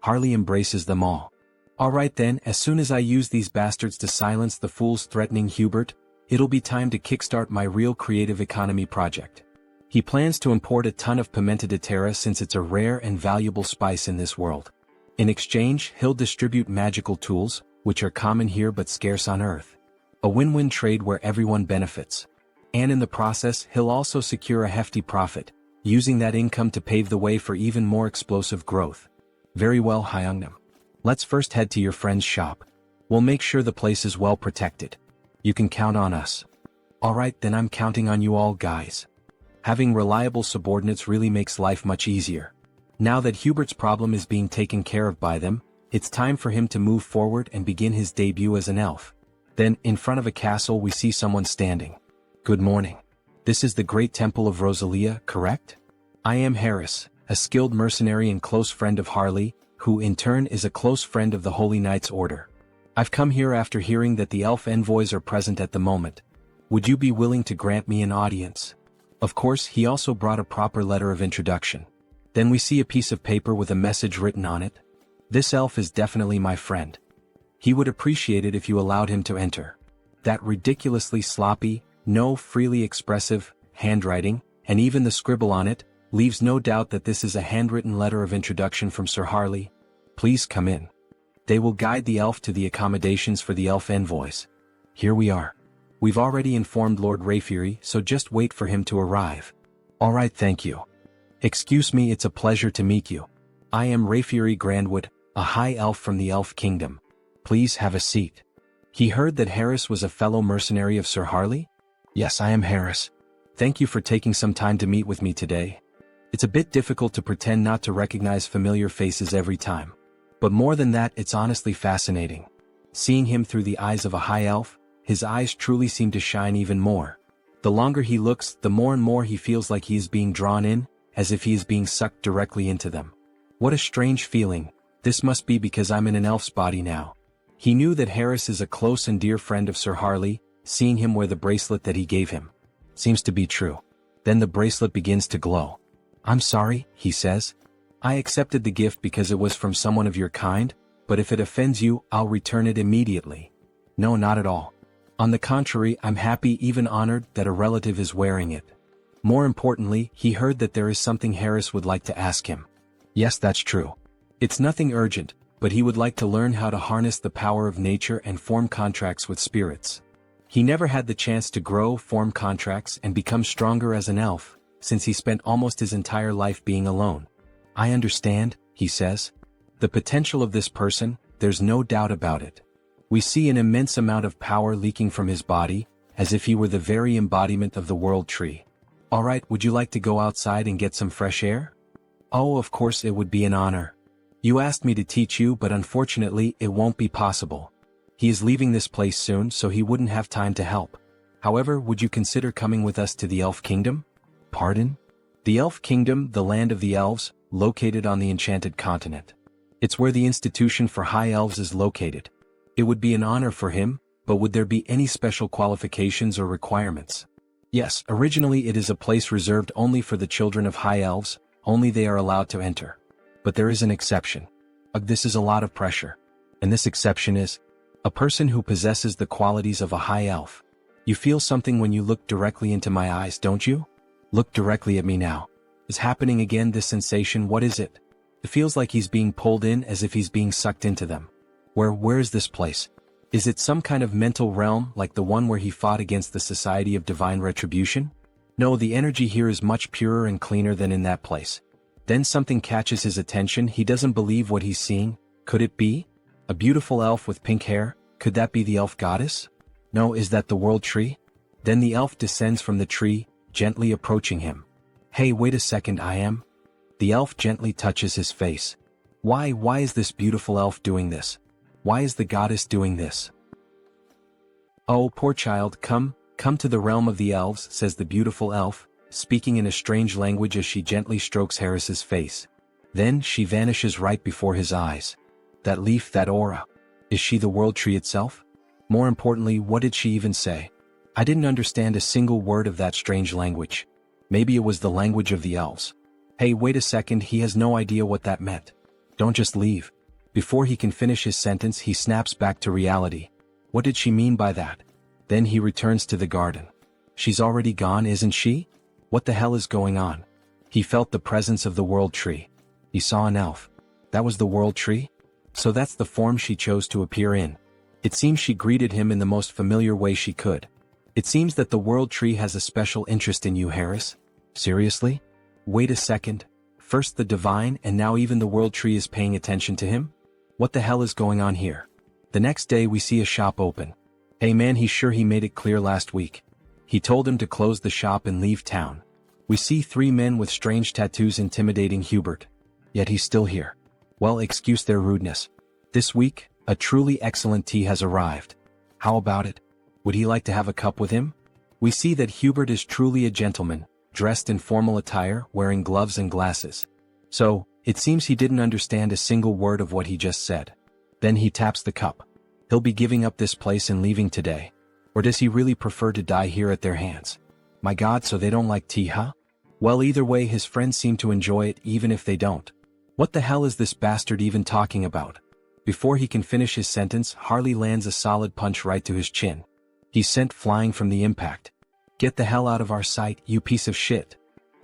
Harley embraces them all. Alright then, as soon as I use these bastards to silence the fools threatening Hubert, it'll be time to kickstart my real creative economy project. He plans to import a ton of pimenta de terra since it's a rare and valuable spice in this world. In exchange, he'll distribute magical tools, which are common here but scarce on Earth. A win-win trade where everyone benefits. And in the process, he'll also secure a hefty profit, using that income to pave the way for even more explosive growth. Very well, Hyungnam. Let's first head to your friend's shop. We'll make sure the place is well protected. You can count on us. Alright, then I'm counting on you all, guys. Having reliable subordinates really makes life much easier. Now that Hubert's problem is being taken care of by them, it's time for him to move forward and begin his debut as an elf. Then, in front of a castle, we see someone standing. Good morning. This is the Great Temple of Rosalia, correct? I am Harris, a skilled mercenary and close friend of Harley, who in turn is a close friend of the Holy Knights Order. I've come here after hearing that the elf envoys are present at the moment. Would you be willing to grant me an audience? Of course, he also brought a proper letter of introduction. Then we see a piece of paper with a message written on it. This elf is definitely my friend. He would appreciate it if you allowed him to enter. That ridiculously sloppy, no freely expressive, handwriting, and even the scribble on it, leaves no doubt that this is a handwritten letter of introduction from Sir Harley. Please come in. They will guide the elf to the accommodations for the elf envoys. Here we are. We've already informed Lord Rayfury, so just wait for him to arrive. Alright, thank you. Excuse me, it's a pleasure to meet you. I am Rayfury Grandwood, a high elf from the Elf Kingdom. Please have a seat. He heard that Harris was a fellow mercenary of Sir Harley? Yes, I am Harris. Thank you for taking some time to meet with me today. It's a bit difficult to pretend not to recognize familiar faces every time. But more than that, it's honestly fascinating. Seeing him through the eyes of a high elf, his eyes truly seem to shine even more. The longer he looks, the more and more he feels like he is being drawn in, as if he is being sucked directly into them. What a strange feeling. This must be because I'm in an elf's body now. He knew that Harris is a close and dear friend of Sir Harley, seeing him wear the bracelet that he gave him. Seems to be true. Then the bracelet begins to glow. I'm sorry, he says. I accepted the gift because it was from someone of your kind, but if it offends you, I'll return it immediately. No, not at all. On the contrary, I'm happy, even honored, that a relative is wearing it. More importantly, he heard that there is something Harris would like to ask him. Yes, that's true. It's nothing urgent, but he would like to learn how to harness the power of nature and form contracts with spirits. He never had the chance to grow, form contracts, and become stronger as an elf, since he spent almost his entire life being alone. I understand, he says. The potential of this person, there's no doubt about it. We see an immense amount of power leaking from his body, as if he were the very embodiment of the world tree. Alright, would you like to go outside and get some fresh air? Oh, of course, it would be an honor. You asked me to teach you, but unfortunately, it won't be possible. He is leaving this place soon, so he wouldn't have time to help. However, would you consider coming with us to the Elf Kingdom? Pardon? The Elf Kingdom, the land of the elves, located on the Enchanted Continent. It's where the Institution for High Elves is located. It would be an honor for him, but would there be any special qualifications or requirements? Yes, originally it is a place reserved only for the children of High Elves, only they are allowed to enter. But there is an exception. This is a lot of pressure. And this exception is a person who possesses the qualities of a High Elf. You feel something when you look directly into my eyes, don't you? Look directly at me now. Is happening again, this sensation, what is it? It feels like he's being pulled in, as if he's being sucked into them. Where is this place? Is it some kind of mental realm like the one where he fought against the Society of Divine Retribution? No, the energy here is much purer and cleaner than in that place. Then something catches his attention. He doesn't believe what he's seeing. Could it be? A beautiful elf with pink hair? Could that be the elf goddess? No, is that the world tree? Then the elf descends from the tree, gently approaching him. Hey, wait a second, I am? The elf gently touches his face. Why is this beautiful elf doing this? Why is the goddess doing this? Oh, poor child, come to the realm of the elves, says the beautiful elf, speaking in a strange language as she gently strokes Harris's face. Then she vanishes right before his eyes. That leaf, that aura. Is she the world tree itself? More importantly, what did she even say? I didn't understand a single word of that strange language. Maybe it was the language of the elves. Hey, wait a second, he has no idea what that meant. Don't just leave. Before he can finish his sentence, he snaps back to reality. What did she mean by that? Then he returns to the garden. She's already gone, isn't she? What the hell is going on? He felt the presence of the world tree. He saw an elf. That was the world tree? So that's the form she chose to appear in. It seems she greeted him in the most familiar way she could. It seems that the world tree has a special interest in you, Harris. Seriously? Wait a second. First the divine, and now even the world tree is paying attention to him? What the hell is going on here? The next day we see a shop open. Hey man, he's sure he made it clear last week. He told him to close the shop and leave town. We see 3 men with strange tattoos intimidating Hubert. Yet he's still here. Well, excuse their rudeness. This week, a truly excellent tea has arrived. How about it? Would he like to have a cup with him? We see that Hubert is truly a gentleman, dressed in formal attire, wearing gloves and glasses. So, it seems he didn't understand a single word of what he just said. Then he taps the cup. He'll be giving up this place and leaving today. Or does he really prefer to die here at their hands? My God, so they don't like tea, huh? Well, either way, his friends seem to enjoy it even if they don't. What the hell is this bastard even talking about? Before he can finish his sentence, Harley lands a solid punch right to his chin. He's sent flying from the impact. Get the hell out of our sight, you piece of shit.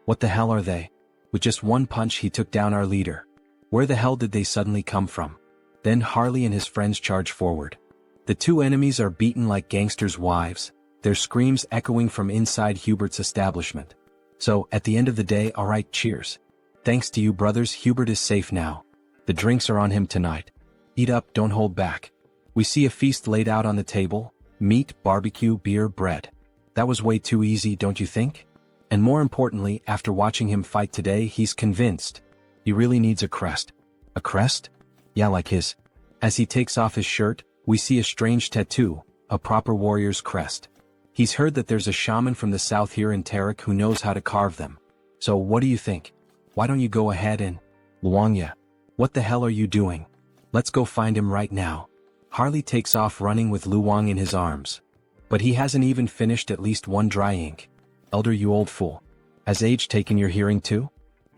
What the hell are they? With just one punch he took down our leader. Where the hell did they suddenly come from? Then Harley and his friends charge forward. The 2 enemies are beaten like gangsters' wives, their screams echoing from inside Hubert's establishment. So, at the end of the day, alright, cheers. Thanks to you brothers, Hubert is safe now. The drinks are on him tonight. Eat up, don't hold back. We see a feast laid out on the table, meat, barbecue, beer, bread. That was way too easy, don't you think? And more importantly, after watching him fight today, he's convinced. He really needs a crest. A crest? Yeah, like his. As he takes off his shirt, we see a strange tattoo, a proper warrior's crest. He's heard that there's a shaman from the south here in Tarik who knows how to carve them. So what do you think? Why don't you go ahead and... Luangya. What the hell are you doing? Let's go find him right now. Harley takes off running with Luang in his arms. But he hasn't even finished at least one dry ink. Elder, you old fool. Has age taken your hearing too?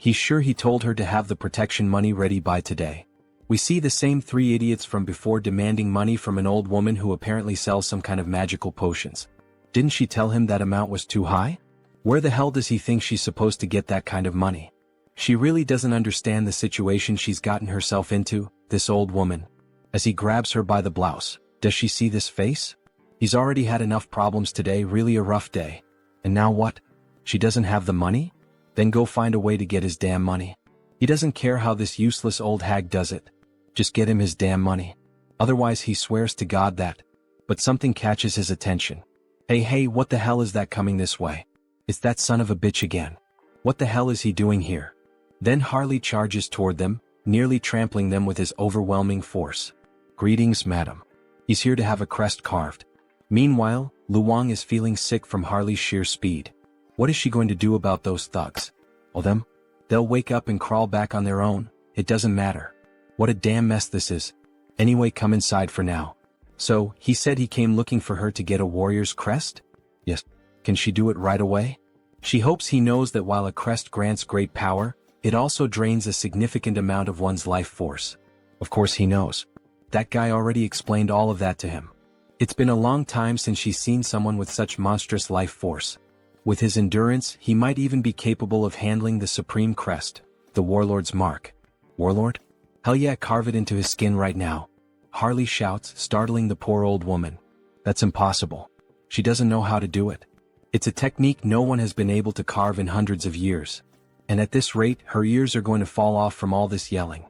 He's sure he told her to have the protection money ready by today. We see the same three idiots from before demanding money from an old woman who apparently sells some kind of magical potions. Didn't she tell him that amount was too high? Where the hell does he think she's supposed to get that kind of money? She really doesn't understand the situation she's gotten herself into, this old woman. As he grabs her by the blouse, does she see this face? He's already had enough problems today, really a rough day. And now what? She doesn't have the money? Then go find a way to get his damn money. He doesn't care how this useless old hag does it. Just get him his damn money. Otherwise he swears to God that. But something catches his attention. Hey, what the hell is that coming this way? It's that son of a bitch again. What the hell is he doing here? Then Harley charges toward them, nearly trampling them with his overwhelming force. Greetings, madam. He's here to have a crest carved. Meanwhile, Luong is feeling sick from Harley's sheer speed. What is she going to do about those thugs? Oh, them? They'll wake up and crawl back on their own, it doesn't matter. What a damn mess this is. Anyway, come inside for now. So, he said he came looking for her to get a warrior's crest? Yes. Can she do it right away? She hopes he knows that while a crest grants great power, it also drains a significant amount of one's life force. Of course he knows. That guy already explained all of that to him. It's been a long time since she's seen someone with such monstrous life force. With his endurance, he might even be capable of handling the supreme crest, the warlord's mark. Warlord? Hell yeah, carve it into his skin right now. Harley shouts, startling the poor old woman. That's impossible. She doesn't know how to do it. It's a technique no one has been able to carve in hundreds of years. And at this rate, her ears are going to fall off from all this yelling.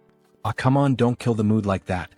Ah, come on, don't kill the mood like that.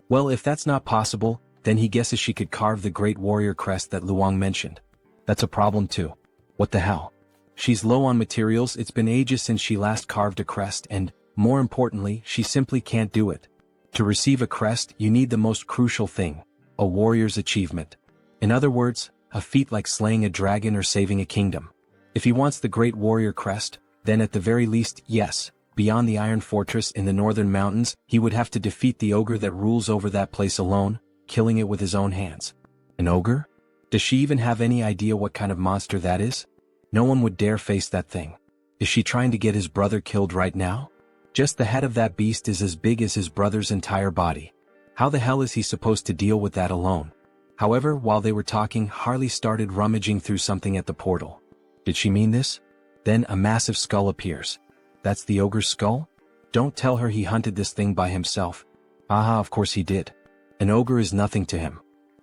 Well, if that's not possible, then he guesses she could carve the great warrior crest that Luong mentioned. That's a problem too. What the hell? She's low on materials, it's been ages since she last carved a crest and, more importantly, she simply can't do it. To receive a crest, you need the most crucial thing, a warrior's achievement. In other words, a feat like slaying a dragon or saving a kingdom. If he wants the great warrior crest, then at the very least, yes, beyond the Iron Fortress in the northern mountains, he would have to defeat the ogre that rules over that place alone, killing it with his own hands. An ogre? Does she even have any idea what kind of monster that is? No one would dare face that thing. Is she trying to get his brother killed right now? Just the head of that beast is as big as his brother's entire body. How the hell is he supposed to deal with that alone? However, while they were talking, Harley started rummaging through something at the portal. Did she mean this? Then a massive skull appears. That's the ogre's skull? Don't tell her he hunted this thing by himself. Aha, of course he did. An ogre is nothing to him.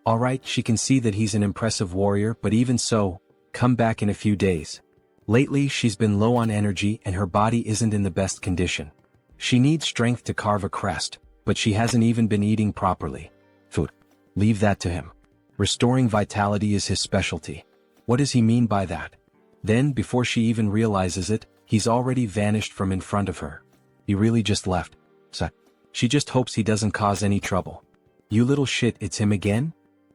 Alright, she can see that he's an impressive warrior, but even so, come back in a few days. Lately, she's been low on energy and her body isn't in the best condition. She needs strength to carve a crest, but she hasn't even been eating properly. Food. Leave that to him. Restoring vitality is his specialty. What does he mean by that? Then, before she even realizes it, he's already vanished from in front of her. He really just left. So, she just hopes he doesn't cause any trouble. You little shit, it's him again?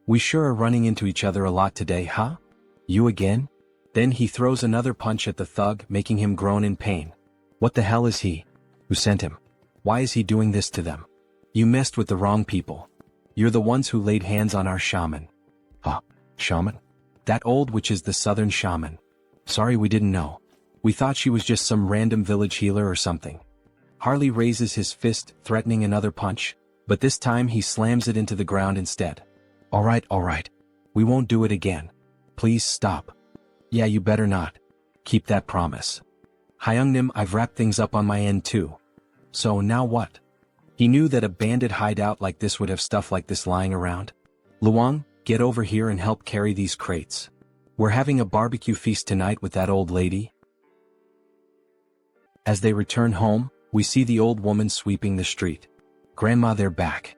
We sure are running into each other a lot today, huh? You again? Then he throws another punch at the thug, making him groan in pain. What the hell is he? Who sent him? Why is he doing this to them? You messed with the wrong people. You're the ones who laid hands on our shaman. Huh? Shaman? That old witch is the southern shaman. Sorry, we didn't know. We thought she was just some random village healer or something. Harley raises his fist, threatening another punch, but this time he slams it into the ground instead. Alright. We won't do it again. Please stop. Yeah, you better not. Keep that promise. Hyungnim, I've wrapped things up on my end too. So now what? He knew that a bandit hideout like this would have stuff like this lying around. Luong, get over here and help carry these crates. We're having a barbecue feast tonight with that old lady. As they return home, we see the old woman sweeping the street. Grandma, they're back.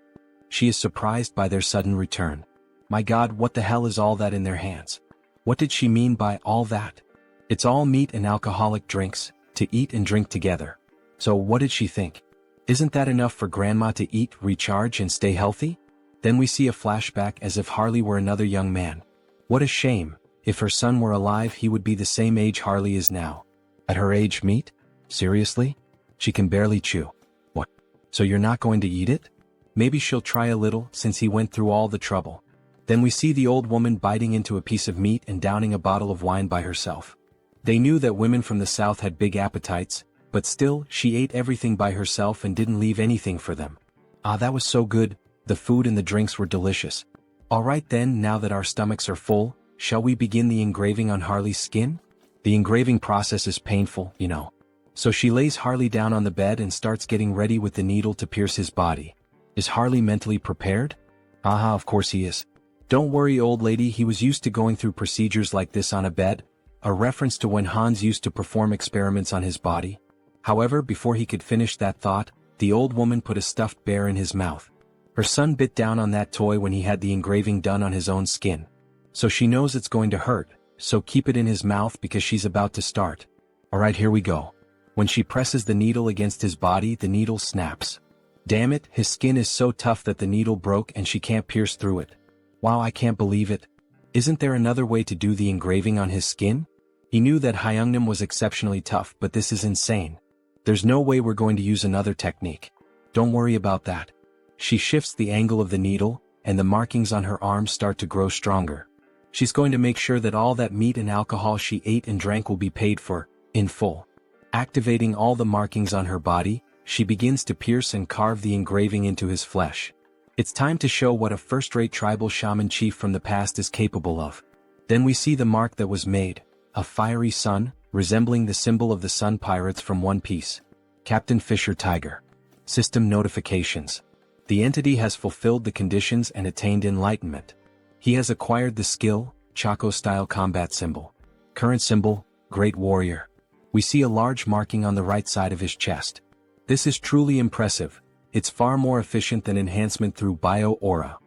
She is surprised by their sudden return. My God, what the hell is all that in their hands? What did she mean by all that? It's all meat and alcoholic drinks, to eat and drink together. So what did she think? Isn't that enough for Grandma to eat, recharge, and stay healthy? Then we see a flashback as if Harley were another young man. What a shame. If her son were alive, he would be the same age Harley is now. At her age, meat? Seriously? She can barely chew. What? So you're not going to eat it? Maybe she'll try a little, since he went through all the trouble. Then we see the old woman biting into a piece of meat and downing a bottle of wine by herself. They knew that women from the south had big appetites, But still, she ate everything by herself and didn't leave anything for them. Ah, that was so good, the food and the drinks were delicious. Alright then, now that our stomachs are full, shall we begin the engraving on Harley's skin? The engraving process is painful, you know. So she lays Harley down on the bed and starts getting ready with the needle to pierce his body. Is Harley mentally prepared? Aha, of course he is. Don't worry, old lady, he was used to going through procedures like this on a bed, a reference to when Hans used to perform experiments on his body. However, before he could finish that thought, the old woman put a stuffed bear in his mouth. Her son bit down on that toy when he had the engraving done on his own skin. So she knows it's going to hurt, so keep it in his mouth because she's about to start. Alright, here we go. When she presses the needle against his body, the needle snaps. Damn it, his skin is so tough that the needle broke and she can't pierce through it. Wow, I can't believe it. Isn't there another way to do the engraving on his skin? He knew that Hyungnam was exceptionally tough, but this is insane. There's no way we're going to use another technique. Don't worry about that. She shifts the angle of the needle, and the markings on her arms start to grow stronger. She's going to make sure that all that meat and alcohol she ate and drank will be paid for, in full. Activating all the markings on her body, she begins to pierce and carve the engraving into his flesh. It's time to show what a first-rate tribal shaman chief from the past is capable of. Then we see the mark that was made, a fiery sun, resembling the symbol of the Sun Pirates from One Piece. Captain Fisher Tiger. System notifications. The entity has fulfilled the conditions and attained enlightenment. He has acquired the skill, Chaco-style combat symbol. Current symbol, Great Warrior. We see a large marking on the right side of his chest. This is truly impressive. It's far more efficient than enhancement through bio-aura.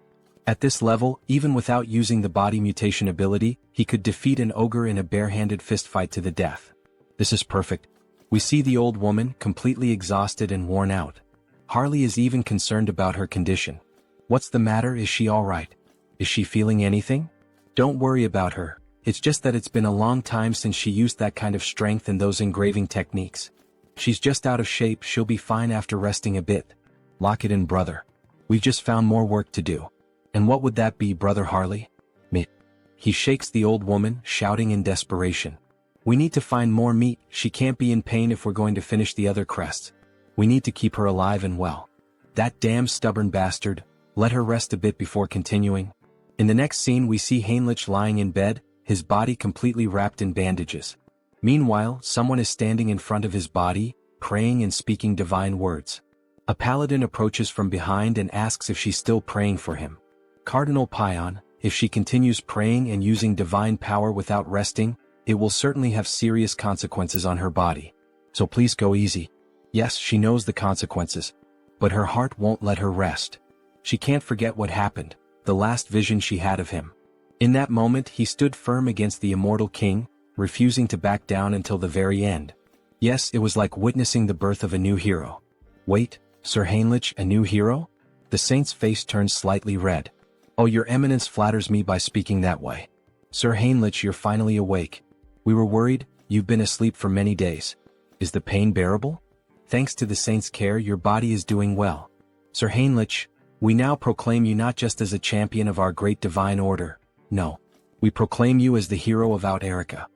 At this level, even without using the body mutation ability, he could defeat an ogre in a bare-handed fistfight to the death. This is perfect. We see the old woman, completely exhausted and worn out. Harley is even concerned about her condition. What's the matter? Is she alright? Is she feeling anything? Don't worry about her. It's just that it's been a long time since she used that kind of strength and those engraving techniques. She's just out of shape. She'll be fine after resting a bit. Lock it in, brother. We've just found more work to do. And what would that be, brother Harley? Me. He shakes the old woman, shouting in desperation. We need to find more meat. She can't be in pain if we're going to finish the other crests. We need to keep her alive and well. That damn stubborn bastard. Let her rest a bit before continuing. In the next scene we see Heinrich lying in bed, his body completely wrapped in bandages. Meanwhile, someone is standing in front of his body, praying and speaking divine words. A paladin approaches from behind and asks if she's still praying for him. Cardinal Pion, if she continues praying and using divine power without resting, it will certainly have serious consequences on her body. So please go easy. Yes, she knows the consequences. But her heart won't let her rest. She can't forget what happened, the last vision she had of him. In that moment he stood firm against the immortal king, refusing to back down until the very end. Yes, it was like witnessing the birth of a new hero. Wait, Sir Heinrich, a new hero? The saint's face turned slightly red. Oh, your eminence flatters me by speaking that way. Sir Heinrich, you're finally awake. We were worried, you've been asleep for many days. Is the pain bearable? Thanks to the saint's care, your body is doing well. Sir Heinrich, we now proclaim you not just as a champion of our great divine order. No. We proclaim you as the hero of Out Erica.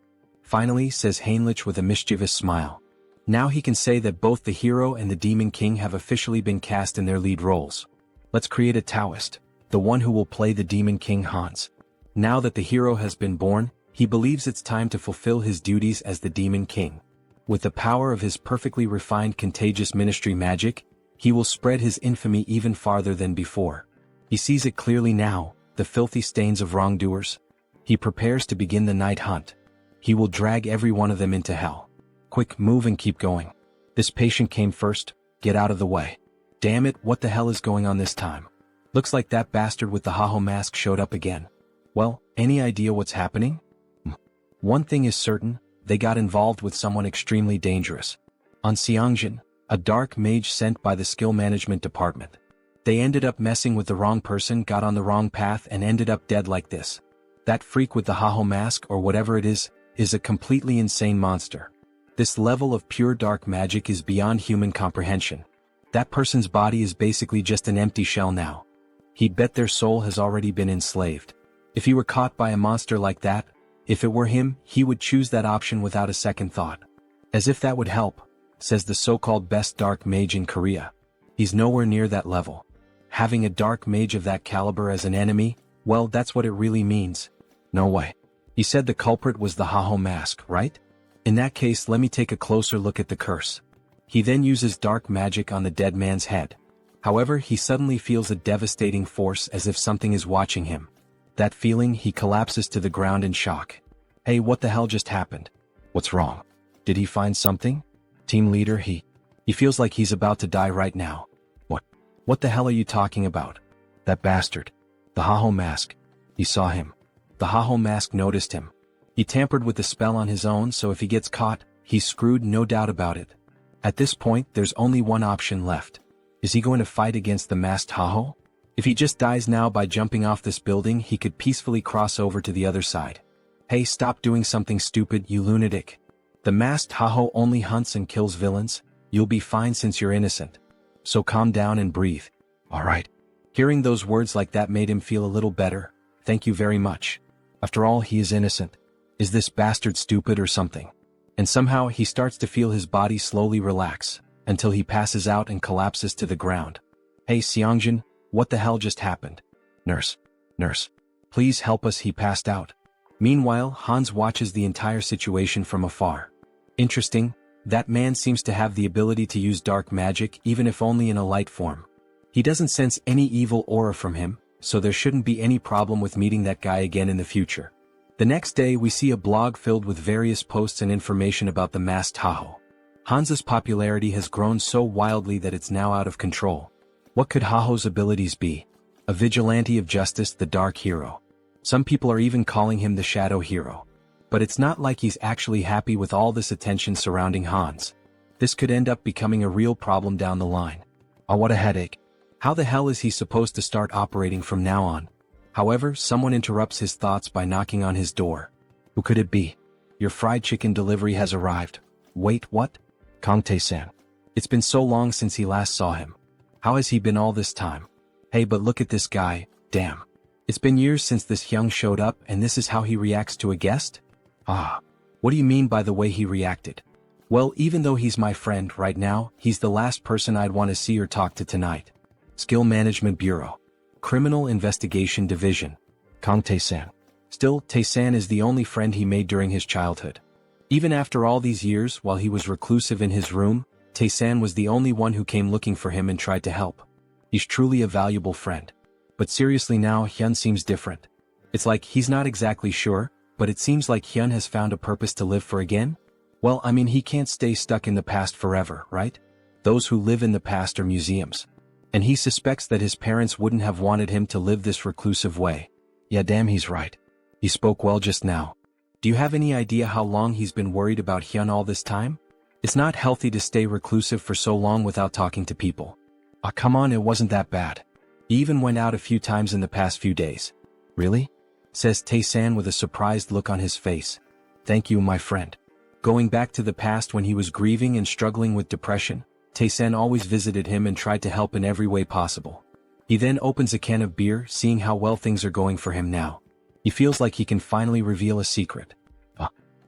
Finally, says Heinrich with a mischievous smile. Now he can say that both the hero and the demon king have officially been cast in their lead roles. Let's create a Taoist, the one who will play the demon king Hans. Now that the hero has been born, he believes it's time to fulfill his duties as the demon king. With the power of his perfectly refined contagious ministry magic, he will spread his infamy even farther than before. He sees it clearly now, the filthy stains of wrongdoers. He prepares to begin the night hunt. He will drag every one of them into hell. Quick, move and keep going. This patient came first, get out of the way. Damn it, what the hell is going on this time? Looks like that bastard with the Haho mask showed up again. Well, any idea what's happening? One thing is certain, they got involved with someone extremely dangerous. On Sunghyun, a dark mage sent by the skill management department. They ended up messing with the wrong person, got on the wrong path and ended up dead like this. That freak with the Haho mask or whatever it is a completely insane monster. This level of pure dark magic is beyond human comprehension. That person's body is basically just an empty shell now. He'd bet their soul has already been enslaved. If he were caught by a monster like that, if it were him, he would choose that option without a second thought. As if that would help. says the so-called best dark mage in Korea. He's nowhere near that level. Having a dark mage of that caliber as an enemy, well, that's what it really means. No way. He said the culprit was the Haho mask, right? In that case, let me take a closer look at the curse. He then uses dark magic on the dead man's head. However, he suddenly feels a devastating force as if something is watching him. That feeling, he collapses to the ground in shock. Hey, what the hell just happened? What's wrong? Did he find something? Team leader, he feels like he's about to die right now. What the hell are you talking about? That bastard. The Haho mask. He saw him. The Haho mask noticed him. He tampered with the spell on his own, so if he gets caught, he's screwed, no doubt about it. At this point, there's only one option left. Is he going to fight against the masked Haho? If he just dies now by jumping off this building, he could peacefully cross over to the other side. Hey, stop doing something stupid, you lunatic. The masked Haho only hunts and kills villains. You'll be fine since you're innocent. So calm down and breathe. Alright. Hearing those words like that made him feel a little better. Thank you very much. After all, he is innocent. Is this bastard stupid or something? And somehow he starts to feel his body slowly relax, until he passes out and collapses to the ground. Hey Sunghyun, what the hell just happened? Nurse. Please help us, he passed out. Meanwhile, Hans watches the entire situation from afar. Interesting. That man seems to have the ability to use dark magic even if only in a light form. He doesn't sense any evil aura from him, so there shouldn't be any problem with meeting that guy again in the future. The next day we see a blog filled with various posts and information about the masked Haho. Hans's popularity has grown so wildly that it's now out of control. What could Haho's abilities be? A vigilante of justice, the dark hero. Some people are even calling him the shadow hero. But it's not like he's actually happy with all this attention surrounding Hans. This could end up becoming a real problem down the line. Oh, what a headache. How the hell is he supposed to start operating from now on? However, someone interrupts his thoughts by knocking on his door. Who could it be? Your fried chicken delivery has arrived. Wait, what? Kang Tae-san. It's been so long since he last saw him. How has he been all this time? Hey, but look at this guy, damn. It's been years since this Hyung showed up and this is how he reacts to a guest? Ah. What do you mean by the way he reacted? Well, even though he's my friend right now, he's the last person I'd want to see or talk to tonight. Skill Management Bureau. Criminal Investigation Division. Kang Tae-san. Still, Tae-san is the only friend he made during his childhood. Even after all these years, while he was reclusive in his room, Tae-san was the only one who came looking for him and tried to help. He's truly a valuable friend. But seriously now, Hyun seems different. It's like he's not exactly sure, but it seems like Hyun has found a purpose to live for again? Well, I mean, he can't stay stuck in the past forever, right? Those who live in the past are museums. And he suspects that his parents wouldn't have wanted him to live this reclusive way. Yeah, damn, he's right. He spoke well just now. Do you have any idea how long he's been worried about Hyun all this time? It's not healthy to stay reclusive for so long without talking to people. Ah, come on, it wasn't that bad. He even went out a few times in the past few days. Really? Says Tae-san with a surprised look on his face. Thank you, my friend. Going back to the past when he was grieving and struggling with depression, Tae-san always visited him and tried to help in every way possible. He then opens a can of beer, seeing how well things are going for him now. He feels like he can finally reveal a secret.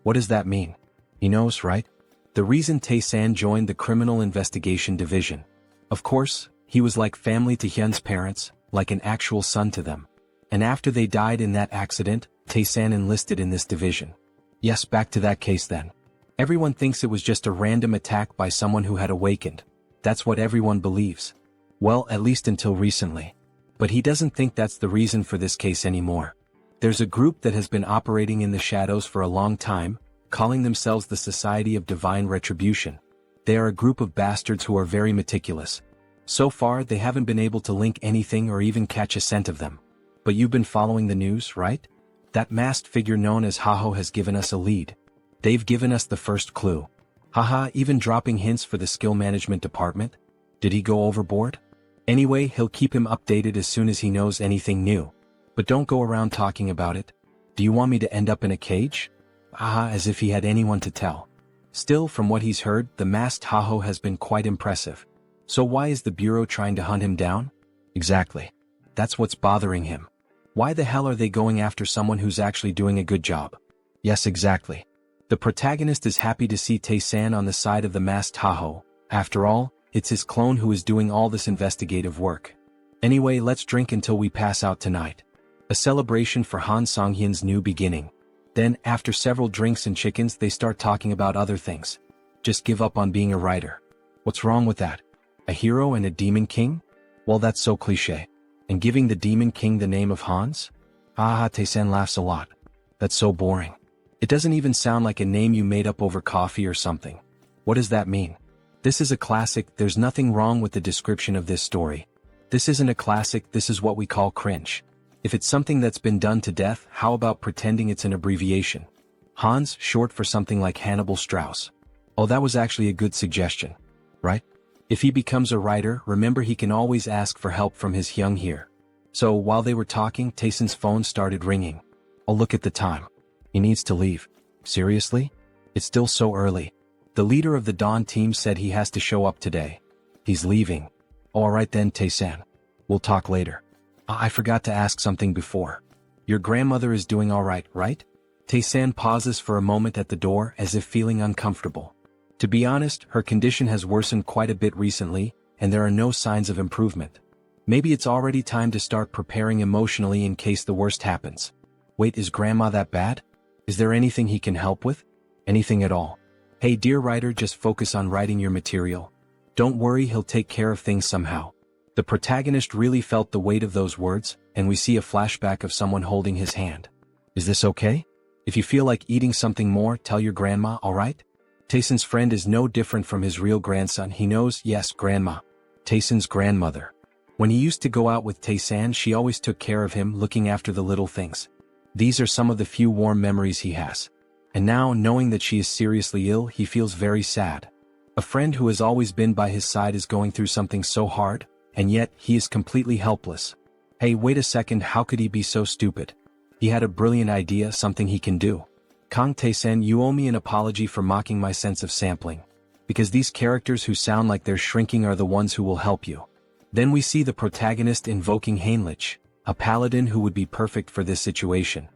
What does that mean? He knows, right? The reason Tae-san joined the Criminal Investigation Division. Of course, he was like family to Hyun's parents, like an actual son to them. And after they died in that accident, Tae-san enlisted in this division. Yes, back to that case then. Everyone thinks it was just a random attack by someone who had awakened. That's what everyone believes. Well, at least until recently. But he doesn't think that's the reason for this case anymore. There's a group that has been operating in the shadows for a long time, calling themselves the Society of Divine Retribution. They are a group of bastards who are very meticulous. So far, they haven't been able to link anything or even catch a scent of them. But you've been following the news, right? That masked figure known as Haho has given us a lead. They've given us the first clue. Haha, even dropping hints for the skill management department? Did he go overboard? Anyway, he'll keep him updated as soon as he knows anything new. But don't go around talking about it. Do you want me to end up in a cage? Haha, as if he had anyone to tell. Still, from what he's heard, the masked Haho has been quite impressive. So why is the Bureau trying to hunt him down? Exactly. That's what's bothering him. Why the hell are they going after someone who's actually doing a good job? Yes, exactly. The protagonist is happy to see Tae-san on the side of the masked Tahoe. After all, it's his clone who is doing all this investigative work. Anyway, let's drink until we pass out tonight. A celebration for Han Sunghyun's new beginning. Then, after several drinks and chickens, they start talking about other things. Just give up on being a writer. What's wrong with that? A hero and a demon king? Well, that's so cliché. And giving the demon king the name of Hans? Tae-san laughs a lot. That's so boring. It doesn't even sound like a name you made up over coffee or something. What does that mean? This is a classic. There's nothing wrong with the description of this story. This isn't a classic, this is what we call cringe. If it's something that's been done to death, how about pretending it's an abbreviation? Hans, short for something like Hannibal Strauss. Oh, that was actually a good suggestion. Right? If he becomes a writer, remember he can always ask for help from his Hyung here. So, while they were talking, Tae-san's phone started ringing. Oh, look at the time. He needs to leave. Seriously? It's still so early. The leader of the Dawn team said he has to show up today. He's leaving. Oh, alright then, Tae-san. We'll talk later. I forgot to ask something before. Your grandmother is doing alright, right? Tae-san pauses for a moment at the door as if feeling uncomfortable. To be honest, her condition has worsened quite a bit recently, and there are no signs of improvement. Maybe it's already time to start preparing emotionally in case the worst happens. Wait, is grandma that bad? Is there anything he can help with? Anything at all? Hey dear writer, just focus on writing your material. Don't worry, he'll take care of things somehow. The protagonist really felt the weight of those words, and we see a flashback of someone holding his hand. Is this okay? If you feel like eating something more, tell your grandma, alright? Tae-san's friend is no different from his real grandson. He knows, yes, grandma. Tae-san's grandmother. When he used to go out with Tae-san, she always took care of him, looking after the little things. These are some of the few warm memories he has. And now, knowing that she is seriously ill, he feels very sad. A friend who has always been by his side is going through something so hard, and yet, he is completely helpless. Hey, wait a second, how could he be so stupid? He had a brilliant idea, something he can do. Kang Tae-san, you owe me an apology for mocking my sense of sampling. Because these characters who sound like they're shrinking are the ones who will help you. Then we see the protagonist invoking Heinrich, a paladin who would be perfect for this situation.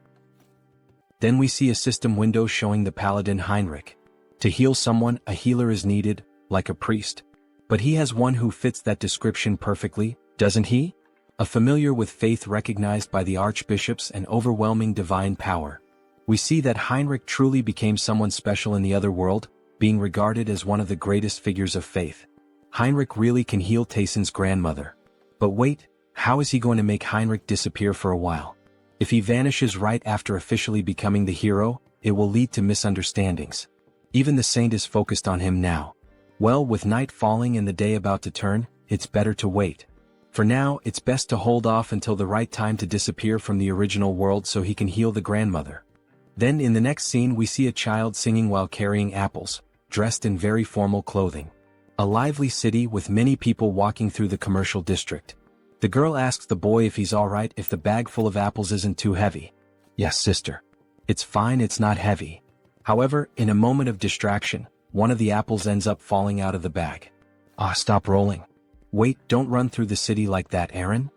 Then we see a system window showing the paladin Heinrich. To heal someone, a healer is needed, like a priest. But he has one who fits that description perfectly, doesn't he? A familiar with faith recognized by the archbishops and overwhelming divine power. We see that Heinrich truly became someone special in the other world, being regarded as one of the greatest figures of faith. Heinrich really can heal Tae-san's grandmother. But wait, how is he going to make Heinrich disappear for a while? If he vanishes right after officially becoming the hero, it will lead to misunderstandings. Even the saint is focused on him now. Well, with night falling and the day about to turn, it's better to wait. For now, it's best to hold off until the right time to disappear from the original world so he can heal the grandmother. Then in the next scene we see a child singing while carrying apples, dressed in very formal clothing. A lively city with many people walking through the commercial district. The girl asks the boy if he's alright if the bag full of apples isn't too heavy. Yes, sister. It's fine, it's not heavy. However, in a moment of distraction, one of the apples ends up falling out of the bag. Stop rolling. Wait, don't run through the city like that, Aaron.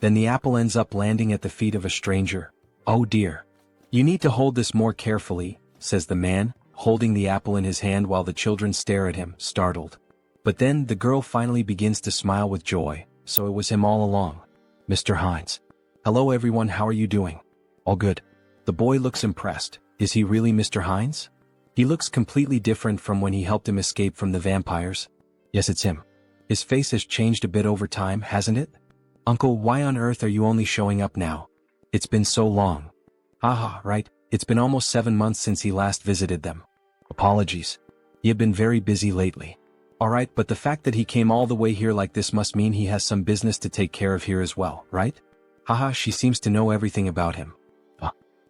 Then the apple ends up landing at the feet of a stranger. Oh dear. You need to hold this more carefully, says the man, holding the apple in his hand while the children stare at him, startled. But then the girl finally begins to smile with joy, so it was him all along. Mr. Hines. Hello everyone, how are you doing? All good. The boy looks impressed. Is he really Mr. Hines? He looks completely different from when he helped him escape from the vampires. Yes, it's him. His face has changed a bit over time, hasn't it? Uncle, why on earth are you only showing up now? It's been so long. Haha, right, it's been almost 7 months since he last visited them. Apologies. He had been very busy lately. Alright, but the fact that he came all the way here like this must mean he has some business to take care of here as well, right? Haha, she seems to know everything about him.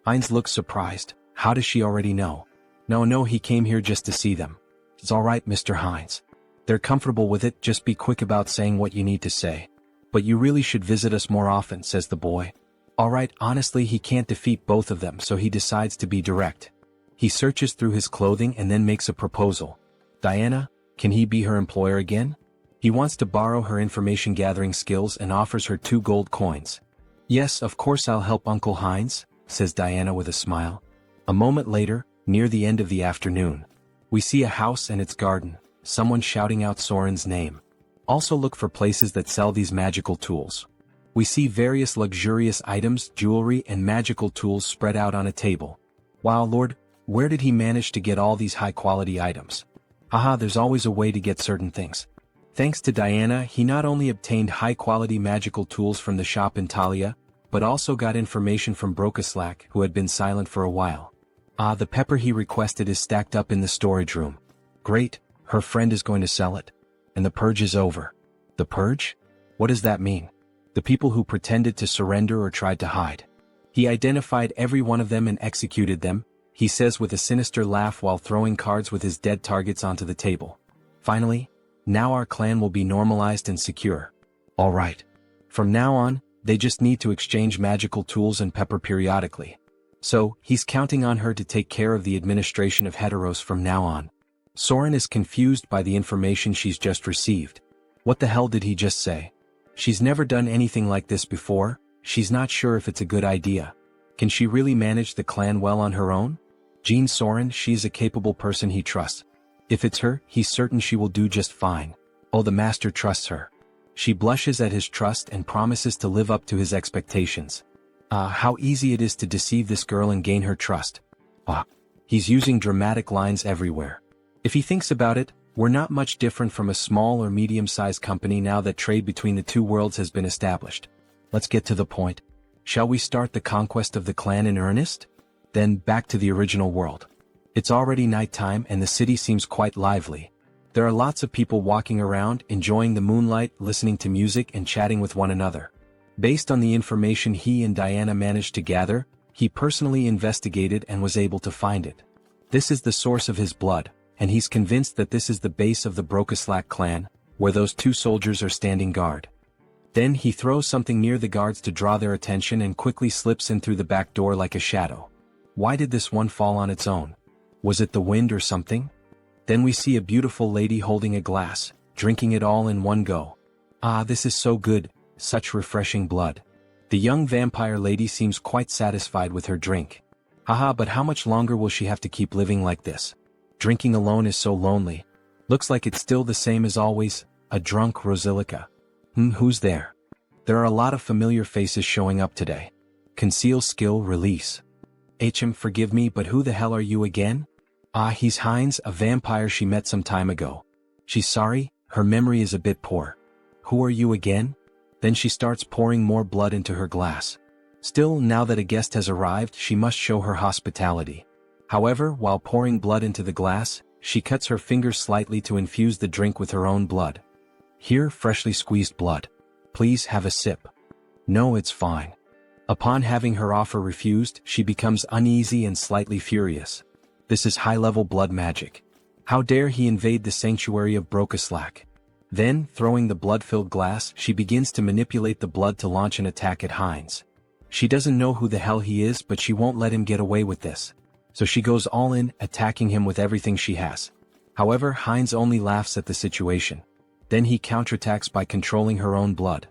Heinz looks surprised. How does she already know? No, he came here just to see them. It's alright, Mr. Hines. They're comfortable with it, just be quick about saying what you need to say. But you really should visit us more often, says the boy. Alright, honestly he can't defeat both of them, so he decides to be direct. He searches through his clothing and then makes a proposal. Diana, can he be her employer again? He wants to borrow her information gathering skills and offers her 2 gold coins. Yes, of course I'll help Uncle Heinz, says Diana with a smile. A moment later, Near the end of the afternoon, we see a house and its garden, someone shouting out Soren's name. Also look for places that sell these magical tools. We see various luxurious items, jewelry and magical tools spread out on a table. Wow Lord, where did he manage to get all these high-quality items? Haha, there's always a way to get certain things. Thanks to Diana, he not only obtained high-quality magical tools from the shop in Talia, but also got information from Brokaslak, who had been silent for a while. The pepper he requested is stacked up in the storage room. Great, her friend is going to sell it. And the purge is over. The purge? What does that mean? The people who pretended to surrender or tried to hide. He identified every one of them and executed them, he says with a sinister laugh while throwing cards with his dead targets onto the table. Finally, now our clan will be normalized and secure. Alright. From now on, they just need to exchange magical tools and pepper periodically. So, he's counting on her to take care of the administration of Heteros from now on. Soren is confused by the information she's just received. What the hell did he just say? She's never done anything like this before, she's not sure if it's a good idea. Can she really manage the clan well on her own? Jean Soren, she's a capable person he trusts. If it's her, he's certain she will do just fine. Oh, the master trusts her. She blushes at his trust and promises to live up to his expectations. How easy it is to deceive this girl and gain her trust. He's using dramatic lines everywhere. If he thinks about it, we're not much different from a small or medium-sized company now that trade between the two worlds has been established. Let's get to the point. Shall we start the conquest of the clan in earnest? Then back to the original world. It's already nighttime and the city seems quite lively. There are lots of people walking around, enjoying the moonlight, listening to music and chatting with one another. Based on the information he and Diana managed to gather, he personally investigated and was able to find it. This is the source of his blood, and he's convinced that this is the base of the Brokaslak clan, where those two soldiers are standing guard. Then he throws something near the guards to draw their attention and quickly slips in through the back door like a shadow. Why did this one fall on its own? Was it the wind or something? Then we see a beautiful lady holding a glass, drinking it all in one go. This is so good, such refreshing blood. The young vampire lady seems quite satisfied with her drink. But how much longer will she have to keep living like this? Drinking alone is so lonely. Looks like it's still the same as always, a drunk Rosilica. Who's there? There are a lot of familiar faces showing up today. Conceal skill release. Forgive me, but who the hell are you again? He's Heinz, a vampire she met some time ago. She's sorry, her memory is a bit poor. Who are you again? Then she starts pouring more blood into her glass. Still, now that a guest has arrived, she must show her hospitality. However, while pouring blood into the glass, she cuts her fingers slightly to infuse the drink with her own blood. Here, freshly squeezed blood. Please have a sip. No, it's fine. Upon having her offer refused, she becomes uneasy and slightly furious. This is high-level blood magic. How dare he invade the sanctuary of Brokaslak? Then, throwing the blood-filled glass, she begins to manipulate the blood to launch an attack at Heinz. She doesn't know who the hell he is, but she won't let him get away with this. So she goes all in, attacking him with everything she has. However, Heinz only laughs at the situation. Then he counterattacks by controlling her own blood.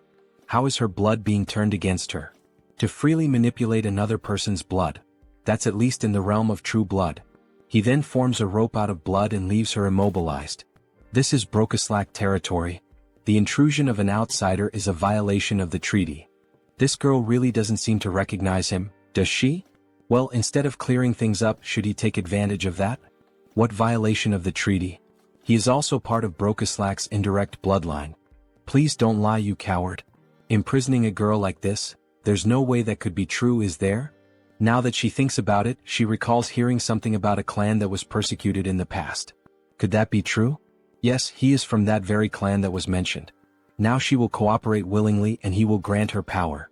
How is her blood being turned against her? To freely manipulate another person's blood. That's at least in the realm of true blood. He then forms a rope out of blood and leaves her immobilized. This is Brokaslak territory. The intrusion of an outsider is a violation of the treaty. This girl really doesn't seem to recognize him, does she? Well, instead of clearing things up, should he take advantage of that? What violation of the treaty? He is also part of Brokaslak's indirect bloodline. Please don't lie, you coward. Imprisoning a girl like this, there's no way that could be true, is there? Now that she thinks about it, she recalls hearing something about a clan that was persecuted in the past. Could that be true? Yes, he is from that very clan that was mentioned. Now she will cooperate willingly and he will grant her power.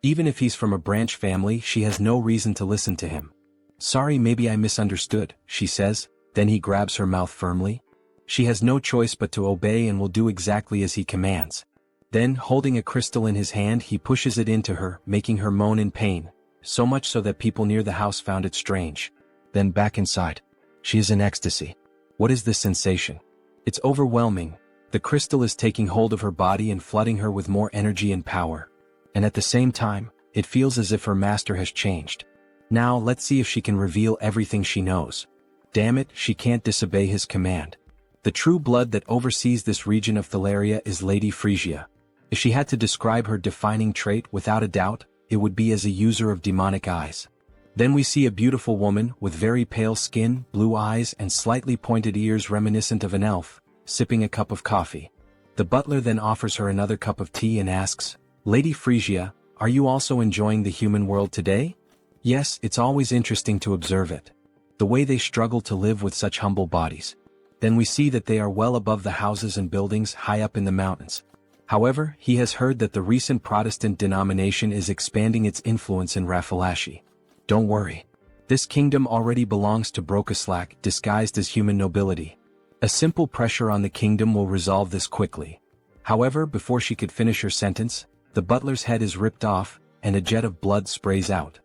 Even if he's from a branch family, she has no reason to listen to him. Sorry, maybe I misunderstood, she says, then he grabs her mouth firmly. She has no choice but to obey and will do exactly as he commands. Then, holding a crystal in his hand, he pushes it into her, making her moan in pain, so much so that people near the house found it strange. Then back inside. She is in ecstasy. What is this sensation? It's overwhelming. The crystal is taking hold of her body and flooding her with more energy and power. And at the same time, it feels as if her master has changed. Now let's see if she can reveal everything she knows. Damn it, she can't disobey his command. The true blood that oversees this region of Thalaria is Lady Frisia. If she had to describe her defining trait without a doubt, it would be as a user of demonic eyes. Then we see a beautiful woman with very pale skin, blue eyes and slightly pointed ears reminiscent of an elf, sipping a cup of coffee. The butler then offers her another cup of tea and asks, "Lady Frisia, are you also enjoying the human world today?" Yes, it's always interesting to observe it. The way they struggle to live with such humble bodies. Then we see that they are well above the houses and buildings high up in the mountains. However, he has heard that the recent Protestant denomination is expanding its influence in Rafalashi. Don't worry. This kingdom already belongs to Brokaslak, disguised as human nobility. A simple pressure on the kingdom will resolve this quickly. However, before she could finish her sentence, the butler's head is ripped off, and a jet of blood sprays out.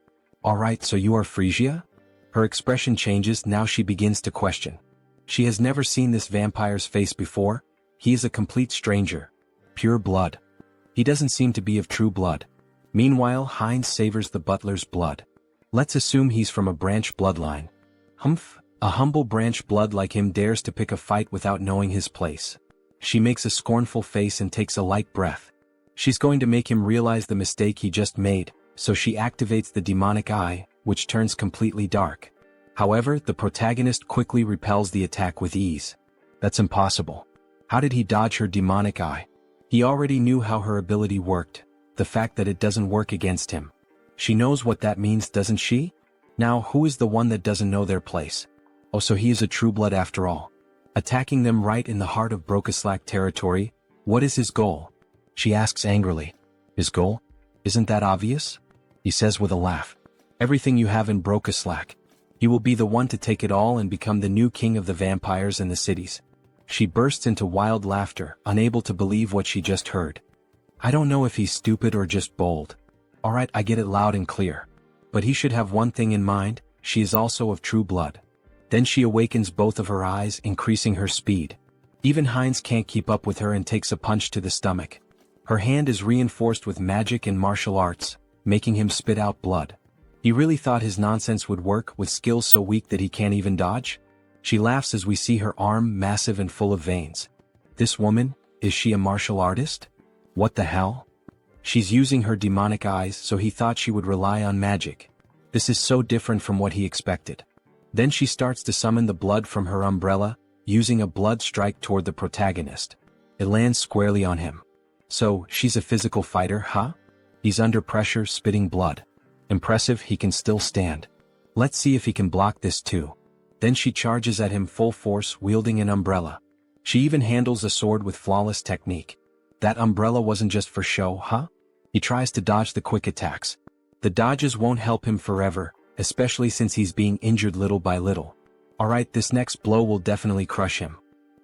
"Alright, so you are Frisia?" Her expression changes, now she begins to question. She has never seen this vampire's face before. He is a complete stranger. Pure blood. He doesn't seem to be of true blood. Meanwhile, Heinz savors the butler's blood. Let's assume he's from a branch bloodline. Humph, a humble branch blood like him dares to pick a fight without knowing his place. She makes a scornful face and takes a light breath. She's going to make him realize the mistake he just made, so she activates the demonic eye, which turns completely dark. However, the protagonist quickly repels the attack with ease. That's impossible. How did he dodge her demonic eye? He already knew how her ability worked, the fact that it doesn't work against him. She knows what that means, doesn't she? Now, who is the one that doesn't know their place? Oh, so he is a true blood after all. Attacking them right in the heart of Brokaslak territory, what is his goal? She asks angrily. His goal? Isn't that obvious? He says with a laugh. Everything you have in Brokaslak. He will be the one to take it all and become the new king of the vampires and the cities. She bursts into wild laughter, unable to believe what she just heard. I don't know if he's stupid or just bold. Alright, I get it loud and clear. But he should have one thing in mind, she is also of true blood. Then she awakens both of her eyes, increasing her speed. Even Heinz can't keep up with her and takes a punch to the stomach. Her hand is reinforced with magic and martial arts, making him spit out blood. He really thought his nonsense would work with skills so weak that he can't even dodge? She laughs as we see her arm massive and full of veins. This woman, is she a martial artist? What the hell? She's using her demonic eyes, so he thought she would rely on magic. This is so different from what he expected. Then she starts to summon the blood from her umbrella, using a blood strike toward the protagonist. It lands squarely on him. So, she's a physical fighter, huh? He's under pressure, spitting blood. Impressive, he can still stand. Let's see if he can block this too. Then she charges at him full force, wielding an umbrella. She even handles a sword with flawless technique. That umbrella wasn't just for show, huh? He tries to dodge the quick attacks. The dodges won't help him forever, especially since he's being injured little by little. Alright, this next blow will definitely crush him.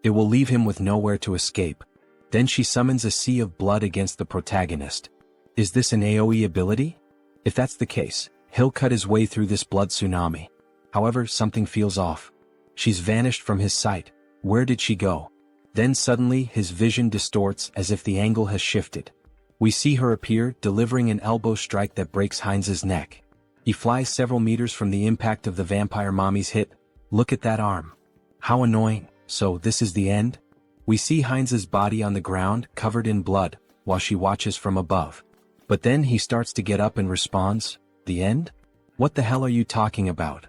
It will leave him with nowhere to escape. Then she summons a sea of blood against the protagonist. Is this an AoE ability? If that's the case, he'll cut his way through this blood tsunami. However, something feels off. She's vanished from his sight. Where did she go? Then suddenly his vision distorts as if the angle has shifted. We see her appear, delivering an elbow strike that breaks Heinz's neck. He flies several meters from the impact of the vampire mommy's hit. Look at that arm. How annoying. So this is the end? We see Heinz's body on the ground, covered in blood, while she watches from above. But then he starts to get up and responds, "The end? What the hell are you talking about?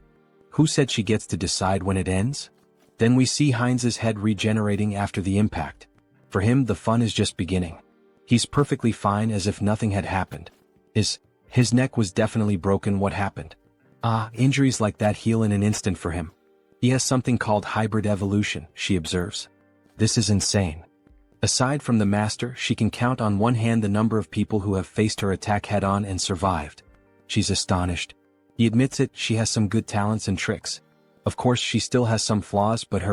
Who said she gets to decide when it ends?" Then we see Heinz's head regenerating after the impact. For him, the fun is just beginning. He's perfectly fine as if nothing had happened. His neck was definitely broken. What happened? Injuries like that heal in an instant for him. He has something called hybrid evolution, she observes. This is insane. Aside from the master, she can count on one hand the number of people who have faced her attack head-on and survived. She's astonished. He admits it, she has some good talents and tricks. Of course she still has some flaws, but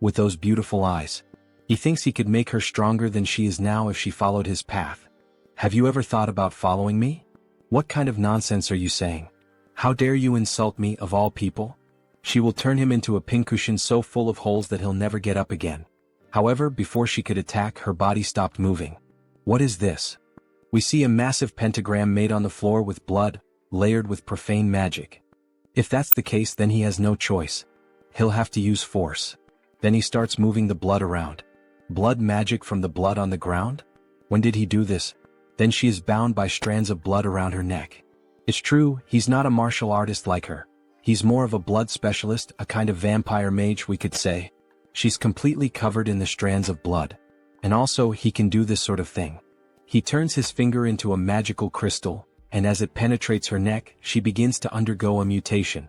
with those beautiful eyes. He thinks he could make her stronger than she is now if she followed his path. Have you ever thought about following me? What kind of nonsense are you saying? How dare you insult me, of all people? She will turn him into a pincushion so full of holes that he'll never get up again. However, before she could attack, her body stopped moving. What is this? We see a massive pentagram made on the floor with blood, layered with profane magic. If that's the case, then he has no choice. He'll have to use force. Then he starts moving the blood around. Blood magic from the blood on the ground? When did he do this? Then she is bound by strands of blood around her neck. It's true, he's not a martial artist like her. He's more of a blood specialist, a kind of vampire mage, we could say. She's completely covered in the strands of blood. And also, he can do this sort of thing. He turns his finger into a magical crystal, and as it penetrates her neck, she begins to undergo a mutation.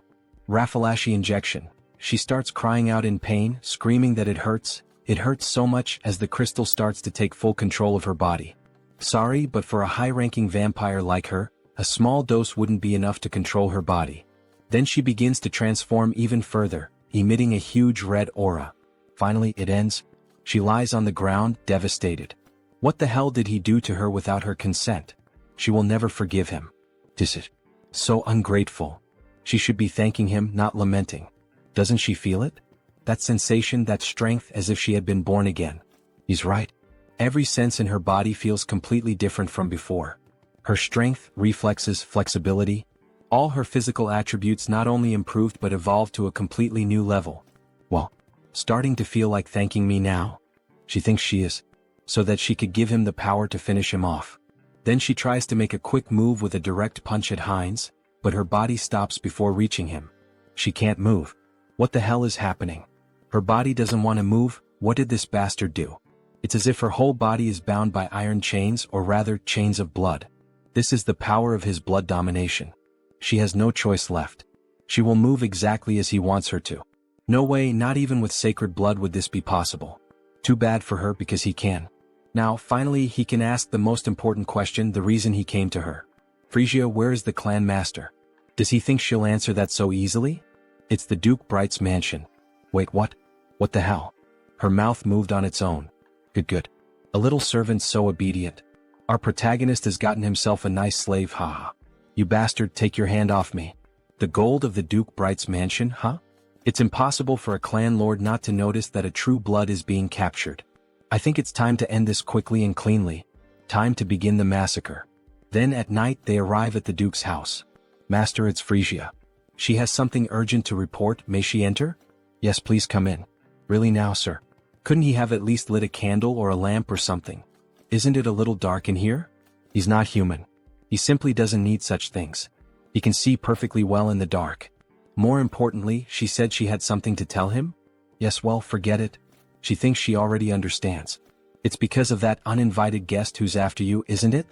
Raffalashi injection. She starts crying out in pain, screaming that it hurts. It hurts so much as the crystal starts to take full control of her body. Sorry, but for a high-ranking vampire like her, a small dose wouldn't be enough to control her body. Then she begins to transform even further, emitting a huge red aura. Finally, it ends. She lies on the ground, devastated. What the hell did he do to her without her consent? She will never forgive him. Is it? So ungrateful. She should be thanking him, not lamenting. Doesn't she feel it? That sensation, that strength, as if she had been born again. He's right. Every sense in her body feels completely different from before. Her strength, reflexes, flexibility, all her physical attributes not only improved but evolved to a completely new level. Well, starting to feel like thanking me now. She thinks she is. So that she could give him the power to finish him off. Then she tries to make a quick move with a direct punch at Heinz, but her body stops before reaching him. She can't move. What the hell is happening? Her body doesn't want to move. What did this bastard do? It's as if her whole body is bound by iron chains, or rather, chains of blood. This is the power of his blood domination. She has no choice left. She will move exactly as he wants her to. No way, not even with sacred blood would this be possible. Too bad for her because he can. Now, finally, he can ask the most important question, the reason he came to her. Frisia, where is the clan master? Does he think she'll answer that so easily? It's the Duke Bright's mansion. Wait, what? What the hell? Her mouth moved on its own. Good. A little servant so obedient. Our protagonist has gotten himself a nice slave, haha. You bastard, take your hand off me. The gold of the Duke Bright's mansion, huh? It's impossible for a clan lord not to notice that a true blood is being captured. I think it's time to end this quickly and cleanly. Time to begin the massacre. Then at night they arrive at the Duke's house. Master, it's Frisia. She has something urgent to report. May she enter? Yes, please come in. Really now, sir? Couldn't he have at least lit a candle or a lamp or something? Isn't it a little dark in here? He's not human. He simply doesn't need such things. He can see perfectly well in the dark. More importantly, she said she had something to tell him? Yes, well, forget it. She thinks she already understands. It's because of that uninvited guest who's after you, isn't it?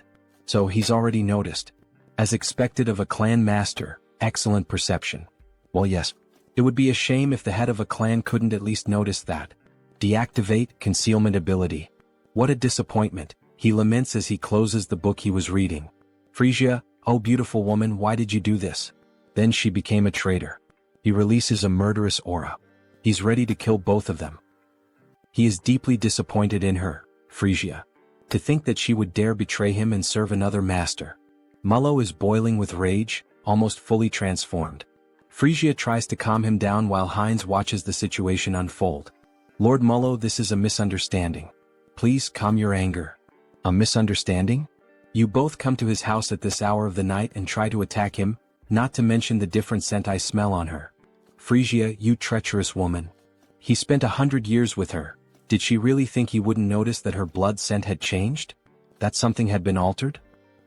So he's already noticed. As expected of a clan master, excellent perception. Well, yes. It would be a shame if the head of a clan couldn't at least notice that. Deactivate concealment ability. What a disappointment, he laments as he closes the book he was reading. Frisia, oh beautiful woman, why did you do this? Then she became a traitor. He releases a murderous aura. He's ready to kill both of them. He is deeply disappointed in her, Frisia. To think that she would dare betray him and serve another master. Mullo is boiling with rage, almost fully transformed. Frisia tries to calm him down while Heinz watches the situation unfold. Lord Mullo, this is a misunderstanding. Please calm your anger. A misunderstanding? You both come to his house at this hour of the night and try to attack him, not to mention the different scent I smell on her. Frisia, you treacherous woman. He spent 100 years with her. Did she really think he wouldn't notice that her blood scent had changed? That something had been altered?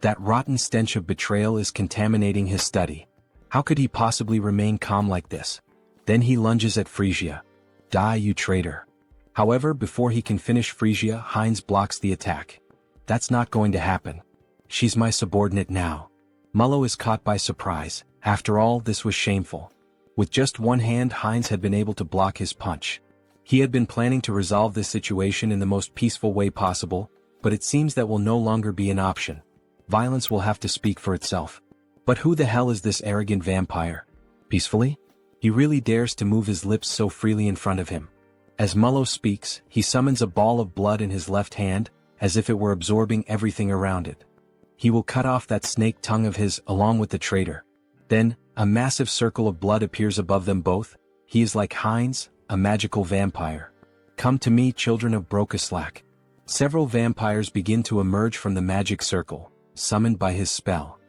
That rotten stench of betrayal is contaminating his study. How could he possibly remain calm like this? Then he lunges at Frisia. Die, you traitor. However, before he can finish Frisia, Heinz blocks the attack. That's not going to happen. She's my subordinate now. Mullo is caught by surprise. After all, this was shameful. With just one hand, Heinz had been able to block his punch. He had been planning to resolve this situation in the most peaceful way possible, but it seems that will no longer be an option. Violence will have to speak for itself. But who the hell is this arrogant vampire? Peacefully? He really dares to move his lips so freely in front of him. As Mullo speaks, he summons a ball of blood in his left hand, as if it were absorbing everything around it. He will cut off that snake tongue of his, along with the traitor. Then, a massive circle of blood appears above them both. He is like Heinz, a magical vampire. Come to me, children of Brokaslak. Several vampires begin to emerge from the magic circle, summoned by his spell.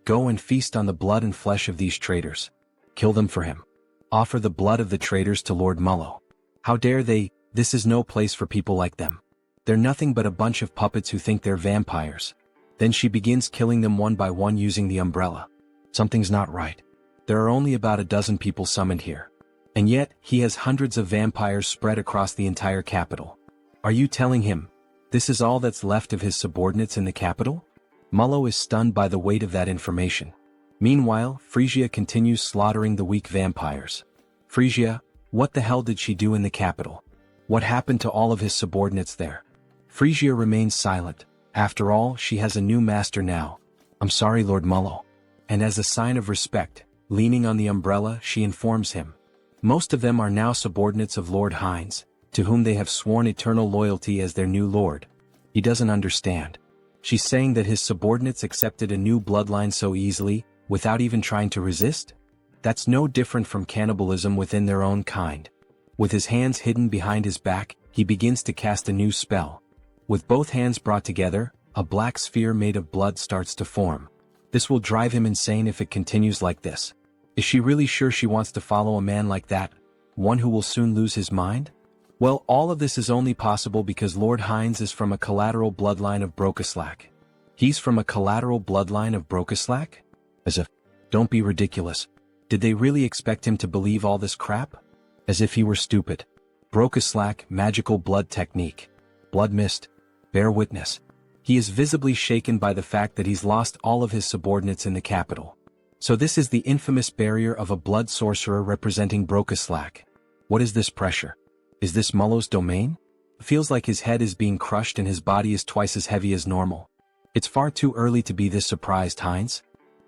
Go and feast on the blood and flesh of these traitors. Kill them for him. Offer the blood of the traitors to Lord Mullo. How dare they? This is no place for people like them. They're nothing but a bunch of puppets who think they're vampires. Then she begins killing them one by one using the umbrella. Something's not right. There are only about a dozen people summoned here. And yet, he has hundreds of vampires spread across the entire capital. Are you telling him this is all that's left of his subordinates in the capital? Mullo is stunned by the weight of that information. Meanwhile, Frisia continues slaughtering the weak vampires. Frisia, what the hell did she do in the capital? What happened to all of his subordinates there? Frisia remains silent. After all, she has a new master now. I'm sorry, Lord Mullo. And as a sign of respect, leaning on the umbrella, she informs him. Most of them are now subordinates of Lord Hines, to whom they have sworn eternal loyalty as their new lord. He doesn't understand. She's saying that his subordinates accepted a new bloodline so easily, without even trying to resist? That's no different from cannibalism within their own kind. With his hands hidden behind his back, he begins to cast a new spell. With both hands brought together, a black sphere made of blood starts to form. This will drive him insane if it continues like this. Is she really sure she wants to follow a man like that? One who will soon lose his mind? Well, all of this is only possible because Lord Hines is from a collateral bloodline of Brokeslack. He's from a collateral bloodline of Brokeslack? As if, don't be ridiculous. Did they really expect him to believe all this crap? As if he were stupid. Brokeslack, magical blood technique. Blood mist. Bear witness. He is visibly shaken by the fact that he's lost all of his subordinates in the capital. So this is the infamous barrier of a blood sorcerer representing Brokeslack. What is this pressure? Is this Mullo's domain? Feels like his head is being crushed and his body is twice as heavy as normal. It's far too early to be this surprised, Hines.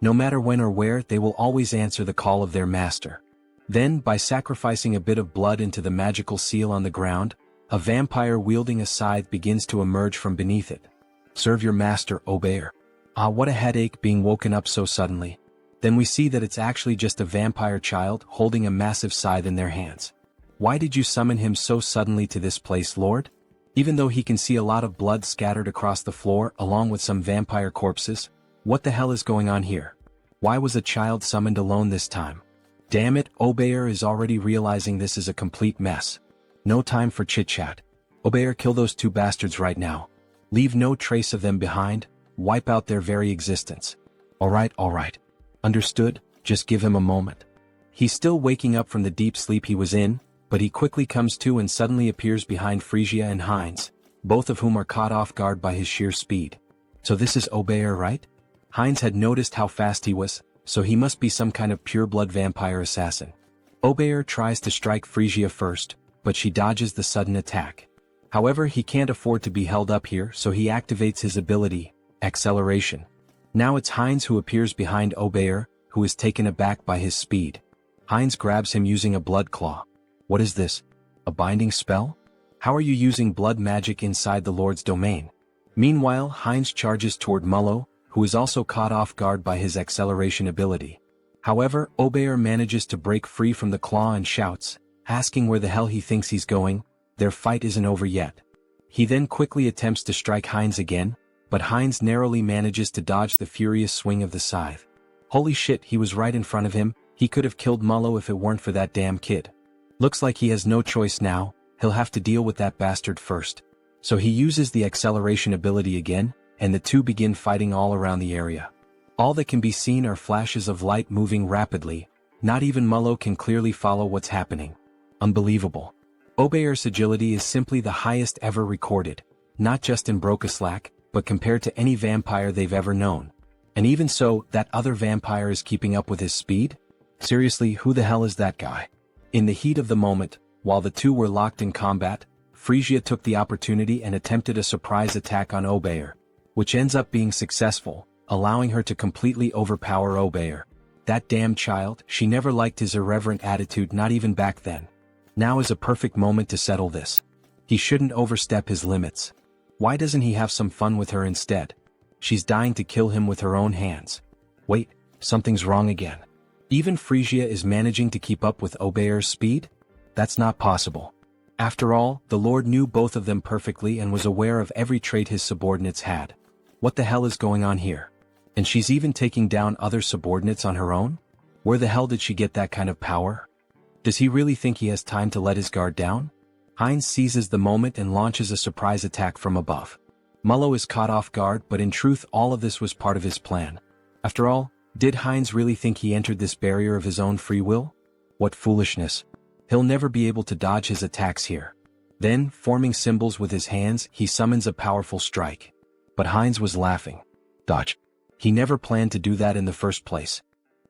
No matter when or where, they will always answer the call of their master. Then, by sacrificing a bit of blood into the magical seal on the ground, a vampire wielding a scythe begins to emerge from beneath it. Serve your master, Obeyer. Ah, what a headache being woken up so suddenly. Then we see that it's actually just a vampire child holding a massive scythe in their hands. Why did you summon him so suddenly to this place, Lord? Even though he can see a lot of blood scattered across the floor along with some vampire corpses, what the hell is going on here? Why was a child summoned alone this time? Damn it, Obeyer is already realizing this is a complete mess. No time for chit-chat. Obeyer, kill those two bastards right now. Leave no trace of them behind, wipe out their very existence. Alright. Understood, just give him a moment. He's still waking up from the deep sleep he was in, but he quickly comes to and suddenly appears behind Frisia and Hines, both of whom are caught off guard by his sheer speed. So this is Obeyer, right? Hines had noticed how fast he was, so he must be some kind of pure-blood vampire assassin. Obeyer tries to strike Frisia first, but she dodges the sudden attack. However, he can't afford to be held up here, so he activates his ability, Acceleration. Now it's Hines who appears behind Obeyer, who is taken aback by his speed. Hines grabs him using a blood claw. What is this? A binding spell? How are you using blood magic inside the Lord's domain? Meanwhile, Hines charges toward Mullo, who is also caught off guard by his acceleration ability. However, Obeyer manages to break free from the claw and shouts, asking where the hell he thinks he's going. Their fight isn't over yet. He then quickly attempts to strike Hines again, but Hines narrowly manages to dodge the furious swing of the scythe. Holy shit, he was right in front of him. He could have killed Mullo if it weren't for that damn kid. Looks like he has no choice now, he'll have to deal with that bastard first. So he uses the acceleration ability again, and the two begin fighting all around the area. All that can be seen are flashes of light moving rapidly. Not even Mullo can clearly follow what's happening. Unbelievable. Obeyer's agility is simply the highest ever recorded, not just in Brokeslack, but compared to any vampire they've ever known. And even so, that other vampire is keeping up with his speed? Seriously, who the hell is that guy? In the heat of the moment, while the two were locked in combat, Frisia took the opportunity and attempted a surprise attack on Obeyer, which ends up being successful, allowing her to completely overpower Obeyer. That damn child, she never liked his irreverent attitude, not even back then. Now is a perfect moment to settle this. He shouldn't overstep his limits. Why doesn't he have some fun with her instead? She's dying to kill him with her own hands. Wait, something's wrong again. Even Frisia is managing to keep up with Obeyer's speed? That's not possible. After all, the Lord knew both of them perfectly and was aware of every trait his subordinates had. What the hell is going on here? And she's even taking down other subordinates on her own? Where the hell did she get that kind of power? Does he really think he has time to let his guard down? Heinz seizes the moment and launches a surprise attack from above. Mullo is caught off guard, but in truth all of this was part of his plan. After all, did Heinz really think he entered this barrier of his own free will? What foolishness. He'll never be able to dodge his attacks here. Then, forming symbols with his hands, he summons a powerful strike. But Heinz was laughing. Dodge. He never planned to do that in the first place.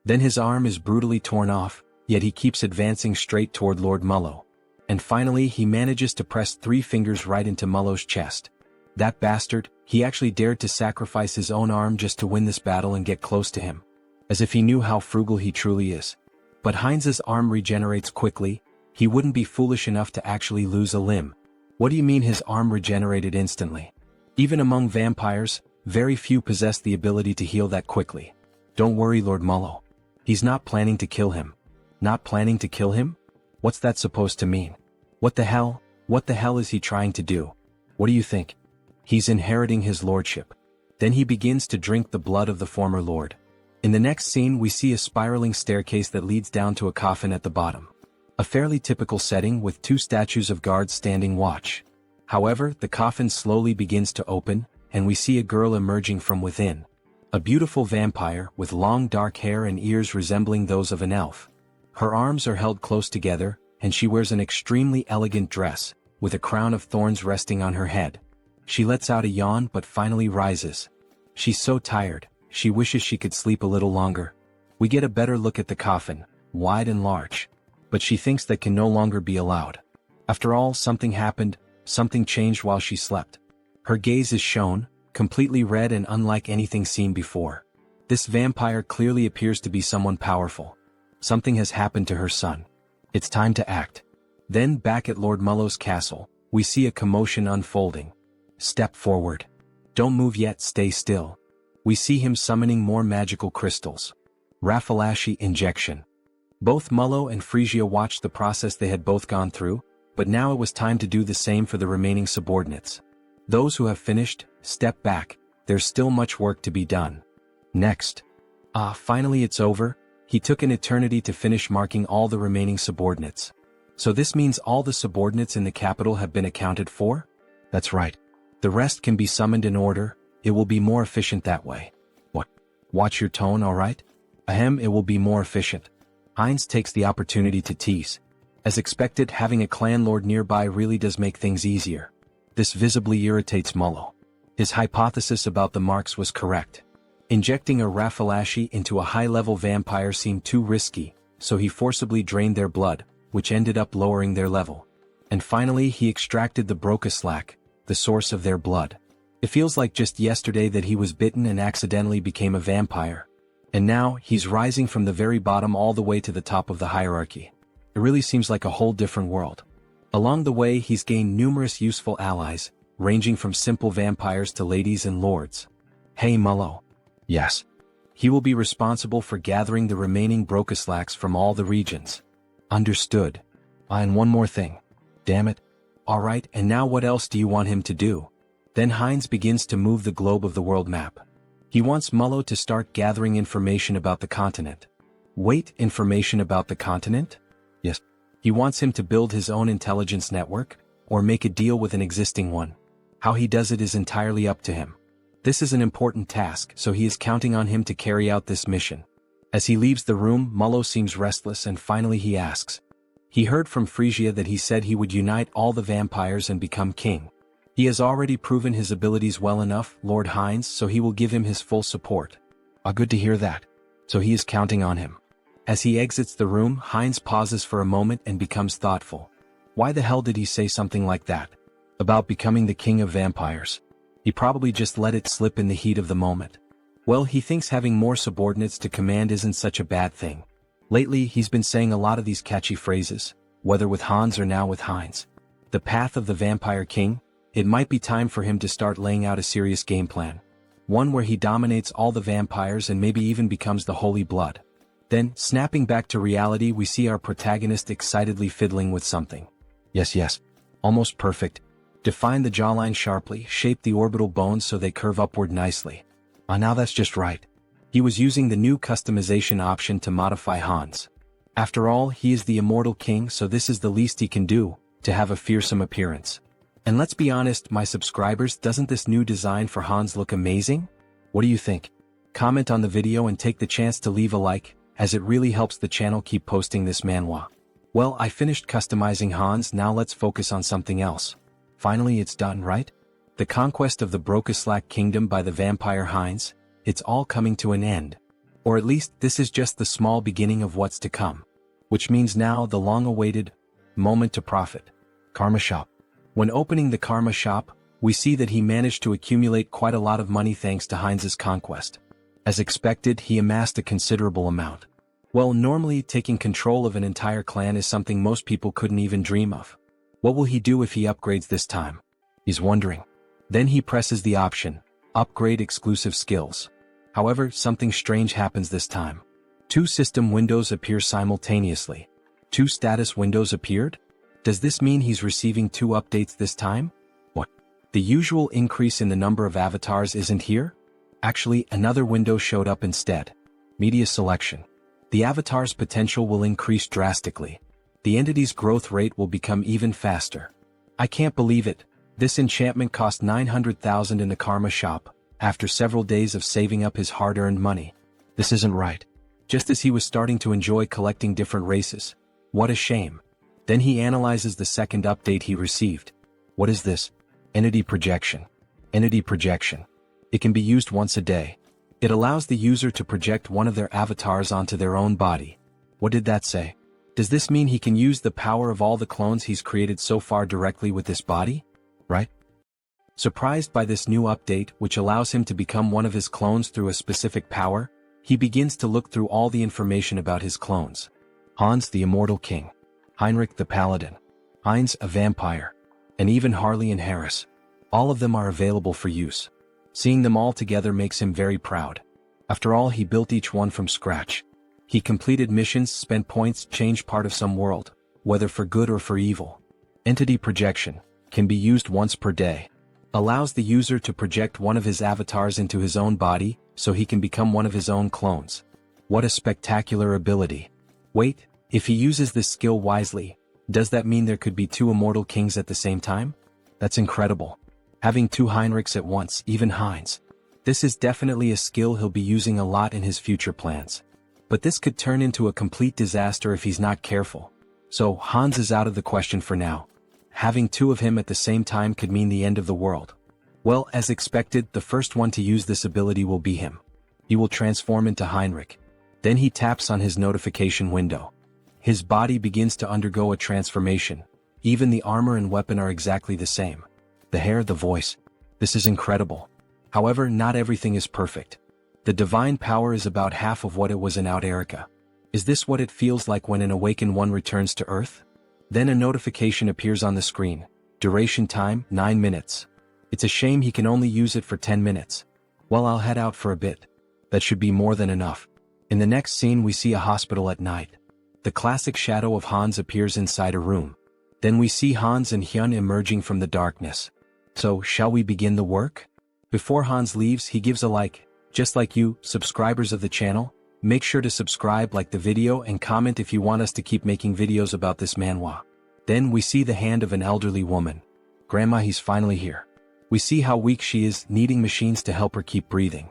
Then his arm is brutally torn off, yet he keeps advancing straight toward Lord Mullo. And finally he manages to press 3 fingers right into Mullo's chest. That bastard, he actually dared to sacrifice his own arm just to win this battle and get close to him. As if he knew how frugal he truly is. But Heinz's arm regenerates quickly. He wouldn't be foolish enough to actually lose a limb. What do you mean his arm regenerated instantly? Even among vampires, very few possess the ability to heal that quickly. Don't worry, Lord Mullo. He's not planning to kill him. Not planning to kill him? What's that supposed to mean? What the hell is he trying to do? What do you think? He's inheriting his lordship. Then he begins to drink the blood of the former lord. In the next scene we see a spiraling staircase that leads down to a coffin at the bottom. A fairly typical setting with 2 statues of guards standing watch. However, the coffin slowly begins to open, and we see a girl emerging from within. A beautiful vampire with long dark hair and ears resembling those of an elf. Her arms are held close together, and she wears an extremely elegant dress, with a crown of thorns resting on her head. She lets out a yawn but finally rises. She's so tired, she wishes she could sleep a little longer. We get a better look at the coffin, wide and large. But she thinks that can no longer be allowed. After all, something happened, something changed while she slept. Her gaze is shown, completely red and unlike anything seen before. This vampire clearly appears to be someone powerful. Something has happened to her son. It's time to act. Then back at Lord Mullo's castle, we see a commotion unfolding. Step forward. Don't move yet, stay still. We see him summoning more magical crystals. Raffalashi injection. Both Mullo and Frisia watched the process they had both gone through, but now it was time to do the same for the remaining subordinates. Those who have finished, step back, there's still much work to be done. Next. Finally it's over. He took an eternity to finish marking all the remaining subordinates. So this means all the subordinates in the capital have been accounted for? That's right. The rest can be summoned in order, it will be more efficient that way. What? Watch your tone, alright? Ahem, it will be more efficient. Heinz takes the opportunity to tease. As expected, having a clan lord nearby really does make things easier. This visibly irritates Mullo. His hypothesis about the marks was correct. Injecting a Raffalashi into a high-level vampire seemed too risky, so he forcibly drained their blood, which ended up lowering their level. And finally he extracted the Brocaslack, the source of their blood. It feels like just yesterday that he was bitten and accidentally became a vampire. And now, he's rising from the very bottom all the way to the top of the hierarchy. It really seems like a whole different world. Along the way he's gained numerous useful allies, ranging from simple vampires to ladies and lords. Hey Mullo. Yes. He will be responsible for gathering the remaining Brocaslacks from all the regions. Understood. And one more thing. Damn it. Alright, and now what else do you want him to do? Then Heinz begins to move the globe of the world map. He wants Mullo to start gathering information about the continent. Wait, information about the continent? Yes. He wants him to build his own intelligence network, or make a deal with an existing one. How he does it is entirely up to him. This is an important task, so he is counting on him to carry out this mission. As he leaves the room, Mullo seems restless and finally he asks. He heard from Frisia that he said he would unite all the vampires and become king. He has already proven his abilities well enough, Lord Heinz, so he will give him his full support. Good to hear that. So he is counting on him. As he exits the room, Heinz pauses for a moment and becomes thoughtful. Why the hell did he say something like that? About becoming the king of vampires? He probably just let it slip in the heat of the moment. Well, he thinks having more subordinates to command isn't such a bad thing. Lately, he's been saying a lot of these catchy phrases, whether with Hans or now with Heinz. The path of the vampire king? It might be time for him to start laying out a serious game plan. One where he dominates all the vampires and maybe even becomes the Holy Blood. Then, snapping back to reality, we see our protagonist excitedly fiddling with something. Yes. Almost perfect. Define the jawline sharply, shape the orbital bones so they curve upward nicely. Now that's just right. He was using the new customization option to modify Hans. After all, he is the immortal king, so this is the least he can do, to have a fearsome appearance. And let's be honest, my subscribers, doesn't this new design for Hans look amazing? What do you think? Comment on the video and take the chance to leave a like, as it really helps the channel keep posting this manhwa. Well, I finished customizing Hans, now let's focus on something else. Finally it's done, right? The conquest of the Brokeslack kingdom by the vampire Heinz, it's all coming to an end. Or at least this is just the small beginning of what's to come. Which means now the long-awaited moment to profit. Karma Shop. When opening the Karma Shop, we see that he managed to accumulate quite a lot of money thanks to Heinz's conquest. As expected, he amassed a considerable amount. Well, normally taking control of an entire clan is something most people couldn't even dream of. What will he do if he upgrades this time? He's wondering. Then he presses the option, Upgrade Exclusive Skills. However, something strange happens this time. 2 system windows appear simultaneously. 2 status windows appeared? Does this mean he's receiving 2 updates this time? What? The usual increase in the number of avatars isn't here? Actually, another window showed up instead. Media Selection. The avatar's potential will increase drastically. The entity's growth rate will become even faster. I can't believe it. This enchantment cost 900,000 in the Karma Shop, after several days of saving up his hard-earned money. This isn't right. Just as he was starting to enjoy collecting different races. What a shame. Then he analyzes the second update he received. What is this? Entity Projection. Entity Projection. It can be used once a day. It allows the user to project one of their avatars onto their own body. What did that say? Does this mean he can use the power of all the clones he's created so far directly with this body? Right? Surprised by this new update, which allows him to become one of his clones through a specific power, he begins to look through all the information about his clones. Hans the Immortal King. Heinrich the Paladin. Heinz a vampire. And even Harley and Harris. All of them are available for use. Seeing them all together makes him very proud. After all, he built each one from scratch. He completed missions, spent points, changed part of some world, whether for good or for evil. Entity Projection. Can be used once per day. Allows the user to project one of his avatars into his own body, so he can become one of his own clones. What a spectacular ability. Wait, if he uses this skill wisely, does that mean there could be 2 immortal kings at the same time? That's incredible. Having 2 Heinrichs at once, even Heinz. This is definitely a skill he'll be using a lot in his future plans. But this could turn into a complete disaster if he's not careful. So Hans is out of the question for now. Having 2 of him at the same time could mean the end of the world. Well, as expected, the first one to use this ability will be him. He will transform into Heinrich. Then he taps on his notification window. His body begins to undergo a transformation. Even the armor and weapon are exactly the same. The hair, the voice. This is incredible. However, not everything is perfect. The divine power is about half of what it was in Out Erica. Is this what it feels like when an awakened one returns to Earth? Then a notification appears on the screen. Duration time, 9 minutes. It's a shame he can only use it for 10 minutes. Well, I'll head out for a bit. That should be more than enough. In the next scene we see a hospital at night. The classic shadow of Hans appears inside a room. Then we see Hans and Hyun emerging from the darkness. So, shall we begin the work? Before Hans leaves, he gives a like. Just like you, subscribers of the channel, make sure to subscribe, like the video, and comment if you want us to keep making videos about this manhwa. Then we see the hand of an elderly woman. Grandma, he's finally here. We see how weak she is, needing machines to help her keep breathing.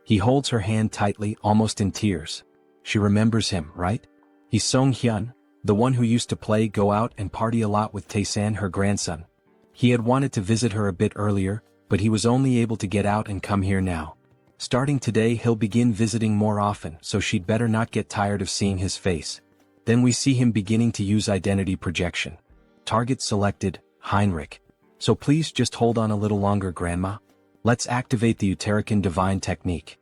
He holds her hand tightly, almost in tears. She remembers him, right? He's Sunghyun, the one who used to play, go out, and party a lot with Tae-san, her grandson. He had wanted to visit her a bit earlier, but he was only able to get out and come here now. Starting today, he'll begin visiting more often, so she'd better not get tired of seeing his face. Then we see him beginning to use identity projection. Target selected, Heinrich. So please just hold on a little longer, Grandma. Let's activate the Uterican divine technique.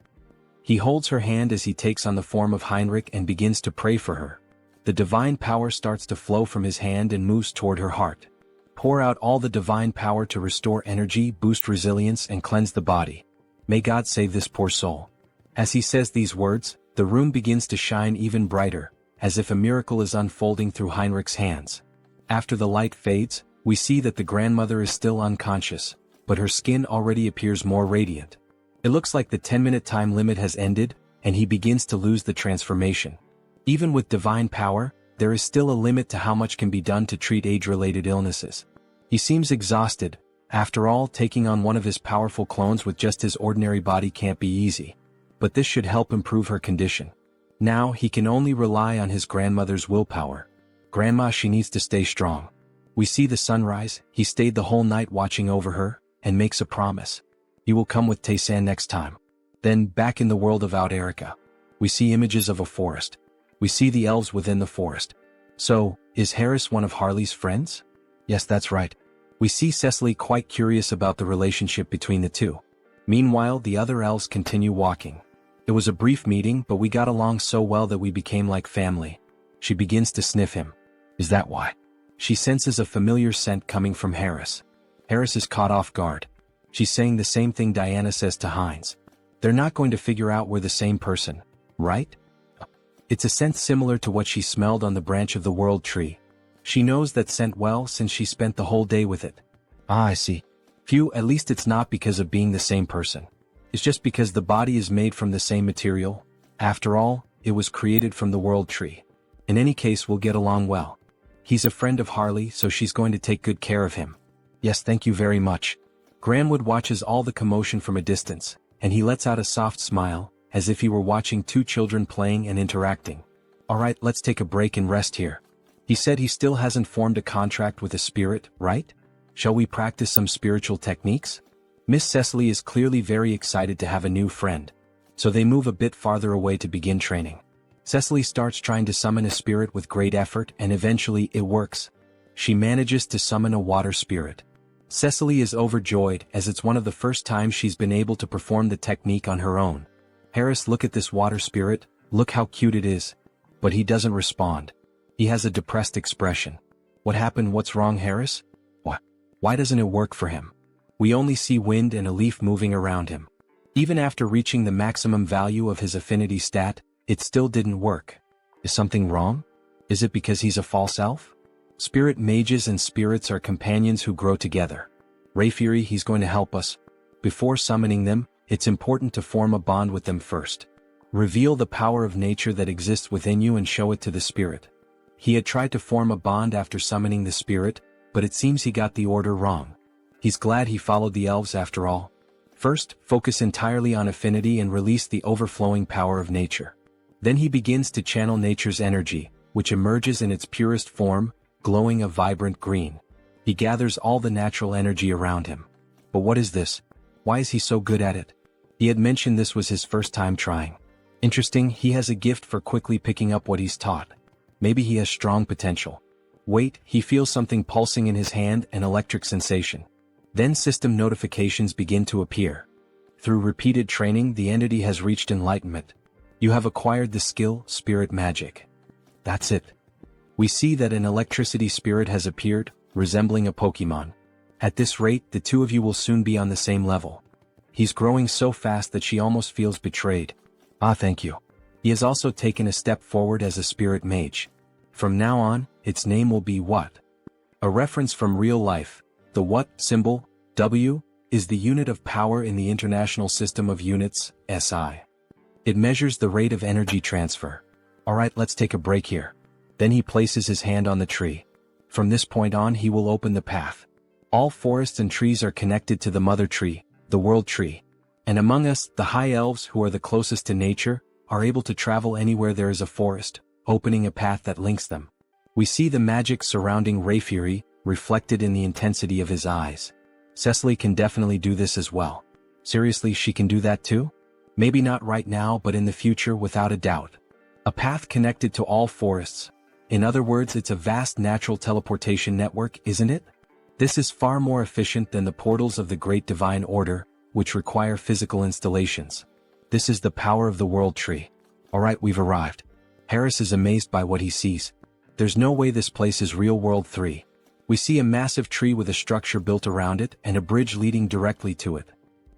He holds her hand as he takes on the form of Heinrich and begins to pray for her. The divine power starts to flow from his hand and moves toward her heart. Pour out all the divine power to restore energy, boost resilience, and cleanse the body. May God save this poor soul. As he says these words, the room begins to shine even brighter, as if a miracle is unfolding through Heinrich's hands. After the light fades, we see that the grandmother is still unconscious, but her skin already appears more radiant. It looks like the 10-minute time limit has ended, and he begins to lose the transformation. Even with divine power, there is still a limit to how much can be done to treat age-related illnesses. He seems exhausted. After all, taking on one of his powerful clones with just his ordinary body can't be easy. But this should help improve her condition. Now, he can only rely on his grandmother's willpower. Grandma, she needs to stay strong. We see the sunrise. He stayed the whole night watching over her, and makes a promise. He will come with Tae-san next time. Then, back in the world of Out Erica, we see images of a forest. We see the elves within the forest. So, is Harris one of Harley's friends? Yes, that's right. We see Cecily quite curious about the relationship between the two. Meanwhile, the other elves continue walking. It was a brief meeting, but we got along so well that we became like family. She begins to sniff him. Is that why? She senses a familiar scent coming from Harris. Harris is caught off guard. She's saying the same thing Diana says to Hines. They're not going to figure out we're the same person, right? It's a scent similar to what she smelled on the branch of the world tree. She knows that scent well since she spent the whole day with it. Ah, I see. Phew, at least it's not because of being the same person. It's just because the body is made from the same material. After all, it was created from the world tree. In any case, we'll get along well. He's a friend of Harley, so she's going to take good care of him. Yes, thank you very much. Granwood watches all the commotion from a distance, and he lets out a soft smile, as if he were watching two children playing and interacting. Alright, let's take a break and rest here. He said he still hasn't formed a contract with a spirit, right? Shall we practice some spiritual techniques? Miss Cecily is clearly very excited to have a new friend. So they move a bit farther away to begin training. Cecily starts trying to summon a spirit with great effort, and eventually it works. She manages to summon a water spirit. Cecily is overjoyed, as it's one of the first times she's been able to perform the technique on her own. Harris, look at this water spirit, look how cute it is. But he doesn't respond. He has a depressed expression. What happened? What's wrong, Harris? What? Why doesn't it work for him? We only see wind and a leaf moving around him. Even after reaching the maximum value of his affinity stat, it still didn't work. Is something wrong? Is it because he's a false elf? Spirit mages and spirits are companions who grow together. Ray Fury, he's going to help us. Before summoning them, it's important to form a bond with them first. Reveal the power of nature that exists within you and show it to the spirit. He had tried to form a bond after summoning the spirit, but it seems he got the order wrong. He's glad he followed the elves after all. First, focus entirely on affinity and release the overflowing power of nature. Then he begins to channel nature's energy, which emerges in its purest form, glowing a vibrant green. He gathers all the natural energy around him. But what is this? Why is he so good at it? He had mentioned this was his first time trying. Interesting, he has a gift for quickly picking up what he's taught. Maybe he has strong potential. Wait, he feels something pulsing in his hand, an electric sensation. Then system notifications begin to appear. Through repeated training, the entity has reached enlightenment. You have acquired the skill, Spirit Magic. That's it. We see that an electricity spirit has appeared, resembling a Pokemon. At this rate, the two of you will soon be on the same level. He's growing so fast that she almost feels betrayed. Ah, thank you. He has also taken a step forward as a spirit mage. From now on, its name will be What? A reference from real life. The What symbol, W, is the unit of power in the International System of Units, SI. It measures the rate of energy transfer. Alright, let's take a break here. Then he places his hand on the tree. From this point on, he will open the path. All forests and trees are connected to the mother tree, the world tree. And among us, the high elves who are the closest to nature, are able to travel anywhere there is a forest, opening a path that links them. We see the magic surrounding Ray Fury, reflected in the intensity of his eyes. Cecily can definitely do this as well. Seriously, she can do that too? Maybe not right now, but in the future, without a doubt. A path connected to all forests. In other words, it's a vast natural teleportation network, isn't it? This is far more efficient than the portals of the Great Divine Order, which require physical installations. This is the power of the world tree. Alright, we've arrived. Harris is amazed by what he sees. There's no way this place is real world 3. We see a massive tree with a structure built around it and a bridge leading directly to it.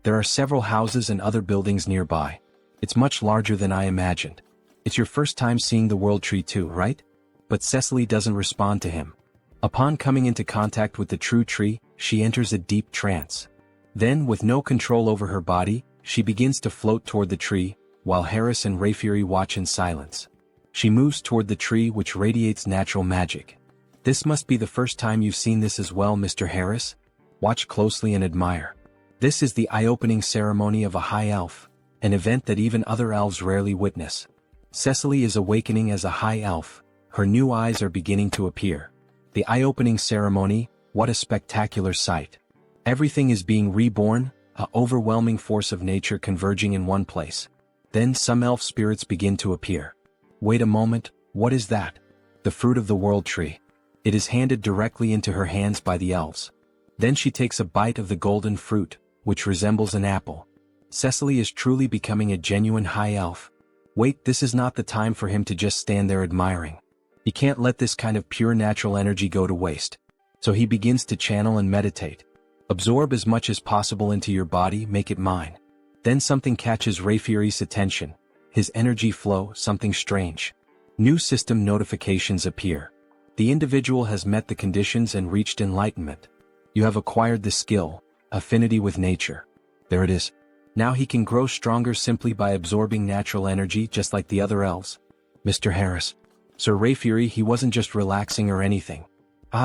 There are several houses and other buildings nearby. It's much larger than I imagined. It's your first time seeing the world tree too, right? But Cecily doesn't respond to him. Upon coming into contact with the true tree, she enters a deep trance. Then, with no control over her body, she begins to float toward the tree, while Harris and Rayfury watch in silence. She moves toward the tree which radiates natural magic. This must be the first time you've seen this as well, Mr. Harris. Watch closely and admire. This is the eye-opening ceremony of a high elf, an event that even other elves rarely witness. Cecily is awakening as a high elf, her new eyes are beginning to appear. The eye-opening ceremony, what a spectacular sight. Everything is being reborn, an overwhelming force of nature converging in one place. Then some elf spirits begin to appear. Wait a moment, what is that? The fruit of the world tree. It is handed directly into her hands by the elves. Then she takes a bite of the golden fruit, which resembles an apple. Cecily is truly becoming a genuine high elf. Wait, this is not the time for him to just stand there admiring. He can't let this kind of pure natural energy go to waste. So he begins to channel and meditate. Absorb as much as possible into your body, make it mine. Then something catches Rayfury's attention. His energy flow, something strange. New system notifications appear. The individual has met the conditions and reached enlightenment. You have acquired the skill, affinity with nature. There it is. Now he can grow stronger simply by absorbing natural energy just like the other elves. Mr. Harris. Sir Rayfury, he wasn't just relaxing or anything.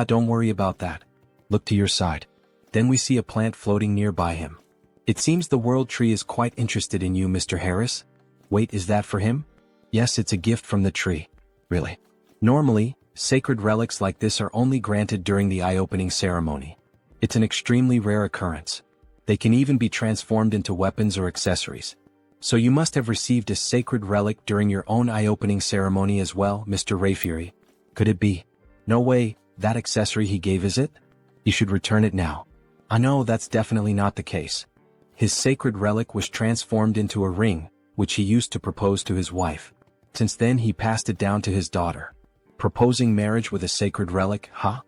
Don't worry about that. Look to your side. Then we see a plant floating nearby him. It seems the world tree is quite interested in you, Mr. Harris. Wait, is that for him? Yes, it's a gift from the tree. Really? Normally, sacred relics like this are only granted during the eye-opening ceremony. It's an extremely rare occurrence. They can even be transformed into weapons or accessories. So you must have received a sacred relic during your own eye-opening ceremony as well, Mr. Rayfury. Could it be? No way, that accessory he gave, is it? You should return it now. I know that's definitely not the case. His sacred relic was transformed into a ring, which he used to propose to his wife. Since then he passed it down to his daughter. Proposing marriage with a sacred relic, huh?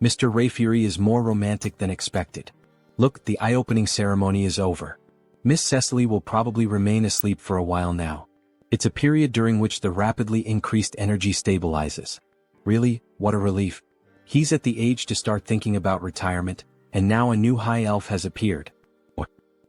Mr. Rayfury is more romantic than expected. Look, the eye-opening ceremony is over. Miss Cecily will probably remain asleep for a while now. It's a period during which the rapidly increased energy stabilizes. Really, what a relief. He's at the age to start thinking about retirement, and now a new high elf has appeared.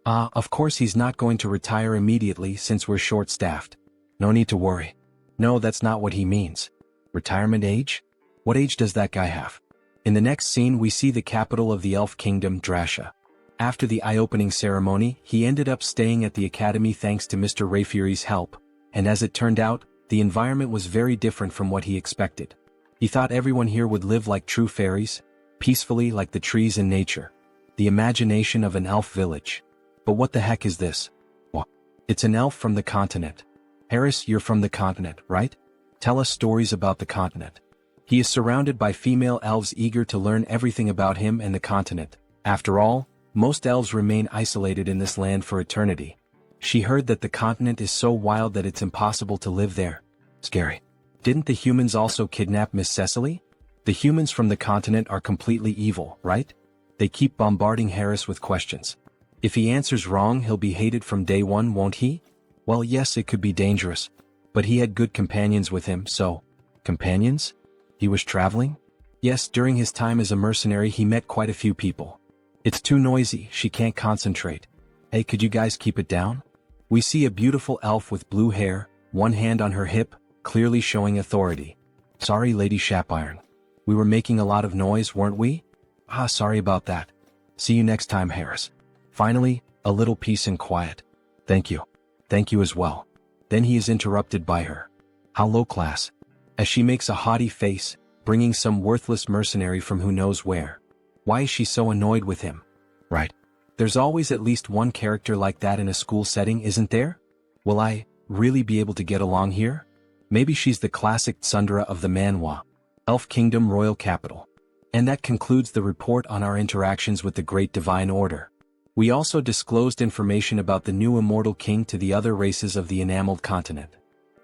Of course he's not going to retire immediately since we're short-staffed. No need to worry. No, that's not what he means. Retirement age? What age does that guy have? In the next scene we see the capital of the elf kingdom, Drasha. After the eye-opening ceremony, he ended up staying at the academy thanks to Mr. Rayfury's help, and as it turned out, the environment was very different from what he expected. He thought everyone here would live like true fairies, peacefully like the trees in nature. The imagination of an elf village. But what the heck is this? What? It's an elf from the continent. Harris, you're from the continent, right? Tell us stories about the continent. He is surrounded by female elves eager to learn everything about him and the continent. After all, most elves remain isolated in this land for eternity. She heard that the continent is so wild that it's impossible to live there. Scary. Didn't the humans also kidnap Miss Cecily? The humans from the continent are completely evil, right? They keep bombarding Harris with questions. If he answers wrong, he'll be hated from day one, won't he? Well, yes, it could be dangerous. But he had good companions with him, so... Companions? He was traveling? Yes, during his time as a mercenary he met quite a few people. It's too noisy, she can't concentrate. Hey, could you guys keep it down? We see a beautiful elf with blue hair, one hand on her hip, clearly showing authority. Sorry, Lady Shapiron. We were making a lot of noise, weren't we? Sorry about that. See you next time, Harris. Finally, a little peace and quiet. Thank you. Thank you as well. Then he is interrupted by her. How low class. As she makes a haughty face, bringing some worthless mercenary from who knows where. Why is she so annoyed with him? Right. There's always at least one character like that in a school setting, isn't there? Will I really be able to get along here? Maybe she's the classic tsundere of the Manhwa, Elf Kingdom Royal Capital. And that concludes the report on our interactions with the Great Divine Order. We also disclosed information about the new immortal king to the other races of the enameled continent.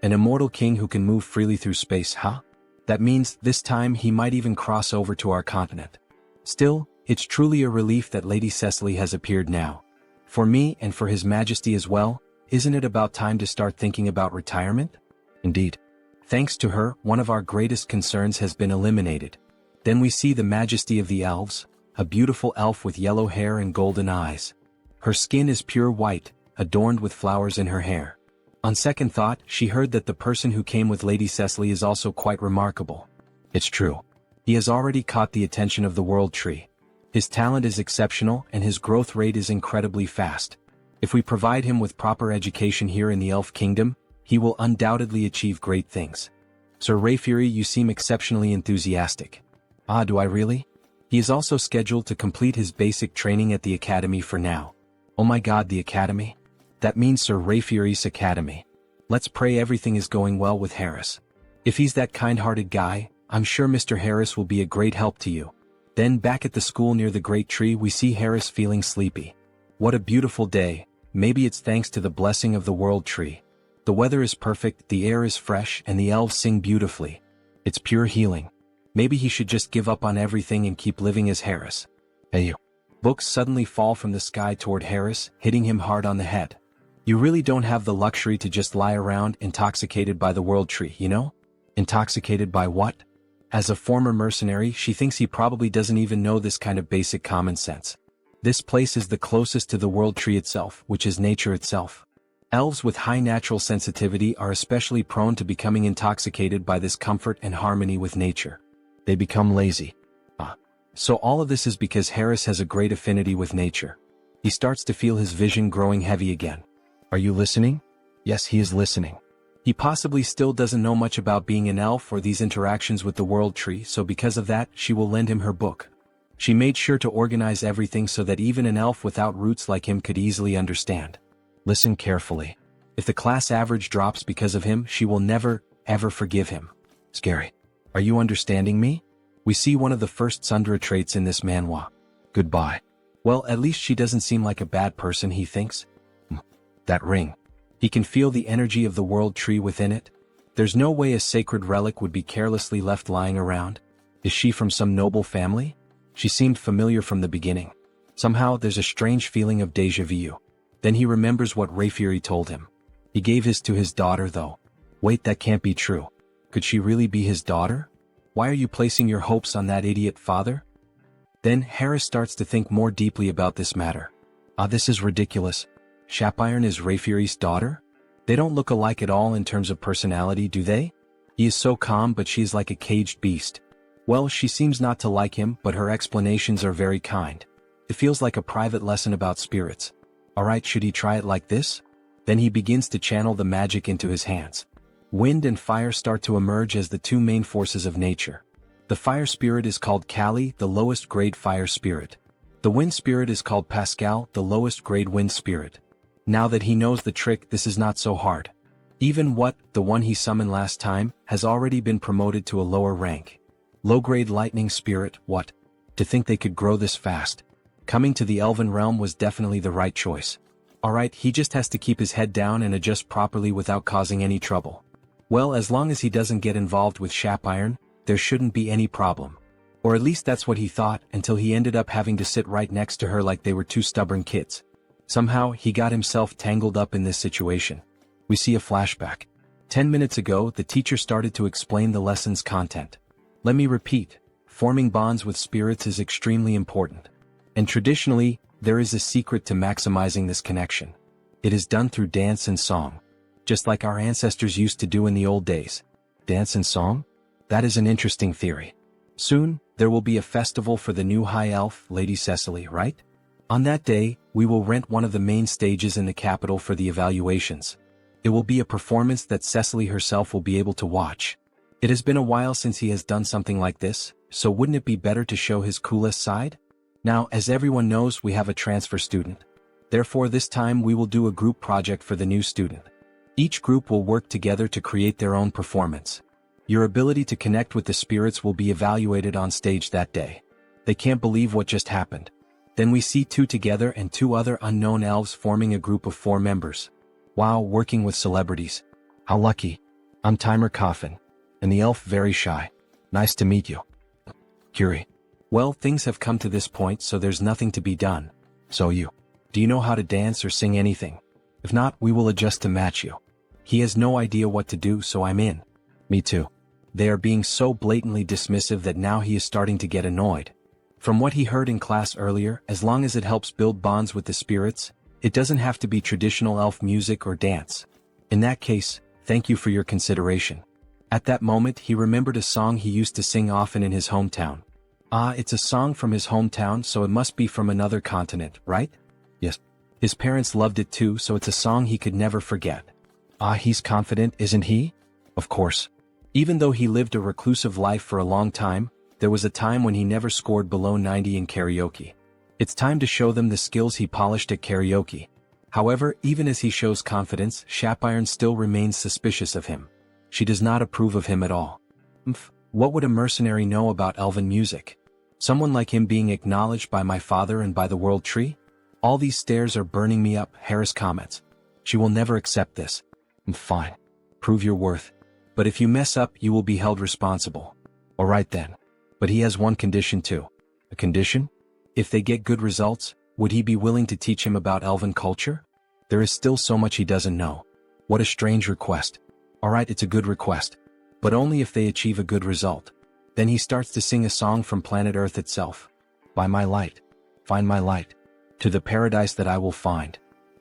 An immortal king who can move freely through space, huh? That means this time he might even cross over to our continent. Still, it's truly a relief that Lady Cecily has appeared now. For me and for His Majesty as well, isn't it about time to start thinking about retirement? Indeed. Thanks to her, one of our greatest concerns has been eliminated. Then we see the Majesty of the Elves, a beautiful elf with yellow hair and golden eyes. Her skin is pure white, adorned with flowers in her hair. On second thought, she heard that the person who came with Lady Cecily is also quite remarkable. It's true. He has already caught the attention of the World Tree. His talent is exceptional and his growth rate is incredibly fast. If we provide him with proper education here in the Elf Kingdom, he will undoubtedly achieve great things. Sir Rayfury, you seem exceptionally enthusiastic. Ah, do I really? He is also scheduled to complete his basic training at the Academy for now. Oh my god, the Academy? That means Sir Rayfury's Academy. Let's pray everything is going well with Harris. If he's that kind-hearted guy, I'm sure Mr. Harris will be a great help to you. Then back at the school near the Great Tree we see Harris feeling sleepy. What a beautiful day, maybe it's thanks to the blessing of the World Tree. The weather is perfect, the air is fresh, and the elves sing beautifully. It's pure healing. Maybe he should just give up on everything and keep living as Harris. Hey you. Books suddenly fall from the sky toward Harris, hitting him hard on the head. You really don't have the luxury to just lie around intoxicated by the World Tree, you know? Intoxicated by what? As a former mercenary, she thinks he probably doesn't even know this kind of basic common sense. This place is the closest to the World Tree itself, which is nature itself. Elves with high natural sensitivity are especially prone to becoming intoxicated by this comfort and harmony with nature. They become lazy. So all of this is because Harris has a great affinity with nature. He starts to feel his vision growing heavy again. Are you listening? Yes, he is listening. He possibly still doesn't know much about being an elf or these interactions with the World Tree, so because of that, she will lend him her book. She made sure to organize everything so that even an elf without roots like him could easily understand. Listen carefully. If the class average drops because of him, she will never, ever forgive him. Scary. Are you understanding me? We see one of the first Sundra traits in this manhwa. Goodbye. Well, at least she doesn't seem like a bad person, he thinks. That ring. He can feel the energy of the World Tree within it. There's no way a sacred relic would be carelessly left lying around. Is she from some noble family? She seemed familiar from the beginning. Somehow there's a strange feeling of déjà vu. Then he remembers what Rayfury told him. He gave his to his daughter though. Wait, that can't be true. Could she really be his daughter? Why are you placing your hopes on that idiot father? Then Harris starts to think more deeply about this matter. This is ridiculous. Shapiron is Rayfury's daughter? They don't look alike at all in terms of personality, do they? He is so calm, but she is like a caged beast. Well, she seems not to like him, but her explanations are very kind. It feels like a private lesson about spirits. Alright, should he try it like this? Then he begins to channel the magic into his hands. Wind and fire start to emerge as the two main forces of nature. The fire spirit is called Kali, the lowest grade fire spirit. The wind spirit is called Pascal, the lowest grade wind spirit. Now that he knows the trick, this is not so hard. Even the one he summoned last time, has already been promoted to a lower rank. Low-grade lightning spirit, what? To think they could grow this fast. Coming to the elven realm was definitely the right choice. Alright, he just has to keep his head down and adjust properly without causing any trouble. Well, as long as he doesn't get involved with Shapiron, there shouldn't be any problem. Or at least that's what he thought, until he ended up having to sit right next to her like they were two stubborn kids. Somehow, he got himself tangled up in this situation. We see a flashback. 10 minutes ago, the teacher started to explain the lesson's content. Let me repeat, forming bonds with spirits is extremely important. And traditionally, there is a secret to maximizing this connection. It is done through dance and song. Just like our ancestors used to do in the old days. Dance and song? That is an interesting theory. Soon, there will be a festival for the new High Elf, Lady Cecily, right? On that day, we will rent one of the main stages in the capital for the evaluations. It will be a performance that Cecily herself will be able to watch. It has been a while since he has done something like this, so wouldn't it be better to show his coolest side? Now, as everyone knows, we have a transfer student. Therefore, this time we will do a group project for the new student. Each group will work together to create their own performance. Your ability to connect with the spirits will be evaluated on stage that day. They can't believe what just happened. Then we see two together and two other unknown elves forming a group of 4 members. Wow, working with celebrities. How lucky. I'm Timer Coffin. And the elf very shy. Nice to meet you. Curie. Well, things have come to this point, so there's nothing to be done. So do you know how to dance or sing anything? If not, we will adjust to match you. He has no idea what to do, so I'm in. Me too. They are being so blatantly dismissive that now he is starting to get annoyed. From what he heard in class earlier, as long as it helps build bonds with the spirits, it doesn't have to be traditional elf music or dance. In that case, thank you for your consideration. At that moment he remembered a song he used to sing often in his hometown. Ah, it's a song from his hometown, so it must be from another continent, right? Yes. His parents loved it too, so it's a song he could never forget. Ah, he's confident, isn't he? Of course. Even though he lived a reclusive life for a long time, there was a time when he never scored below 90 in karaoke. It's time to show them the skills he polished at karaoke. However, even as he shows confidence, Shapiron still remains suspicious of him. She does not approve of him at all. What would a mercenary know about elven music? Someone like him being acknowledged by my father and by the world tree? All these stares are burning me up, Harris comments. She will never accept this. Fine. Prove your worth. But if you mess up, you will be held responsible. Alright then. But he has one condition too. A condition? If they get good results, would he be willing to teach him about elven culture? There is still so much he doesn't know. What a strange request. Alright, it's a good request. But only if they achieve a good result. Then he starts to sing a song from planet Earth itself. By my light. Find my light. To the paradise that I will find.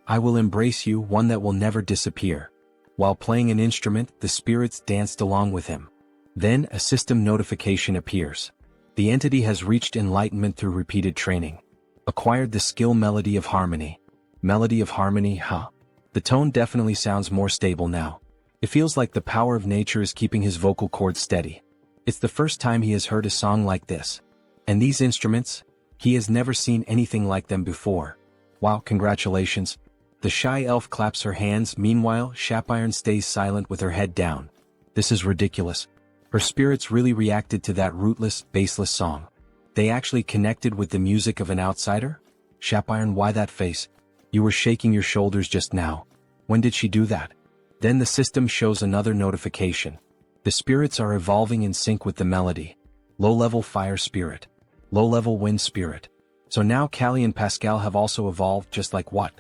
I will embrace you, one that will never disappear. While playing an instrument, the spirits danced along with him. Then a system notification appears. The entity has reached enlightenment through repeated training. Acquired the skill Melody of Harmony. Melody of Harmony, huh? The tone definitely sounds more stable now. It feels like the power of nature is keeping his vocal cords steady. It's the first time he has heard a song like this. And these instruments? He has never seen anything like them before. Wow, congratulations. The shy elf claps her hands, meanwhile, Shapiron stays silent with her head down. This is ridiculous. Her spirits really reacted to that rootless, baseless song. They actually connected with the music of an outsider? Shapiron, why that face? You were shaking your shoulders just now. When did she do that? Then the system shows another notification. The spirits are evolving in sync with the melody. Low-level fire spirit. Low-level wind spirit. So now Callie and Pascal have also evolved, just like what?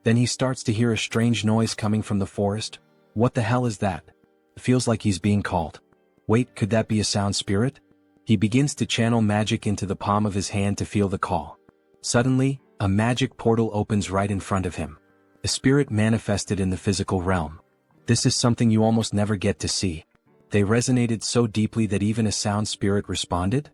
Then he starts to hear a strange noise coming from the forest. What the hell is that? It feels like he's being called. Wait, could that be a sound spirit? He begins to channel magic into the palm of his hand to feel the call. Suddenly, a magic portal opens right in front of him. A spirit manifested in the physical realm. This is something you almost never get to see. They resonated so deeply that even a sound spirit responded?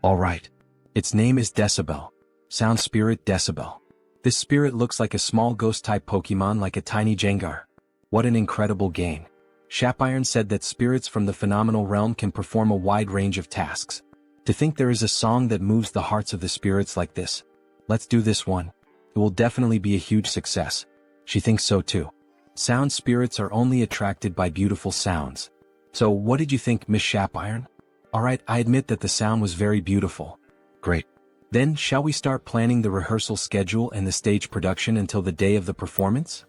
Alright. Its name is Decibel. Sound spirit Decibel. This spirit looks like a small ghost-type Pokemon, like a tiny Jengar. What an incredible gain. Shapiron said that spirits from the phenomenal realm can perform a wide range of tasks. To think there is a song that moves the hearts of the spirits like this. Let's do this one. It will definitely be a huge success. She thinks so too. Sound spirits are only attracted by beautiful sounds. So what did you think, Miss Shapiron? Alright, I admit that the sound was very beautiful. Great. Then, shall we start planning the rehearsal schedule and the stage production until the day of the performance?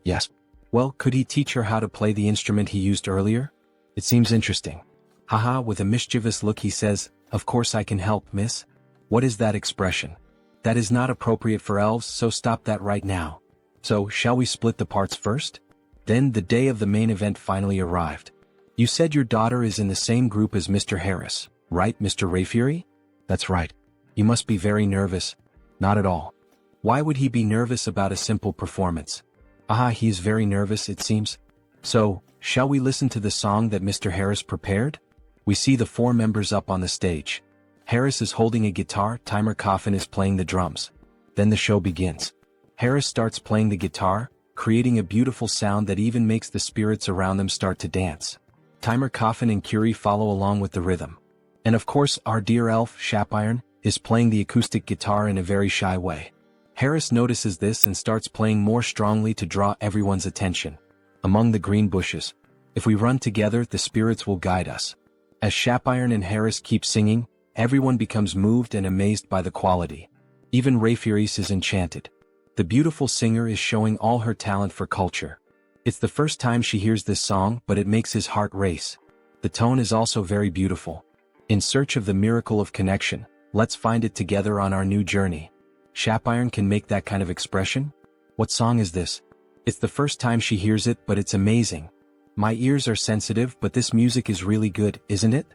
Yes. Well, could he teach her how to play the instrument he used earlier? It seems interesting. Haha, with a mischievous look he says, of course I can help, miss. What is that expression? That is not appropriate for elves, so stop that right now. So, shall we split the parts first? Then the day of the main event finally arrived. You said your daughter is in the same group as Mr. Harris, right, Mr. Rayfury? That's right. You must be very nervous. Not at all. Why would he be nervous about a simple performance? Ah, he is very nervous, it seems. So, shall we listen to the song that Mr. Harris prepared? We see the 4 members up on the stage. Harris is holding a guitar, Timer Coffin is playing the drums. Then the show begins. Harris starts playing the guitar, creating a beautiful sound that even makes the spirits around them start to dance. Timer Coffin and Curie follow along with the rhythm. And of course, our dear elf, Shapiron, is playing the acoustic guitar in a very shy way. Harris notices this and starts playing more strongly to draw everyone's attention. Among the green bushes. If we run together, the spirits will guide us. As Shapiron and Harris keep singing, everyone becomes moved and amazed by the quality. Even Rayfury is enchanted. The beautiful singer is showing all her talent for culture. It's the first time she hears this song, but it makes his heart race. The tone is also very beautiful. In search of the miracle of connection, let's find it together on our new journey. Shapiron can make that kind of expression? What song is this? It's the first time she hears it, but it's amazing. My ears are sensitive, but this music is really good, isn't it?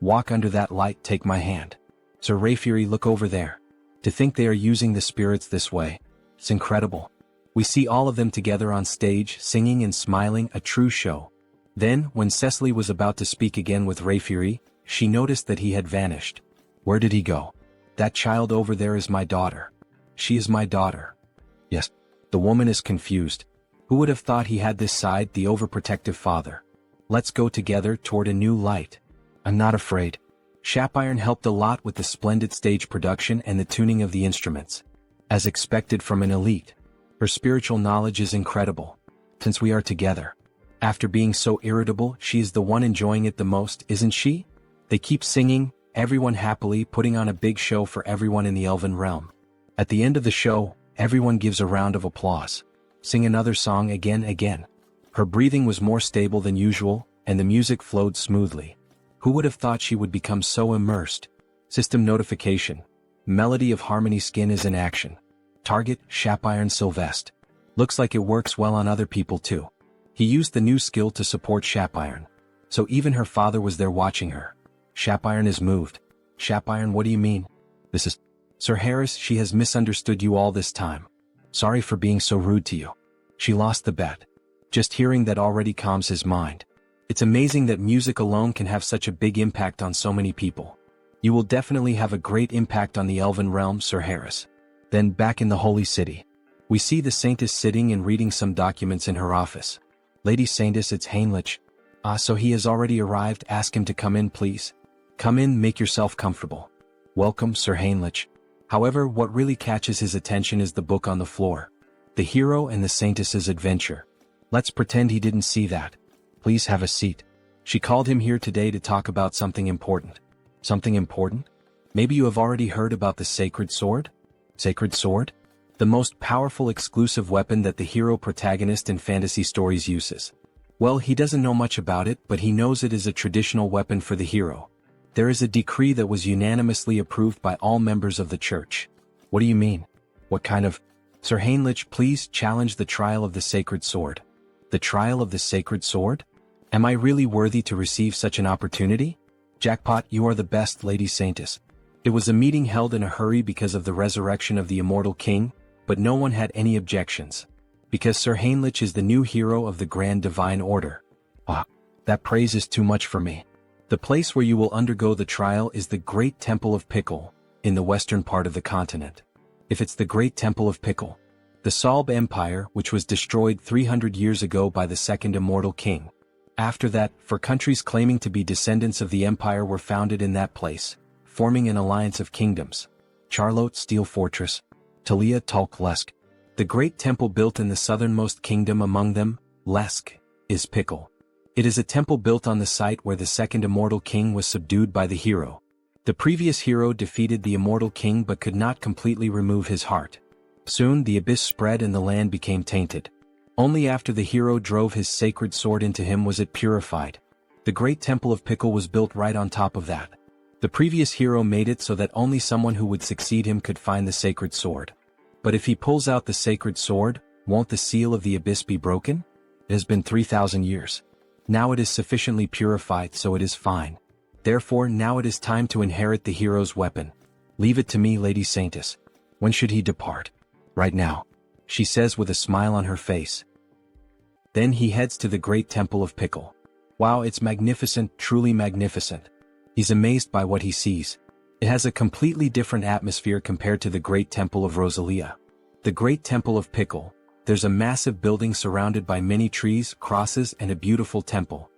Walk under that light, take my hand. Sir Rayfury, look over there. To think they are using the spirits this way. It's incredible. We see all of them together on stage, singing and smiling, a true show. Then, when Cecily was about to speak again with Rayfury, she noticed that he had vanished. Where did he go? That child over there is my daughter. She is my daughter. Yes. The woman is confused. Who would have thought he had this side, the overprotective father? Let's go together toward a new light. I'm not afraid. Shapiron helped a lot with the splendid stage production and the tuning of the instruments. As expected from an elite. Her spiritual knowledge is incredible. Since we are together. After being so irritable, she is the one enjoying it the most, isn't she? They keep singing, everyone happily putting on a big show for everyone in the Elven realm. At the end of the show, everyone gives a round of applause. Sing another song again. Her breathing was more stable than usual, and the music flowed smoothly. Who would have thought she would become so immersed? System notification. Melody of Harmony Skin is in action. Target, Shapiron Sylvest. Looks like it works well on other people too. He used the new skill to support Shapiron. So even her father was there watching her. Shapiron is moved. Shapiron, what do you mean? This is... Sir Harris, she has misunderstood you all this time. Sorry for being so rude to you. She lost the bet. Just hearing that already calms his mind. It's amazing that music alone can have such a big impact on so many people. You will definitely have a great impact on the Elven realm, Sir Harris. Then back in the Holy City. We see the Saintess sitting and reading some documents in her office. Lady Saintess, it's Heinrich. So he has already arrived, ask him to come in please. Come in, make yourself comfortable. Welcome, Sir Heinrich. However, what really catches his attention is the book on the floor. The Hero and the Saintess's Adventure. Let's pretend he didn't see that. Please have a seat. She called him here today to talk about something important. Something important? Maybe you have already heard about the Sacred Sword? Sacred Sword? The most powerful exclusive weapon that the hero protagonist in fantasy stories uses. Well, he doesn't know much about it, but he knows it is a traditional weapon for the hero. There is a decree that was unanimously approved by all members of the church. What do you mean? What kind of... Sir Heinrich, please challenge the trial of the Sacred Sword. The trial of the Sacred Sword? Am I really worthy to receive such an opportunity? Jackpot, you are the best, Lady Saintess. It was a meeting held in a hurry because of the resurrection of the immortal king, but no one had any objections. Because Sir Heinrich is the new hero of the Grand Divine Order. That praise is too much for me. The place where you will undergo the trial is the Great Temple of Pickle, in the western part of the continent. If it's the Great Temple of Pickle, the Salb Empire, which was destroyed 300 years ago by the second immortal king. After that, for countries claiming to be descendants of the empire were founded in that place, forming an alliance of kingdoms. Charlotte Steel Fortress, Talia Tulk Lesk. The great temple built in the southernmost kingdom among them, Lesk, is Pickle. It is a temple built on the site where the second immortal king was subdued by the hero. The previous hero defeated the immortal king but could not completely remove his heart. Soon the abyss spread and the land became tainted. Only after the hero drove his sacred sword into him was it purified. The great temple of Pickle was built right on top of that. The previous hero made it so that only someone who would succeed him could find the sacred sword. But if he pulls out the sacred sword, won't the seal of the abyss be broken? It has been 3,000 years. Now it is sufficiently purified, so it is fine. Therefore now it is time to inherit the hero's weapon. Leave it to me, Lady Saintess. When should he depart? Right now, she says with a smile on her face. Then he heads to the great temple of Pickle. Wow, it's magnificent, truly magnificent. He's amazed by what he sees. It has a completely different atmosphere compared to the great temple of Rosalia. The great temple of Pickle, there's a massive building surrounded by many trees, crosses, and a beautiful temple.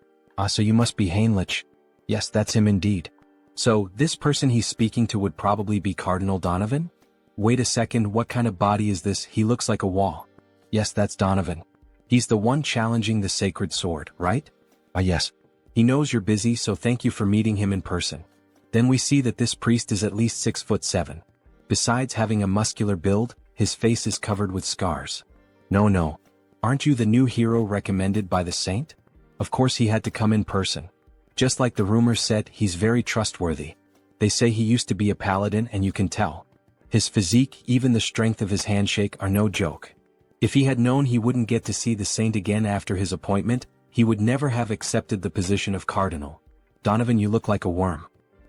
So you must be Heinrich. Yes, that's him indeed. So, this person he's speaking to would probably be Cardinal Donovan? Wait a second, what kind of body is this? He looks like a wall. Yes, that's Donovan. He's the one challenging the sacred sword, right? Yes. He knows you're busy, so thank you for meeting him in person. Then we see that this priest is at least 6'7". Besides having a muscular build, his face is covered with scars. No. Aren't you the new hero recommended by the saint? Of course he had to come in person. Just like the rumors said, he's very trustworthy. They say he used to be a paladin and you can tell. His physique, even the strength of his handshake are no joke. If he had known he wouldn't get to see the saint again after his appointment, he would never have accepted the position of cardinal. Donovan, you look like a worm.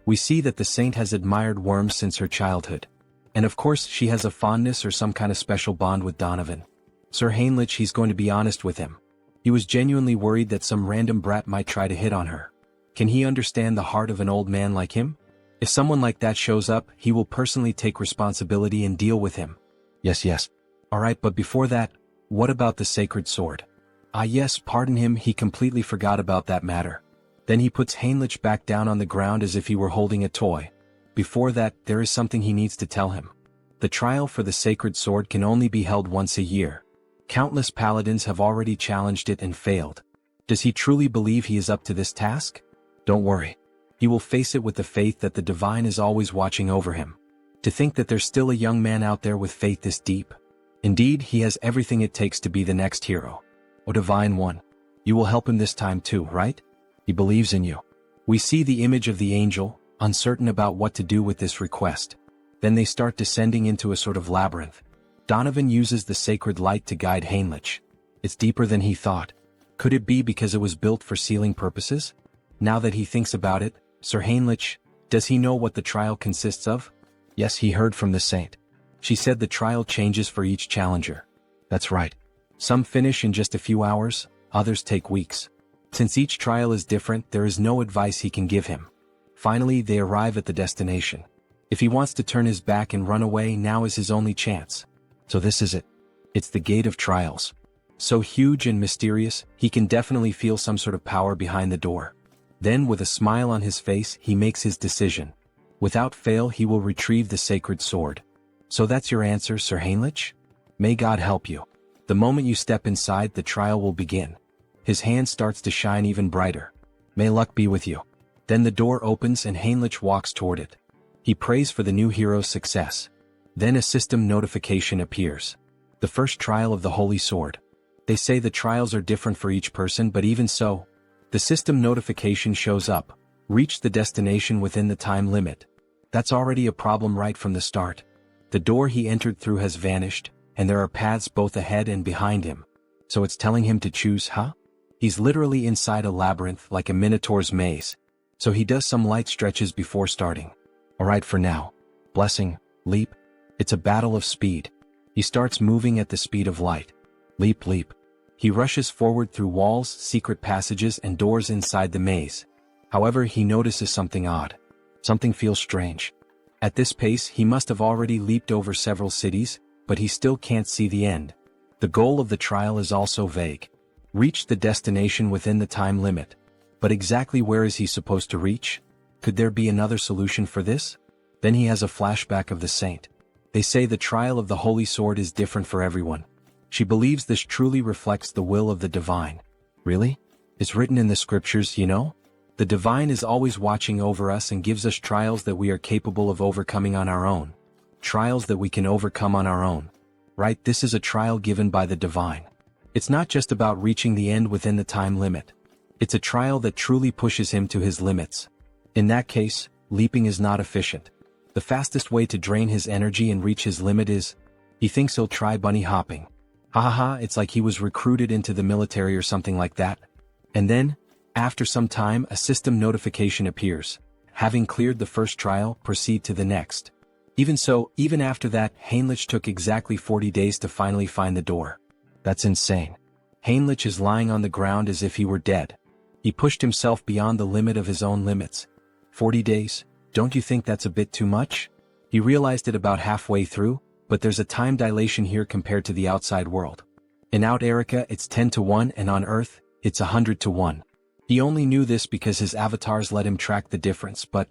We see that the saint has admired worms since her childhood. And of course she has a fondness or some kind of special bond with Donovan. Sir Heinrich, he's going to be honest with him. He was genuinely worried that some random brat might try to hit on her. Can he understand the heart of an old man like him? If someone like that shows up, he will personally take responsibility and deal with him. Yes. Alright, but before that, what about the sacred sword? Ah yes, pardon him, he completely forgot about that matter. Then he puts Heinrich back down on the ground as if he were holding a toy. Before that, there is something he needs to tell him. The trial for the sacred sword can only be held once a year. Countless paladins have already challenged it and failed. Does he truly believe he is up to this task? Don't worry. He will face it with the faith that the divine is always watching over him. To think that there's still a young man out there with faith this deep. Indeed, he has everything it takes to be the next hero. O Divine One, you will help him this time too, right? He believes in you. We see the image of the angel, uncertain about what to do with this request. Then they start descending into a sort of labyrinth. Donovan uses the sacred light to guide Heinrich. It's deeper than he thought. Could it be because it was built for sealing purposes? Now that he thinks about it, Sir Heinrich, does he know what the trial consists of? Yes, he heard from the saint. She said the trial changes for each challenger. That's right. Some finish in just a few hours, others take weeks. Since each trial is different, there is no advice he can give him. Finally, they arrive at the destination. If he wants to turn his back and run away, now is his only chance. So this is it. It's the Gate of Trials. So huge and mysterious, he can definitely feel some sort of power behind the door. Then, with a smile on his face, he makes his decision. Without fail, he will retrieve the sacred sword. So that's your answer, Sir Heinrich? May God help you. The moment you step inside, the trial will begin. His hand starts to shine even brighter. May luck be with you. Then the door opens and Heinrich walks toward it. He prays for the new hero's success. Then a system notification appears. The first trial of the Holy Sword. They say the trials are different for each person, but even so, the system notification shows up. Reach the destination within the time limit. That's already a problem right from the start. The door he entered through has vanished, and there are paths both ahead and behind him. So it's telling him to choose, huh? He's literally inside a labyrinth like a minotaur's maze. So he does some light stretches before starting. Alright for now. Blessing, leap. It's a battle of speed. He starts moving at the speed of light. Leap. He rushes forward through walls, secret passages, and doors inside the maze. However, he notices something odd. Something feels strange. At this pace, he must have already leaped over several cities, but he still can't see the end. The goal of the trial is also vague. Reach the destination within the time limit. But exactly where is he supposed to reach? Could there be another solution for this? Then he has a flashback of the saint. They say the trial of the Holy Sword is different for everyone. She believes this truly reflects the will of the divine. Really? It's written in the scriptures, you know? The divine is always watching over us and gives us trials that we are capable of overcoming on our own. Trials that we can overcome on our own. Right, this is a trial given by the divine. It's not just about reaching the end within the time limit. It's a trial that truly pushes him to his limits. In that case, leaping is not efficient. The fastest way to drain his energy and reach his limit is, he thinks he'll try bunny hopping. It's like he was recruited into the military or something like that. And then, after some time, a system notification appears. Having cleared the first trial, proceed to the next. Even so, even after that, Heinrich took exactly 40 days to finally find the door. That's insane. Heinrich is lying on the ground as if he were dead. He pushed himself beyond the limit of his own limits. 40 days? Don't you think that's a bit too much? He realized it about halfway through, but there's a time dilation here compared to the outside world. In Out Erica it's 10-1 and on Earth, it's 100-1. He only knew this because his avatars let him track the difference, but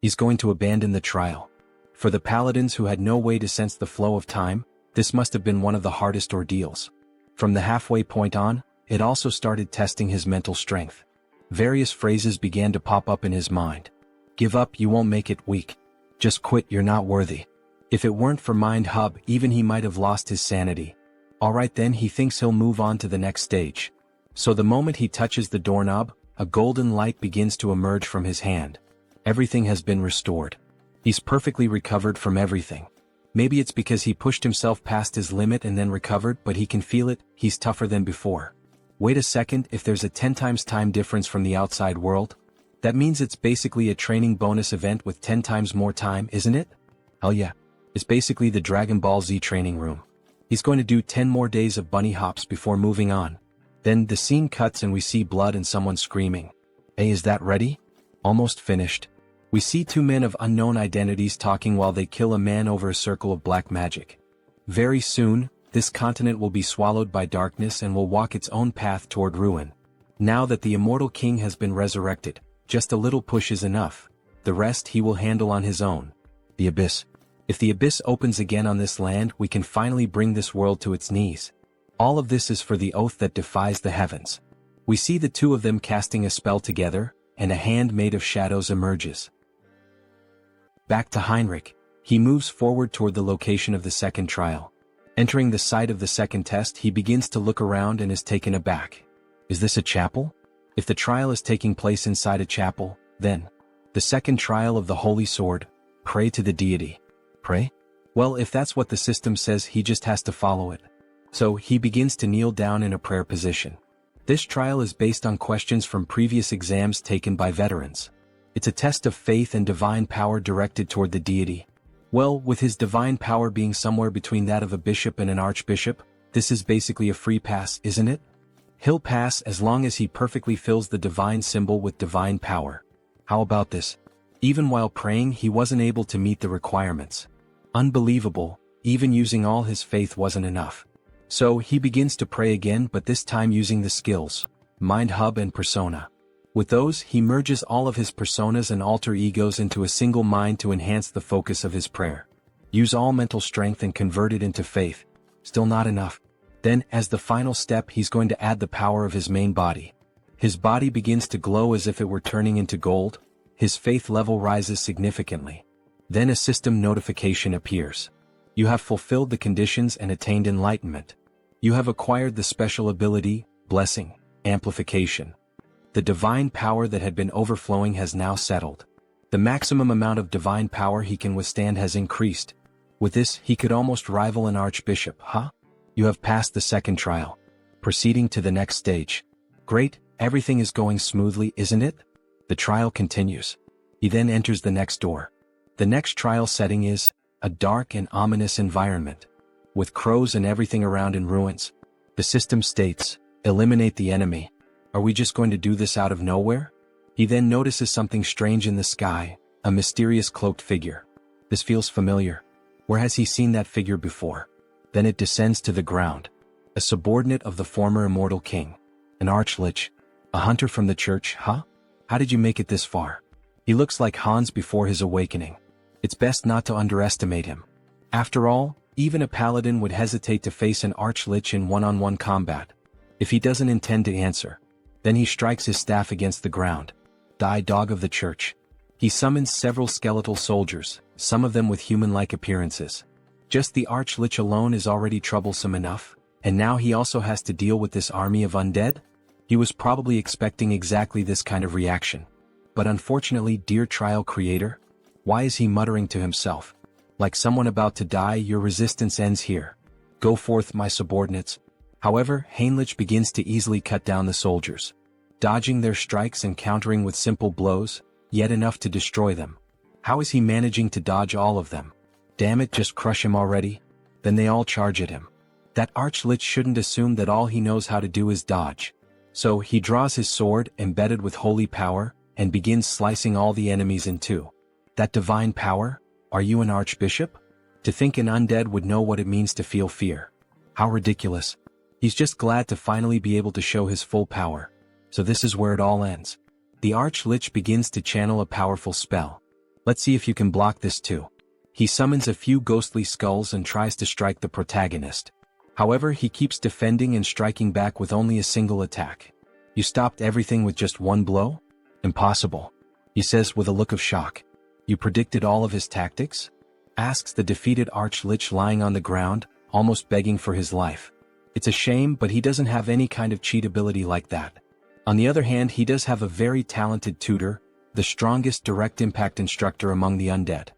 he's going to abandon the trial. For the paladins who had no way to sense the flow of time, this must have been one of the hardest ordeals. From the halfway point on, it also started testing his mental strength. Various phrases began to pop up in his mind. Give up, you won't make it, weak. Just quit, you're not worthy. If it weren't for Mind Hub, even he might have lost his sanity. Alright then, he thinks he'll move on to the next stage. So the moment he touches the doorknob, a golden light begins to emerge from his hand. Everything has been restored. He's perfectly recovered from everything. Maybe it's because he pushed himself past his limit and then recovered, but he can feel it, he's tougher than before. Wait a second, if there's a 10 times time difference from the outside world? That means it's basically a training bonus event with 10 times more time, isn't it? Hell yeah. It's basically the Dragon Ball Z training room. He's going to do 10 more days of bunny hops before moving on. Then the scene cuts and we see blood and someone screaming. Hey, is that ready? Almost finished. We see two men of unknown identities talking while they kill a man over a circle of black magic. Very soon, this continent will be swallowed by darkness and will walk its own path toward ruin. Now that the immortal king has been resurrected, just a little push is enough. The rest he will handle on his own. The abyss. If the abyss opens again on this land, we can finally bring this world to its knees. All of this is for the oath that defies the heavens. We see the two of them casting a spell together, and a hand made of shadows emerges. Back to Heinrich. He moves forward toward the location of the second trial. Entering the site of the second test, he begins to look around and is taken aback. Is this a chapel? If the trial is taking place inside a chapel, then the second trial of the Holy Sword, pray to the deity. Pray? Well, if that's what the system says, he just has to follow it. So he begins to kneel down in a prayer position. This trial is based on questions from previous exams taken by veterans. It's a test of faith and divine power directed toward the deity. Well, with his divine power being somewhere between that of a bishop and an archbishop, this is basically a free pass, isn't it? He'll pass as long as he perfectly fills the divine symbol with divine power. How about this? Even while praying, he wasn't able to meet the requirements. Unbelievable, even using all his faith wasn't enough. So he begins to pray again, but this time using the skills, Mind Hub and Persona. With those, he merges all of his personas and alter egos into a single mind to enhance the focus of his prayer. Use all mental strength and convert it into faith. Still not enough. Then, as the final step, he's going to add the power of his main body. His body begins to glow as if it were turning into gold. His faith level rises significantly. Then a system notification appears. You have fulfilled the conditions and attained enlightenment. You have acquired the special ability, Blessing, Amplification. The divine power that had been overflowing has now settled. The maximum amount of divine power he can withstand has increased. With this, he could almost rival an archbishop, huh? You have passed the second trial. Proceeding to the next stage. Great, everything is going smoothly, isn't it? The trial continues. He then enters the next door. The next trial setting is a dark and ominous environment. With crows and everything around in ruins. The system states, eliminate the enemy. Are we just going to do this out of nowhere? He then notices something strange in the sky, a mysterious cloaked figure. This feels familiar. Where has he seen that figure before? Then it descends to the ground. A subordinate of the former immortal king. An archlich. A hunter from the church, huh? How did you make it this far? He looks like Hans before his awakening. It's best not to underestimate him. After all, even a paladin would hesitate to face an archlich in one-on-one combat. If he doesn't intend to answer, then he strikes his staff against the ground. Die, dog of the church. He summons several skeletal soldiers, some of them with human-like appearances. Just the archlich alone is already troublesome enough, and now he also has to deal with this army of undead? He was probably expecting exactly this kind of reaction. But unfortunately, dear trial creator, why is he muttering to himself? Like someone about to die, your resistance ends here. Go forth, my subordinates. However, Heinrich begins to easily cut down the soldiers. Dodging their strikes and countering with simple blows, yet enough to destroy them. How is he managing to dodge all of them? Damn it, just crush him already. Then they all charge at him. That archlich shouldn't assume that all he knows how to do is dodge. So he draws his sword, embedded with holy power, and begins slicing all the enemies in two. That divine power? Are you an archbishop? To think an undead would know what it means to feel fear. How ridiculous. He's just glad to finally be able to show his full power. So this is where it all ends. The archlich begins to channel a powerful spell. Let's see if you can block this too. He summons a few ghostly skulls and tries to strike the protagonist. However, he keeps defending and striking back with only a single attack. You stopped everything with just one blow? Impossible. He says with a look of shock. You predicted all of his tactics? Asks the defeated archlich lying on the ground, almost begging for his life. It's a shame, but he doesn't have any kind of cheat ability like that. On the other hand, he does have a very talented tutor, the strongest direct impact instructor among the undead.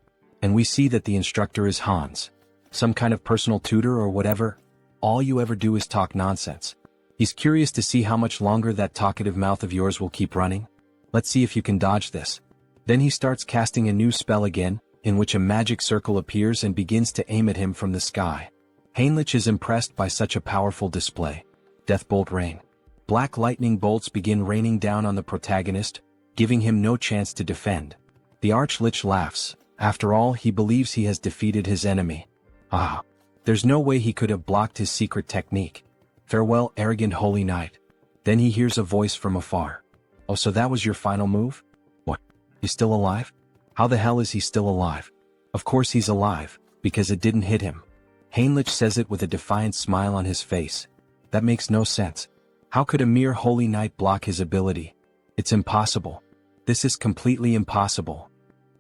And we see that the instructor is Hans. Some kind of personal tutor or whatever. All you ever do is talk nonsense. He's curious to see how much longer that talkative mouth of yours will keep running. Let's see if you can dodge this. Then he starts casting a new spell again, in which a magic circle appears and begins to aim at him from the sky. Heinrich is impressed by such a powerful display. Deathbolt rain. Black lightning bolts begin raining down on the protagonist, giving him no chance to defend. The Archlich laughs. After all, he believes he has defeated his enemy. Ah! There's no way he could have blocked his secret technique. Farewell, arrogant holy knight. Then he hears a voice from afar. Oh, so that was your final move? What? He's still alive? How the hell is he still alive? Of course he's alive, because it didn't hit him. Heinrich says it with a defiant smile on his face. That makes no sense. How could a mere holy knight block his ability? It's impossible. This is completely impossible.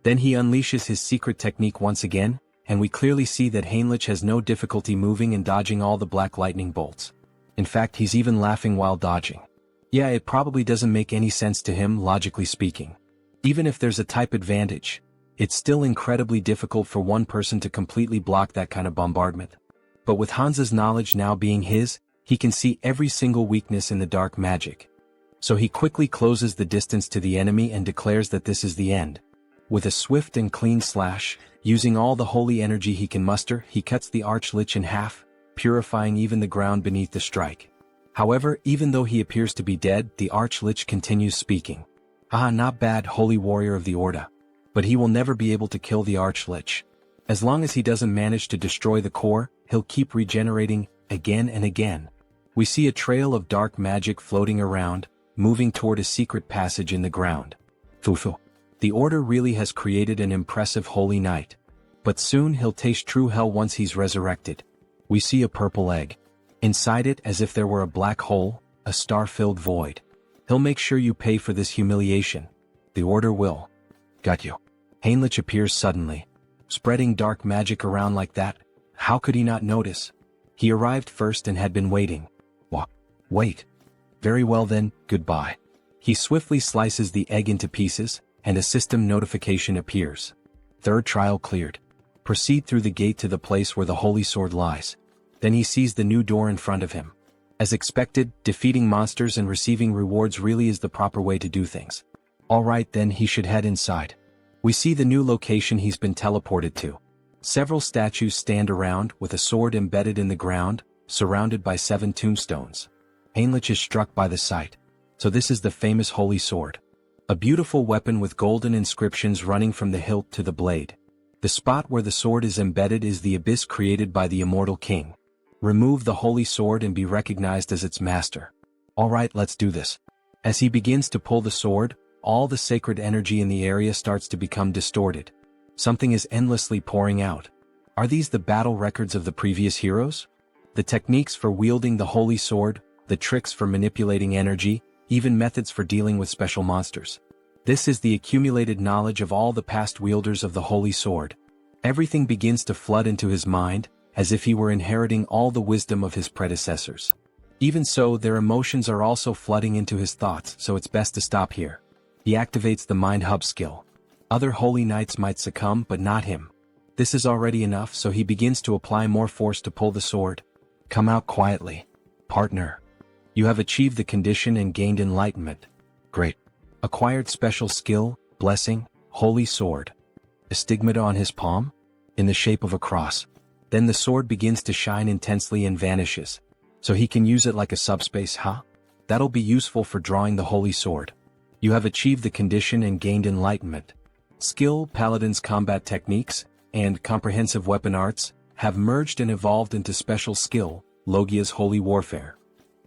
Then he unleashes his secret technique once again, and we clearly see that Heinrich has no difficulty moving and dodging all the black lightning bolts. In fact, he's even laughing while dodging. Yeah, it probably doesn't make any sense to him, logically speaking. Even if there's a type advantage, it's still incredibly difficult for one person to completely block that kind of bombardment. But with Hansa's knowledge now being his, he can see every single weakness in the dark magic. So he quickly closes the distance to the enemy and declares that this is the end. With a swift and clean slash, using all the holy energy he can muster, he cuts the Archlich in half, purifying even the ground beneath the strike. However, even though he appears to be dead, the Archlich continues speaking. Ah, not bad, holy warrior of the Orda. But he will never be able to kill the Archlich. As long as he doesn't manage to destroy the core, he'll keep regenerating, again and again. We see a trail of dark magic floating around, moving toward a secret passage in the ground. Fufu. The Order really has created an impressive holy knight. But soon he'll taste true hell once he's resurrected. We see a purple egg. Inside it, as if there were a black hole, a star-filled void. He'll make sure you pay for this humiliation. The Order will. Got you. Heinrich appears suddenly. Spreading dark magic around like that, how could he not notice? He arrived first and had been waiting. What? Wait. Very well then, goodbye. He swiftly slices the egg into pieces, and a system notification appears. Third trial cleared. Proceed through the gate to the place where the holy sword lies. Then he sees the new door in front of him. As expected, defeating monsters and receiving rewards really is the proper way to do things. Alright then, he should head inside. We see the new location he's been teleported to. Several statues stand around with a sword embedded in the ground, surrounded by 7 tombstones. Heinrich is struck by the sight. So this is the famous holy sword. A beautiful weapon with golden inscriptions running from the hilt to the blade. The spot where the sword is embedded is the abyss created by the immortal king. Remove the holy sword and be recognized as its master. Alright, let's do this. As he begins to pull the sword, all the sacred energy in the area starts to become distorted. Something is endlessly pouring out. Are these the battle records of the previous heroes? The techniques for wielding the holy sword, the tricks for manipulating energy, even methods for dealing with special monsters. This is the accumulated knowledge of all the past wielders of the holy sword. Everything begins to flood into his mind, as if he were inheriting all the wisdom of his predecessors. Even so, their emotions are also flooding into his thoughts, so it's best to stop here. He activates the Mind Hub skill. Other holy knights might succumb, but not him. This is already enough, so he begins to apply more force to pull the sword. Come out quietly. Partner. You have achieved the condition and gained enlightenment. Great. Acquired special skill, blessing, holy sword. A stigmata on his palm? In the shape of a cross. Then the sword begins to shine intensely and vanishes. So he can use it like a subspace, huh? That'll be useful for drawing the holy sword. You have achieved the condition and gained enlightenment. Skill, Paladin's combat techniques, and comprehensive weapon arts, have merged and evolved into special skill, Logia's holy warfare.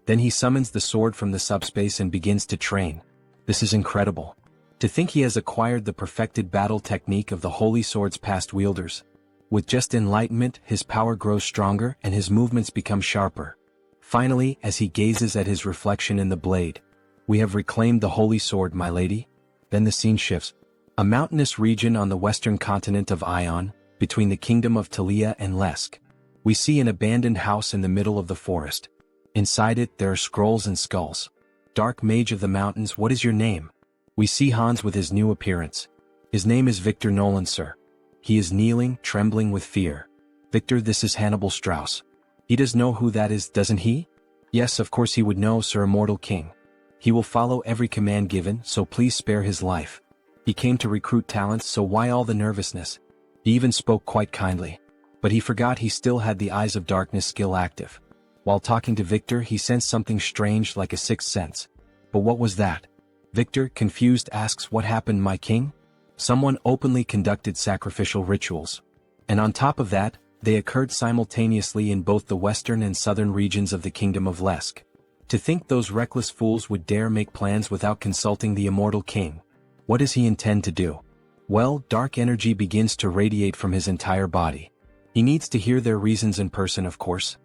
Then he summons the sword from the subspace and begins to train. This is incredible. To think he has acquired the perfected battle technique of the holy sword's past wielders. With just enlightenment, his power grows stronger and his movements become sharper. Finally, as he gazes at his reflection in the blade, we have reclaimed the holy sword, my lady. Then the scene shifts. A mountainous region on the western continent of Ion, between the kingdom of Talia and Lesk. We see an abandoned house in the middle of the forest. Inside it, there are scrolls and skulls. Dark mage of the mountains, what is your name? We see Hans with his new appearance. His name is Victor Nolan, sir. He is kneeling, trembling with fear. Victor, this is Hannibal Strauss. He does know who that is, doesn't he? Yes, of course he would know, Sir Immortal King. He will follow every command given, so please spare his life. He came to recruit talents, so why all the nervousness? He even spoke quite kindly. But he forgot he still had the Eyes of Darkness skill active. While talking to Victor, he sensed something strange like a sixth sense. But what was that? Victor, confused, asks, "What happened, my king?" Someone openly conducted sacrificial rituals. And on top of that, they occurred simultaneously in both the western and southern regions of the Kingdom of Lesk. To think those reckless fools would dare make plans without consulting the immortal king. What does he intend to do? Well, dark energy begins to radiate from his entire body. He needs to hear their reasons in person, of course.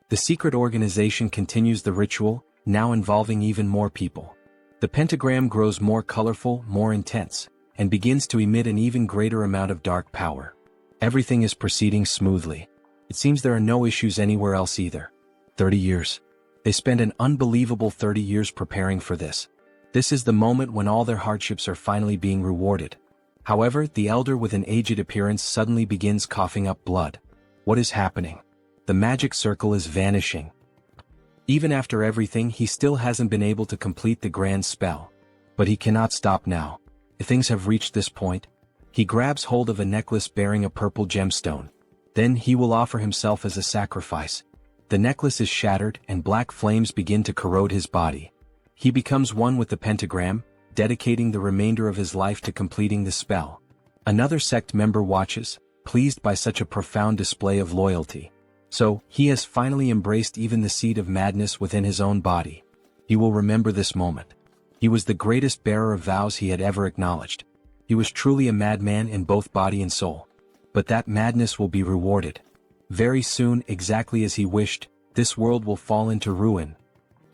The secret organization continues the ritual, now involving even more people. The pentagram grows more colorful, more intense, and begins to emit an even greater amount of dark power. Everything is proceeding smoothly. It seems there are no issues anywhere else either. 30 years. They spent an unbelievable 30 years preparing for this. This is the moment when all their hardships are finally being rewarded. However, the elder with an aged appearance suddenly begins coughing up blood. What is happening? The magic circle is vanishing. Even after everything, he still hasn't been able to complete the grand spell. But he cannot stop now. If things have reached this point, he grabs hold of a necklace bearing a purple gemstone. Then he will offer himself as a sacrifice. The necklace is shattered and black flames begin to corrode his body. He becomes one with the pentagram, dedicating the remainder of his life to completing the spell. Another sect member watches, pleased by such a profound display of loyalty. So, he has finally embraced even the seed of madness within his own body. He will remember this moment. He was the greatest bearer of vows he had ever acknowledged. He was truly a madman in both body and soul. But that madness will be rewarded. Very soon, exactly as he wished, this world will fall into ruin.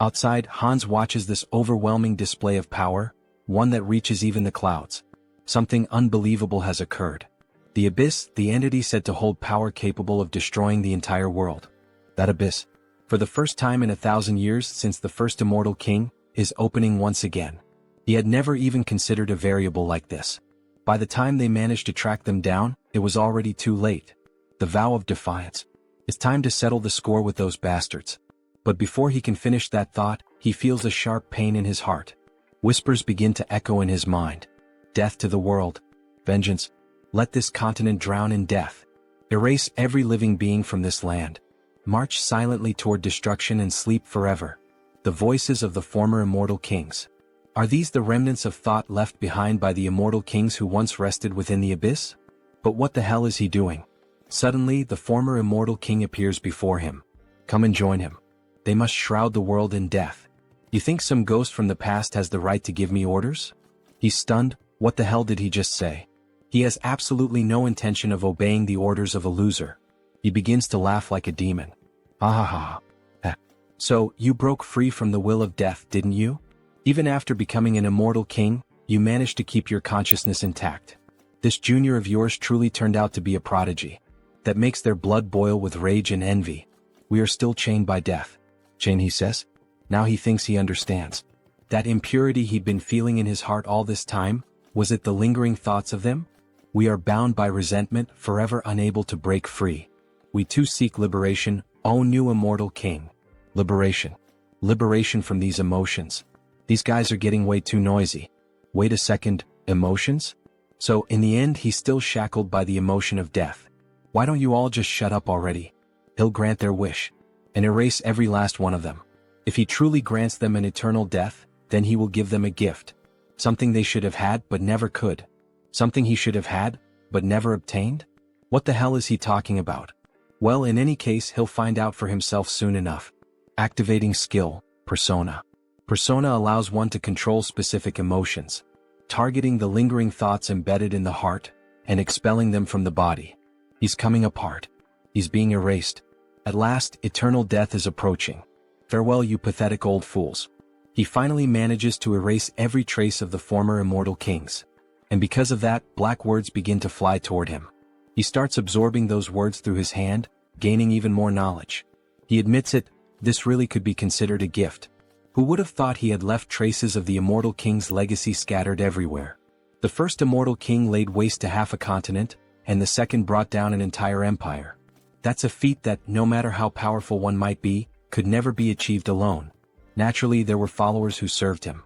Outside, Hans watches this overwhelming display of power, one that reaches even the clouds. Something unbelievable has occurred. The Abyss, the entity said to hold power capable of destroying the entire world. That Abyss, for the first time in 1,000 years since the first Immortal King, is opening once again. He had never even considered a variable like this. By the time they managed to track them down, it was already too late. The vow of defiance. It's time to settle the score with those bastards. But before he can finish that thought, he feels a sharp pain in his heart. Whispers begin to echo in his mind. Death to the world. Vengeance. Let this continent drown in death. Erase every living being from this land. March silently toward destruction and sleep forever. The voices of the former immortal kings. Are these the remnants of thought left behind by the immortal kings who once rested within the abyss? But what the hell is he doing? Suddenly, the former immortal king appears before him. Come and join him. They must shroud the world in death. You think some ghost from the past has the right to give me orders? He's stunned. What the hell did he just say? He has absolutely no intention of obeying the orders of a loser. He begins to laugh like a demon. Ha ha ha. So, you broke free from the will of death, didn't you? Even after becoming an immortal king, you managed to keep your consciousness intact. This junior of yours truly turned out to be a prodigy. That makes their blood boil with rage and envy. We are still chained by death. Chain, he says. Now he thinks he understands. That impurity he'd been feeling in his heart all this time, was it the lingering thoughts of them? We are bound by resentment, forever unable to break free. We too seek liberation, O new immortal king. Liberation. Liberation from these emotions. These guys are getting way too noisy. Wait a second, emotions? So, in the end, he's still shackled by the emotion of death. Why don't you all just shut up already? He'll grant their wish. And erase every last one of them. If he truly grants them an eternal death, then he will give them a gift. Something they should have had but never could. Something he should have had, but never obtained? What the hell is he talking about? Well, in any case, he'll find out for himself soon enough. Activating skill, persona. Persona allows one to control specific emotions, targeting the lingering thoughts embedded in the heart, and expelling them from the body. He's coming apart. He's being erased. At last, eternal death is approaching. Farewell, you pathetic old fools. He finally manages to erase every trace of the former immortal kings. And because of that, black words begin to fly toward him. He starts absorbing those words through his hand, gaining even more knowledge. He admits it, this really could be considered a gift. Who would have thought he had left traces of the immortal king's legacy scattered everywhere? The first immortal king laid waste to half a continent, and the second brought down an entire empire. That's a feat that, no matter how powerful one might be, could never be achieved alone. Naturally, there were followers who served him.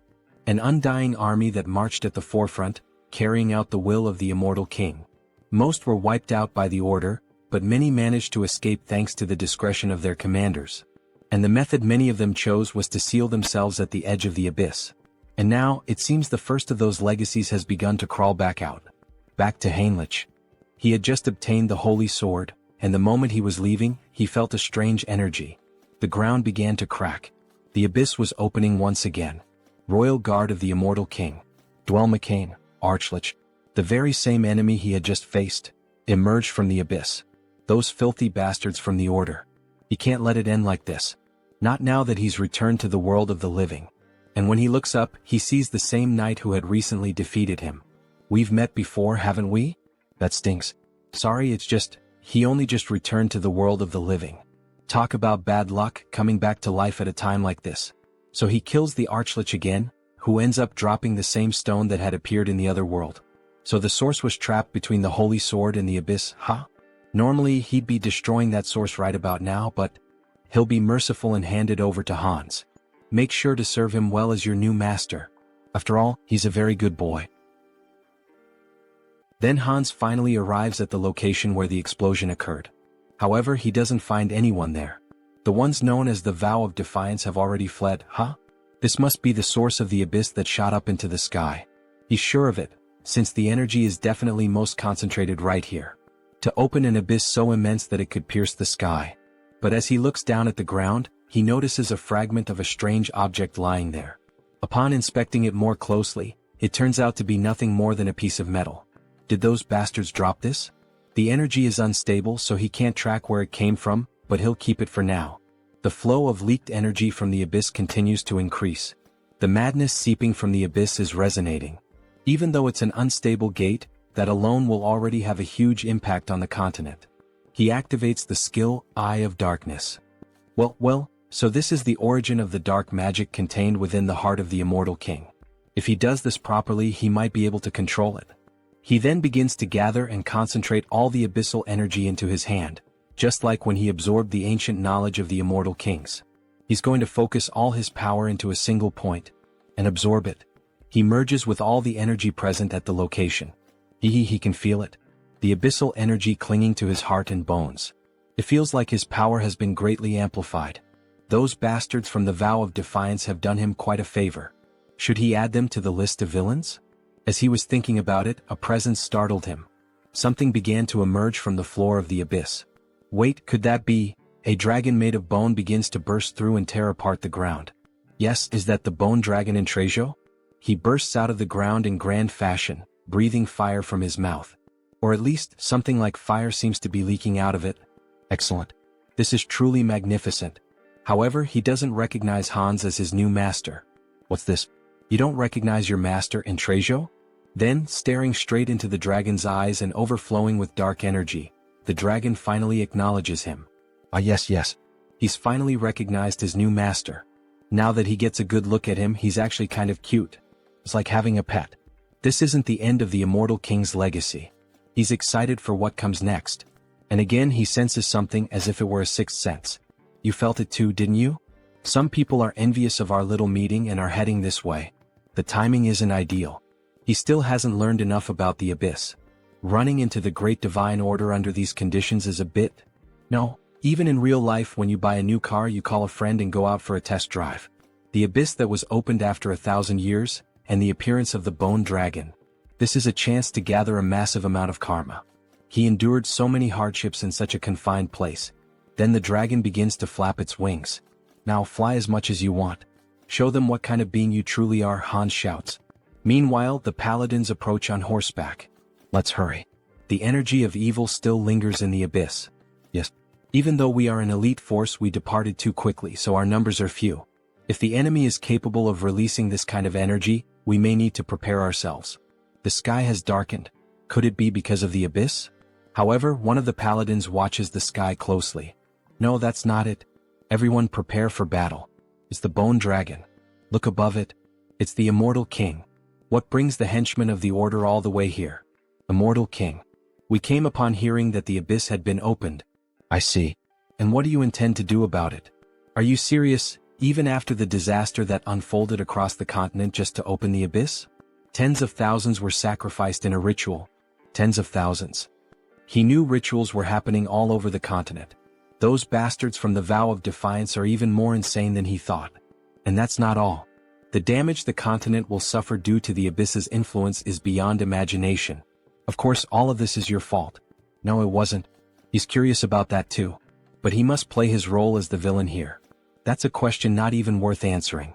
An undying army that marched at the forefront, carrying out the will of the immortal king. Most were wiped out by the order, but many managed to escape thanks to the discretion of their commanders. And the method many of them chose was to seal themselves at the edge of the abyss. And now, it seems the first of those legacies has begun to crawl back out. Back to Heinrich. He had just obtained the holy sword, and the moment he was leaving, he felt a strange energy. The ground began to crack. The abyss was opening once again. Royal Guard of the Immortal King. Dwell McCain, Archlich, the very same enemy he had just faced, emerged from the abyss. Those filthy bastards from the Order. He can't let it end like this. Not now that he's returned to the world of the living. And when he looks up, he sees the same knight who had recently defeated him. We've met before, haven't we? That stinks. Sorry, it's just, he only just returned to the world of the living. Talk about bad luck, coming back to life at a time like this. So he kills the Archlich again, who ends up dropping the same stone that had appeared in the other world. So the source was trapped between the holy sword and the abyss, huh? Normally he'd be destroying that source right about now, but he'll be merciful and hand it over to Hans. Make sure to serve him well as your new master. After all, he's a very good boy. Then Hans finally arrives at the location where the explosion occurred. However, he doesn't find anyone there. The ones known as the Vow of Defiance have already fled, huh? This must be the source of the abyss that shot up into the sky. He's sure of it, since the energy is definitely most concentrated right here. To open an abyss so immense that it could pierce the sky. But as he looks down at the ground, he notices a fragment of a strange object lying there. Upon inspecting it more closely, it turns out to be nothing more than a piece of metal. Did those bastards drop this? The energy is unstable, so he can't track where it came from, but he'll keep it for now. The flow of leaked energy from the abyss continues to increase. The madness seeping from the abyss is resonating. Even though it's an unstable gate, that alone will already have a huge impact on the continent. He activates the skill, Eye of Darkness. Well, so this is the origin of the dark magic contained within the heart of the Immortal King. If he does this properly, he might be able to control it. He then begins to gather and concentrate all the abyssal energy into his hand, just like when he absorbed the ancient knowledge of the Immortal Kings. He's going to focus all his power into a single point, and absorb it. He merges with all the energy present at the location. He can feel it. The abyssal energy clinging to his heart and bones. It feels like his power has been greatly amplified. Those bastards from the Vow of Defiance have done him quite a favor. Should he add them to the list of villains? As he was thinking about it, a presence startled him. Something began to emerge from the floor of the abyss. Wait, could that be? A dragon made of bone begins to burst through and tear apart the ground. Yes, is that the bone dragon in Trejo? He bursts out of the ground in grand fashion, breathing fire from his mouth. Or at least, something like fire seems to be leaking out of it. Excellent. This is truly magnificent. However, he doesn't recognize Hans as his new master. What's this? You don't recognize your master in Trejo? Then, staring straight into the dragon's eyes and overflowing with dark energy, the dragon finally acknowledges him. Ah yes. He's finally recognized his new master. Now that he gets a good look at him, he's actually kind of cute. It's like having a pet. This isn't the end of the Immortal King's legacy. He's excited for what comes next. And again he senses something as if it were a sixth sense. You felt it too, didn't you? Some people are envious of our little meeting and are heading this way. The timing isn't ideal. He still hasn't learned enough about the abyss. Running into the Great Divine Order under these conditions is a bit... No, even in real life when you buy a new car you call a friend and go out for a test drive. The abyss that was opened after 1,000 years, and the appearance of the bone dragon. This is a chance to gather a massive amount of karma. He endured so many hardships in such a confined place. Then the dragon begins to flap its wings. Now fly as much as you want. Show them what kind of being you truly are, Hans shouts. Meanwhile, the paladins approach on horseback. Let's hurry. The energy of evil still lingers in the abyss. Yes. Even though we are an elite force, we departed too quickly, so our numbers are few. If the enemy is capable of releasing this kind of energy, we may need to prepare ourselves. The sky has darkened. Could it be because of the abyss? However, one of the paladins watches the sky closely. No, that's not it. Everyone prepare for battle. It's the bone dragon. Look above it. It's the Immortal King. What brings the henchmen of the Order all the way here? Immortal King. We came upon hearing that the abyss had been opened. I see. And what do you intend to do about it? Are you serious, even after the disaster that unfolded across the continent just to open the abyss? Tens of thousands were sacrificed in a ritual. Tens of thousands. He knew rituals were happening all over the continent. Those bastards from the Vow of Defiance are even more insane than he thought. And that's not all. The damage the continent will suffer due to the Abyss's influence is beyond imagination. Of course, all of this is your fault. No, it wasn't. He's curious about that too. But he must play his role as the villain here. That's a question not even worth answering.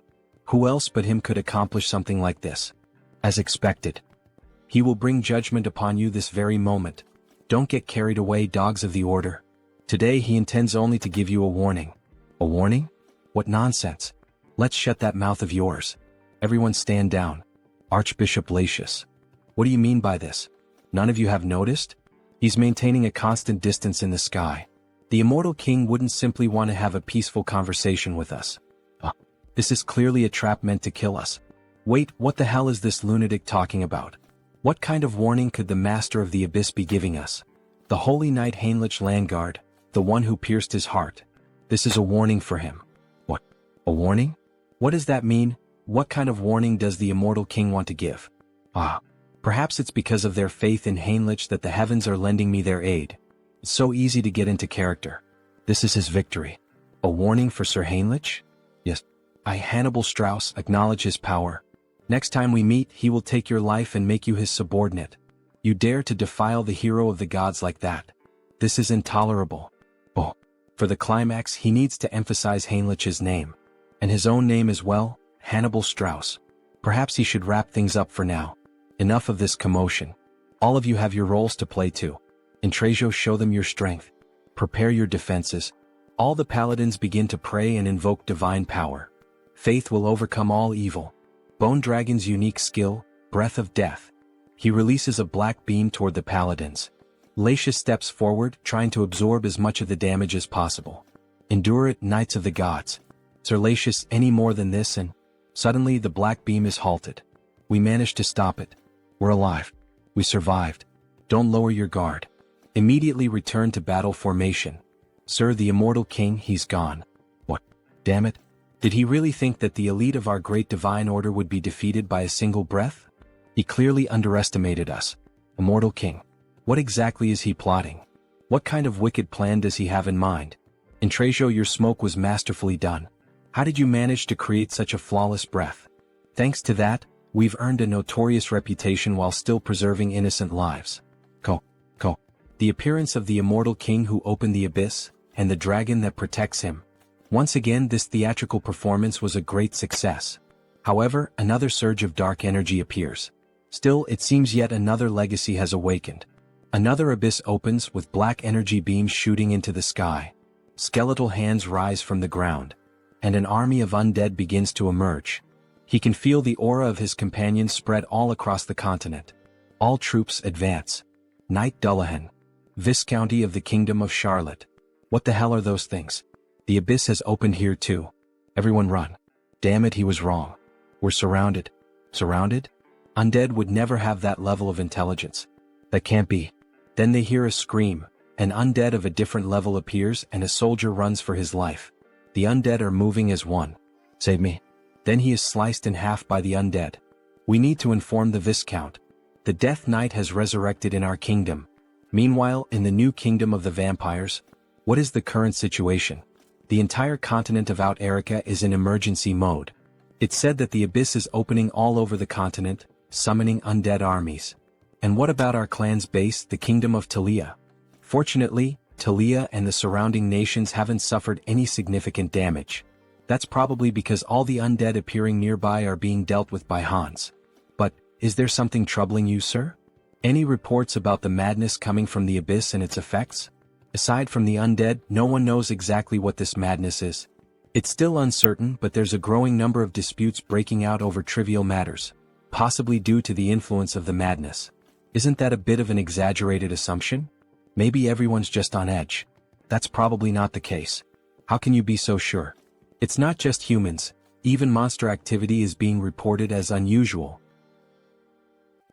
Who else but him could accomplish something like this? As expected. He will bring judgment upon you this very moment. Don't get carried away, dogs of the Order. Today he intends only to give you a warning. A warning? What nonsense. Let's shut that mouth of yours. Everyone stand down. Archbishop Latius. What do you mean by this? None of you have noticed? He's maintaining a constant distance in the sky. The immortal king wouldn't simply want to have a peaceful conversation with us. This is clearly a trap meant to kill us. Wait, what the hell is this lunatic talking about? What kind of warning could the master of the abyss be giving us? The holy knight Heinrich Landgard, the one who pierced his heart. This is a warning for him. What? A warning? What does that mean? What kind of warning does the immortal king want to give? Perhaps it's because of their faith in Heinrich that the heavens are lending me their aid. It's so easy to get into character. This is his victory. A warning for Sir Heinrich? Yes. I, Hannibal Strauss, acknowledge his power. Next time we meet, he will take your life and make you his subordinate. You dare to defile the hero of the gods like that. This is intolerable. For the climax, he needs to emphasize Heinrich's name. And his own name as well, Hannibal Strauss. Perhaps he should wrap things up for now. Enough of this commotion. All of you have your roles to play too. Intrasio, show them your strength. Prepare your defenses. All the paladins begin to pray and invoke divine power. Faith will overcome all evil. Bone Dragon's unique skill, Breath of Death. He releases a black beam toward the paladins. Latius steps forward, trying to absorb as much of the damage as possible. Endure it, Knights of the Gods. Sir Latius, any more than this and... Suddenly the black beam is halted. We managed to stop it. We're alive. We survived. Don't lower your guard. Immediately return to battle formation. Sir, the immortal king, he's gone. What? Damn it. Did he really think that the elite of our great divine order would be defeated by a single breath? He clearly underestimated us. Immortal king. What exactly is he plotting? What kind of wicked plan does he have in mind? Intrasio, your smoke was masterfully done. How did you manage to create such a flawless breath? Thanks to that, we've earned a notorious reputation while still preserving innocent lives. The appearance of the immortal king who opened the abyss, and the dragon that protects him. Once again, this theatrical performance was a great success. However, another surge of dark energy appears. Still, it seems yet another legacy has awakened. Another abyss opens with black energy beams shooting into the sky. Skeletal hands rise from the ground. And an army of undead begins to emerge. He can feel the aura of his companions spread all across the continent. All troops advance. Knight Dullahan. Viscounty of the Kingdom of Charlotte. What the hell are those things? The abyss has opened here too. Everyone run. Damn it, he was wrong. We're surrounded. Surrounded? Undead would never have that level of intelligence. That can't be. Then they hear a scream. An undead of a different level appears and a soldier runs for his life. The undead are moving as one. Save me. Then he is sliced in half by the undead. We need to inform the Viscount. The Death Knight has resurrected in our kingdom. Meanwhile, in the new kingdom of the vampires, what is the current situation? The entire continent of Out Erica is in emergency mode. It's said that the abyss is opening all over the continent, summoning undead armies. And what about our clan's base, the kingdom of Talia? Fortunately, Talia and the surrounding nations haven't suffered any significant damage. That's probably because all the undead appearing nearby are being dealt with by Hans. But, is there something troubling you, sir? Any reports about the madness coming from the abyss and its effects? Aside from the undead, no one knows exactly what this madness is. It's still uncertain, but there's a growing number of disputes breaking out over trivial matters, possibly due to the influence of the madness. Isn't that a bit of an exaggerated assumption? Maybe everyone's just on edge. That's probably not the case. How can you be so sure? It's not just humans, even monster activity is being reported as unusual.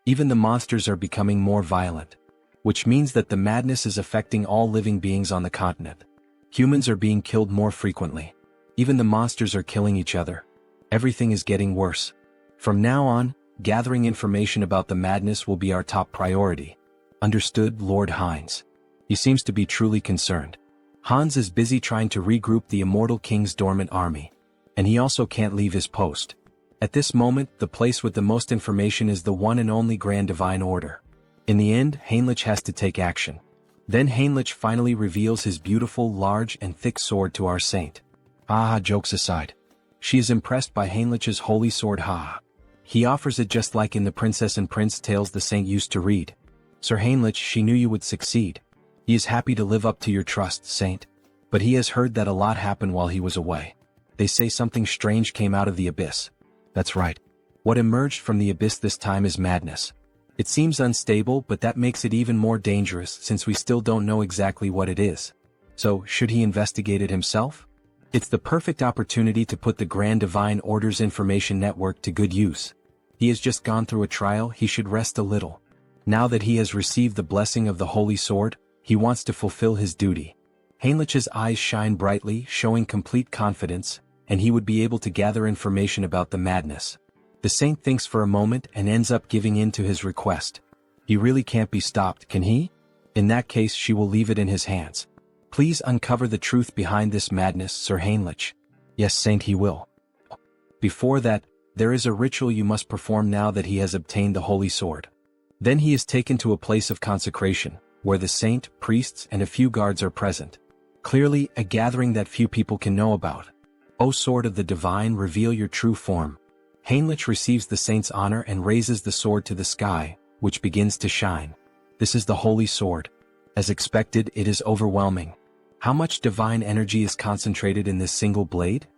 Even the monsters are becoming more violent, which means that the madness is affecting all living beings on the continent. Humans are being killed more frequently. Even the monsters are killing each other. Everything is getting worse. From now on, gathering information about the madness will be our top priority. Understood, Lord Hines. He seems to be truly concerned. Hans is busy trying to regroup the immortal king's dormant army. And he also can't leave his post. At this moment, the place with the most information is the one and only Grand Divine Order. In the end, Heinrich has to take action. Then Heinrich finally reveals his beautiful, large and thick sword to our saint. Jokes aside. She is impressed by Heinrich's holy sword. He offers it just like in the Princess and Prince tales the saint used to read. Sir Heinrich, she knew you would succeed. He is happy to live up to your trust, saint. But he has heard that a lot happened while he was away. They say something strange came out of the abyss. That's right. What emerged from the abyss this time is madness. It seems unstable, but that makes it even more dangerous since we still don't know exactly what it is. So, should he investigate it himself? It's the perfect opportunity to put the Grand Divine Order's information network to good use. He has just gone through a trial, he should rest a little. Now that he has received the blessing of the Holy Sword, he wants to fulfill his duty. Heinrich's eyes shine brightly, showing complete confidence, and he would be able to gather information about the madness. The saint thinks for a moment and ends up giving in to his request. He really can't be stopped, can he? In that case, she will leave it in his hands. Please uncover the truth behind this madness, Sir Heinrich. Yes, saint, he will. Before that, there is a ritual you must perform now that he has obtained the holy sword. Then he is taken to a place of consecration, where the saint, priests, and a few guards are present. Clearly, a gathering that few people can know about. O sword of the divine, reveal your true form. Heinrich receives the saint's honor and raises the sword to the sky, which begins to shine. This is the holy sword. As expected, it is overwhelming. How much divine energy is concentrated in this single blade?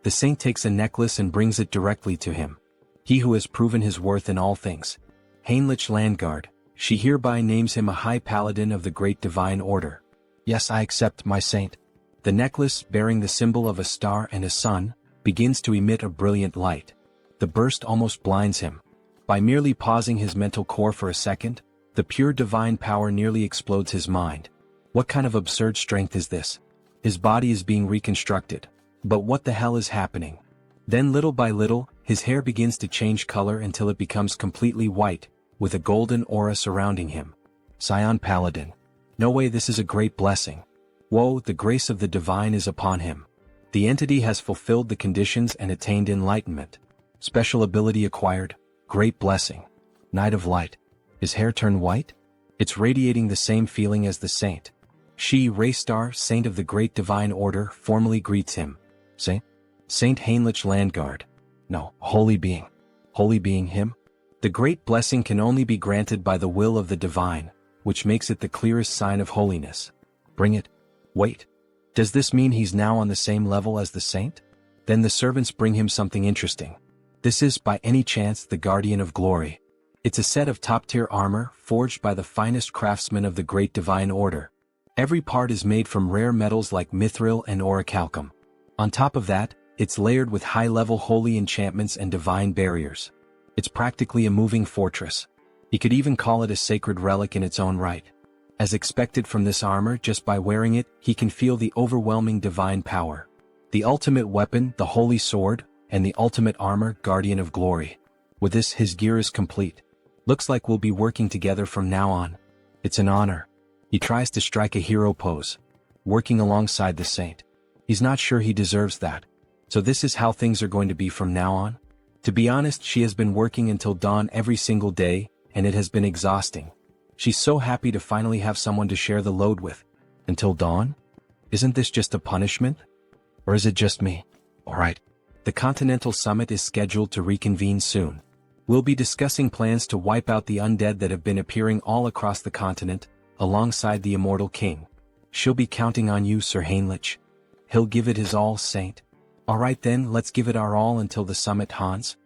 The saint takes a necklace and brings it directly to him. He who has proven his worth in all things. Heinrich Landguard, she hereby names him a high paladin of the great divine order. Yes, I accept, my saint. The necklace, bearing the symbol of a star and a sun, begins to emit a brilliant light. The burst almost blinds him. By merely pausing his mental core for a second, the pure divine power nearly explodes his mind. What kind of absurd strength is this? His body is being reconstructed. But what the hell is happening? Then little by little, his hair begins to change color until it becomes completely white, with a golden aura surrounding him. Scion Paladin. No way, this is a great blessing. Whoa, the grace of the divine is upon him. The entity has fulfilled the conditions and attained enlightenment. Special ability acquired, great blessing. Night of light. His hair turned white? It's radiating the same feeling as the saint. She, Raystar, saint of the great divine order, formally greets him. Saint Heinrich Landguard. No, holy being. Holy being him? The great blessing can only be granted by the will of the divine, which makes it the clearest sign of holiness. Bring it. Wait. Does this mean he's now on the same level as the saint? Then the servants bring him something interesting. This is, by any chance, the Guardian of Glory. It's a set of top-tier armor, forged by the finest craftsmen of the great divine order. Every part is made from rare metals like mithril and orichalcum. On top of that, it's layered with high-level holy enchantments and divine barriers. It's practically a moving fortress. You could even call it a sacred relic in its own right. As expected from this armor, just by wearing it, he can feel the overwhelming divine power. The ultimate weapon, the holy sword, and the ultimate armor, Guardian of Glory. With this, his gear is complete. Looks like we'll be working together from now on. It's an honor. He tries to strike a hero pose, working alongside the saint. He's not sure he deserves that. So this is how things are going to be from now on? To be honest, she has been working until dawn every single day, and it has been exhausting. She's so happy to finally have someone to share the load with. Until dawn? Isn't this just a punishment? Or is it just me? Alright. The Continental Summit is scheduled to reconvene soon. We'll be discussing plans to wipe out the undead that have been appearing all across the continent, alongside the Immortal King. She'll be counting on you, Sir Heinrich. He'll give it his all, Saint. Alright then, let's give it our all until the summit, Hans.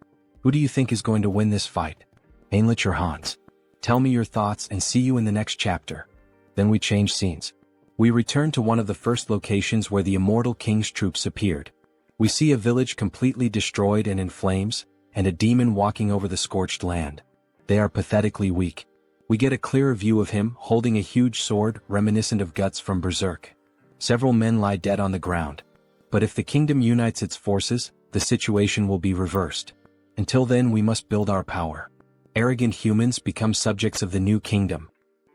Who do you think is going to win this fight? Heinrich or Hans? Tell me your thoughts and see you in the next chapter. Then we change scenes. We return to one of the first locations where the Immortal King's troops appeared. We see a village completely destroyed and in flames, and a demon walking over the scorched land. They are pathetically weak. We get a clearer view of him holding a huge sword reminiscent of Guts from Berserk. Several men lie dead on the ground. But if the kingdom unites its forces, the situation will be reversed. Until then, we must build our power. Arrogant humans become subjects of the new kingdom.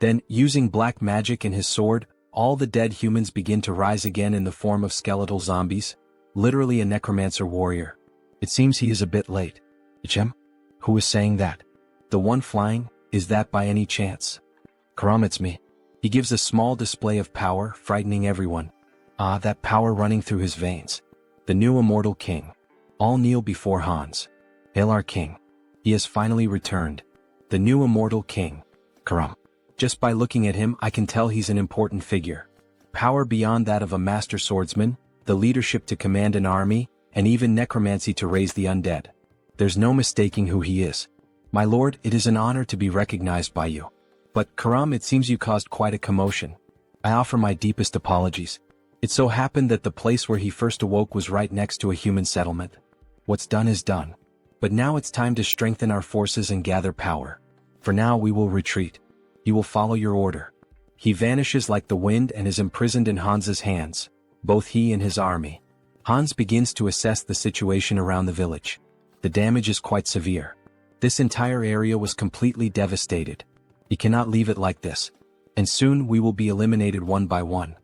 Then, using black magic and his sword, all the dead humans begin to rise again in the form of skeletal zombies, literally a necromancer warrior. It seems he is a bit late. Ichem? Who is saying that? The one flying, is that by any chance? Karam, it's me. He gives a small display of power, frightening everyone. Ah, that power running through his veins. The new immortal king. All kneel before Hans. Hail our king. He has finally returned. The new immortal king. Karam. Just by looking at him, I can tell he's an important figure. Power beyond that of a master swordsman, the leadership to command an army, and even necromancy to raise the undead. There's no mistaking who he is. My lord, it is an honor to be recognized by you. But, Karam, it seems you caused quite a commotion. I offer my deepest apologies. It so happened that the place where he first awoke was right next to a human settlement. What's done is done. But now it's time to strengthen our forces and gather power. For now we will retreat. You will follow your order. He vanishes like the wind and is imprisoned in Hans's hands, both he and his army. Hans begins to assess the situation around the village. The damage is quite severe. This entire area was completely devastated. He cannot leave it like this. And soon we will be eliminated one by one.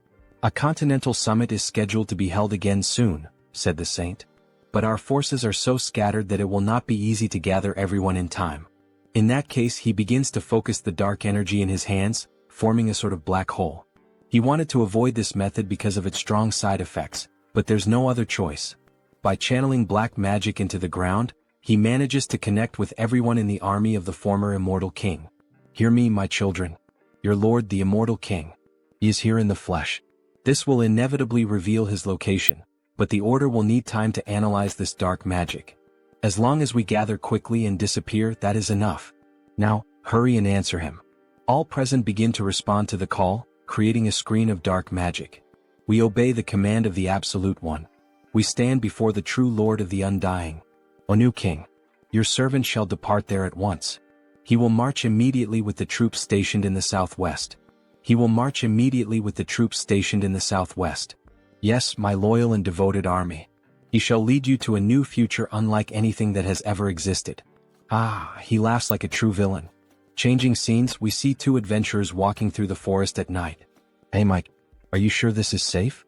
A continental summit is scheduled to be held again soon, said the saint. But our forces are so scattered that it will not be easy to gather everyone in time. In that case, he begins to focus the dark energy in his hands, forming a sort of black hole. He wanted to avoid this method because of its strong side effects, but there's no other choice. By channeling black magic into the ground, he manages to connect with everyone in the army of the former immortal king. Hear me, my children. Your lord, the immortal king. He is here in the flesh. This will inevitably reveal his location, but the order will need time to analyze this dark magic. As long as we gather quickly and disappear, that is enough. Now, hurry and answer him. All present begin to respond to the call, creating a screen of dark magic. We obey the command of the Absolute One. We stand before the true Lord of the Undying. O new king, your servant shall depart there at once. He will march immediately with the troops stationed in the southwest. He will march immediately with the troops stationed in the southwest. Yes, my loyal and devoted army. He shall lead you to a new future unlike anything that has ever existed. Ah, he laughs like a true villain. Changing scenes, we see two adventurers walking through the forest at night. Hey Mike, are you sure this is safe?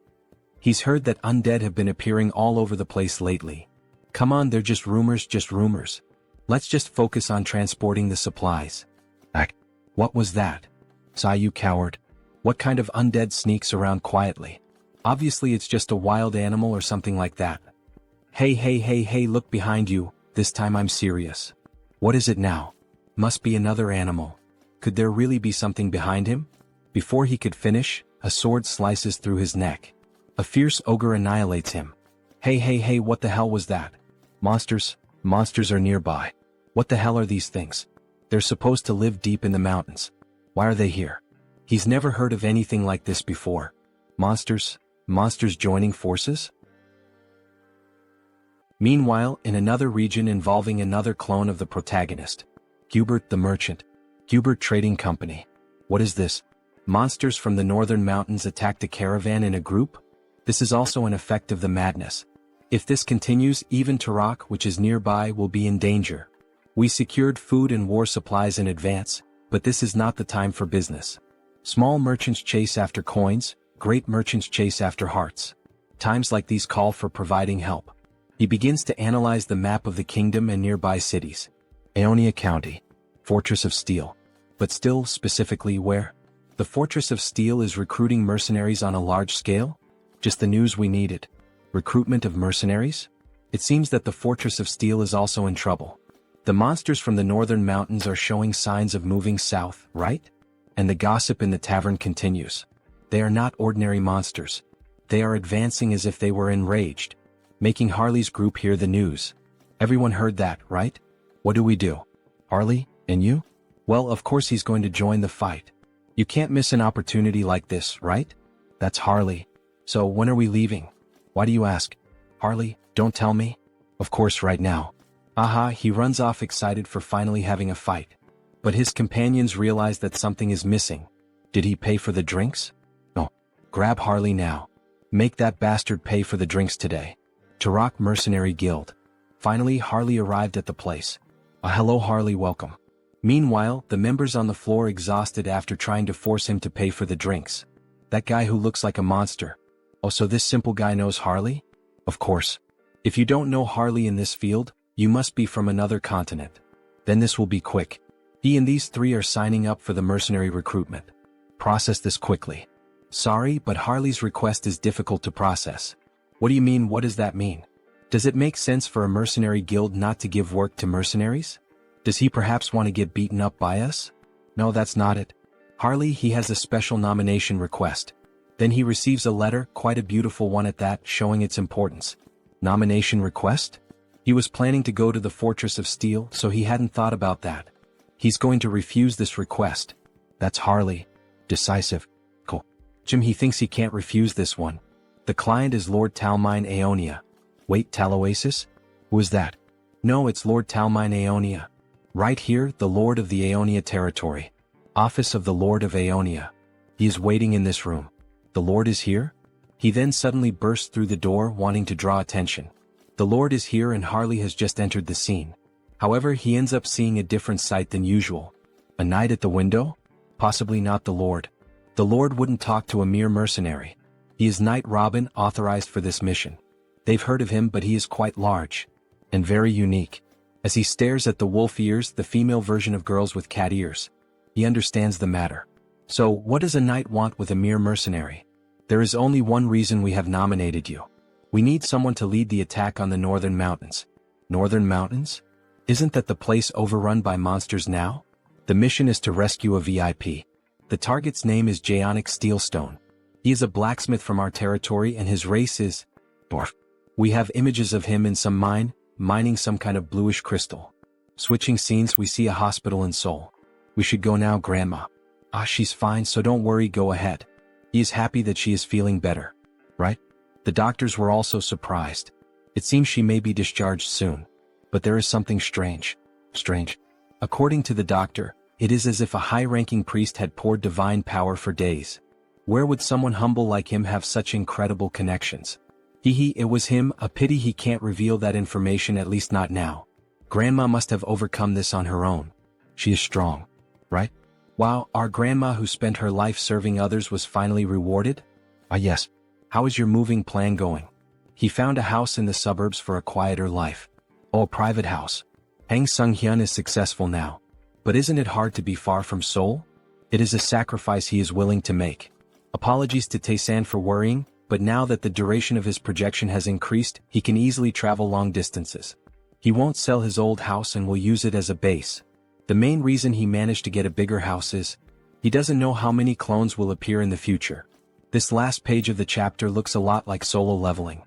He's heard that undead have been appearing all over the place lately. Come on, they're just rumors, just rumors. Let's just focus on transporting the supplies. What was that? Sigh, you coward. What kind of undead sneaks around quietly? Obviously it's just a wild animal or something like that. Hey, look behind you, this time I'm serious. What is it now? Must be another animal. Could there really be something behind him? Before he could finish, a sword slices through his neck. A fierce ogre annihilates him. Hey, what the hell was that? Monsters are nearby. What the hell are these things? They're supposed to live deep in the mountains. Why are they here? He's never heard of anything like this before. Monsters joining forces? Meanwhile, in another region involving another clone of the protagonist, Hubert the Merchant. Hubert Trading Company. What is this? Monsters from the northern mountains attacked a caravan in a group? This is also an effect of the madness. If this continues, even Tarak, which is nearby, will be in danger. We secured food and war supplies in advance, but this is not the time for business. Small merchants chase after coins, great merchants chase after hearts. Times like these call for providing help. He begins to analyze the map of the kingdom and nearby cities. Aonia County. Fortress of Steel. But still, specifically where? The Fortress of Steel is recruiting mercenaries on a large scale? Just the news we needed. Recruitment of mercenaries? It seems that the Fortress of Steel is also in trouble. The monsters from the northern mountains are showing signs of moving south, right? And the gossip in the tavern continues. They are not ordinary monsters. They are advancing as if they were enraged, making Harley's group hear the news. Everyone heard that, right? What do we do? Harley, and you? Well, of course he's going to join the fight. You can't miss an opportunity like this, right? That's Harley. So when are we leaving? Why do you ask? Harley, don't tell me. Of course right now. Aha, he runs off excited for finally having a fight. But his companions realize that something is missing. Did he pay for the drinks? No. Grab Harley now. Make that bastard pay for the drinks today. Tarak Mercenary Guild. Finally, Harley arrived at the place. Hello Harley, welcome. Meanwhile, the members on the floor exhausted after trying to force him to pay for the drinks. That guy who looks like a monster. Oh, so this simple guy knows Harley? Of course. If you don't know Harley in this field, you must be from another continent. Then this will be quick. He and these three are signing up for the mercenary recruitment. Process this quickly. Sorry, but Harley's request is difficult to process. What do you mean? What does that mean? Does it make sense for a mercenary guild not to give work to mercenaries? Does he perhaps want to get beaten up by us? No, that's not it. Harley, he has a special nomination request. Then he receives a letter, quite a beautiful one at that, showing its importance. Nomination request? He was planning to go to the Fortress of Steel, so he hadn't thought about that. He's going to refuse this request. That's Harley. Decisive. Cool. Jim, he thinks he can't refuse this one. The client is Lord Talmine Aeonia. Wait, Taloasis? Who is that? No, it's Lord Talmine Aeonia. Right here, the Lord of the Aeonia territory. Office of the Lord of Aeonia. He is waiting in this room. The Lord is here? He then suddenly bursts through the door, wanting to draw attention. The Lord is here and Harley has just entered the scene. However, he ends up seeing a different sight than usual. A knight at the window? Possibly not the Lord. The Lord wouldn't talk to a mere mercenary. He is Knight Robin, authorized for this mission. They've heard of him, but he is quite large. And very unique. As he stares at the wolf ears, the female version of girls with cat ears. He understands the matter. So, what does a knight want with a mere mercenary? There is only one reason we have nominated you. We need someone to lead the attack on the Northern Mountains. Northern Mountains? Isn't that the place overrun by monsters now? The mission is to rescue a VIP. The target's name is Jaonic Steelstone. He is a blacksmith from our territory and his race is dwarf. We have images of him in some mine, mining some kind of bluish crystal. Switching scenes, we see a hospital in Seoul. We should go now, Grandma. Ah, she's fine, so don't worry, go ahead. He is happy that she is feeling better. Right? The doctors were also surprised. It seems she may be discharged soon. But there is something strange. Strange. According to the doctor, it is as if a high-ranking priest had poured divine power for days. Where would someone humble like him have such incredible connections? It was him, a pity he can't reveal that information, at least not now. Grandma must have overcome this on her own. She is strong. Right? Wow, our grandma who spent her life serving others was finally rewarded? Ah yes. How is your moving plan going? He found a house in the suburbs for a quieter life. Oh, a private house. Hang Sunghyun is successful now. But isn't it hard to be far from Seoul? It is a sacrifice he is willing to make. Apologies to Taesan for worrying, but now that the duration of his projection has increased, he can easily travel long distances. He won't sell his old house and will use it as a base. The main reason he managed to get a bigger house is, he doesn't know how many clones will appear in the future. This last page of the chapter looks a lot like solo leveling.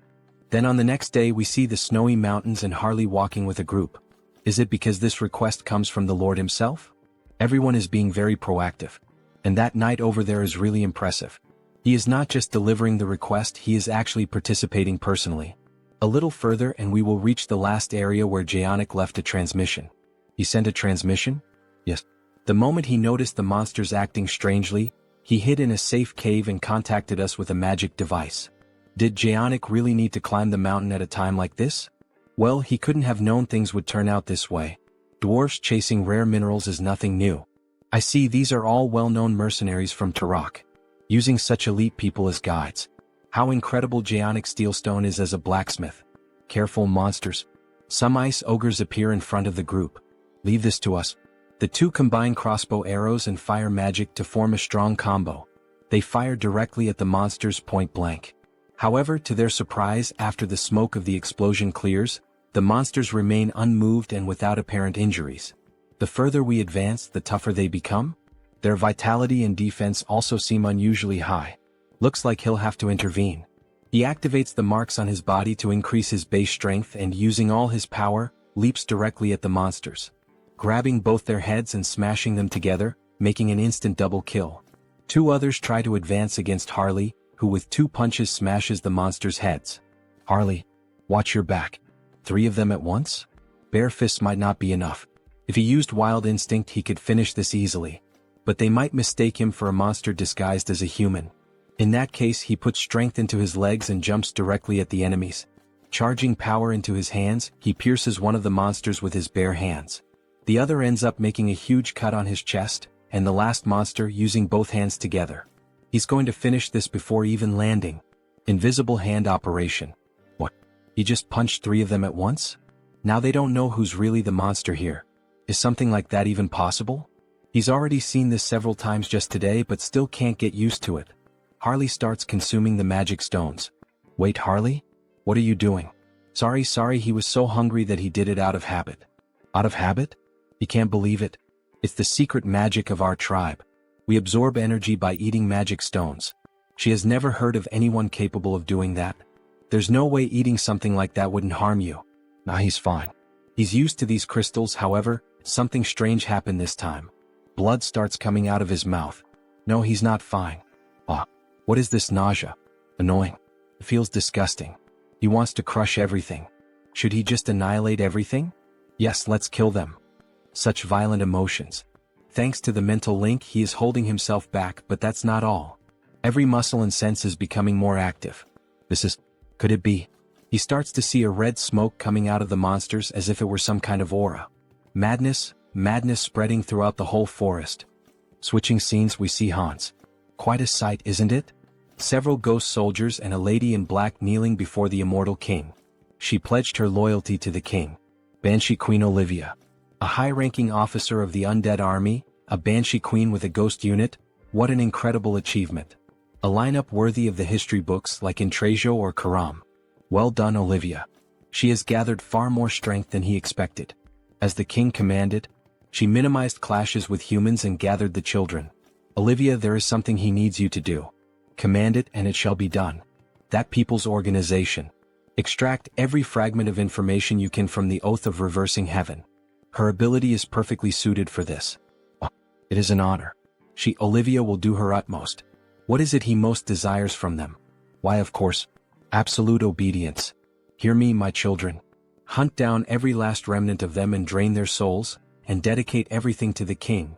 Then on the next day we see the snowy mountains and Harley walking with a group. Is it because this request comes from the Lord himself? Everyone is being very proactive. And that knight over there is really impressive. He is not just delivering the request, he is actually participating personally. A little further and we will reach the last area where Jaonic left a transmission. He sent a transmission? Yes. The moment he noticed the monsters acting strangely, he hid in a safe cave and contacted us with a magic device. Did Jaonic really need to climb the mountain at a time like this? Well, he couldn't have known things would turn out this way. Dwarfs chasing rare minerals is nothing new. I see these are all well-known mercenaries from Turok. Using such elite people as guides. How incredible Jaonic Steelstone is as a blacksmith. Careful, monsters. Some ice ogres appear in front of the group. Leave this to us. The two combine crossbow arrows and fire magic to form a strong combo. They fire directly at the monsters point blank. However, to their surprise, after the smoke of the explosion clears, the monsters remain unmoved and without apparent injuries. The further we advance, the tougher they become. Their vitality and defense also seem unusually high. Looks like he'll have to intervene. He activates the marks on his body to increase his base strength and using all his power, leaps directly at the monsters. Grabbing both their heads and smashing them together, making an instant double kill. Two others try to advance against Harley, who with 2 punches smashes the monsters' heads. Harley, watch your back. 3 of them at once? Bare fists might not be enough. If he used wild instinct he could finish this easily. But they might mistake him for a monster disguised as a human. In that case he puts strength into his legs and jumps directly at the enemies. Charging power into his hands, he pierces one of the monsters with his bare hands. The other ends up making a huge cut on his chest, and the last monster using both hands together. He's going to finish this before even landing. Invisible hand operation. What? He just punched 3 of them at once? Now they don't know who's really the monster here. Is something like that even possible? He's already seen this several times just today but still can't get used to it. Harley starts consuming the magic stones. Wait, Harley? What are you doing? Sorry, he was so hungry that he did it out of habit. Out of habit? He can't believe it. It's the secret magic of our tribe. We absorb energy by eating magic stones. She has never heard of anyone capable of doing that. There's no way eating something like that wouldn't harm you. Nah, he's fine. He's used to these crystals, however, something strange happened this time. Blood starts coming out of his mouth. No, he's not fine. What is this nausea? Annoying. It feels disgusting. He wants to crush everything. Should he just annihilate everything? Yes, let's kill them. Such violent emotions. Thanks to the mental link, he is holding himself back, but that's not all. Every muscle and sense is becoming more active. Could it be? He starts to see a red smoke coming out of the monsters as if it were some kind of aura. Madness spreading throughout the whole forest. Switching scenes, we see Hans. Quite a sight, isn't it? Several ghost soldiers and a lady in black kneeling before the immortal king. She pledged her loyalty to the king. Banshee Queen Olivia. A high-ranking officer of the undead army, a Banshee Queen with a ghost unit. What an incredible achievement. A lineup worthy of the history books like in Trejo or Karam. Well done, Olivia. She has gathered far more strength than he expected. As the king commanded, she minimized clashes with humans and gathered the children. Olivia, there is something he needs you to do. Command it and it shall be done. That people's organization. Extract every fragment of information you can from the oath of reversing heaven. Her ability is perfectly suited for this. It is an honor. Olivia will do her utmost. What is it he most desires from them? Why, of course, absolute obedience. Hear me, my children. Hunt down every last remnant of them and drain their souls, and dedicate everything to the king.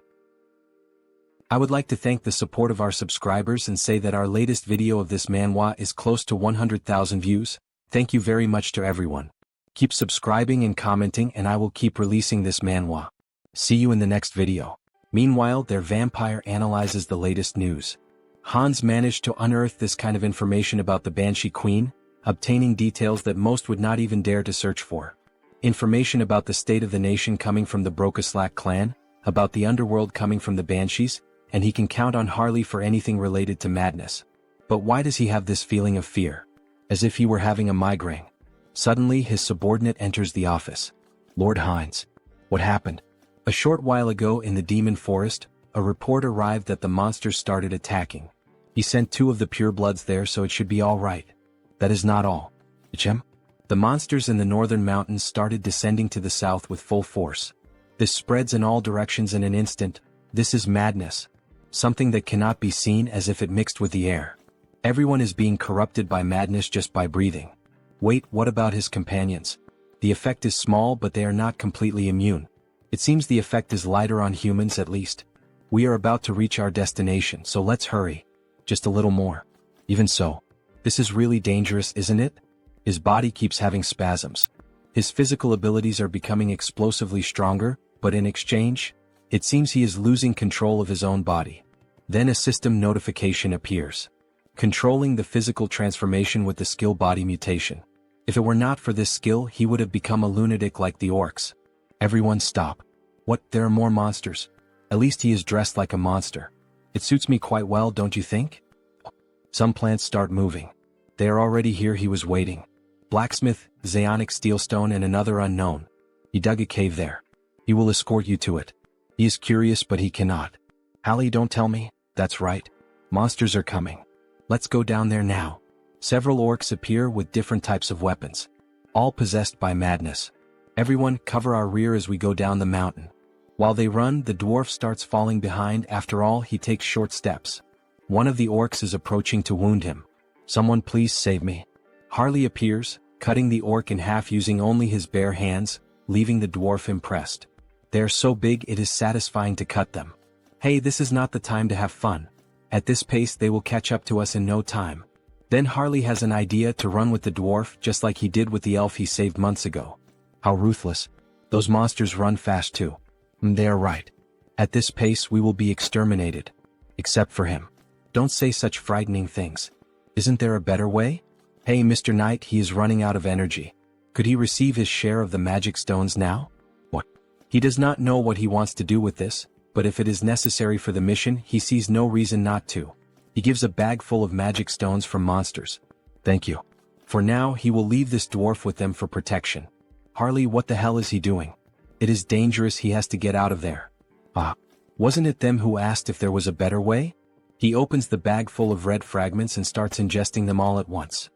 I would like to thank the support of our subscribers and say that our latest video of this manhwa is close to 100,000 views. Thank you very much to everyone. Keep subscribing and commenting and I will keep releasing this manhwa. See you in the next video. Meanwhile, their vampire analyzes the latest news. Hans managed to unearth this kind of information about the Banshee Queen, obtaining details that most would not even dare to search for. Information about the state of the nation coming from the Brokaslak clan, about the underworld coming from the Banshees, and he can count on Harley for anything related to madness. But why does he have this feeling of fear? As if he were having a migraine. Suddenly his subordinate enters the office. Lord Hines. What happened? A short while ago in the demon forest, a report arrived that the monsters started attacking. He sent 2 of the purebloods there, so it should be all right. That is not all. Ichem? The monsters in the northern mountains started descending to the south with full force. This spreads in all directions in an instant. This is madness. Something that cannot be seen, as if it mixed with the air. Everyone is being corrupted by madness just by breathing. Wait, what about his companions? The effect is small, but they are not completely immune. It seems the effect is lighter on humans at least. We are about to reach our destination, so let's hurry. Just a little more. Even so, this is really dangerous, isn't it? His body keeps having spasms. His physical abilities are becoming explosively stronger, but in exchange, it seems he is losing control of his own body. Then a system notification appears. Controlling the physical transformation with the skill body mutation. If it were not for this skill, he would have become a lunatic like the orcs. Everyone stop. What, there are more monsters? At least he is dressed like a monster. It suits me quite well, don't you think? Some plants start moving. They are already here. He was waiting. Blacksmith, Zeonic Steelstone and another unknown. He dug a cave there. He will escort you to it. He is curious but he cannot. Hallie, don't tell me. That's right. Monsters are coming. Let's go down there now. Several orcs appear with different types of weapons. All possessed by madness. Everyone cover our rear as we go down the mountain. While they run, the dwarf starts falling behind. After all, he takes short steps. One of the orcs is approaching to wound him. Someone please save me. Harley appears, cutting the orc in half using only his bare hands, leaving the dwarf impressed. They are so big it is satisfying to cut them. Hey, this is not the time to have fun. At this pace they will catch up to us in no time. Then Harley has an idea to run with the dwarf just like he did with the elf he saved months ago. How ruthless. Those monsters run fast too. They are right. At this pace we will be exterminated. Except for him. Don't say such frightening things. Isn't there a better way? Hey Mr. Knight, he is running out of energy. Could he receive his share of the magic stones now? What? He does not know what he wants to do with this, but if it is necessary for the mission, he sees no reason not to. He gives a bag full of magic stones from monsters. Thank you. For now, he will leave this dwarf with them for protection. Harley, what the hell is he doing? It is dangerous, he has to get out of there. Ah. Wasn't it them who asked if there was a better way? He opens the bag full of red fragments and starts ingesting them all at once.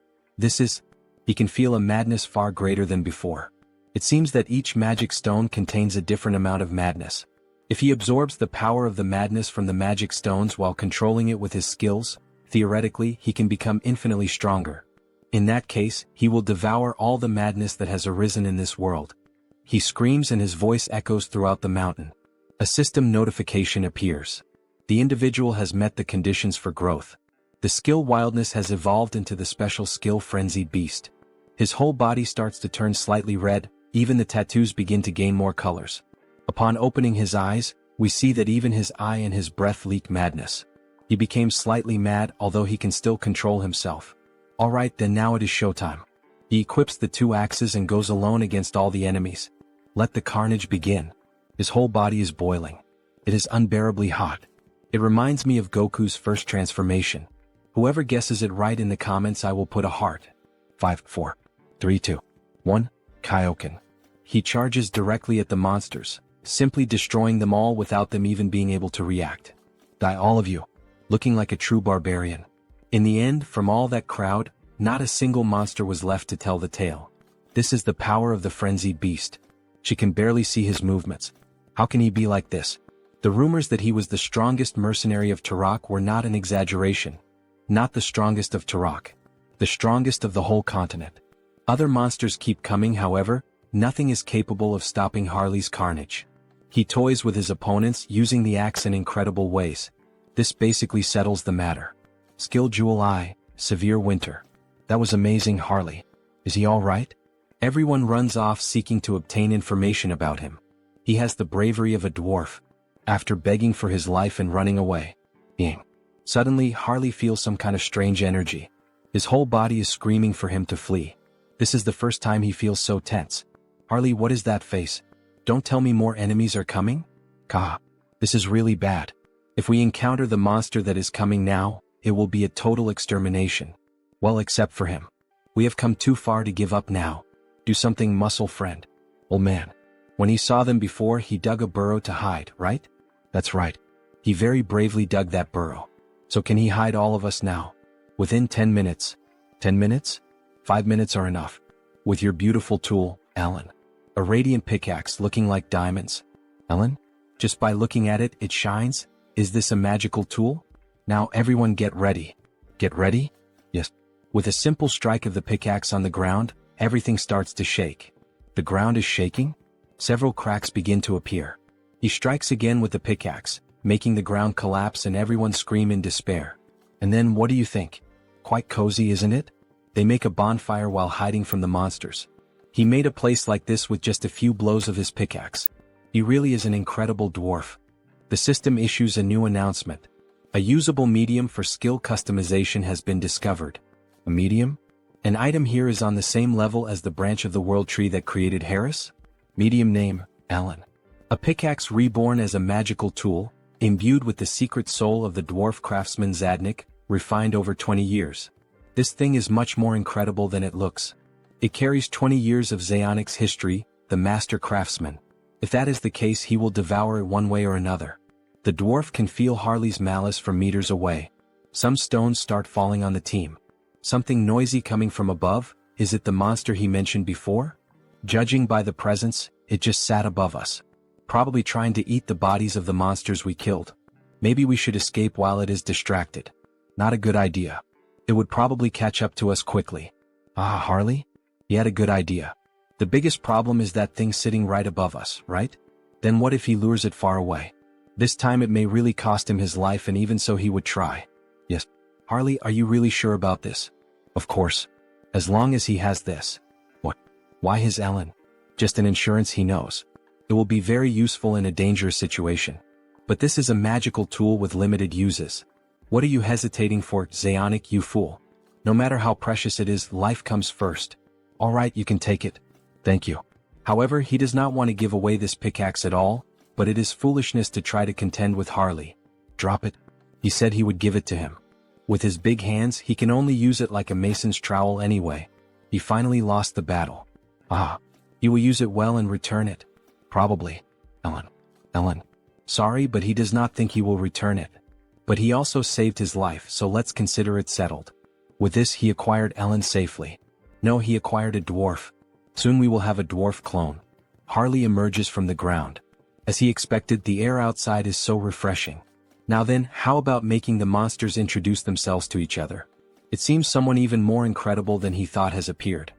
He can feel a madness far greater than before. It seems that each magic stone contains a different amount of madness. If he absorbs the power of the madness from the magic stones while controlling it with his skills, theoretically he can become infinitely stronger. In that case, he will devour all the madness that has arisen in this world. He screams and his voice echoes throughout the mountain. A system notification appears. The individual has met the conditions for growth. The skill wildness has evolved into the special skill frenzied beast. His whole body starts to turn slightly red, even the tattoos begin to gain more colors. Upon opening his eyes, we see that even his eye and his breath leak madness. He became slightly mad, although he can still control himself. Alright then, now it is showtime. He equips the 2 axes and goes alone against all the enemies. Let the carnage begin. His whole body is boiling. It is unbearably hot. It reminds me of Goku's first transformation. Whoever guesses it right in the comments, I will put a heart. 5, 4, 3, 2, 1, Kaioken. He charges directly at the monsters, simply destroying them all without them even being able to react. Die all of you, looking like a true barbarian. In the end, from all that crowd, not a single monster was left to tell the tale. This is the power of the frenzied beast. She can barely see his movements. How can he be like this? The rumors that he was the strongest mercenary of Turok were not an exaggeration. Not the strongest of Turok. The strongest of the whole continent. Other monsters keep coming, however, nothing is capable of stopping Harley's carnage. He toys with his opponents using the axe in incredible ways. This basically settles the matter. Skill Jewel Eye, Severe Winter. That was amazing, Harley. Is he alright? Everyone runs off seeking to obtain information about him. He has the bravery of a dwarf. After begging for his life and running away. Suddenly, Harley feels some kind of strange energy. His whole body is screaming for him to flee. This is the first time he feels so tense. Harley, what is that face? Don't tell me more enemies are coming? Kah. This is really bad. If we encounter the monster that is coming now, it will be a total extermination. Well, except for him. We have come too far to give up now. Do something, muscle friend. Old man. When he saw them before, he dug a burrow to hide, right? That's right. He very bravely dug that burrow. So can he hide all of us now? Within 10 minutes. 10 minutes? 5 minutes are enough. With your beautiful tool, Ellen. A radiant pickaxe looking like diamonds. Ellen? Just by looking at it, it shines? Is this a magical tool? Now everyone get ready. Get ready? Yes. With a simple strike of the pickaxe on the ground, everything starts to shake. The ground is shaking? Several cracks begin to appear. He strikes again with the pickaxe, making the ground collapse and everyone scream in despair. And then what do you think? Quite cozy, isn't it? They make a bonfire while hiding from the monsters. He made a place like this with just a few blows of his pickaxe. He really is an incredible dwarf. The system issues a new announcement. A usable medium for skill customization has been discovered. A medium? An item here is on the same level as the branch of the world tree that created Harris? Medium name, Alan. A pickaxe reborn as a magical tool, imbued with the secret soul of the dwarf craftsman Zadnik, refined over 20 years. This thing is much more incredible than it looks. It carries 20 years of Zaonic's history, the master craftsman. If that is the case, he will devour it one way or another. The dwarf can feel Harley's malice from meters away. Some stones start falling on the team. Something noisy coming from above. Is it the monster he mentioned before? Judging by the presence, it just sat above us. Probably trying to eat the bodies of the monsters we killed. Maybe we should escape while it is distracted. Not a good idea. It would probably catch up to us quickly. Ah, Harley? He had a good idea. The biggest problem is that thing sitting right above us, right? Then what if he lures it far away? This time it may really cost him his life, and even so he would try. Yes. Harley, are you really sure about this? Of course. As long as he has this. What? Why his Ellen? Just an insurance, he knows. It will be very useful in a dangerous situation. But this is a magical tool with limited uses. What are you hesitating for, Zeonic, you fool? No matter how precious it is, life comes first. Alright, you can take it. Thank you. However, he does not want to give away this pickaxe at all, but it is foolishness to try to contend with Harley. Drop it. He said he would give it to him. With his big hands, he can only use it like a mason's trowel anyway. He finally lost the battle. Ah. You will use it well and return it. Probably. Ellen. Sorry, but he does not think he will return it. But he also saved his life, so let's consider it settled. With this he acquired Ellen safely. No, he acquired a dwarf. Soon we will have a dwarf clone. Harley emerges from the ground. As he expected, the air outside is so refreshing. Now then, how about making the monsters introduce themselves to each other? It seems someone even more incredible than he thought has appeared.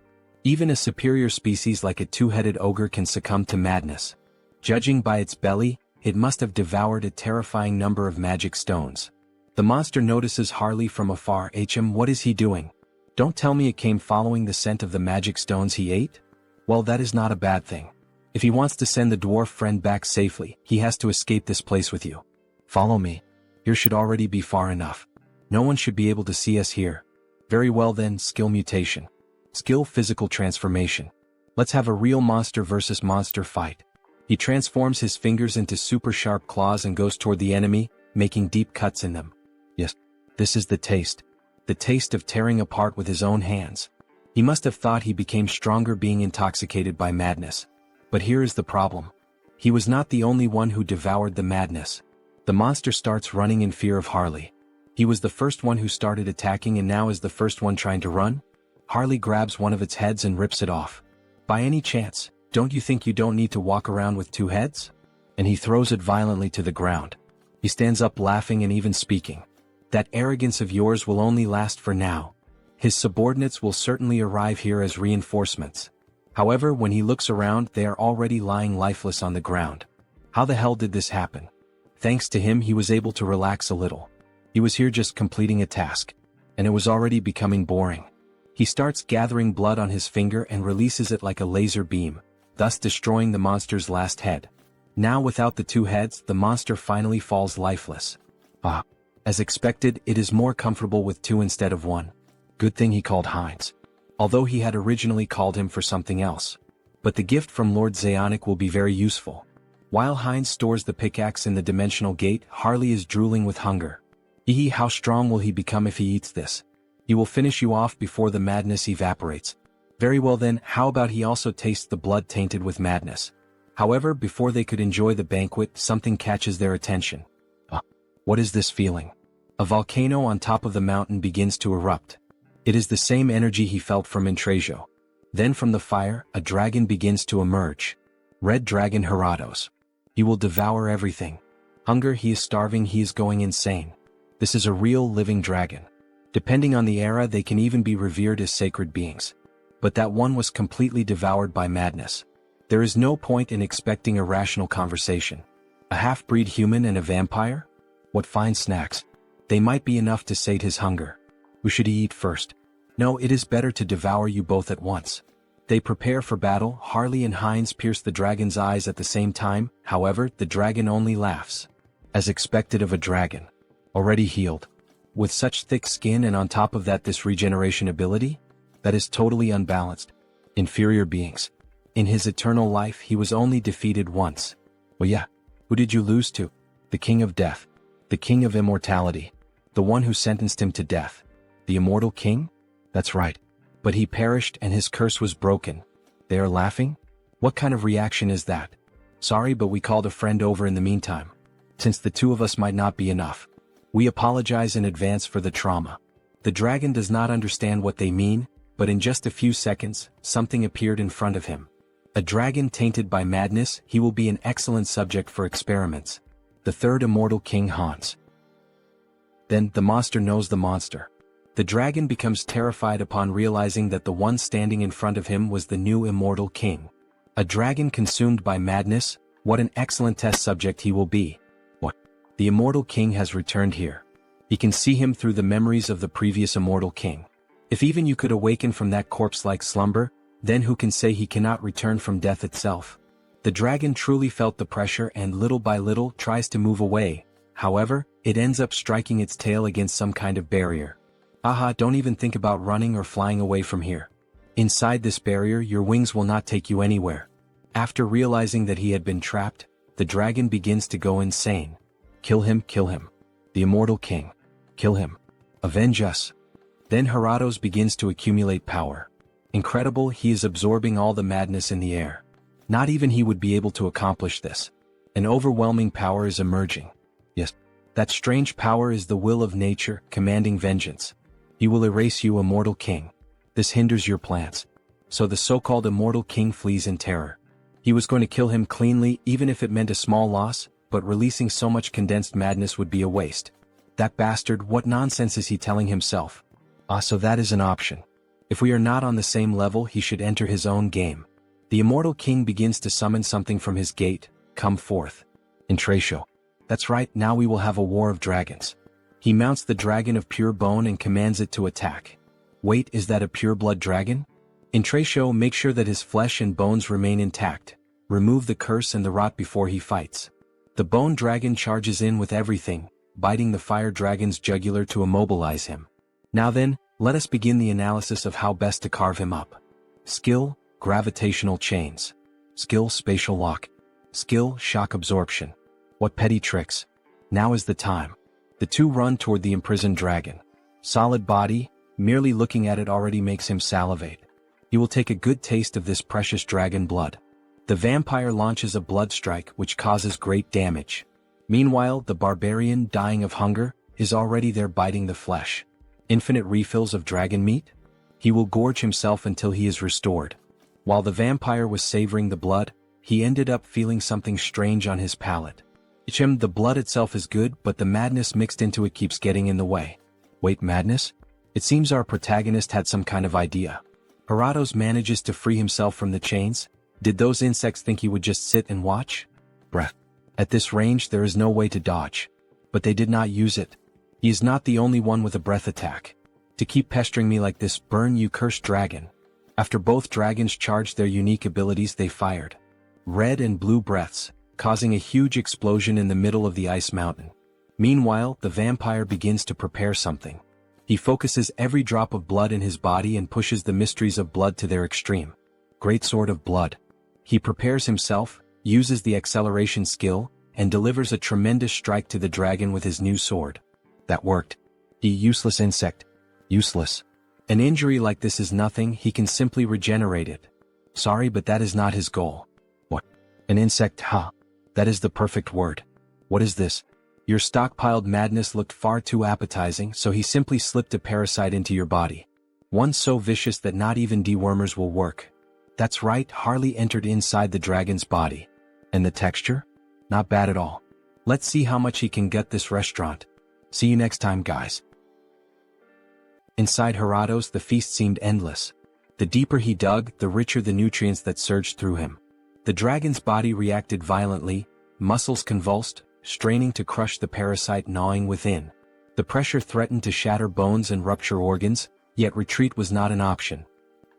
Even a superior species like a two-headed ogre can succumb to madness. Judging by its belly, it must have devoured a terrifying number of magic stones. The monster notices Harley from afar. What is he doing? Don't tell me it came following the scent of the magic stones he ate? Well, that is not a bad thing. If he wants to send the dwarf friend back safely, he has to escape this place with you. Follow me. Here should already be far enough. No one should be able to see us here. Very well then, skill mutation. Skill physical transformation. Let's have a real monster versus monster fight. He transforms his fingers into super sharp claws and goes toward the enemy, making deep cuts in them. Yes, this is the taste. The taste of tearing apart with his own hands. He must have thought he became stronger being intoxicated by madness. But here is the problem. He was not the only one who devoured the madness. The monster starts running in fear of Harley. He was the first one who started attacking and now is the first one trying to run? Harley grabs one of its heads and rips it off. By any chance, don't you think you don't need to walk around with two heads? And he throws it violently to the ground. He stands up laughing and even speaking. That arrogance of yours will only last for now. His subordinates will certainly arrive here as reinforcements. However, when he looks around, they are already lying lifeless on the ground. How the hell did this happen? Thanks to him, he was able to relax a little. He was here just completing a task. And it was already becoming boring. He starts gathering blood on his finger and releases it like a laser beam, thus destroying the monster's last head. Now without the two heads, the monster finally falls lifeless. Ah. As expected, it is more comfortable with two instead of one. Good thing he called Heinz. Although he had originally called him for something else. But the gift from Lord Zeonic will be very useful. While Heinz stores the pickaxe in the dimensional gate, Harley is drooling with hunger. How strong will he become if he eats this? He will finish you off before the madness evaporates. Very well then, how about he also tastes the blood tainted with madness? However, before they could enjoy the banquet, something catches their attention. What is this feeling? A volcano on top of the mountain begins to erupt. It is the same energy he felt from Intrejo. Then from the fire, a dragon begins to emerge. Red Dragon Herados. He will devour everything. Hunger, he is starving, he is going insane. This is a real living dragon. Depending on the era, they can even be revered as sacred beings. But that one was completely devoured by madness. There is no point in expecting a rational conversation. A half-breed human and a vampire? What fine snacks. They might be enough to sate his hunger. Who should he eat first? No, it is better to devour you both at once. They prepare for battle. Harley and Heinz pierce the dragon's eyes at the same time. However, the dragon only laughs. As expected of a dragon. Already healed. With such thick skin and on top of that this regeneration ability? That is totally unbalanced. Inferior beings. In his eternal life he was only defeated once. Well yeah, who did you lose to? The King of Death. The King of Immortality. The one who sentenced him to death. The Immortal King? That's right. But he perished and his curse was broken. They are laughing? What kind of reaction is that? Sorry, but we called a friend over in the meantime. Since the two of us might not be enough. We apologize in advance for the trauma. The dragon does not understand what they mean, but in just a few seconds, something appeared in front of him. A dragon tainted by madness, he will be an excellent subject for experiments. The third immortal king Hans. Then, the monster knows the monster. The dragon becomes terrified upon realizing that the one standing in front of him was the new immortal king. A dragon consumed by madness, what an excellent test subject he will be. What? The immortal king has returned here. He can see him through the memories of the previous immortal king. If even you could awaken from that corpse-like slumber, then who can say he cannot return from death itself? The dragon truly felt the pressure and little by little tries to move away. However, it ends up striking its tail against some kind of barrier. Aha, don't even think about running or flying away from here. Inside this barrier, your wings will not take you anywhere. After realizing that he had been trapped, the dragon begins to go insane. Kill him, kill him. The immortal king. Kill him. Avenge us. Then Heratos begins to accumulate power. Incredible, he is absorbing all the madness in the air. Not even he would be able to accomplish this. An overwhelming power is emerging. Yes, that strange power is the will of nature, commanding vengeance. He will erase you, immortal king. This hinders your plans. So the so-called immortal king flees in terror. He was going to kill him cleanly, even if it meant a small loss, but releasing so much condensed madness would be a waste. That bastard, what nonsense is he telling himself? So that is an option. If we are not on the same level, he should enter his own game. The immortal king begins to summon something from his gate. Come forth. Intracio. That's right, now we will have a war of dragons. He mounts the dragon of pure bone and commands it to attack. Wait, is that a pure-blood dragon? Intracio, make sure that his flesh and bones remain intact. Remove the curse and the rot before he fights. The bone dragon charges in with everything, biting the fire dragon's jugular to immobilize him. Now then, let us begin the analysis of how best to carve him up. Skill, gravitational chains. Skill, spatial lock. Skill, shock absorption. What petty tricks. Now is the time. The two run toward the imprisoned dragon. Solid body, merely looking at it already makes him salivate. He will take a good taste of this precious dragon blood. The vampire launches a blood strike which causes great damage. Meanwhile, the barbarian, dying of hunger, is already there biting the flesh. Infinite refills of dragon meat? He will gorge himself until he is restored. While the vampire was savoring the blood, he ended up feeling something strange on his palate. The blood itself is good, but the madness mixed into it keeps getting in the way. Wait, madness? It seems our protagonist had some kind of idea. Heratos manages to free himself from the chains. Did those insects think he would just sit and watch? Breath. At this range there is no way to dodge. But they did not use it. He is not the only one with a breath attack. To keep pestering me like this, burn you cursed dragon. After both dragons charged their unique abilities, they fired red and blue breaths, causing a huge explosion in the middle of the ice mountain. Meanwhile, the vampire begins to prepare something. He focuses every drop of blood in his body and pushes the mysteries of blood to their extreme. Great sword of blood. He prepares himself, uses the acceleration skill, and delivers a tremendous strike to the dragon with his new sword. That worked. Useless insect. Useless. An injury like this is nothing, he can simply regenerate it. Sorry, but that is not his goal. What? An insect, huh? That is the perfect word. What is this? Your stockpiled madness looked far too appetizing, so he simply slipped a parasite into your body. One so vicious that not even dewormers will work. That's right, Harley entered inside the dragon's body. And the texture? Not bad at all. Let's see how much he can gut this restaurant. See you next time, guys. Inside Heratos, the feast seemed endless. The deeper he dug, the richer the nutrients that surged through him. The dragon's body reacted violently, muscles convulsed, straining to crush the parasite gnawing within. The pressure threatened to shatter bones and rupture organs, yet retreat was not an option.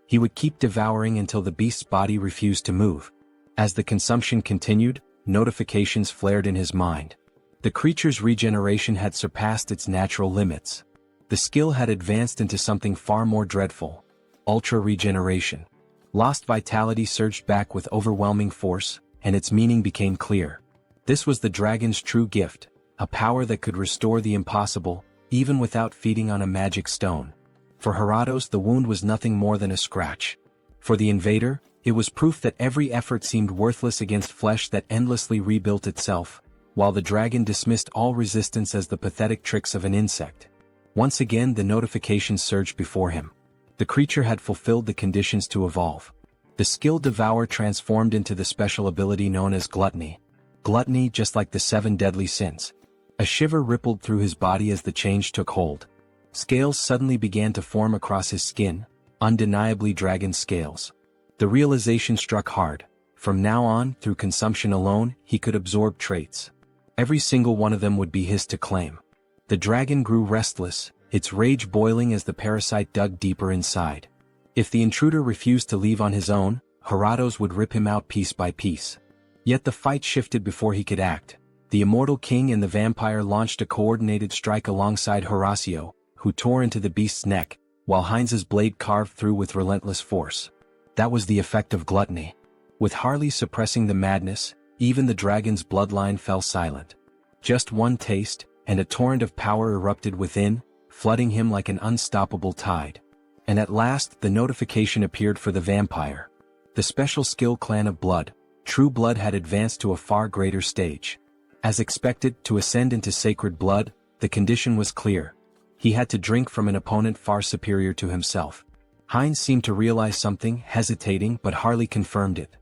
He would keep devouring until the beast's body refused to move. As the consumption continued, notifications flared in his mind. The creature's regeneration had surpassed its natural limits. The skill had advanced into something far more dreadful. Ultra regeneration. Lost vitality surged back with overwhelming force, and its meaning became clear. This was the dragon's true gift, a power that could restore the impossible, even without feeding on a magic stone. For Heratos, the wound was nothing more than a scratch. For the invader, it was proof that every effort seemed worthless against flesh that endlessly rebuilt itself, while the dragon dismissed all resistance as the pathetic tricks of an insect. Once again the notification surged before him. The creature had fulfilled the conditions to evolve. The skill Devour transformed into the special ability known as Gluttony. Gluttony, just like the 7 deadly sins. A shiver rippled through his body as the change took hold. Scales suddenly began to form across his skin, undeniably dragon scales. The realization struck hard. From now on, through consumption alone, he could absorb traits. Every single one of them would be his to claim. The dragon grew restless, its rage boiling as the parasite dug deeper inside. If the intruder refused to leave on his own, Heratos would rip him out piece by piece. Yet the fight shifted before he could act. The immortal king and the vampire launched a coordinated strike alongside Horacio, who tore into the beast's neck, while Heinz's blade carved through with relentless force. That was the effect of gluttony. With Harley suppressing the madness, even the dragon's bloodline fell silent. Just one taste, and a torrent of power erupted within, flooding him like an unstoppable tide. And at last the notification appeared for the vampire. The special skill Clan of Blood, True Blood, had advanced to a far greater stage. As expected, to ascend into sacred blood, the condition was clear. He had to drink from an opponent far superior to himself. Heinz seemed to realize something, hesitating, but Harley confirmed it.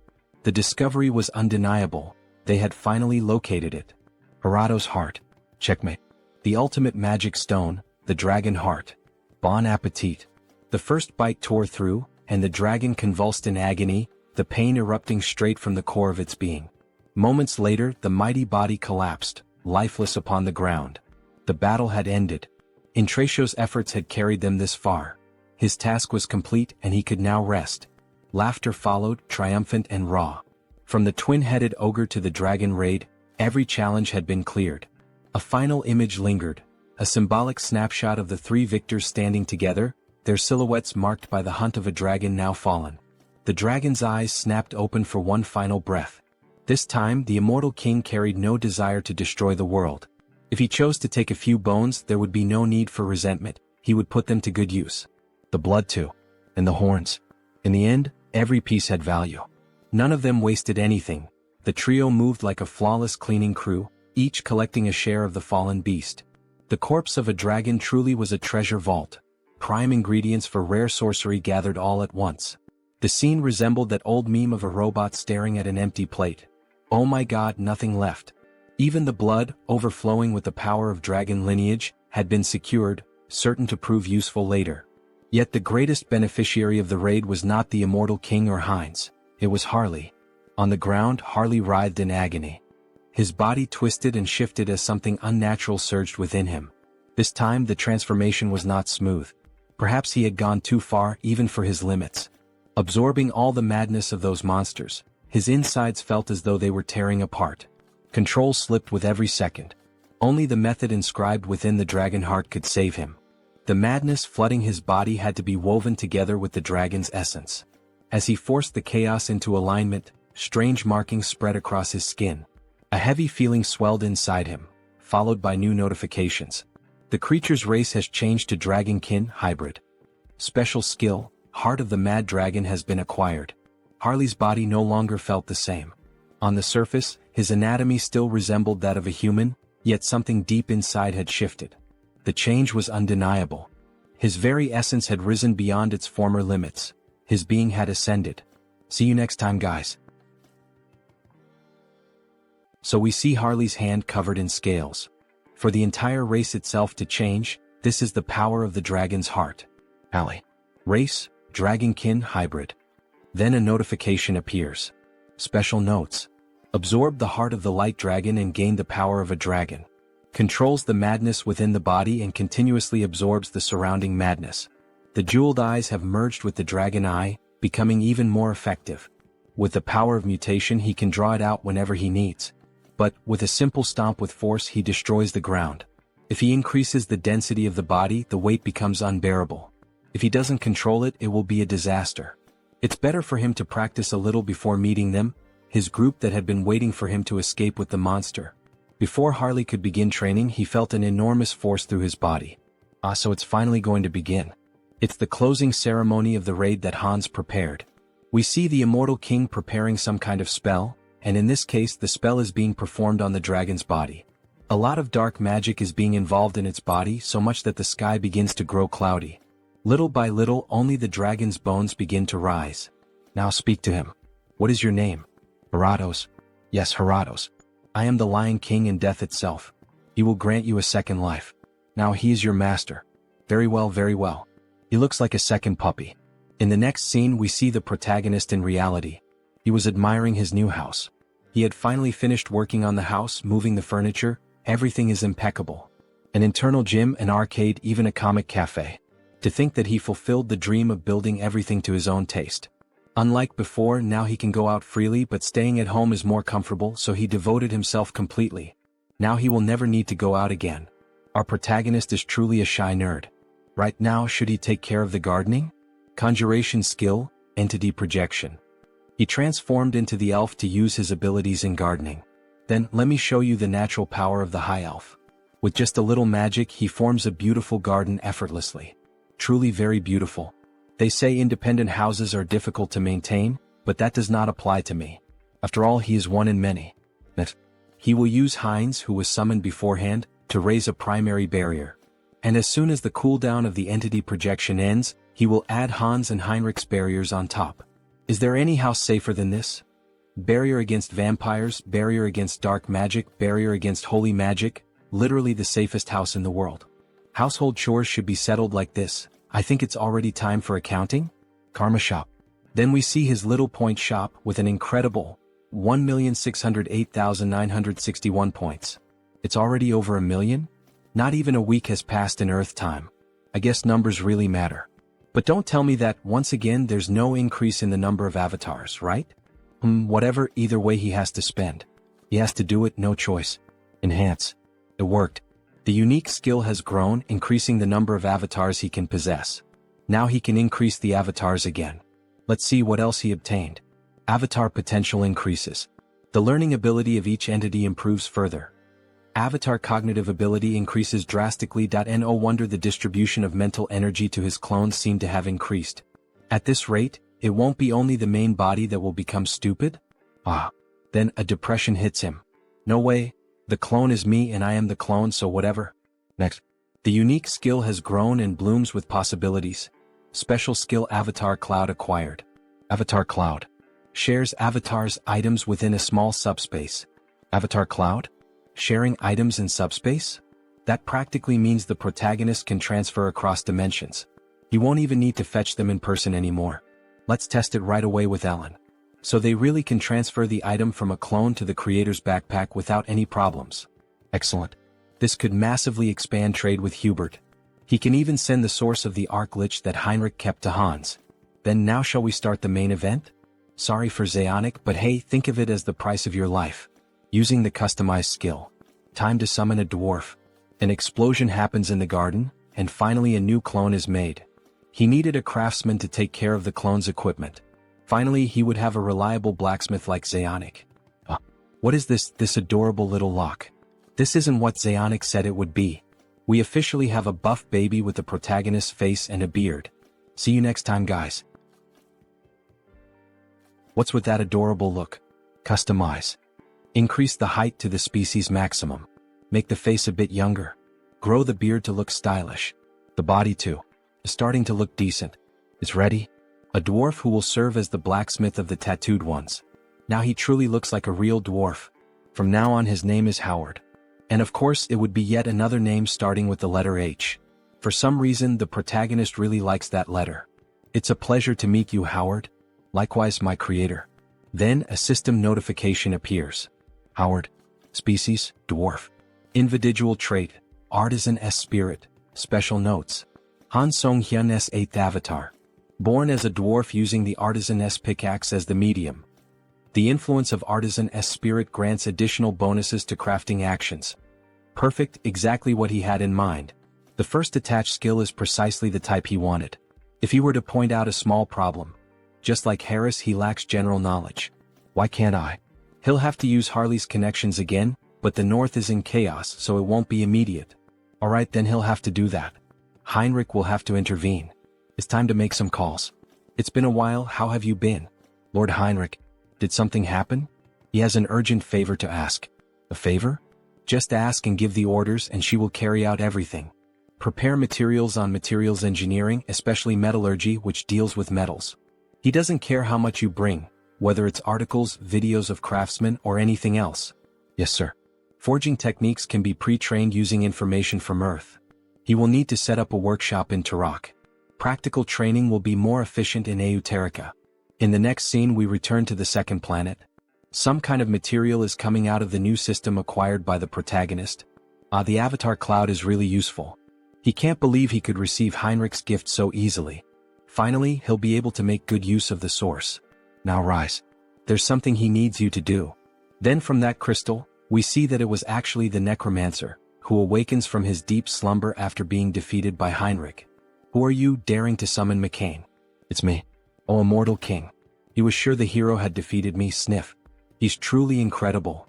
The discovery was undeniable. They had finally located it. Harato's heart. Checkmate. The ultimate magic stone, the dragon heart. Bon appetit. The first bite tore through, and the dragon convulsed in agony, the pain erupting straight from the core of its being. Moments later, the mighty body collapsed, lifeless upon the ground. The battle had ended. Intracio's efforts had carried them this far. His task was complete and he could now rest. Laughter followed, triumphant and raw. From the twin-headed ogre to the dragon raid, every challenge had been cleared. A final image lingered, a symbolic snapshot of the three victors standing together, their silhouettes marked by the hunt of a dragon now fallen. The dragon's eyes snapped open for one final breath. This time, the immortal king carried no desire to destroy the world. If he chose to take a few bones, there would be no need for resentment. He would put them to good use. The blood too. And the horns. In the end, every piece had value. None of them wasted anything. The trio moved like a flawless cleaning crew, each collecting a share of the fallen beast. The corpse of a dragon truly was a treasure vault. Prime ingredients for rare sorcery gathered all at once. The scene resembled that old meme of a robot staring at an empty plate. Oh my god, nothing left. Even the blood, overflowing with the power of dragon lineage, had been secured, certain to prove useful later. Yet the greatest beneficiary of the raid was not the immortal king or Heinz, it was Harley. On the ground, Harley writhed in agony. His body twisted and shifted as something unnatural surged within him. This time the transformation was not smooth. Perhaps he had gone too far even for his limits. Absorbing all the madness of those monsters, his insides felt as though they were tearing apart. Control slipped with every second. Only the method inscribed within the dragon heart could save him. The madness flooding his body had to be woven together with the dragon's essence. As he forced the chaos into alignment, strange markings spread across his skin. A heavy feeling swelled inside him, followed by new notifications. The creature's race has changed to Dragonkin Hybrid. Special skill, Heart of the Mad Dragon, has been acquired. Harley's body no longer felt the same. On the surface, his anatomy still resembled that of a human, yet something deep inside had shifted. The change was undeniable. His very essence had risen beyond its former limits. His being had ascended. See you next time, guys. So we see Harley's hand covered in scales. For the entire race itself to change, this is the power of the dragon's heart. Alley. Race, Dragonkin Hybrid. Then a notification appears. Special notes. Absorb the heart of the light dragon and gain the power of a dragon. Controls the madness within the body and continuously absorbs the surrounding madness. The jeweled eyes have merged with the dragon eye, becoming even more effective. With the power of mutation, he can draw it out whenever he needs. But, with a simple stomp with force, he destroys the ground. If he increases the density of the body, the weight becomes unbearable. If he doesn't control it, it will be a disaster. It's better for him to practice a little before meeting them, his group that had been waiting for him to escape with the monster. Before Harley could begin training, he felt an enormous force through his body. So it's finally going to begin. It's the closing ceremony of the raid that Hans prepared. We see the immortal king preparing some kind of spell, and in this case the spell is being performed on the dragon's body. A lot of dark magic is being involved in its body, so much that the sky begins to grow cloudy. Little by little, only the dragon's bones begin to rise. Now speak to him. What is your name? Heratos. Yes, Heratos. I am the Lion King and death itself. He will grant you a second life. Now he is your master. Very well, very well. He looks like a second puppy. In the next scene we see the protagonist in reality. He was admiring his new house. He had finally finished working on the house, moving the furniture. Everything is impeccable. An internal gym, an arcade, even a comic cafe. To think that he fulfilled the dream of building everything to his own taste. Unlike before, now he can go out freely, but staying at home is more comfortable, so he devoted himself completely. Now he will never need to go out again. Our protagonist is truly a shy nerd. Right now, should he take care of the gardening? Conjuration skill, entity projection. He transformed into the elf to use his abilities in gardening. Then, let me show you the natural power of the high elf. With just a little magic, he forms a beautiful garden effortlessly. Truly very beautiful. They say independent houses are difficult to maintain, but that does not apply to me. After all, he is one in many. He will use Heinz, who was summoned beforehand, to raise a primary barrier. And as soon as the cooldown of the entity projection ends, he will add Hans and Heinrich's barriers on top. Is there any house safer than this? Barrier against vampires, barrier against dark magic, barrier against holy magic, literally the safest house in the world. Household chores should be settled like this. I think it's already time for accounting? Karma shop. Then we see his little point shop with an incredible 1,608,961 points. It's already over 1 million? Not even a week has passed in Earth time. I guess numbers really matter. But don't tell me that, once again, there's no increase in the number of avatars, right? Whatever, either way he has to spend. He has to do it, no choice. Enhance. It worked. The unique skill has grown, increasing the number of avatars he can possess. Now he can increase the avatars again. Let's see what else he obtained. Avatar potential increases. The learning ability of each entity improves further. Avatar cognitive ability increases drastically. No wonder the distribution of mental energy to his clones seem to have increased. At this rate, it won't be only the main body that will become stupid? Then a depression hits him. No way, the clone is me and I am the clone, so whatever. Next. The unique skill has grown and blooms with possibilities. Special skill Avatar Cloud acquired. Avatar Cloud shares avatars' items within a small subspace. Avatar Cloud? Sharing items in subspace? That practically means the protagonist can transfer across dimensions. He won't even need to fetch them in person anymore. Let's test it right away with Ellen. So they really can transfer the item from a clone to the creator's backpack without any problems. Excellent. This could massively expand trade with Hubert. He can even send the source of the arc lich that Heinrich kept to Hans. Then now shall we start the main event? Sorry for Zeonic, but hey, think of it as the price of your life. Using the customized skill. Time to summon a dwarf. An explosion happens in the garden, and finally a new clone is made. He needed a craftsman to take care of the clone's equipment. Finally, he would have a reliable blacksmith like Zeonic. What is this adorable little lock? This isn't what Zeonic said it would be. We officially have a buff baby with the protagonist's face and a beard. See you next time, guys. What's with that adorable look? Customize. Increase the height to the species maximum. Make the face a bit younger. Grow the beard to look stylish. The body too. Is starting to look decent. Is ready? A dwarf who will serve as the blacksmith of the tattooed ones. Now he truly looks like a real dwarf. From now on his name is Howard. And of course it would be yet another name starting with the letter H. For some reason the protagonist really likes that letter. It's a pleasure to meet you, Howard. Likewise, my creator. Then a system notification appears. Howard. Species, dwarf. Individual trait, artisan S spirit. Special notes. Han Sunghyun S 8th avatar. Born as a dwarf using the artisan S pickaxe as the medium. The influence of artisan S spirit grants additional bonuses to crafting actions. Perfect, exactly what he had in mind. The first attached skill is precisely the type he wanted. If he were to point out a small problem. Just like Harris, he lacks general knowledge. Why can't I? He'll have to use Harley's connections again, but the north is in chaos, so it won't be immediate. Alright, then he'll have to do that. Heinrich will have to intervene. It's time to make some calls. It's been a while, how have you been? Lord Heinrich, did something happen? He has an urgent favor to ask. A favor? Just ask and give the orders and she will carry out everything. Prepare materials on materials engineering, especially metallurgy, which deals with metals. He doesn't care how much you bring, whether it's articles, videos of craftsmen, or anything else. Yes, sir. Forging techniques can be pre-trained using information from Earth. He will need to set up a workshop in Turok. Practical training will be more efficient in Euterica. In the next scene we return to the second planet. Some kind of material is coming out of the new system acquired by the protagonist. The Avatar Cloud is really useful. He can't believe he could receive Heinrich's gift so easily. Finally, he'll be able to make good use of the source. Now rise. There's something he needs you to do. Then from that crystal, we see that it was actually the necromancer, who awakens from his deep slumber after being defeated by Heinrich. Who are you daring to summon McCain? It's me. Oh, immortal king. He was sure the hero had defeated me, sniff. He's truly incredible.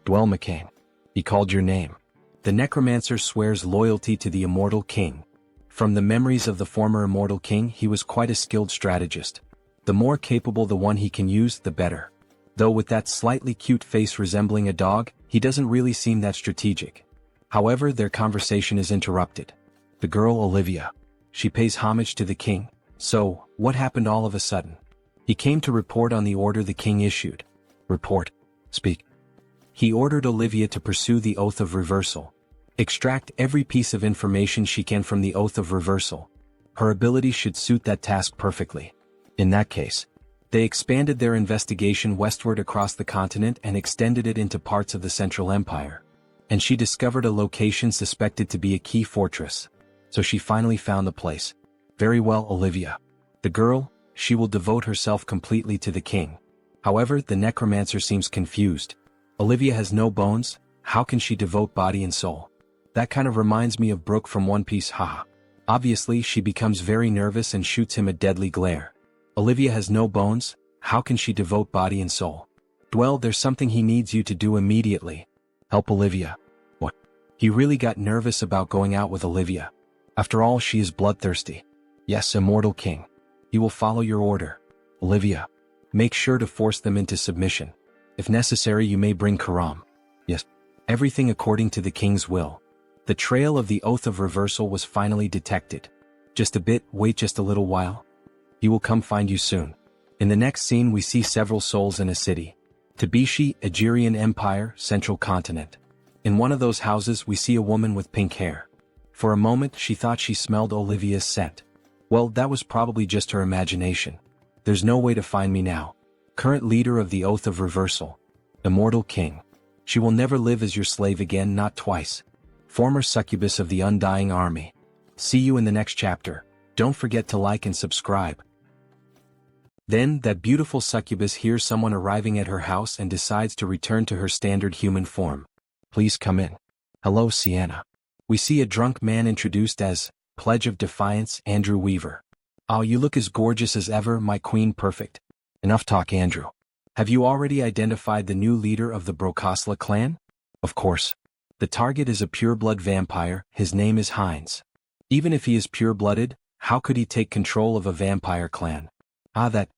Dwell McCain. He called your name. The necromancer swears loyalty to the immortal king. From the memories of the former immortal king, he was quite a skilled strategist. The more capable the one he can use, the better. Though with that slightly cute face resembling a dog, he doesn't really seem that strategic. However, their conversation is interrupted. The girl Olivia. She pays homage to the king. So, what happened all of a sudden? He came to report on the order the king issued. Report. Speak. He ordered Olivia to pursue the Oath of Reversal. Extract every piece of information she can from the Oath of Reversal. Her ability should suit that task perfectly. In that case, they expanded their investigation westward across the continent and extended it into parts of the Central Empire. And she discovered a location suspected to be a key fortress. So she finally found the place. Very well, Olivia. The girl, she will devote herself completely to the king. However, the necromancer seems confused. Olivia has no bones, how can she devote body and soul? That kind of reminds me of Brooke from One Piece, haha. Obviously, she becomes very nervous and shoots him a deadly glare. Olivia has no bones, how can she devote body and soul? Dwell, there's something he needs you to do immediately. Help Olivia. What? He really got nervous about going out with Olivia. After all, she is bloodthirsty. Yes, immortal king. He will follow your order. Olivia. Make sure to force them into submission. If necessary, you may bring Karam. Yes. Everything according to the king's will. The trail of the Oath of Reversal was finally detected. Just a bit, wait just a little while. He will come find you soon. In the next scene we see several souls in a city. Tabishi, Agirian Empire, Central Continent. In one of those houses we see a woman with pink hair. For a moment she thought she smelled Olivia's scent. Well, that was probably just her imagination. There's no way to find me now. Current leader of the Oath of Reversal. Immortal King. She will never live as your slave again, not twice. Former succubus of the Undying Army. See you in the next chapter. Don't forget to like and subscribe. Then, that beautiful succubus hears someone arriving at her house and decides to return to her standard human form. Please come in. Hello, Sienna. We see a drunk man introduced as Pledge of Defiance, Andrew Weaver. Oh, you look as gorgeous as ever, my queen perfect. Enough talk, Andrew. Have you already identified the new leader of the Brokosla clan? Of course. The target is a pure-blood vampire, his name is Heinz. Even if he is pure-blooded, how could he take control of a vampire clan?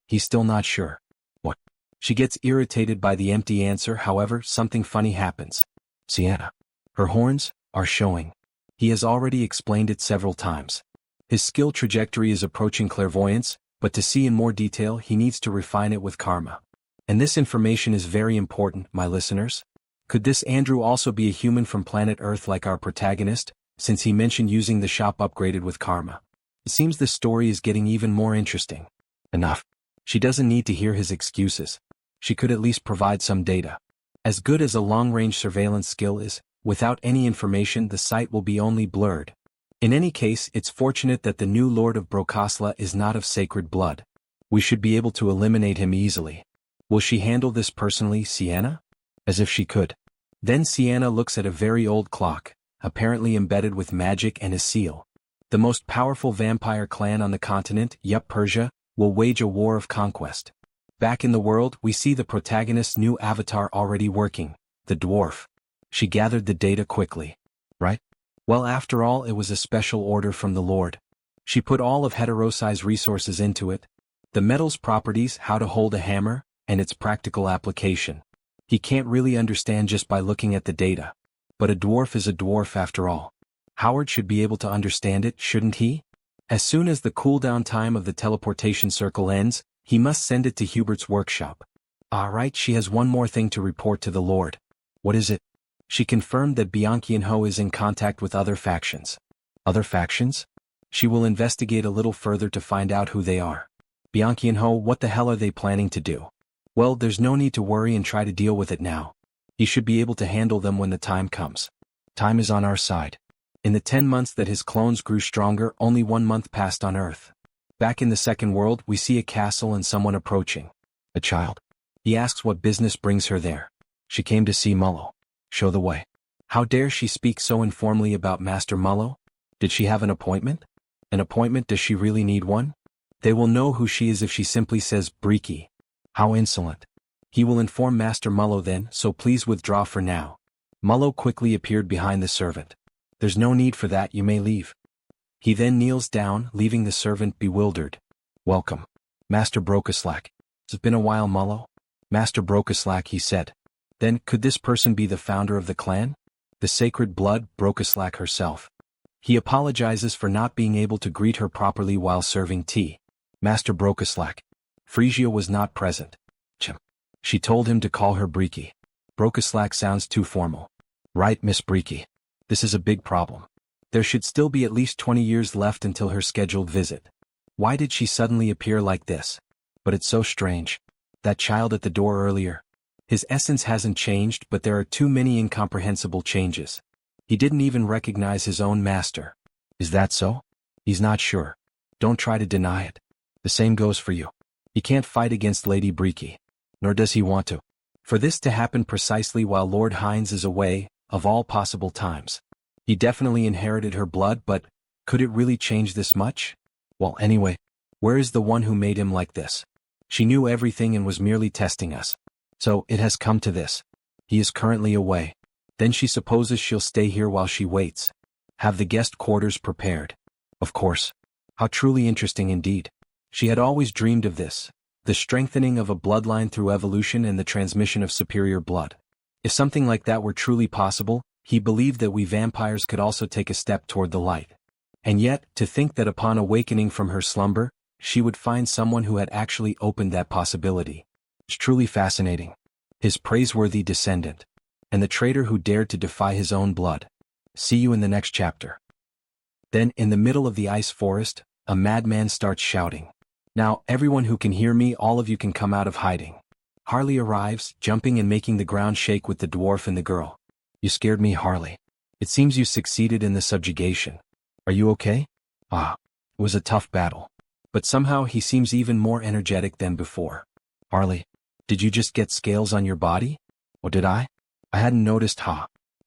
He's still not sure. What? She gets irritated by the empty answer, however, something funny happens. Sienna. Her horns are showing. He has already explained it several times. His skill trajectory is approaching clairvoyance, but to see in more detail he needs to refine it with karma. And this information is very important, my listeners. Could this Andrew also be a human from planet Earth like our protagonist, since he mentioned using the shop upgraded with karma? It seems the story is getting even more interesting. Enough. She doesn't need to hear his excuses. She could at least provide some data. As good as a long-range surveillance skill is, without any information the sight will be only blurred. In any case, it's fortunate that the new Lord of Brokosla is not of sacred blood. We should be able to eliminate him easily. Will she handle this personally, Sienna? As if she could. Then Sienna looks at a very old clock, apparently embedded with magic and a seal. The most powerful vampire clan on the continent, Persia, will wage a war of conquest. Back in the world, we see the protagonist's new avatar already working, the dwarf. She gathered the data quickly. Right? Well, after all, it was a special order from the Lord. She put all of Heterosai's resources into it. The metal's properties, how to hold a hammer, and its practical application. He can't really understand just by looking at the data. But a dwarf is a dwarf after all. Howard should be able to understand it, shouldn't he? As soon as the cooldown time of the teleportation circle ends, he must send it to Hubert's workshop. Alright, she has one more thing to report to the Lord. What is it? She confirmed that Bianchi-Ho is in contact with other factions. Other factions? She will investigate a little further to find out who they are. Bianchi-Ho, what the hell are they planning to do? Well, there's no need to worry and try to deal with it now. He should be able to handle them when the time comes. Time is on our side. In the 10 months that his clones grew stronger, only 1 month passed on Earth. Back in the second world, we see a castle and someone approaching. A child. He asks what business brings her there. She came to see Mullo. Show the way. How dare she speak so informally about Master Mullo? Did she have an appointment? An appointment? Does she really need one? They will know who she is if she simply says Briki. How insolent. He will inform Master Mullo then, so please withdraw for now. Mullo quickly appeared behind the servant. There's no need for that, you may leave. He then kneels down, leaving the servant bewildered. Welcome. Master Brokaslak. It's been a while, Mullo. Master Brokaslak, he said. Then, could this person be the founder of the clan? The sacred blood, Brokaslak herself. He apologizes for not being able to greet her properly while serving tea. Master Brokaslak. Frisia was not present. She told him to call her Briki. Brokaslak sounds too formal. Right, Miss Briki. This is a big problem. There should still be at least 20 years left until her scheduled visit. Why did she suddenly appear like this? But it's so strange. That child at the door earlier. His essence hasn't changed, but there are too many incomprehensible changes. He didn't even recognize his own master. Is that so? He's not sure. Don't try to deny it. The same goes for you. He can't fight against Lady Briki. Nor does he want to. For this to happen precisely while Lord Hines is away, of all possible times. He definitely inherited her blood, but could it really change this much? Well, anyway, where is the one who made him like this? She knew everything and was merely testing us. So, it has come to this. He is currently away. Then she supposes she'll stay here while she waits. Have the guest quarters prepared. Of course. How truly interesting indeed. She had always dreamed of this. The strengthening of a bloodline through evolution and the transmission of superior blood. If something like that were truly possible, he believed that we vampires could also take a step toward the light. And yet, to think that upon awakening from her slumber, she would find someone who had actually opened that possibility. It's truly fascinating. His praiseworthy descendant. And the traitor who dared to defy his own blood. See you in the next chapter. Then, in the middle of the ice forest, a madman starts shouting. Now, everyone who can hear me, all of you can come out of hiding. Harley arrives, jumping and making the ground shake with the dwarf and the girl. You scared me, Harley. It seems you succeeded in the subjugation. Are you okay? It was a tough battle. But somehow he seems even more energetic than before. Harley, did you just get scales on your body? Or did I? I hadn't noticed,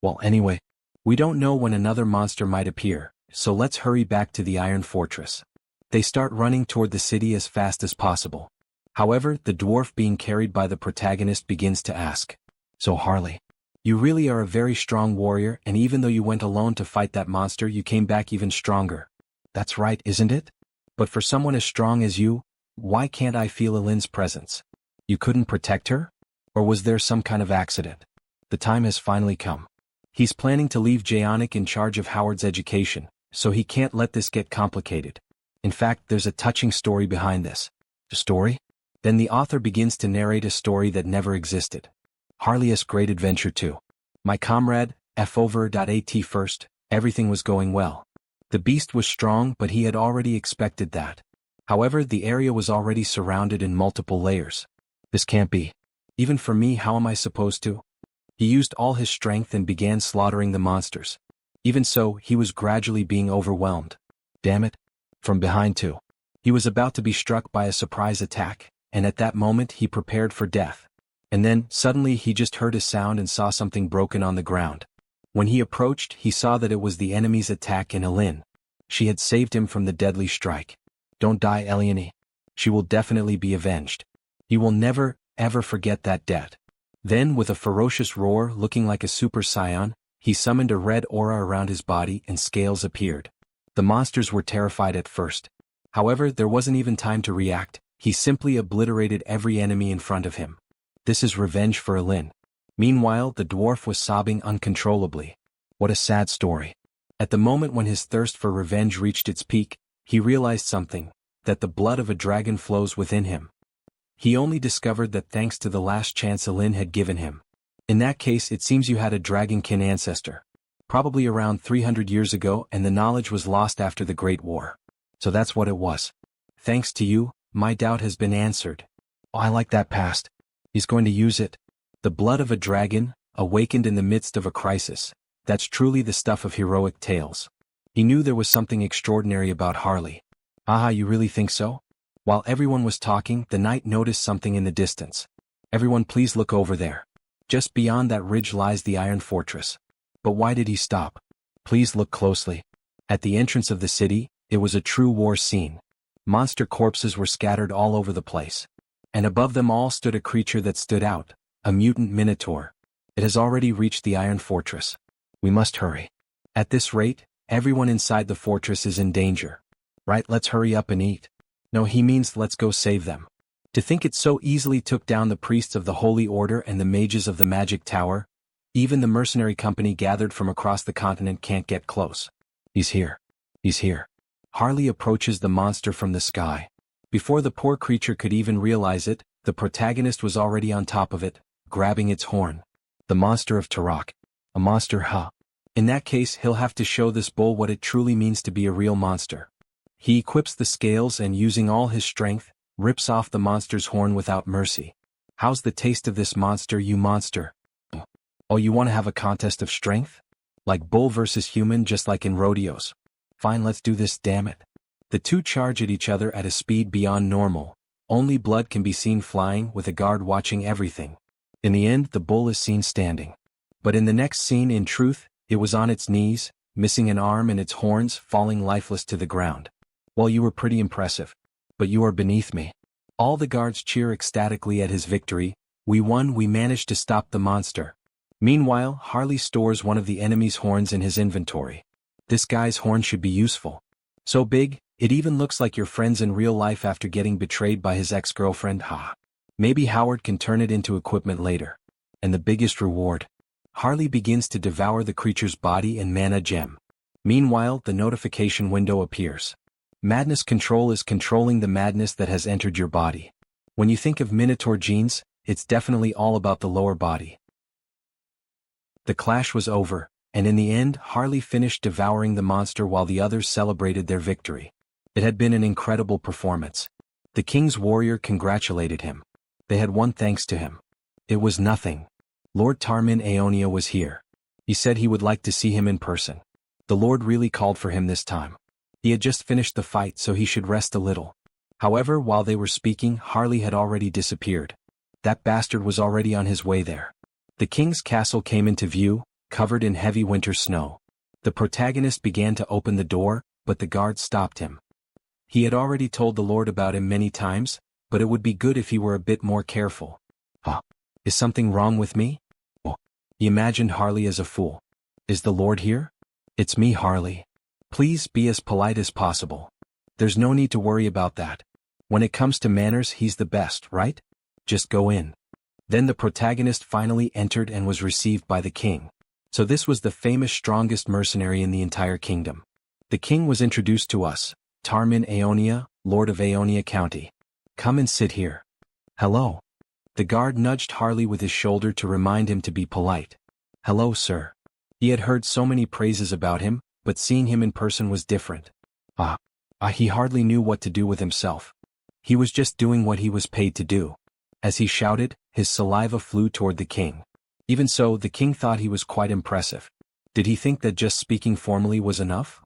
Well, anyway, we don't know when another monster might appear, so let's hurry back to the Iron Fortress. They start running toward the city as fast as possible. However, the dwarf being carried by the protagonist begins to ask. So Harley, you really are a very strong warrior, and even though you went alone to fight that monster, you came back even stronger. That's right, isn't it? But for someone as strong as you, why can't I feel Elin's presence? You couldn't protect her? Or was there some kind of accident? The time has finally come. He's planning to leave Jaonic in charge of Howard's education, so he can't let this get complicated. In fact, there's a touching story behind this. A story? Then the author begins to narrate a story that never existed. Harley's Great Adventure 2. My comrade, F.Over.at first, everything was going well. The beast was strong, but he had already expected that. However, the area was already surrounded in multiple layers. This can't be. Even for me, how am I supposed to? He used all his strength and began slaughtering the monsters. Even so, he was gradually being overwhelmed. Damn it. From behind too. He was about to be struck by a surprise attack, and at that moment he prepared for death. And then, suddenly he just heard a sound and saw something broken on the ground. When he approached, he saw that it was the enemy's attack in Elin. She had saved him from the deadly strike. Don't die, Eliane. She will definitely be avenged. He will never, ever forget that debt. Then, with a ferocious roar looking like a super scion, he summoned a red aura around his body and scales appeared. The monsters were terrified at first. However, there wasn't even time to react. He simply obliterated every enemy in front of him. This is revenge for Elin. Meanwhile, the dwarf was sobbing uncontrollably. What a sad story. At the moment when his thirst for revenge reached its peak, he realized something, that the blood of a dragon flows within him. He only discovered that thanks to the last chance Elin had given him. In that case, it seems you had a dragonkin ancestor. Probably around 300 years ago, and the knowledge was lost after the Great War. So that's what it was. Thanks to you, my doubt has been answered. Oh, I like that past. He's going to use it. The blood of a dragon, awakened in the midst of a crisis. That's truly the stuff of heroic tales. He knew there was something extraordinary about Harley. Aha, you really think so? While everyone was talking, the knight noticed something in the distance. Everyone please look over there. Just beyond that ridge lies the Iron Fortress. But why did he stop? Please look closely. At the entrance of the city, it was a true war scene. Monster corpses were scattered all over the place. And above them all stood a creature that stood out, a mutant minotaur. It has already reached the Iron Fortress. We must hurry. At this rate, everyone inside the fortress is in danger. Right, let's hurry up and eat. No, he means let's go save them. To think it so easily took down the priests of the Holy Order and the mages of the Magic Tower, even the mercenary company gathered from across the continent can't get close. He's here. He's here. Harley approaches the monster from the sky. Before the poor creature could even realize it, the protagonist was already on top of it, grabbing its horn. The monster of Turok. A monster, huh? In that case, he'll have to show this bull what it truly means to be a real monster. He equips the scales and, using all his strength, rips off the monster's horn without mercy. How's the taste of this monster, you monster? Oh, you want to have a contest of strength? Like bull versus human, just like in rodeos. Fine, let's do this, damn it. The two charge at each other at a speed beyond normal. Only blood can be seen flying, with a guard watching everything. In the end, the bull is seen standing. But in the next scene, in truth, it was on its knees, missing an arm and its horns falling lifeless to the ground. Well, you were pretty impressive. But you are beneath me. All the guards cheer ecstatically at his victory. We won, we managed to stop the monster. Meanwhile, Harley stores one of the enemy's horns in his inventory. This guy's horn should be useful. So big, it even looks like your friend's in real life after getting betrayed by his ex-girlfriend, ha. Maybe Howard can turn it into equipment later. And the biggest reward. Harley begins to devour the creature's body and mana gem. Meanwhile, the notification window appears. Madness Control is controlling the madness that has entered your body. When you think of Minotaur genes, it's definitely all about the lower body. The clash was over, and in the end, Harley finished devouring the monster while the others celebrated their victory. It had been an incredible performance. The king's warrior congratulated him. They had won thanks to him. It was nothing. Lord Tarmin Aeonia was here. He said he would like to see him in person. The Lord really called for him this time. He had just finished the fight, so he should rest a little. However, while they were speaking, Harley had already disappeared. That bastard was already on his way there. The king's castle came into view, covered in heavy winter snow. The protagonist began to open the door, but the guard stopped him. He had already told the Lord about him many times, but it would be good if he were a bit more careful. Huh? Is something wrong with me? Oh. He imagined Harley as a fool. Is the Lord here? It's me, Harley. Please be as polite as possible. There's no need to worry about that. When it comes to manners, he's the best, right? Just go in. Then the protagonist finally entered and was received by the king. So this was the famous strongest mercenary in the entire kingdom. The king was introduced to us, Tarmin Aeonia, Lord of Aeonia County. Come and sit here. Hello. The guard nudged Harley with his shoulder to remind him to be polite. Hello, sir. He had heard so many praises about him, but seeing him in person was different. He hardly knew what to do with himself. He was just doing what he was paid to do. As he shouted, his saliva flew toward the king. Even so, the king thought he was quite impressive. Did he think that just speaking formally was enough?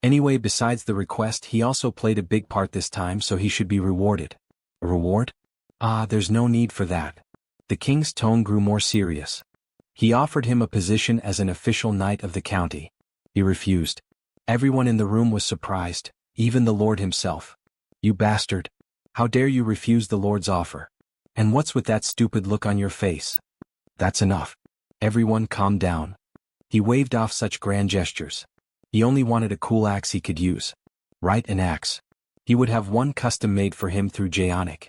Anyway, besides the request, he also played a big part this time, so he should be rewarded. A reward? There's no need for that. The king's tone grew more serious. He offered him a position as an official knight of the county. He refused. Everyone in the room was surprised, even the Lord himself. You bastard. How dare you refuse the Lord's offer? And what's with that stupid look on your face? That's enough. Everyone calm down. He waved off such grand gestures. He only wanted a cool axe he could use. Right, an axe. He would have one custom made for him through Jaonic.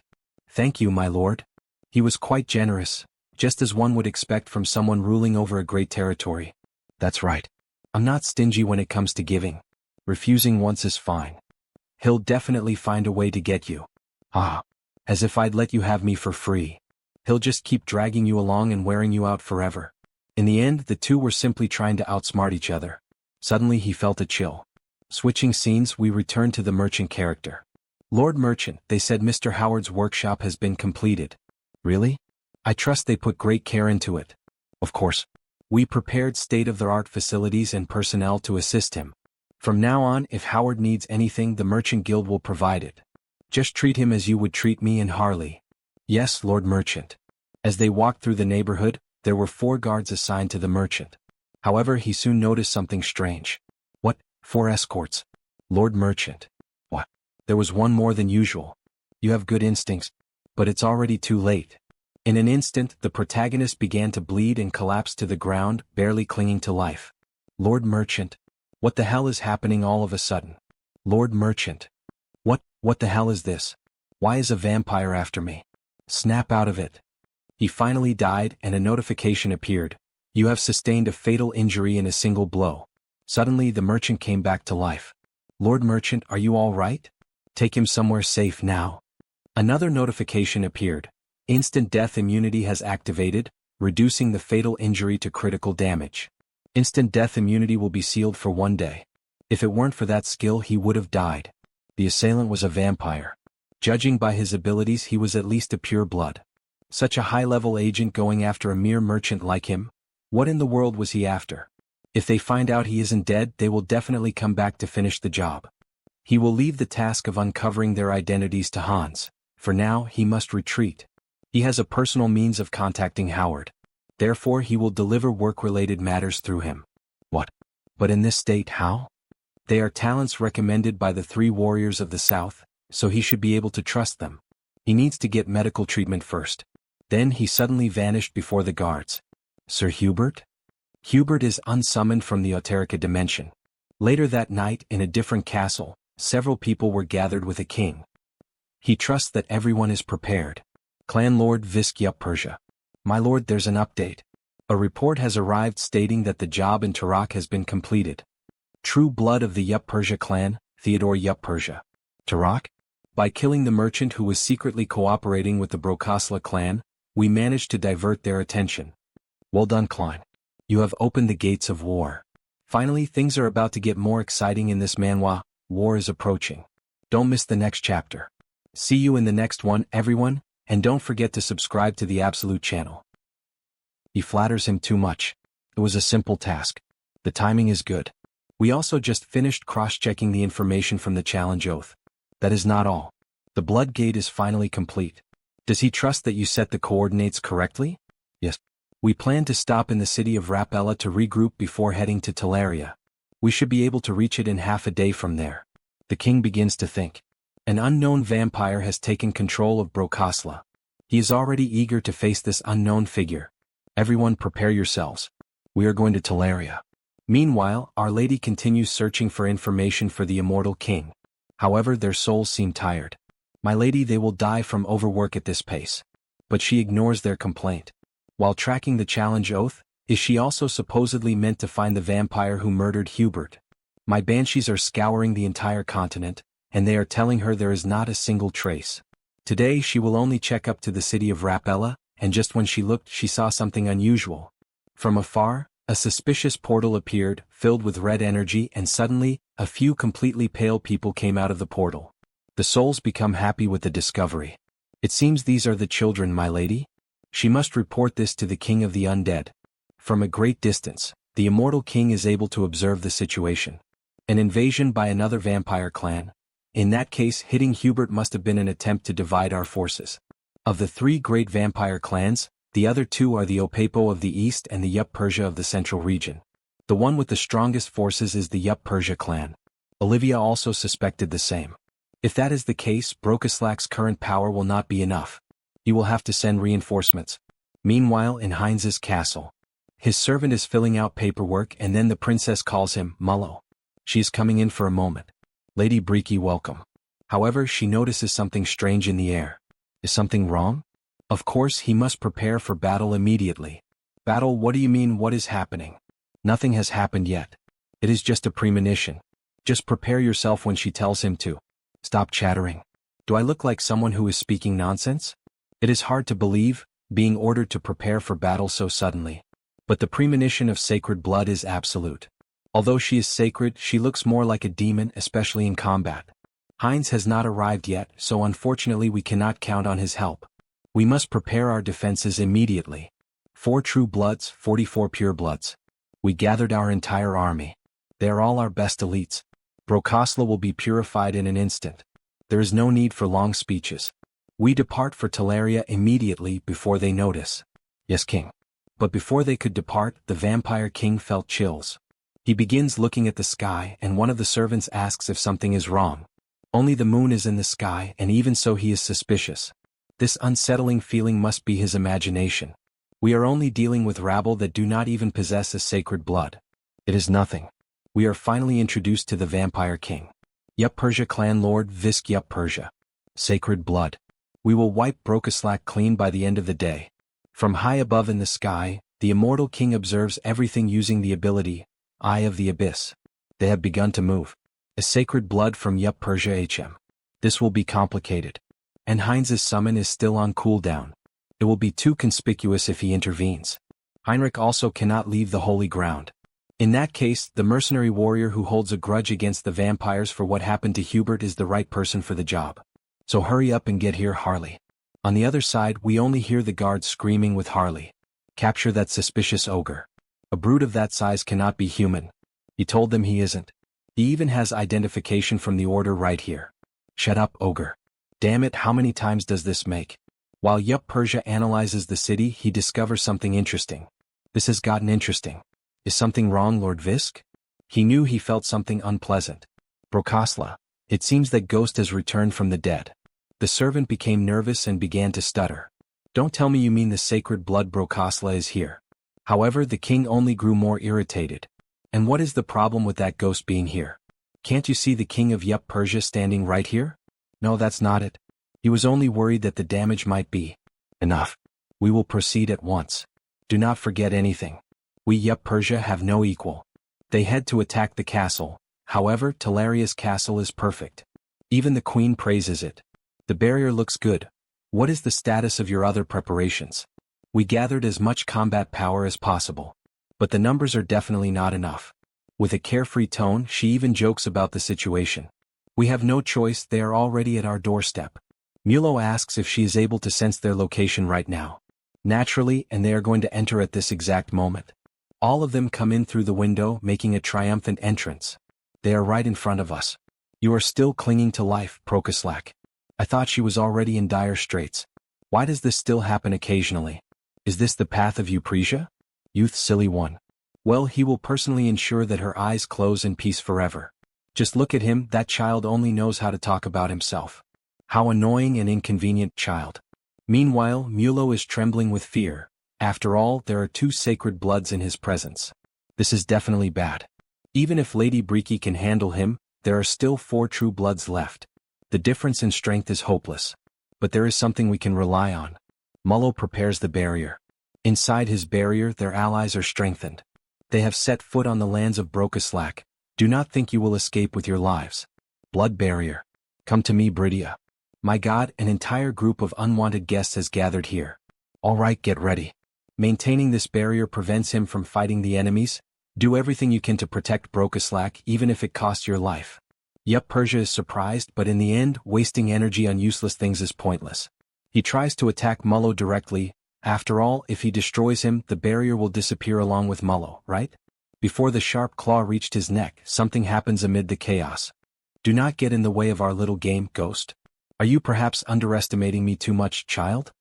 Thank you, my lord. He was quite generous, just as one would expect from someone ruling over a great territory. That's right. I'm not stingy when it comes to giving. Refusing once is fine. He'll definitely find a way to get you. As if I'd let you have me for free. He'll just keep dragging you along and wearing you out forever. In the end, the two were simply trying to outsmart each other. Suddenly he felt a chill. Switching scenes, we return to the merchant character. Lord Merchant, they said Mr. Howard's workshop has been completed. Really? I trust they put great care into it. Of course. We prepared state-of-the-art facilities and personnel to assist him. From now on, if Howard needs anything, the Merchant Guild will provide it. Just treat him as you would treat me and Harley. Yes, Lord Merchant. As they walked through the neighborhood, there were 4 guards assigned to the merchant. However, he soon noticed something strange. What? 4 escorts? Lord Merchant. What? There was one more than usual. You have good instincts, but it's already too late. In an instant, the protagonist began to bleed and collapsed to the ground, barely clinging to life. Lord Merchant. What the hell is happening all of a sudden? Lord Merchant. What the hell is this? Why is a vampire after me? Snap out of it. He finally died and a notification appeared. You have sustained a fatal injury in a single blow. Suddenly the merchant came back to life. Lord Merchant, are you all right? Take him somewhere safe now. Another notification appeared. Instant death immunity has activated, reducing the fatal injury to critical damage. Instant death immunity will be sealed for 1 day. If it weren't for that skill, he would have died. The assailant was a vampire. Judging by his abilities, he was at least a pure blood. Such a high-level agent going after a mere merchant like him? What in the world was he after? If they find out he isn't dead, they will definitely come back to finish the job. He will leave the task of uncovering their identities to Hans. For now, he must retreat. He has a personal means of contacting Howard. Therefore, he will deliver work-related matters through him. What? But in this state, how? They are talents recommended by the 3 warriors of the South, so he should be able to trust them. He needs to get medical treatment first. Then he suddenly vanished before the guards. Sir Hubert? Hubert is unsummoned from the Auterica dimension. Later that night, in a different castle, several people were gathered with a king. He trusts that everyone is prepared. Clan Lord Visk Yup Persia. My lord, there's an update. A report has arrived stating that the job in Tarak has been completed. True blood of the Yup Persia clan, Theodore Yup Persia. Tarak? By killing the merchant who was secretly cooperating with the Brokosla clan, we managed to divert their attention. Well done, Klein. You have opened the gates of war. Finally, things are about to get more exciting in this manhwa. War is approaching. Don't miss the next chapter. See you in the next one, everyone, and don't forget to subscribe to the Absolute channel. He flatters him too much. It was a simple task. The timing is good. We also just finished cross-checking the information from the challenge oath. That is not all. The blood gate is finally complete. Does he trust that you set the coordinates correctly? Yes. We plan to stop in the city of Rapella to regroup before heading to Teleria. We should be able to reach it in half a day from there. The king begins to think. An unknown vampire has taken control of Brokosla. He is already eager to face this unknown figure. Everyone prepare yourselves. We are going to Teleria. Meanwhile, Our Lady continues searching for information for the immortal king. However, their souls seem tired. My lady, they will die from overwork at this pace. But she ignores their complaint. While tracking the challenge oath, is she also supposedly meant to find the vampire who murdered Hubert? My banshees are scouring the entire continent, and they are telling her there is not a single trace. Today she will only check up to the city of Rapella, and just when she looked, she saw something unusual. From afar, a suspicious portal appeared, filled with red energy, and suddenly, a few completely pale people came out of the portal. The souls become happy with the discovery. It seems these are the children, my lady. She must report this to the king of the undead. From a great distance, the immortal king is able to observe the situation. An invasion by another vampire clan. In that case, hitting Hubert must have been an attempt to divide our forces. Of the 3 great vampire clans, the other 2 are the Opapo of the east and the Yup Persia of the central region. The one with the strongest forces is the Yup Persia clan. Olivia also suspected the same. If that is the case, Brokoslak's current power will not be enough. He will have to send reinforcements. Meanwhile, in Heinz's castle, his servant is filling out paperwork, and then the princess calls him Mullo. She is coming in for a moment. Lady Breaky, welcome. However, she notices something strange in the air. Is something wrong? Of course, he must prepare for battle immediately. Battle? What do you mean, what is happening? Nothing has happened yet. It is just a premonition. Just prepare yourself when she tells him to. Stop chattering. Do I look like someone who is speaking nonsense? It is hard to believe, being ordered to prepare for battle so suddenly. But the premonition of sacred blood is absolute. Although she is sacred, she looks more like a demon, especially in combat. Heinz has not arrived yet, so unfortunately we cannot count on his help. We must prepare our defenses immediately. 4 true bloods, 44 pure bloods. We gathered our entire army. They are all our best elites. Brokosla will be purified in an instant. There is no need for long speeches. We depart for Teleria immediately before they notice. Yes, King. But before they could depart, the vampire king felt chills. He begins looking at the sky, and one of the servants asks if something is wrong. Only the moon is in the sky, and even so he is suspicious. This unsettling feeling must be his imagination. We are only dealing with rabble that do not even possess a sacred blood. It is nothing. We are finally introduced to the vampire king. Yup Persia clan lord Visk Yup Persia. Sacred blood. We will wipe Brokoslak clean by the end of the day. From high above in the sky, the immortal king observes everything using the ability, Eye of the Abyss. They have begun to move. A sacred blood from Yup Persia HM. This will be complicated. And Heinz's summon is still on cooldown. It will be too conspicuous if he intervenes. Heinrich also cannot leave the holy ground. In that case, the mercenary warrior who holds a grudge against the vampires for what happened to Hubert is the right person for the job. So hurry up and get here, Harley. On the other side, we only hear the guards screaming with Harley. Capture that suspicious ogre. A brute of that size cannot be human. He told them he isn't. He even has identification from the order right here. Shut up, ogre. Damn it, how many times does this make? While Yup Persia analyzes the city, he discovers something interesting. This has gotten interesting. Is something wrong, Lord Visk? He knew he felt something unpleasant. Brokosla. It seems that Ghost has returned from the dead. The servant became nervous and began to stutter. Don't tell me you mean the sacred blood Brokosla is here. However, the king only grew more irritated. And what is the problem with that ghost being here? Can't you see the king of Yup Persia standing right here? No, that's not it. He was only worried that the damage might be enough. We will proceed at once. Do not forget anything. We Yup Persia have no equal. They head to attack the castle. However, Telaria's castle is perfect. Even the queen praises it. The barrier looks good. What is the status of your other preparations? We gathered as much combat power as possible. But the numbers are definitely not enough. With a carefree tone, she even jokes about the situation. We have no choice, they are already at our doorstep. Mulo asks if she is able to sense their location right now. Naturally, and they are going to enter at this exact moment. All of them come in through the window, making a triumphant entrance. They are right in front of us. You are still clinging to life, Prokoslak. I thought she was already in dire straits. Why does this still happen occasionally? Is this the path of Eupresia? Youth silly one. Well, he will personally ensure that her eyes close in peace forever. Just look at him, that child only knows how to talk about himself. How annoying and inconvenient child. Meanwhile, Mulo is trembling with fear. After all, there are 2 sacred bloods in his presence. This is definitely bad. Even if Lady Breaky can handle him, there are still 4 true bloods left. The difference in strength is hopeless. But there is something we can rely on. Mullo prepares the barrier. Inside his barrier, their allies are strengthened. They have set foot on the lands of Brokoslak. Do not think you will escape with your lives. Blood barrier. Come to me, Bridia. My god, an entire group of unwanted guests has gathered here. Alright, get ready. Maintaining this barrier prevents him from fighting the enemies. Do everything you can to protect Brokoslak, even if it costs your life. Yup Persia is surprised, but in the end, wasting energy on useless things is pointless. He tries to attack Mullo directly. After all, if he destroys him, the barrier will disappear along with Mullo, right? Before the sharp claw reached his neck, something happens amid the chaos. Do not get in the way of our little game, Ghost. Are you perhaps underestimating me too much, child?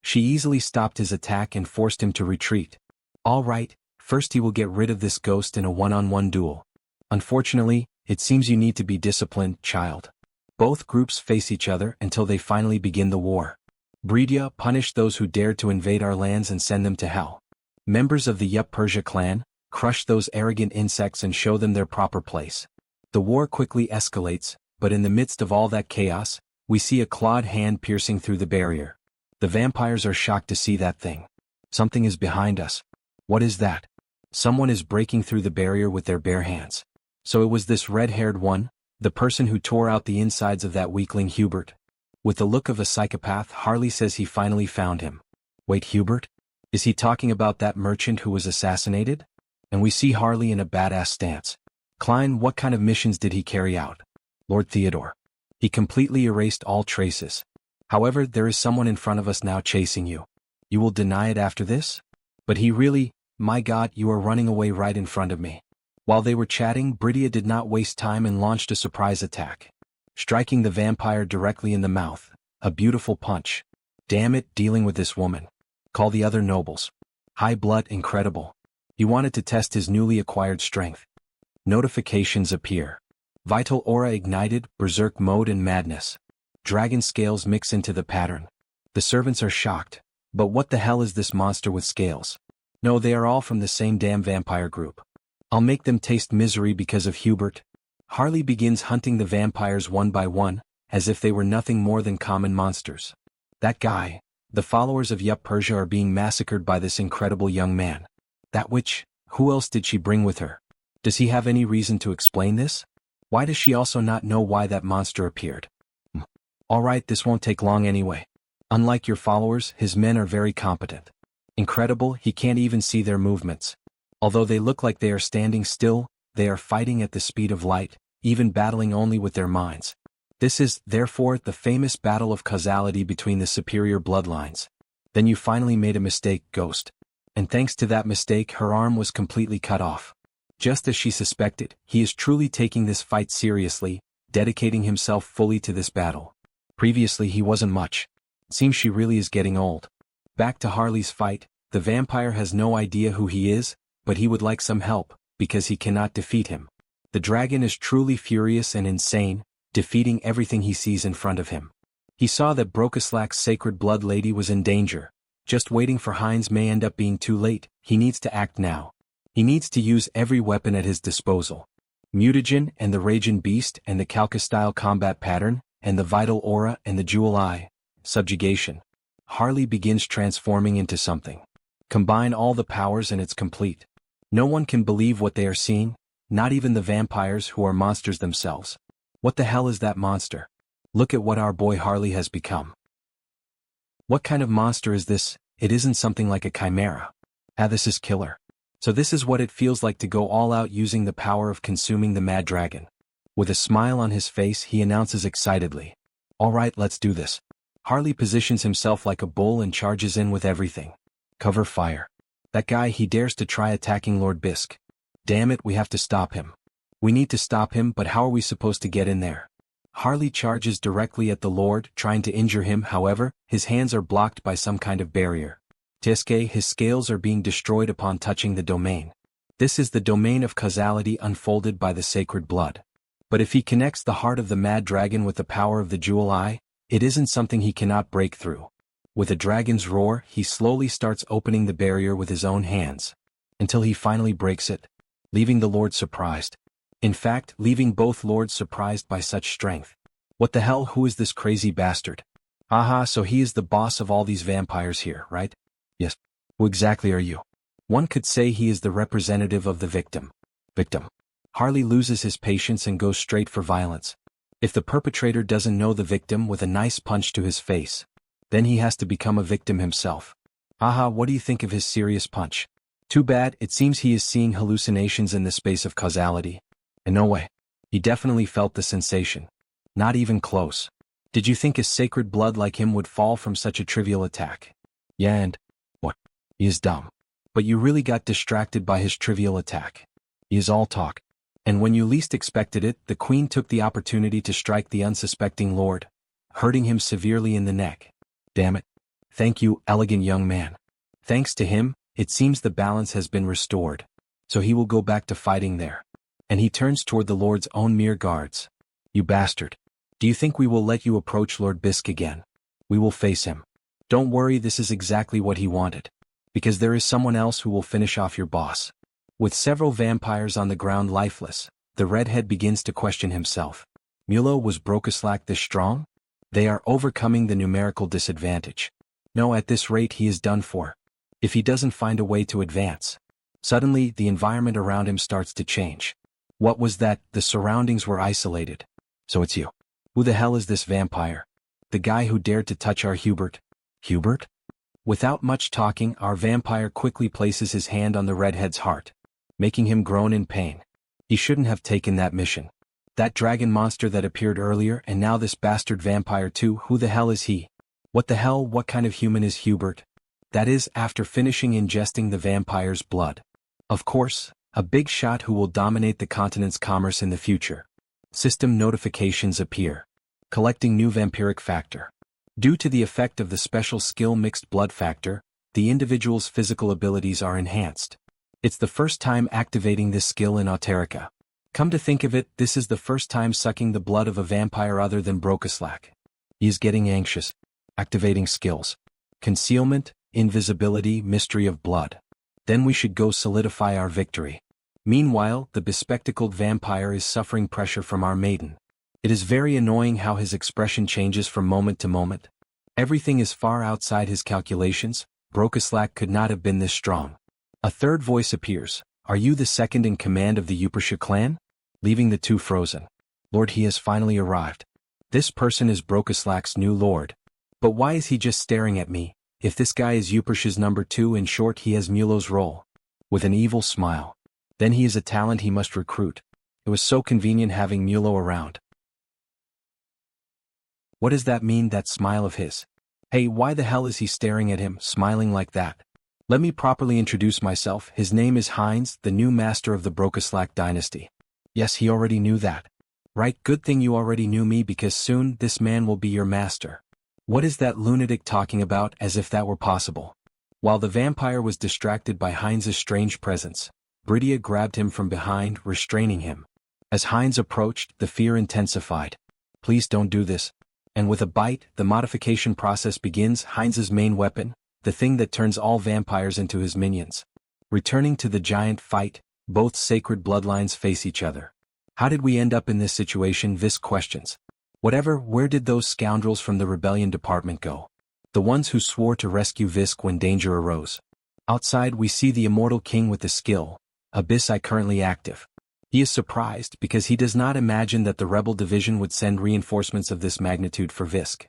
She easily stopped his attack and forced him to retreat. All right, first he will get rid of this ghost in a one-on-one duel. Unfortunately, it seems you need to be disciplined, child. Both groups face each other until they finally begin the war. Bridia, punish those who dared to invade our lands and send them to hell. Members of the Yup Persia clan, crush those arrogant insects and show them their proper place. The war quickly escalates, but in the midst of all that chaos, we see a clawed hand piercing through the barrier. The vampires are shocked to see that thing. Something is behind us. What is that? Someone is breaking through the barrier with their bare hands. So it was this red-haired one, the person who tore out the insides of that weakling Hubert. With the look of a psychopath, Harley says he finally found him. Wait, Hubert? Is he talking about that merchant who was assassinated? And we see Harley in a badass stance. Klein, what kind of missions did he carry out? Lord Theodore. He completely erased all traces. However, there is someone in front of us now chasing you. You will deny it after this? But he really, my god, you are running away right in front of me. While they were chatting, Bridia did not waste time and launched a surprise attack, striking the vampire directly in the mouth. A beautiful punch. Damn it, dealing with this woman. Call the other nobles. High blood, incredible. He wanted to test his newly acquired strength. Notifications appear. Vital aura ignited, berserk mode and madness. Dragon scales mix into the pattern. The servants are shocked. But what the hell is this monster with scales? No, they are all from the same damn vampire group. I'll make them taste misery because of Hubert. Harley begins hunting the vampires one by one, as if they were nothing more than common monsters. That guy, the followers of Yup Persia are being massacred by this incredible young man. That witch, who else did she bring with her? Does he have any reason to explain this? Why does she also not know why that monster appeared? Alright, this won't take long anyway. Unlike your followers, his men are very competent. Incredible, he can't even see their movements. Although they look like they are standing still, they are fighting at the speed of light, even battling only with their minds. This is, therefore, the famous battle of causality between the superior bloodlines. Then you finally made a mistake, Ghost. And thanks to that mistake, her arm was completely cut off. Just as she suspected, he is truly taking this fight seriously, dedicating himself fully to this battle. Previously he wasn't much. Seems she really is getting old. Back to Harley's fight, the vampire has no idea who he is, but he would like some help, because he cannot defeat him. The dragon is truly furious and insane, defeating everything he sees in front of him. He saw that Brokaslak's sacred blood lady was in danger. Just waiting for Heinz may end up being too late. He needs to act now. He needs to use every weapon at his disposal. Mutagen and the Raging Beast and the Calca-style combat pattern, and the vital aura and the jewel eye. Subjugation. Harley begins transforming into something. Combine all the powers and it's complete. No one can believe what they are seeing, not even the vampires who are monsters themselves. What the hell is that monster? Look at what our boy Harley has become. What kind of monster is this? It isn't something like a chimera. This is killer. So this is what it feels like to go all out using the power of consuming the mad dragon. With a smile on his face, he announces excitedly. Alright, let's do this. Harley positions himself like a bull and charges in with everything. Cover fire. That guy, he dares to try attacking Lord Bisk. Damn it, we have to stop him. We need to stop him, but how are we supposed to get in there? Harley charges directly at the Lord, trying to injure him. However, his hands are blocked by some kind of barrier. Tiske, his scales are being destroyed upon touching the domain. This is the domain of causality unfolded by the sacred blood. But if he connects the heart of the mad dragon with the power of the jewel eye, it isn't something he cannot break through. With a dragon's roar, he slowly starts opening the barrier with his own hands, until he finally breaks it, leaving the Lord surprised. In fact, leaving both lords surprised by such strength. What the hell, who is this crazy bastard? Aha, so he is the boss of all these vampires here, right? Yes. Who exactly are you? One could say he is the representative of the victim. Victim. Harley loses his patience and goes straight for violence. If the perpetrator doesn't know the victim with a nice punch to his face, then he has to become a victim himself. Aha, what do you think of his serious punch? Too bad, it seems he is seeing hallucinations in the space of causality. And no way. He definitely felt the sensation. Not even close. Did you think a sacred blood like him would fall from such a trivial attack? Yeah, and what? He is dumb. But you really got distracted by his trivial attack. He is all talk. And when you least expected it, the queen took the opportunity to strike the unsuspecting lord, hurting him severely in the neck. Damn it. Thank you, elegant young man. Thanks to him, it seems the balance has been restored. So he will go back to fighting there. And he turns toward the Lord's own mere guards. You bastard. Do you think we will let you approach Lord Bisk again? We will face him. Don't worry, this is exactly what he wanted. Because there is someone else who will finish off your boss. With several vampires on the ground lifeless, the redhead begins to question himself. Mulo, was Brokaslak this strong? They are overcoming the numerical disadvantage. No, at this rate he is done for. If he doesn't find a way to advance. Suddenly, the environment around him starts to change. What was that? The surroundings were isolated. So it's you. Who the hell is this vampire? The guy who dared to touch our Hubert? Hubert? Without much talking, our vampire quickly places his hand on the redhead's heart, making him groan in pain. He shouldn't have taken that mission. That dragon monster that appeared earlier, and now this bastard vampire too. Who the hell is he? What the hell, what kind of human is Hubert? That is, after finishing ingesting the vampire's blood. Of course, A big shot who will dominate the continent's commerce in the future. System notifications appear. Collecting new vampiric factor. Due to the effect of the special skill mixed blood factor, the individual's physical abilities are enhanced. It's the first time activating this skill in Auterica. Come to think of it, this is the first time sucking the blood of a vampire other than Brokaslak. He is getting anxious. Activating skills. Concealment, invisibility, mystery of blood. Then we should go solidify our victory. Meanwhile, the bespectacled vampire is suffering pressure from our maiden. It is very annoying how his expression changes from moment to moment. Everything is far outside his calculations. Brokaslak could not have been this strong. A third voice appears. Are you the second in command of the Upersha clan? Leaving the two frozen. Lord, he has finally arrived. This person is Brokaslak's new lord. But why is he just staring at me? If this guy is Upersha's number 2, in short, he has Mulo's role. With an evil smile. Then he is a talent he must recruit. It was so convenient having Mulo around. What does that mean, that smile of his? Hey, why the hell is he staring at him, smiling like that? Let me properly introduce myself. His name is Heinz, the new master of the Brokaslak dynasty. Yes, he already knew that. Right, good thing you already knew me, because soon this man will be your master. What is that lunatic talking about, as if that were possible? While the vampire was distracted by Heinz's strange presence, Bridia grabbed him from behind, restraining him. As Heinz approached, the fear intensified. Please don't do this. And with a bite, the modification process begins. Heinz's main weapon, the thing that turns all vampires into his minions. Returning to the giant fight, both sacred bloodlines face each other. How did we end up in this situation? Vis questions. Whatever, where did those scoundrels from the rebellion department go? The ones who swore to rescue Visk when danger arose. Outside we see the immortal king with the skill, Abyssai, currently active. He is surprised because he does not imagine that the rebel division would send reinforcements of this magnitude for Visk.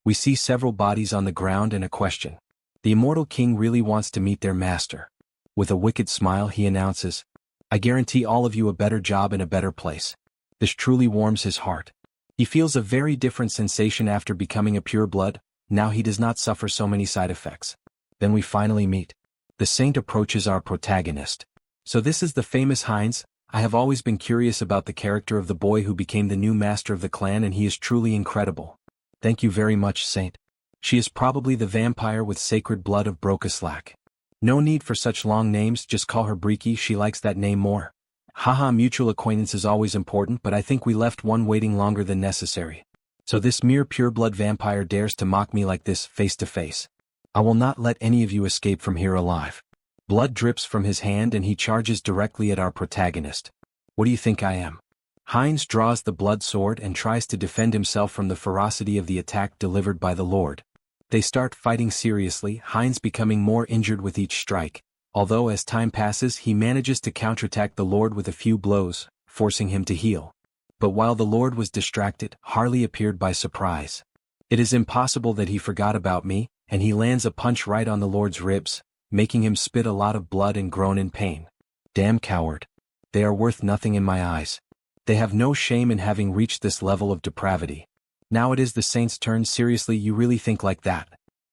We see several bodies on the ground and a question. The immortal king really wants to meet their master. With a wicked smile he announces, I guarantee all of you a better job in a better place. This truly warms his heart. He feels a very different sensation after becoming a pureblood. Now he does not suffer so many side effects. Then we finally meet. The saint approaches our protagonist. So this is the famous Heinz. I have always been curious about the character of the boy who became the new master of the clan, and he is truly incredible. Thank you very much, Saint. She is probably the vampire with sacred blood of Brokaslak. No need for such long names, just call her Briki, she likes that name more. Haha, mutual acquaintance is always important, but I think we left one waiting longer than necessary. So this mere pureblood vampire dares to mock me like this, face to face. I will not let any of you escape from here alive. Blood drips from his hand and he charges directly at our protagonist. What do you think I am? Heinz draws the blood sword and tries to defend himself from the ferocity of the attack delivered by the Lord. They start fighting seriously, Heinz becoming more injured with each strike, although as time passes he manages to counterattack the Lord with a few blows, forcing him to heal. But while the Lord was distracted, Harley appeared by surprise. It is impossible that he forgot about me, and he lands a punch right on the Lord's ribs, making him spit a lot of blood and groan in pain. Damn coward. They are worth nothing in my eyes. They have no shame in having reached this level of depravity. Now it is the saint's turn. Seriously, you really think like that?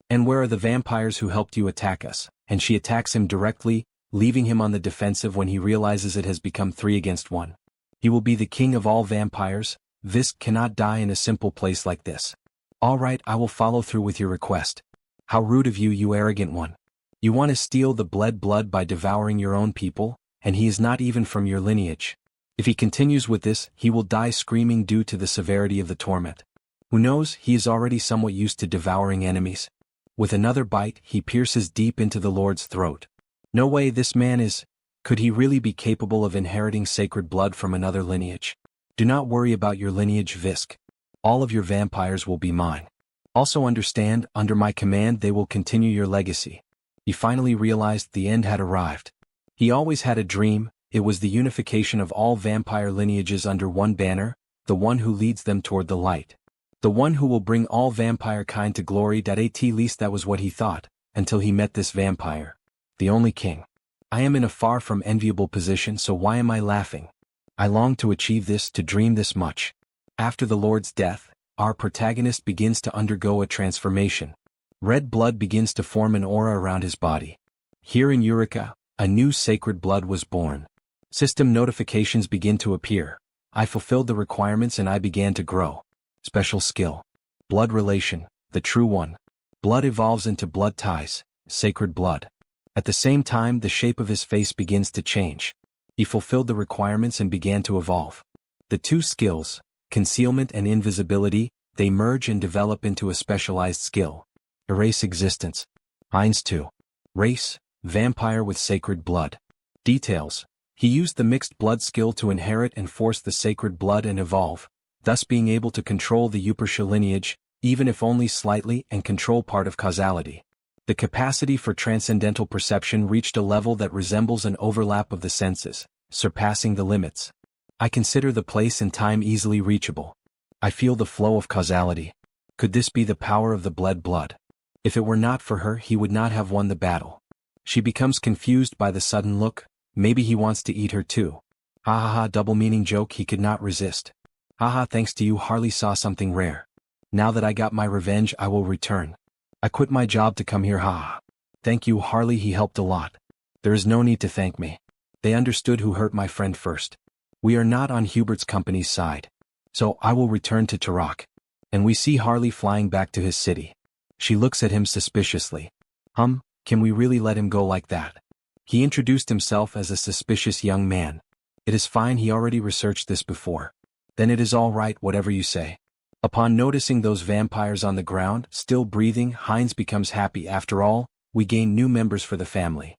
And where are the vampires who helped you attack us? And she attacks him directly, leaving him on the defensive when he realizes it has become 3 against 1. He will be the king of all vampires. Visk cannot die in a simple place like this. All right, I will follow through with your request. How rude of you, you arrogant one. You want to steal the bled blood by devouring your own people, and he is not even from your lineage. If he continues with this, he will die screaming due to the severity of the torment. Who knows, he is already somewhat used to devouring enemies. With another bite, he pierces deep into the Lord's throat. No way, this man is... Could he really be capable of inheriting sacred blood from another lineage? Do not worry about your lineage, Visk. All of your vampires will be mine. Also understand, under my command they will continue your legacy. He finally realized the end had arrived. He always had a dream. It was the unification of all vampire lineages under one banner, the one who leads them toward the light. The one who will bring all vampire kind to glory. At least that was what he thought, until he met this vampire. The only king. I am in a far from enviable position, so why am I laughing? I long to achieve this, to dream this much. After the Lord's death, our protagonist begins to undergo a transformation. Red blood begins to form an aura around his body. Here in Eureka, a new sacred blood was born. System notifications begin to appear. I fulfilled the requirements and I began to grow. Special skill. Blood relation, the true one. Blood evolves into blood ties, sacred blood. At the same time, the shape of his face begins to change. He fulfilled the requirements and began to evolve. The two skills, concealment and invisibility, they merge and develop into a specialized skill. Erase existence. Heinz 2. Race, vampire with sacred blood. Details. He used the mixed blood skill to inherit and force the sacred blood and evolve, thus being able to control the Yupersha lineage, even if only slightly, and control part of causality. The capacity for transcendental perception reached a level that resembles an overlap of the senses, surpassing the limits. I consider the place and time easily reachable. I feel the flow of causality. Could this be the power of the bled blood? If it were not for her, he would not have won the battle. She becomes confused by the sudden look. Maybe he wants to eat her too. Ha ha ha, double-meaning joke he could not resist. Ha ha, thanks to you Harley saw something rare. Now that I got my revenge I will return. I quit my job to come here, ha ha. Thank you Harley, he helped a lot. There is no need to thank me. They understood who hurt my friend first. We are not on Hubert's company's side. So I will return to Tarak. And we see Harley flying back to his city. She looks at him suspiciously. Can we really let him go like that? He introduced himself as a suspicious young man. It is fine, he already researched this before. Then it is all right, whatever you say. Upon noticing those vampires on the ground, still breathing, Heinz becomes happy. After all, we gain new members for the family.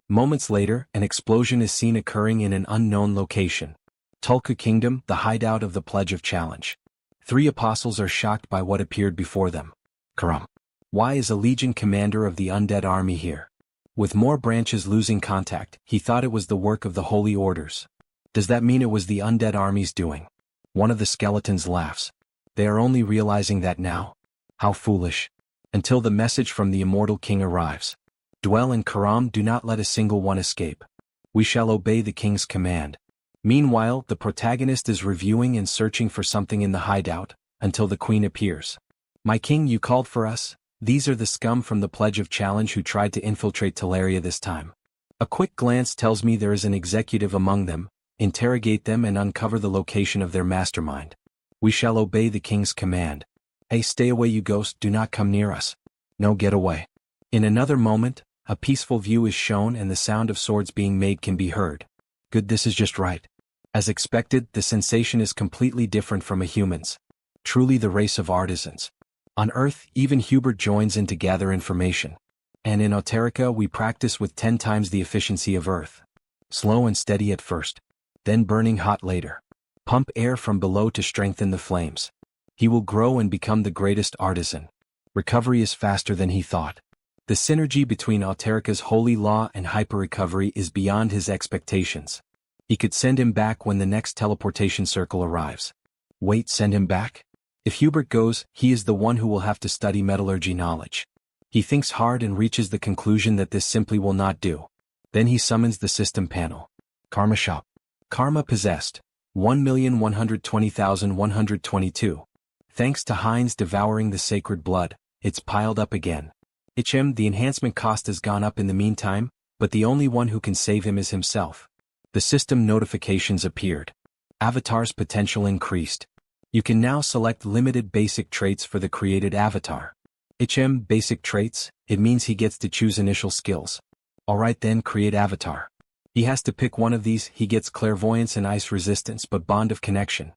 Moments later, an explosion is seen occurring in an unknown location. Tulka Kingdom, the hideout of the Pledge of Challenge. 3 apostles are shocked by what appeared before them. Karam. Why is a legion commander of the undead army here? With more branches losing contact, he thought it was the work of the holy orders. Does that mean it was the undead army's doing? One of the skeletons laughs. They are only realizing that now. How foolish. Until the message from the immortal king arrives. Dwell and Karam, do not let a single one escape. We shall obey the king's command. Meanwhile, the protagonist is reviewing and searching for something in the hideout, until the queen appears. My king, you called for us? These are the scum from the Pledge of Challenge who tried to infiltrate Teleria this time. A quick glance tells me there is an executive among them. Interrogate them and uncover the location of their mastermind. We shall obey the king's command. Hey, stay away you ghost, do not come near us. No, get away. In another moment, a peaceful view is shown and the sound of swords being made can be heard. Good, this is just right. As expected, the sensation is completely different from a human's. Truly the race of artisans. On Earth, even Hubert joins in to gather information. And in Auterica we practice with 10 times the efficiency of Earth. Slow and steady at first. Then burning hot later. Pump air from below to strengthen the flames. He will grow and become the greatest artisan. Recovery is faster than he thought. The synergy between Auterica's holy law and hyper-recovery is beyond his expectations. He could send him back when the next teleportation circle arrives. Wait, send him back? If Hubert goes, he is the one who will have to study metallurgy knowledge. He thinks hard and reaches the conclusion that this simply will not do. Then he summons the system panel. Karma shop. Karma possessed. 1,120,122. Thanks to Heinz devouring the sacred blood, it's piled up again. The enhancement cost has gone up in the meantime, but the only one who can save him is himself. The system notifications appeared. Avatar's potential increased. You can now select limited basic traits for the created avatar. Basic traits, it means he gets to choose initial skills. Alright then, create avatar. He has to pick one of these. He gets clairvoyance and ice resistance but bond of connection.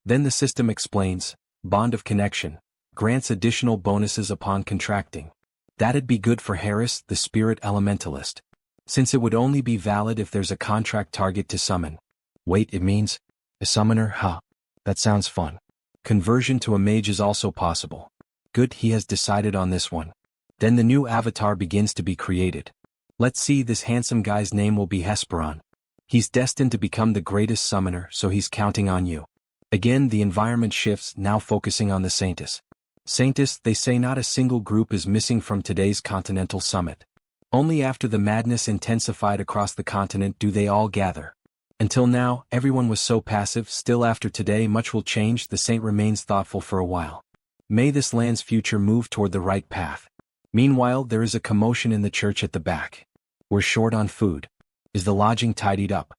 Then the system explains, bond of connection, grants additional bonuses upon contracting. That'd be good for Harris, the spirit elementalist. Since it would only be valid if there's a contract target to summon. Wait, it means? A summoner, huh? That sounds fun. Conversion to a mage is also possible. Good, he has decided on this one. Then the new avatar begins to be created. Let's see, this handsome guy's name will be Hesperon. He's destined to become the greatest summoner, so he's counting on you. Again, the environment shifts, now focusing on the Saintis. Saintis, they say not a single group is missing from today's continental summit. Only after the madness intensified across the continent do they all gather. Until now, everyone was so passive. Still after today much will change. The saint remains thoughtful for a while. May this land's future move toward the right path. Meanwhile, there is a commotion in the church at the back. We're short on food. Is the lodging tidied up?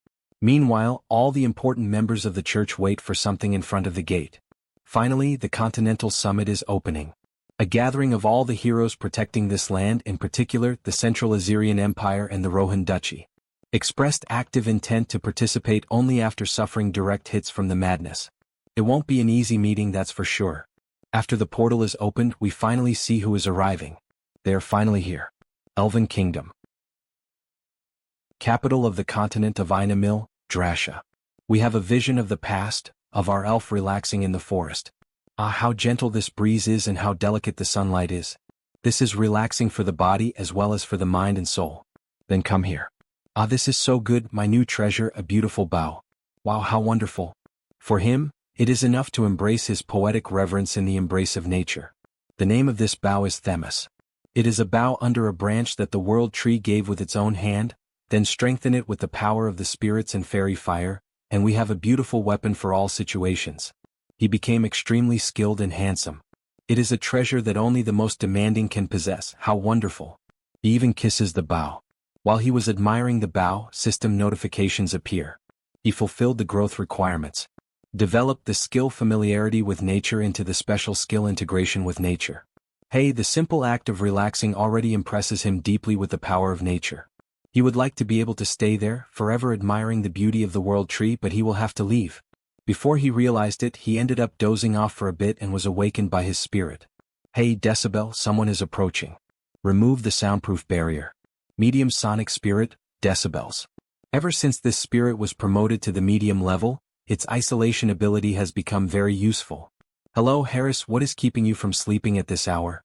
Meanwhile, all the important members of the church wait for something in front of the gate. Finally, the Continental Summit is opening. A gathering of all the heroes protecting this land, in particular the Central Assyrian Empire and the Rohan Duchy, expressed active intent to participate only after suffering direct hits from the madness. It won't be an easy meeting, that's for sure. After the portal is opened, we finally see who is arriving. They are finally here. Elven Kingdom. Capital of the continent of Ainamil, Drasha. We have a vision of the past, of our elf relaxing in the forest. Ah, how gentle this breeze is and how delicate the sunlight is. This is relaxing for the body as well as for the mind and soul. Then come here. Ah, this is so good, my new treasure, a beautiful bow. Wow, how wonderful. For him, it is enough to embrace his poetic reverence in the embrace of nature. The name of this bough is Themis. It is a bough under a branch that the world tree gave with its own hand, then strengthen it with the power of the spirits and fairy fire, and we have a beautiful weapon for all situations. He became extremely skilled and handsome. It is a treasure that only the most demanding can possess. How wonderful. He even kisses the bough. While he was admiring the bough, system notifications appear. He fulfilled the growth requirements. Developed the skill familiarity with nature into the special skill integration with nature. Hey, the simple act of relaxing already impresses him deeply with the power of nature. He would like to be able to stay there, forever admiring the beauty of the world tree, but he will have to leave. Before he realized it, he ended up dozing off for a bit and was awakened by his spirit. Hey, Decibel, someone is approaching. Remove the soundproof barrier. Medium sonic spirit, decibels. Ever since this spirit was promoted to the medium level, its isolation ability has become very useful. Hello, Harris, what is keeping you from sleeping at this hour?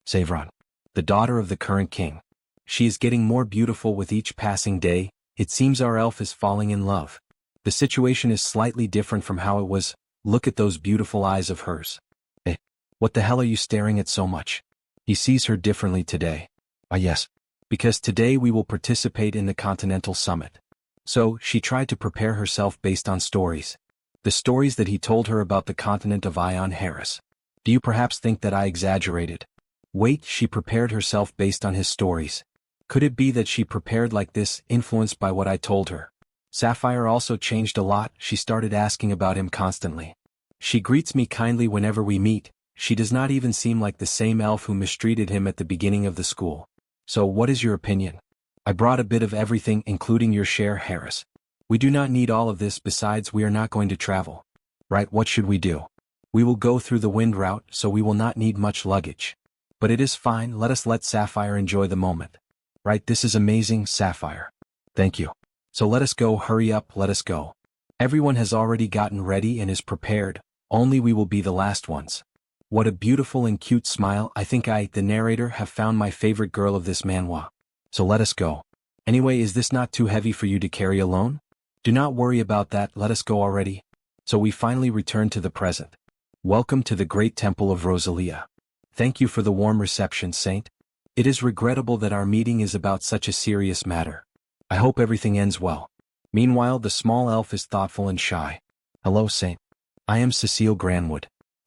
Savron. The daughter of the current king. She is getting more beautiful with each passing day. It seems our elf is falling in love. The situation is slightly different from how it was. Look at those beautiful eyes of hers. Hey, what the hell are you staring at so much? He sees her differently today. Ah yes. Because today we will participate in the Continental Summit. So, she tried to prepare herself based on stories. The stories that he told her about the continent of Ion Harris. Do you perhaps think that I exaggerated? Wait, she prepared herself based on his stories. Could it be that she prepared like this, influenced by what I told her? Sapphire also changed a lot, she started asking about him constantly. She greets me kindly whenever we meet, she does not even seem like the same elf who mistreated him at the beginning of the school. So what is your opinion? I brought a bit of everything, including your share, Harris. We do not need all of this, besides we are not going to travel. Right, what should we do? We will go through the wind route, so we will not need much luggage. But it is fine, let us let Sapphire enjoy the moment. Right, this is amazing, Sapphire. Thank you. So let us go, hurry up, let us go. Everyone has already gotten ready and is prepared, only we will be the last ones. What a beautiful and cute smile. I think I, the narrator, have found my favorite girl of this manhwa. So let us go. Anyway, is this not too heavy for you to carry alone? Do not worry about that, let us go already. So we finally return to the present. Welcome to the great temple of Rosalia. Thank you for the warm reception, Saint. It is regrettable that our meeting is about such a serious matter. I hope everything ends well. Meanwhile, the small elf is thoughtful and shy. Hello, Saint. I am Cecile Granwood,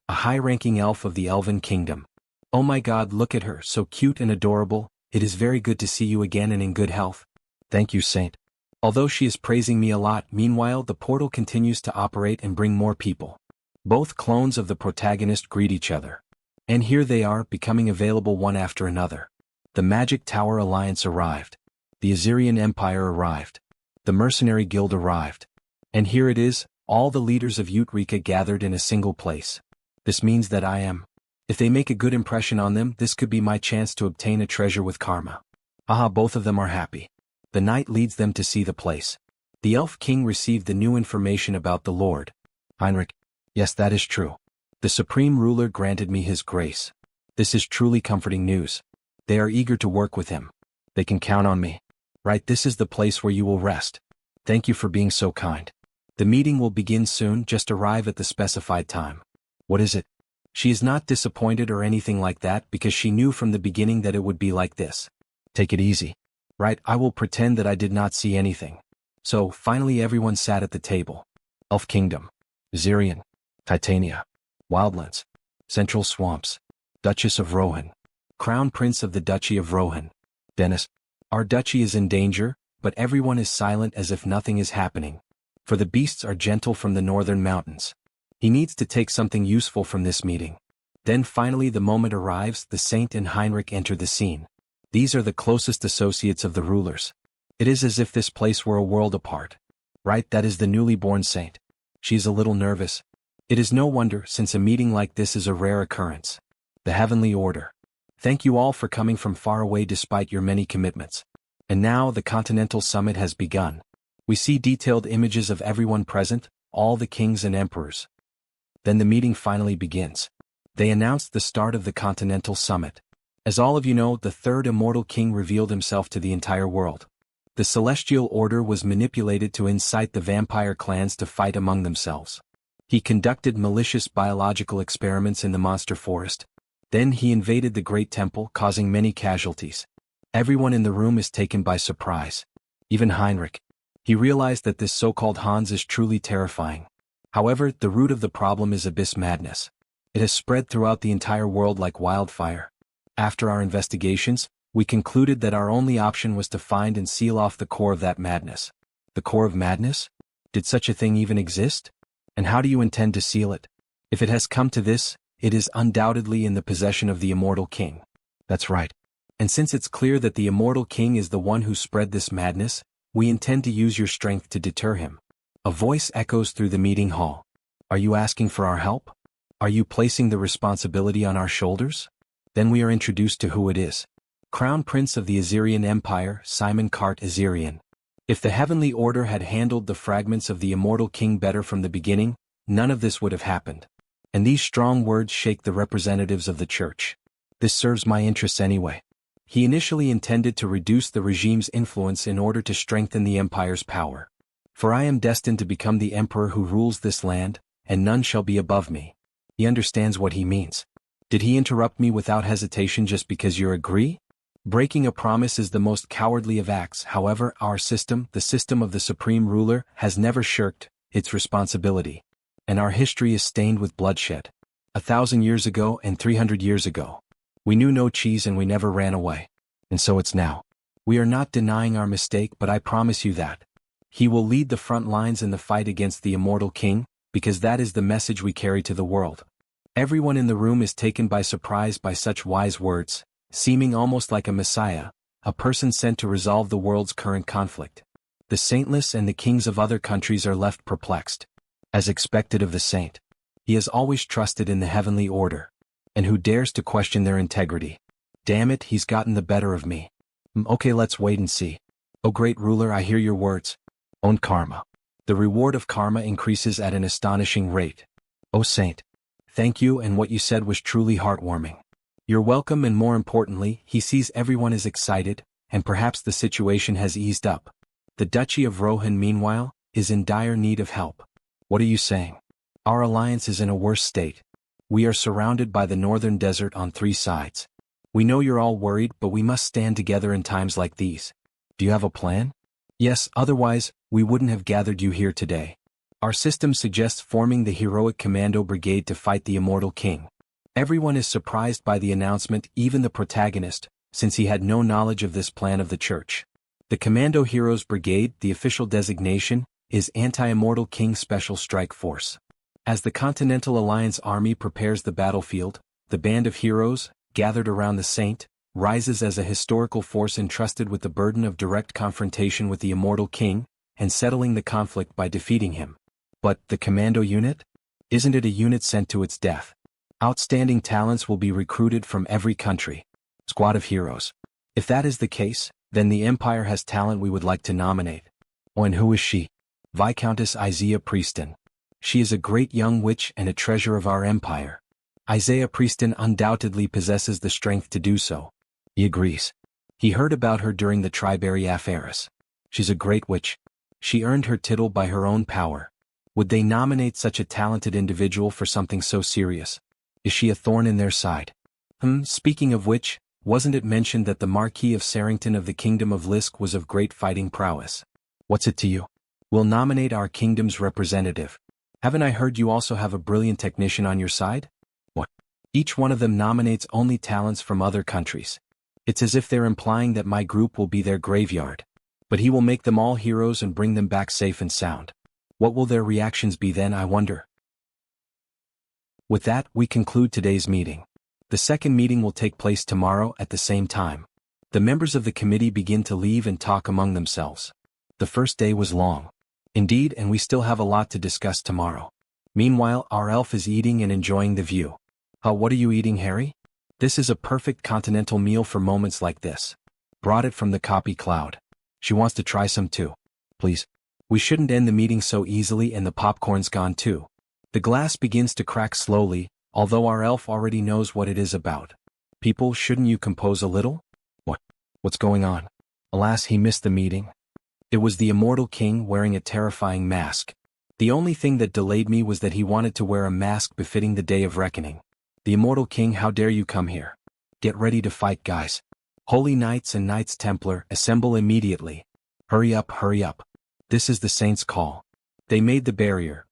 a high-ranking elf of the Elven Kingdom. Oh my god, look at her, so cute and adorable. It is very good to see you again and in good health. Thank you, Saint. Although she is praising me a lot, meanwhile the portal continues to operate and bring more people. Both clones of the protagonist greet each other. And here they are, becoming available one after another. The Magic Tower Alliance arrived. The Assyrian Empire arrived. The Mercenary Guild arrived. And here it is, all the leaders of Eureka gathered in a single place. This means that I am. If they make a good impression on them, this could be my chance to obtain a treasure with karma. Haha, both of them are happy. The knight leads them to see the place. The Elf King received the new information about the Lord. Heinrich. Yes, that is true. The Supreme Ruler granted me his grace. This is truly comforting news. They are eager to work with him. They can count on me. Right, this is the place where you will rest. Thank you for being so kind. The meeting will begin soon, just arrive at the specified time. What is it? She is not disappointed or anything like that because she knew from the beginning that it would be like this. Take it easy. Right, I will pretend that I did not see anything. So, finally everyone sat at the table. Elf Kingdom. Zirian. Titania. Wildlands. Central Swamps. Duchess of Rohan. Crown Prince of the Duchy of Rohan. Dennis. Our duchy is in danger, but everyone is silent as if nothing is happening. For the beasts are gentle from the northern mountains. He needs to take something useful from this meeting. Then finally the moment arrives, the saint and Heinrich enter the scene. These are the closest associates of the rulers. It is as if this place were a world apart. Right, that is the newly born saint. She is a little nervous. It is no wonder, since a meeting like this is a rare occurrence. The heavenly order. Thank you all for coming from far away despite your many commitments. And now the Continental Summit has begun. We see detailed images of everyone present, all the kings and emperors. Then the meeting finally begins. They announced the start of the Continental Summit. As all of you know, the third immortal king revealed himself to the entire world. The celestial order was manipulated to incite the vampire clans to fight among themselves. He conducted malicious biological experiments in the monster forest. Then he invaded the great temple, causing many casualties. Everyone in the room is taken by surprise. Even Heinrich. He realized that this so-called Hans is truly terrifying. However, the root of the problem is abyss madness. It has spread throughout the entire world like wildfire. After our investigations, we concluded that our only option was to find and seal off the core of that madness. The core of madness? Did such a thing even exist? And how do you intend to seal it? If it has come to this, it is undoubtedly in the possession of the immortal king. That's right. And since it's clear that the immortal king is the one who spread this madness, we intend to use your strength to deter him. A voice echoes through the meeting hall. Are you asking for our help? Are you placing the responsibility on our shoulders? Then we are introduced to who it is. Crown Prince of the Assyrian Empire, Simon Cart Assyrian. If the heavenly order had handled the fragments of the immortal king better from the beginning, none of this would have happened. And these strong words shake the representatives of the church. This serves my interests anyway. He initially intended to reduce the regime's influence in order to strengthen the empire's power. For I am destined to become the emperor who rules this land, and none shall be above me. He understands what he means. Did he interrupt me without hesitation just because you agree? Breaking a promise is the most cowardly of acts. However, our system, the system of the supreme ruler, has never shirked its responsibility. And our history is stained with bloodshed. 1,000 years ago and 300 years ago. We knew no cheese and we never ran away. And so it's now. We are not denying our mistake, but I promise you that he will lead the front lines in the fight against the immortal king, because that is the message we carry to the world. Everyone in the room is taken by surprise by such wise words, seeming almost like a messiah, a person sent to resolve the world's current conflict. The saintless and the kings of other countries are left perplexed. As expected of the saint, he has always trusted in the heavenly order. And who dares to question their integrity? Damn it, he's gotten the better of me. Okay, let's wait and see. O great ruler, I hear your words. Own karma. The reward of karma increases at an astonishing rate. O saint, thank you, and what you said was truly heartwarming. You're welcome, and more importantly, he sees everyone is excited, and perhaps the situation has eased up. The Duchy of Rohan, meanwhile, is in dire need of help. What are you saying? Our alliance is in a worse state. We are surrounded by the northern desert on 3 sides. We know you're all worried, but we must stand together in times like these. Do you have a plan? Yes, otherwise, we wouldn't have gathered you here today. Our system suggests forming the heroic commando brigade to fight the immortal king. Everyone is surprised by the announcement, even the protagonist, since he had no knowledge of this plan of the church. The Commando Heroes Brigade, the official designation, is Anti-Immortal King Special Strike Force. As the Continental Alliance Army prepares the battlefield, the band of heroes, gathered around the saint, rises as a historical force entrusted with the burden of direct confrontation with the immortal king, and settling the conflict by defeating him. But the commando unit? Isn't it a unit sent to its death? Outstanding talents will be recruited from every country. Squad of heroes. If that is the case, then the Empire has talent we would like to nominate. Oh, and who is she? Viscountess Isaiah Prieston. She is a great young witch and a treasure of our empire. Isaiah Prieston undoubtedly possesses the strength to do so. He agrees. He heard about her during the Triberry affairs. She's a great witch. She earned her title by her own power. Would they nominate such a talented individual for something so serious? Is she a thorn in their side? Speaking of which, wasn't it mentioned that the Marquis of Sarrington of the Kingdom of Lisk was of great fighting prowess? What's it to you? We'll nominate our kingdom's representative. Haven't I heard you also have a brilliant technician on your side? What? Each one of them nominates only talents from other countries. It's as if they're implying that my group will be their graveyard. But he will make them all heroes and bring them back safe and sound. What will their reactions be then, I wonder? With that, we conclude today's meeting. The second meeting will take place tomorrow at the same time. The members of the committee begin to leave and talk among themselves. The first day was long. Indeed, and we still have a lot to discuss tomorrow. Meanwhile, our elf is eating and enjoying the view. What are you eating, Harry? This is a perfect continental meal for moments like this. Brought it from the copy cloud. She wants to try some too. Please. We shouldn't end the meeting so easily, and the popcorn's gone too. The glass begins to crack slowly, although our elf already knows what it is about. People, shouldn't you compose a little? What's going on? Alas, he missed the meeting. It was the immortal king wearing a terrifying mask. The only thing that delayed me was that he wanted to wear a mask befitting the day of reckoning. The immortal king, how dare you come here? Get ready to fight, guys. Holy Knights and Knights Templar, assemble immediately. Hurry up, hurry up. This is the saints' call. They made the barrier.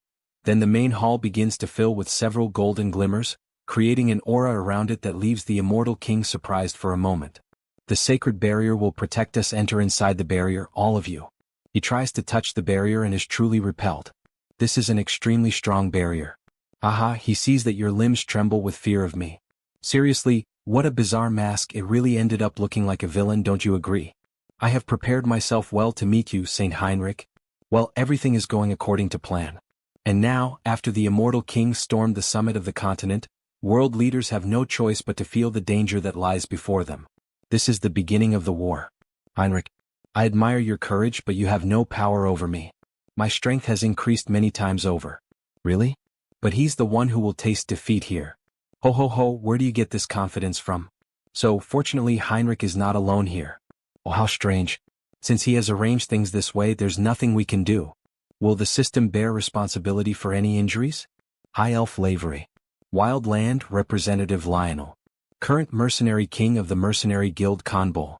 Then the main hall begins to fill with several golden glimmers, creating an aura around it that leaves the immortal king surprised for a moment. The sacred barrier will protect us. Enter inside the barrier, all of you. He tries to touch the barrier and is truly repelled. This is an extremely strong barrier. Aha, he sees that your limbs tremble with fear of me. Seriously, what a bizarre mask. It really ended up looking like a villain, don't you agree? I have prepared myself well to meet you, Saint Heinrich. Well, everything is going according to plan. And now, after the immortal king stormed the summit of the continent, world leaders have no choice but to feel the danger that lies before them. This is the beginning of the war. Heinrich, I admire your courage, but you have no power over me. My strength has increased many times over. Really? But he's the one who will taste defeat here. Ho ho ho, where do you get this confidence from? So, fortunately, Heinrich is not alone here. Oh, how strange. Since he has arranged things this way, there's nothing we can do. Will the system bear responsibility for any injuries? High Elf Lavery. Wild Land Representative Lionel. Current mercenary king of the Mercenary Guild Conbol.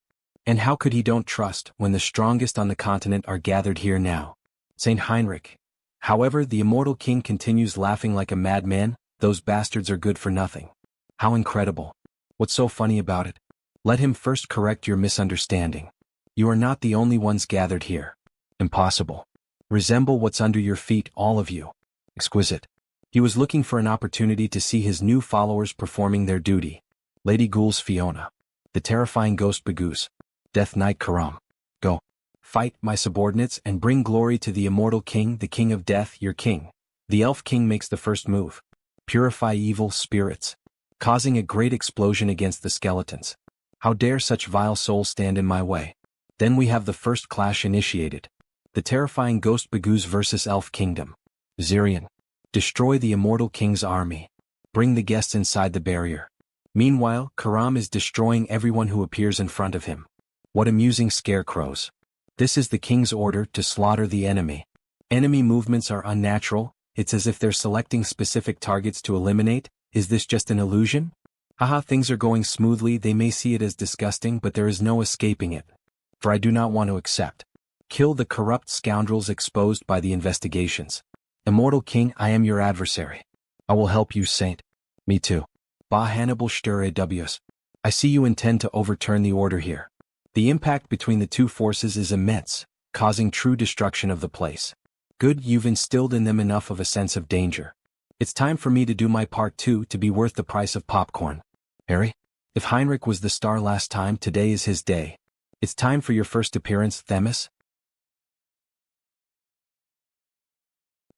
And how could he don't trust when the strongest on the continent are gathered here now? Saint Heinrich. However, the immortal king continues laughing like a madman. Those bastards are good for nothing. How incredible. What's so funny about it? Let him first correct your misunderstanding. You are not the only ones gathered here. Impossible. Resemble what's under your feet, all of you. Exquisite. He was looking for an opportunity to see his new followers performing their duty. Lady Ghoul's Fiona. The terrifying Ghost Bagoose. Death Knight Karam. Go. Fight, my subordinates, and bring glory to the immortal king, the king of death, your king. The elf king makes the first move. Purify evil spirits. Causing a great explosion against the skeletons. How dare such vile souls stand in my way? Then we have the first clash initiated. The terrifying Ghost Bagoose versus Elf Kingdom. Zirian. Destroy the immortal king's army. Bring the guests inside the barrier. Meanwhile, Karam is destroying everyone who appears in front of him. What amusing scarecrows. This is the king's order to slaughter the enemy. Enemy movements are unnatural. It's as if they're selecting specific targets to eliminate. Is this just an illusion? Haha, things are going smoothly. They may see it as disgusting, but there is no escaping it. For I do not want to accept. Kill the corrupt scoundrels exposed by the investigations. Immortal King, I am your adversary. I will help you, Saint. Me too. Ba Hannibal Sture Ws. I see you intend to overturn the order here. The impact between the two forces is immense, causing true destruction of the place. Good, you've instilled in them enough of a sense of danger. It's time for me to do my part too, to be worth the price of popcorn. Harry? If Heinrich was the star last time, today is his day. It's time for your first appearance, Themis.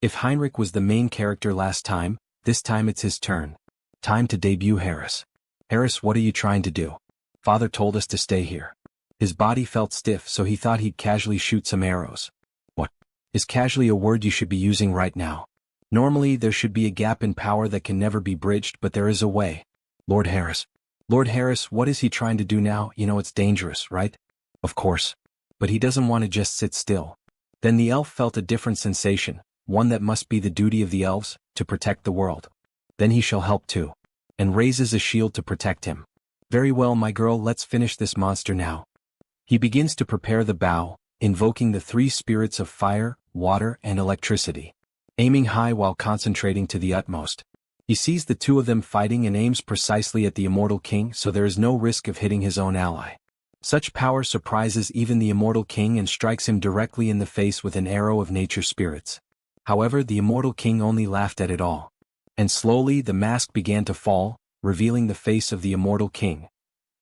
If Heinrich was the main character last time, this time it's his turn. Time to debut Harris. Harris, what are you trying to do? Father told us to stay here. His body felt stiff, so he thought he'd casually shoot some arrows. What? Is casually a word you should be using right now? Normally there should be a gap in power that can never be bridged, but there is a way. Lord Harris. Lord Harris, what is he trying to do now? You know it's dangerous, right? Of course. But he doesn't want to just sit still. Then the elf felt a different sensation, one that must be the duty of the elves, to protect the world. Then he shall help too. And raises a shield to protect him. Very well, my girl, let's finish this monster now. He begins to prepare the bow, invoking the three spirits of fire, water, and electricity. Aiming high while concentrating to the utmost. He sees the two of them fighting and aims precisely at the immortal king, so there is no risk of hitting his own ally. Such power surprises even the immortal king and strikes him directly in the face with an arrow of nature spirits. However, the immortal king only laughed at it all. And slowly the mask began to fall, revealing the face of the immortal king.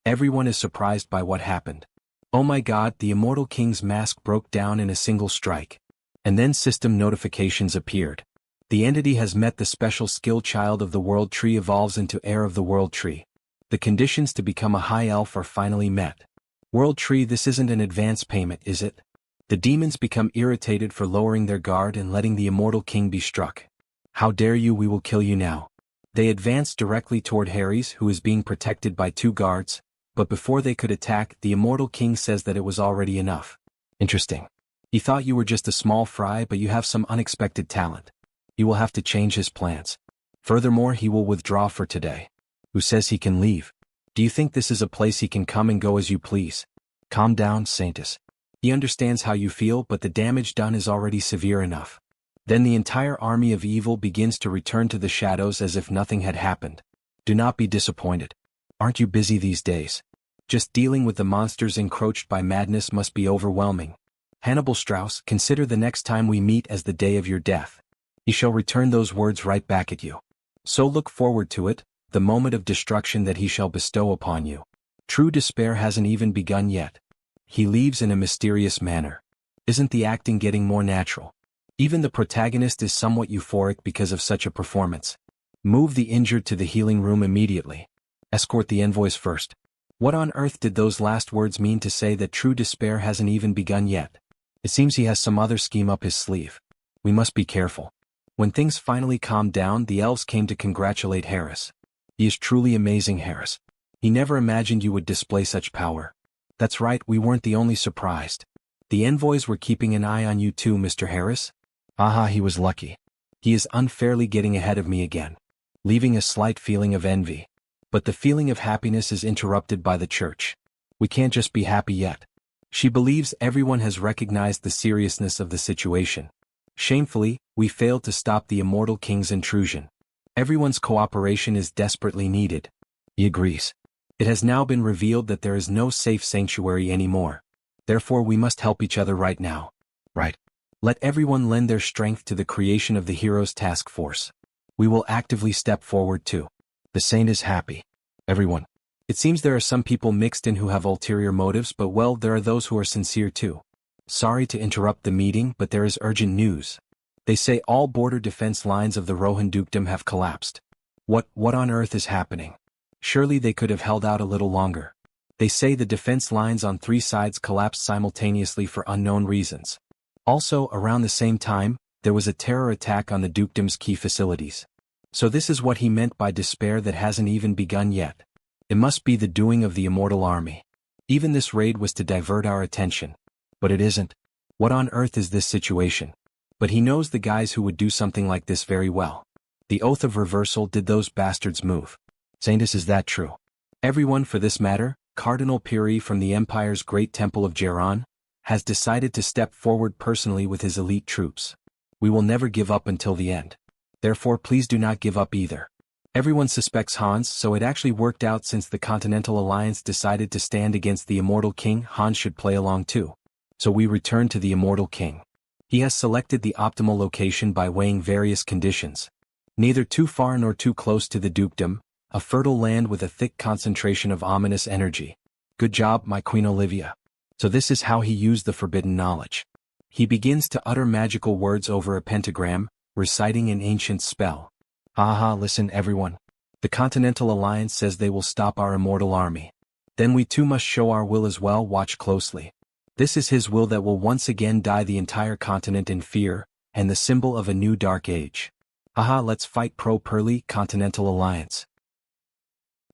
Everyone is surprised by what happened. Oh my god, the immortal king's mask broke down in a single strike. And then system notifications appeared. The entity has met the special skill child of the world tree evolves into heir of the world tree. The conditions to become a high elf are finally met. World tree, this isn't an advance payment, is it? The demons become irritated for lowering their guard and letting the immortal king be struck. How dare you, we will kill you now. They advance directly toward Harry's, who is being protected by 2 guards, but before they could attack, the immortal king says that it was already enough. Interesting. He thought you were just a small fry, but you have some unexpected talent. He will have to change his plans. Furthermore, he will withdraw for today. Who says he can leave? Do you think this is a place he can come and go as you please? Calm down, Saintus. He understands how you feel, but the damage done is already severe enough. Then the entire army of evil begins to return to the shadows as if nothing had happened. Do not be disappointed. Aren't you busy these days? Just dealing with the monsters encroached by madness must be overwhelming. Hannibal Strauss, consider the next time we meet as the day of your death. He shall return those words right back at you. So look forward to it, the moment of destruction that he shall bestow upon you. True despair hasn't even begun yet. He leaves in a mysterious manner. Isn't the acting getting more natural? Even the protagonist is somewhat euphoric because of such a performance. Move the injured to the healing room immediately. Escort the envoys first. What on earth did those last words mean to say that true despair hasn't even begun yet? It seems he has some other scheme up his sleeve. We must be careful. When things finally calmed down, the elves came to congratulate Harris. He is truly amazing, Harris. He never imagined you would display such power. That's right, we weren't the only surprised. The envoys were keeping an eye on you too, Mr. Harris. Aha, he was lucky. He is unfairly getting ahead of me again, leaving a slight feeling of envy. But the feeling of happiness is interrupted by the church. We can't just be happy yet. She believes everyone has recognized the seriousness of the situation. Shamefully, we failed to stop the immortal king's intrusion. Everyone's cooperation is desperately needed. He agrees. It has now been revealed that there is no safe sanctuary anymore. Therefore we must help each other right now. Right. Let everyone lend their strength to the creation of the Heroes Task Force. We will actively step forward too. The saint is happy. Everyone. It seems there are some people mixed in who have ulterior motives, but well, there are those who are sincere too. Sorry to interrupt the meeting, but there is urgent news. They say all border defense lines of the Rohan Dukedom have collapsed. What on earth is happening? Surely they could have held out a little longer. They say the defense lines on 3 sides collapsed simultaneously for unknown reasons. Also, around the same time, there was a terror attack on the dukedom's key facilities. So this is what he meant by despair that hasn't even begun yet. It must be the doing of the immortal army. Even this raid was to divert our attention. But it isn't. What on earth is this situation? But he knows the guys who would do something like this very well. The oath of reversal, did those bastards move? Saintus, is that true? Everyone, for this matter, Cardinal Piri from the Empire's great temple of Geron, has decided to step forward personally with his elite troops. We will never give up until the end. Therefore please do not give up either. Everyone suspects Hans, so it actually worked out since the Continental Alliance decided to stand against the Immortal King. Hans should play along too. So we return to the Immortal King. He has selected the optimal location by weighing various conditions. Neither too far nor too close to the dukedom, a fertile land with a thick concentration of ominous energy. Good job, my Queen Olivia. So this is how he used the forbidden knowledge. He begins to utter magical words over a pentagram, reciting an ancient spell. Haha, listen everyone. The Continental Alliance says they will stop our immortal army. Then we too must show our will as well. Watch closely. This is his will that will once again die the entire continent in fear, and the symbol of a new dark age. Haha, let's fight pro-Pearly Continental Alliance.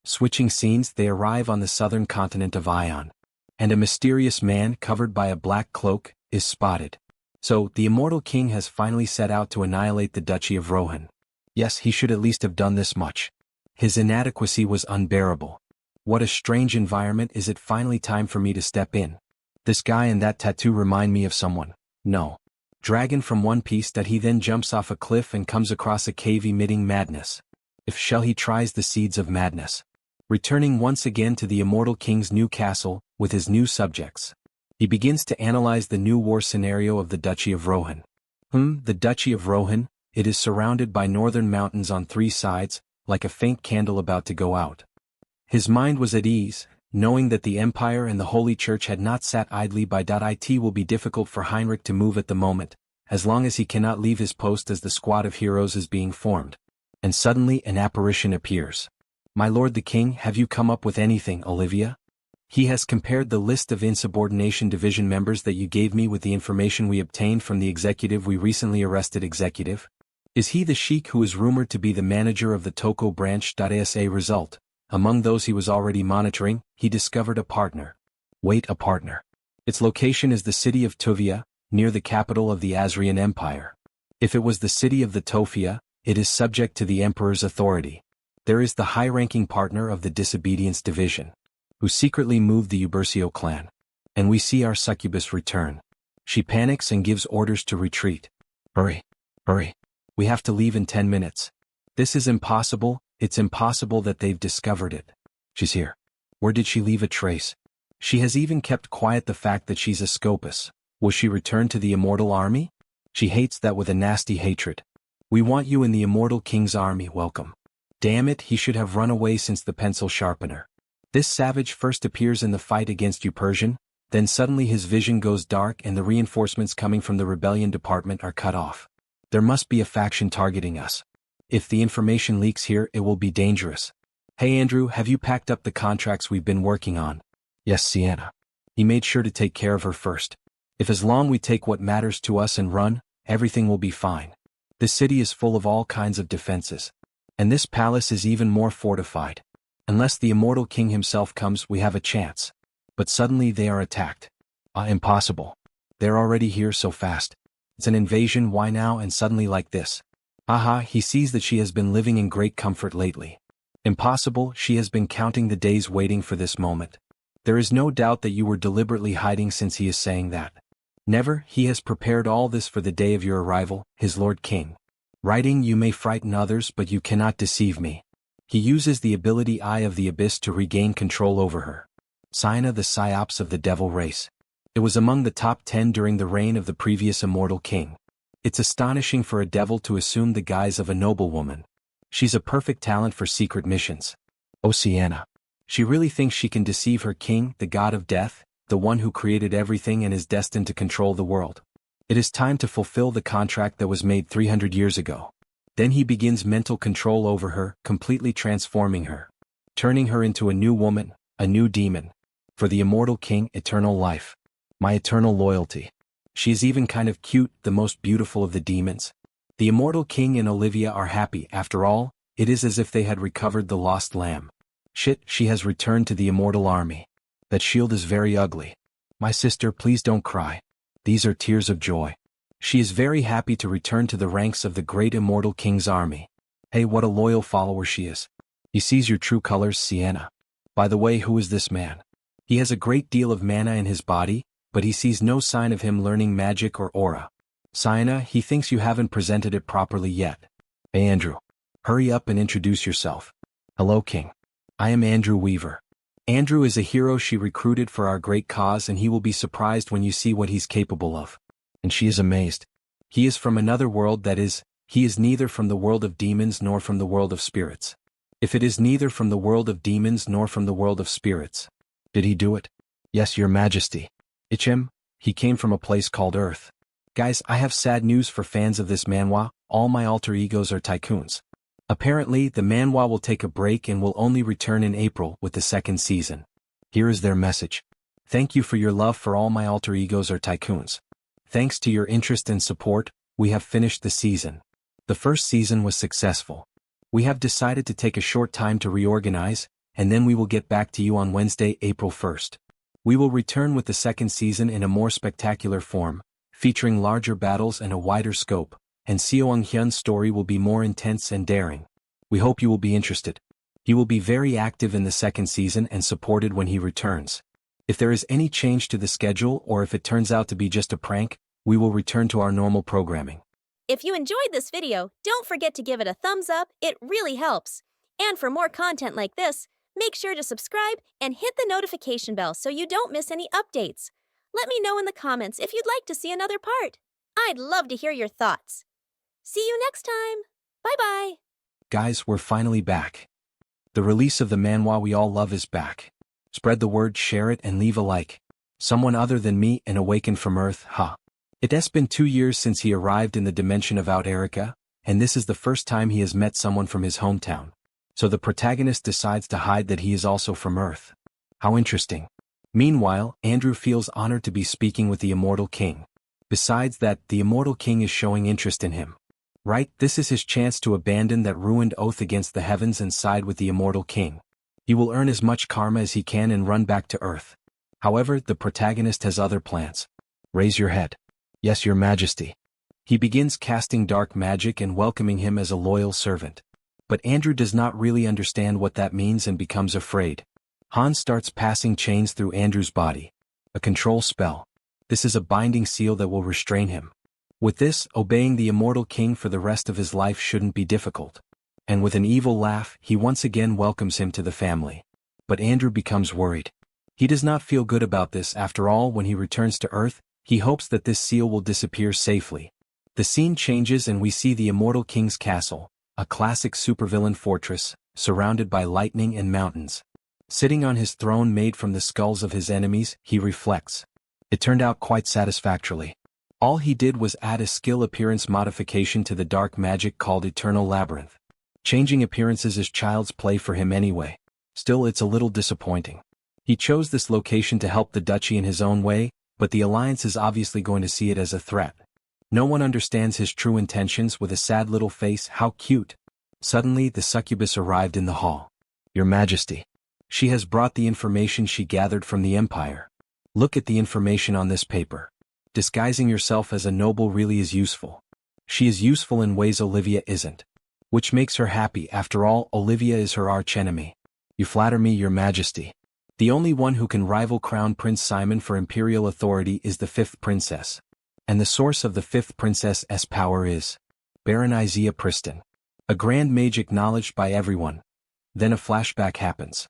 Switching scenes, they arrive on the southern continent of Ion. And a mysterious man covered by a black cloak is spotted. So, the Immortal King has finally set out to annihilate the Duchy of Rohan. Yes, he should at least have done this much. His inadequacy was unbearable. What a strange environment. Is it finally time for me to step in? This guy and that tattoo remind me of someone. No. Dragon from One Piece. That he then jumps off a cliff and comes across a cave emitting madness. If shall he tries the seeds of madness. returning once again to the immortal king's new castle, with his new subjects. He begins to analyze the new war scenario of the Duchy of Rohan. The Duchy of Rohan, it is surrounded by northern mountains on three sides, like a faint candle about to go out. His mind was at ease, knowing that the Empire and the Holy Church had not sat idly by. It will be difficult for Heinrich to move at the moment, as long as he cannot leave his post as the squad of heroes is being formed. And suddenly an apparition appears. My lord the king, have you come up with anything, Olivia? He has compared the list of insubordination division members that you gave me with the information we obtained from the executive we recently arrested. Executive? Is he the sheik who is rumored to be the manager of the Toko branch? As a result, among those he was already monitoring, he discovered a partner. Wait, a partner. Its location is the city of Tuvia, near the capital of the Asrian Empire. If it was the city of the Tofia, it is subject to the emperor's authority. There is the high-ranking partner of the disobedience division, who secretly moved the Ubercio clan. And we see our succubus return. She panics and gives orders to retreat. Hurry, hurry. We have to leave in 10 minutes. This is impossible, it's impossible that they've discovered it. She's here. Where did she leave a trace? She has even kept quiet the fact that she's a Scopus. Will she return to the immortal army? She hates that with a nasty hatred. We want you in the immortal king's army. Welcome. Damn it, he should have run away since the pencil sharpener. This savage first appears in the fight against Persian, then suddenly his vision goes dark and the reinforcements coming from the rebellion department are cut off. There must be a faction targeting us. If the information leaks here, it will be dangerous. Hey Andrew, have you packed up the contracts we've been working on? Yes, Sienna. He made sure to take care of her first. If as long we take what matters to us and run, everything will be fine. This city is full of all kinds of defenses. And this palace is even more fortified. Unless the immortal king himself comes, we have a chance. But suddenly they are attacked. Impossible. They're already here so fast. It's an invasion, why now and suddenly like this? He sees that she has been living in great comfort lately. Impossible, she has been counting the days waiting for this moment. There is no doubt that you were deliberately hiding since he is saying that. Never, he has prepared all this for the day of your arrival, his lord king. Writing, you may frighten others but you cannot deceive me. He uses the ability Eye of the Abyss to regain control over her. Sienna, the psyops of the devil race. It was among the top 10 during the reign of the previous immortal king. It's astonishing for a devil to assume the guise of a noblewoman. She's a perfect talent for secret missions. Oh Sienna. She really thinks she can deceive her king, the god of death, the one who created everything and is destined to control the world. It is time to fulfill the contract that was made 300 years ago. Then he begins mental control over her, completely transforming her. Turning her into a new woman, a new demon. For the immortal king, eternal life. My eternal loyalty. She is even kind of cute, the most beautiful of the demons. The immortal king and Olivia are happy. After all, it is as if they had recovered the lost lamb. Shit, she has returned to the immortal army. That shield is very ugly. My sister, please don't cry. These are tears of joy. She is very happy to return to the ranks of the great immortal king's army. Hey, what a loyal follower she is. He sees your true colors, Sienna. By the way, who is this man? He has a great deal of mana in his body, but he sees no sign of him learning magic or aura. Sienna, he thinks you haven't presented it properly yet. Hey Andrew. Hurry up and introduce yourself. Hello King. I am Andrew Weaver. Andrew is a hero she recruited for our great cause and he will be surprised when you see what he's capable of. And she is amazed. He is from another world, that is, he is neither from the world of demons nor from the world of spirits. If it is neither from the world of demons nor from the world of spirits. Did he do it? Yes, your majesty. Ichem, he came from a place called Earth. Guys, I have sad news for fans of this manhwa, all my alter egos are tycoons. Apparently, the manhwa will take a break and will only return in April with the second season. Here is their message. Thank you for your love for all my alter egos are tycoons. Thanks to your interest and support, we have finished the season. The first season was successful. We have decided to take a short time to reorganize, and then we will get back to you on Wednesday, April 1st. We will return with the second season in a more spectacular form, featuring larger battles and a wider scope, and Sunghyun's story will be more intense and daring. We hope you will be interested. He will be very active in the second season and supported when he returns. If there is any change to the schedule or if it turns out to be just a prank, we will return to our normal programming. If you enjoyed this video, don't forget to give it a thumbs up, it really helps. And for more content like this, Make sure to subscribe and hit the notification bell so you don't miss any updates. Let me know in the comments if you'd like to see another part. I'd love to hear your thoughts. See you next time. Bye-bye. Guys, we're finally back. The release of the manhwa we all love is back. Spread the word, share it, and leave a like. Someone other than me and awakened from Earth, huh? It has been 2 years since he arrived in the dimension of Out Erica, and this is the first time he has met someone from his hometown. So the protagonist decides to hide that he is also from Earth. How interesting. Meanwhile, Andrew feels honored to be speaking with the Immortal King. Besides that, the Immortal King is showing interest in him. Right, this is his chance to abandon that ruined oath against the heavens and side with the Immortal King. He will earn as much karma as he can and run back to Earth. However, the protagonist has other plans. Raise your head. Yes, your majesty. He begins casting dark magic and welcoming him as a loyal servant. But Andrew does not really understand what that means and becomes afraid. Hans starts passing chains through Andrew's body. A control spell. This is a binding seal that will restrain him. With this, obeying the Immortal King for the rest of his life shouldn't be difficult. And with an evil laugh, he once again welcomes him to the family. But Andrew becomes worried. He does not feel good about this. After all, when he returns to Earth, he hopes that this seal will disappear safely. The scene changes and we see the Immortal King's castle, a classic supervillain fortress, surrounded by lightning and mountains. Sitting on his throne made from the skulls of his enemies, he reflects. It turned out quite satisfactorily. All he did was add a skill appearance modification to the dark magic called Eternal Labyrinth. Changing appearances is child's play for him anyway. Still, it's a little disappointing. He chose this location to help the duchy in his own way, but the Alliance is obviously going to see it as a threat. No one understands his true intentions. With a sad little face. How cute. Suddenly, the succubus arrived in the hall. Your Majesty. She has brought the information she gathered from the Empire. Look at the information on this paper. Disguising yourself as a noble really is useful. She is useful in ways Olivia isn't. Which makes her happy. After all, Olivia is her archenemy. You flatter me, Your Majesty. The only one who can rival Crown Prince Simon for imperial authority is the 5th princess. And the source of the 5th princess's power is Baron Isaiah Priston. A grand mage acknowledged by everyone. Then a flashback happens.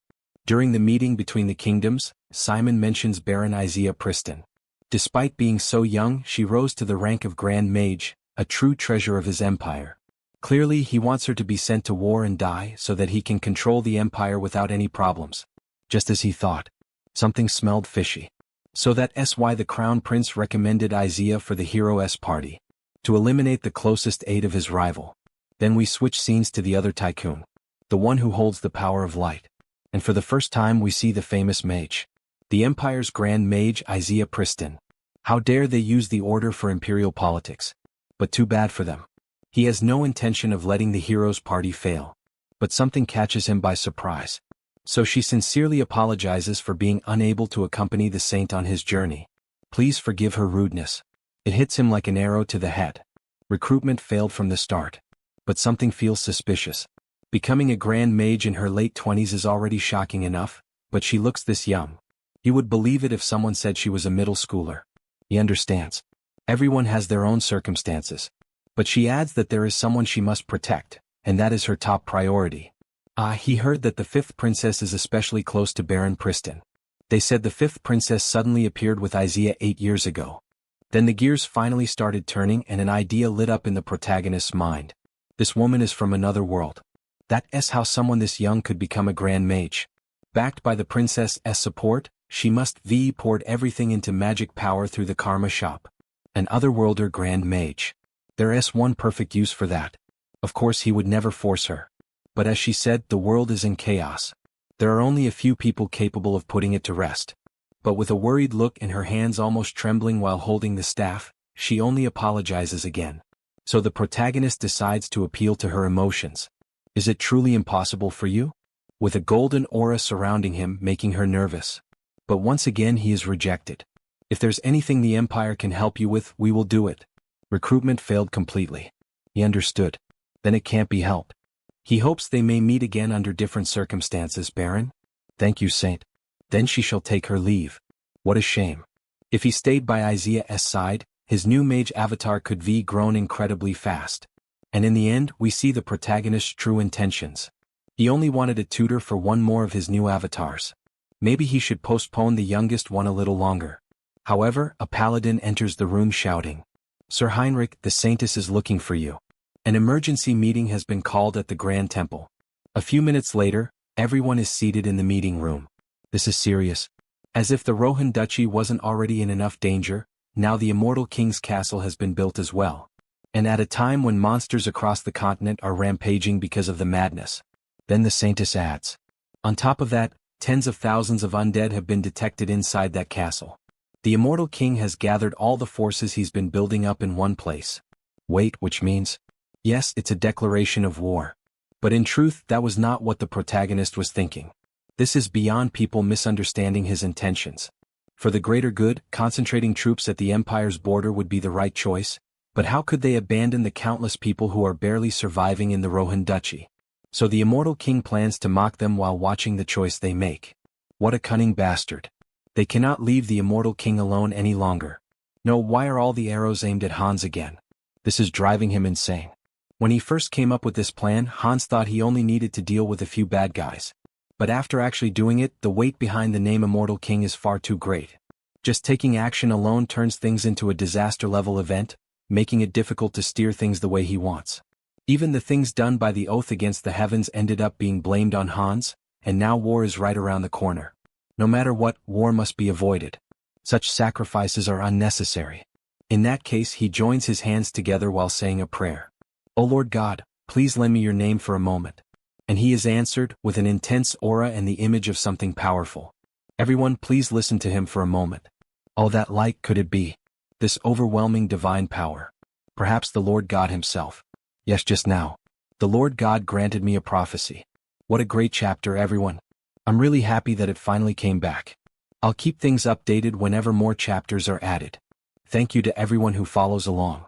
During the meeting between the kingdoms, Simon mentions Baron Isaiah Priston. Despite being so young, she rose to the rank of Grand Mage, a true treasure of his empire. Clearly, he wants her to be sent to war and die so that he can control the empire without any problems. Just as he thought. Something smelled fishy. So that's why the Crown Prince recommended Isaiah for the hero's party. To eliminate the closest aide of his rival. Then we switch scenes to the other tycoon. The one who holds the power of light. And for the first time we see the famous mage. The Empire's Grand Mage Isaiah Priston. How dare they use the order for imperial politics. But too bad for them. He has no intention of letting the hero's party fail. But something catches him by surprise. So she sincerely apologizes for being unable to accompany the saint on his journey. Please forgive her rudeness. It hits him like an arrow to the head. Recruitment failed from the start. But something feels suspicious. Becoming a grand mage in her late 20s is already shocking enough, but she looks this young. He would believe it if someone said she was a middle schooler. He understands. Everyone has their own circumstances. But she adds that there is someone she must protect, and that is her top priority. He heard that the 5th princess is especially close to Baron Priston. They said the 5th princess suddenly appeared with Isaiah 8 years ago. Then the gears finally started turning and an idea lit up in the protagonist's mind. This woman is from another world. That's how someone this young could become a grand mage. Backed by the princess's support, she must poured everything into magic power through the karma shop. An otherworlder grand mage. There's one perfect use for that. Of course he would never force her. But as she said, the world is in chaos. There are only a few people capable of putting it to rest. But with a worried look and her hands almost trembling while holding the staff, she only apologizes again. So the protagonist decides to appeal to her emotions. Is it truly impossible for you? With a golden aura surrounding him, making her nervous. But once again he is rejected. If there's anything the Empire can help you with, we will do it. Recruitment failed completely. He understood. Then it can't be helped. He hopes they may meet again under different circumstances. Baron? Thank you, Saint. Then she shall take her leave. What a shame. If he stayed by Isaiah's side, his new mage avatar could grown incredibly fast. And in the end, we see the protagonist's true intentions. He only wanted a tutor for one more of his new avatars. Maybe he should postpone the youngest one a little longer. However, a paladin enters the room shouting, "Sir Heinrich, the Saintess is looking for you. An emergency meeting has been called at the Grand Temple." A few minutes later, everyone is seated in the meeting room. This is serious. As if the Rohan Duchy wasn't already in enough danger, now the Immortal King's castle has been built as well. And at a time when monsters across the continent are rampaging because of the madness. Then the Saintess adds. On top of that, tens of thousands of undead have been detected inside that castle. The Immortal King has gathered all the forces he's been building up in one place. Wait, which means? Yes, it's a declaration of war. But in truth, that was not what the protagonist was thinking. This is beyond people misunderstanding his intentions. For the greater good, concentrating troops at the Empire's border would be the right choice, but how could they abandon the countless people who are barely surviving in the Rohan Duchy? So the Immortal King plans to mock them while watching the choice they make. What a cunning bastard. They cannot leave the Immortal King alone any longer. No, why are all the arrows aimed at Hans again? This is driving him insane. When he first came up with this plan, Hans thought he only needed to deal with a few bad guys. But after actually doing it, the weight behind the name Immortal King is far too great. Just taking action alone turns things into a disaster-level event, making it difficult to steer things the way he wants. Even the things done by the oath against the heavens ended up being blamed on Hans, and now war is right around the corner. No matter what, war must be avoided. Such sacrifices are unnecessary. In that case, he joins his hands together while saying a prayer. "O Lord God, please lend me your name for a moment." And he is answered, with an intense aura and the image of something powerful. Everyone please listen to him for a moment. Oh, that light, could it be? This overwhelming divine power. Perhaps the Lord God himself. Yes, just now. The Lord God granted me a prophecy. What a great chapter, everyone. I'm really happy that it finally came back. I'll keep things updated whenever more chapters are added. Thank you to everyone who follows along.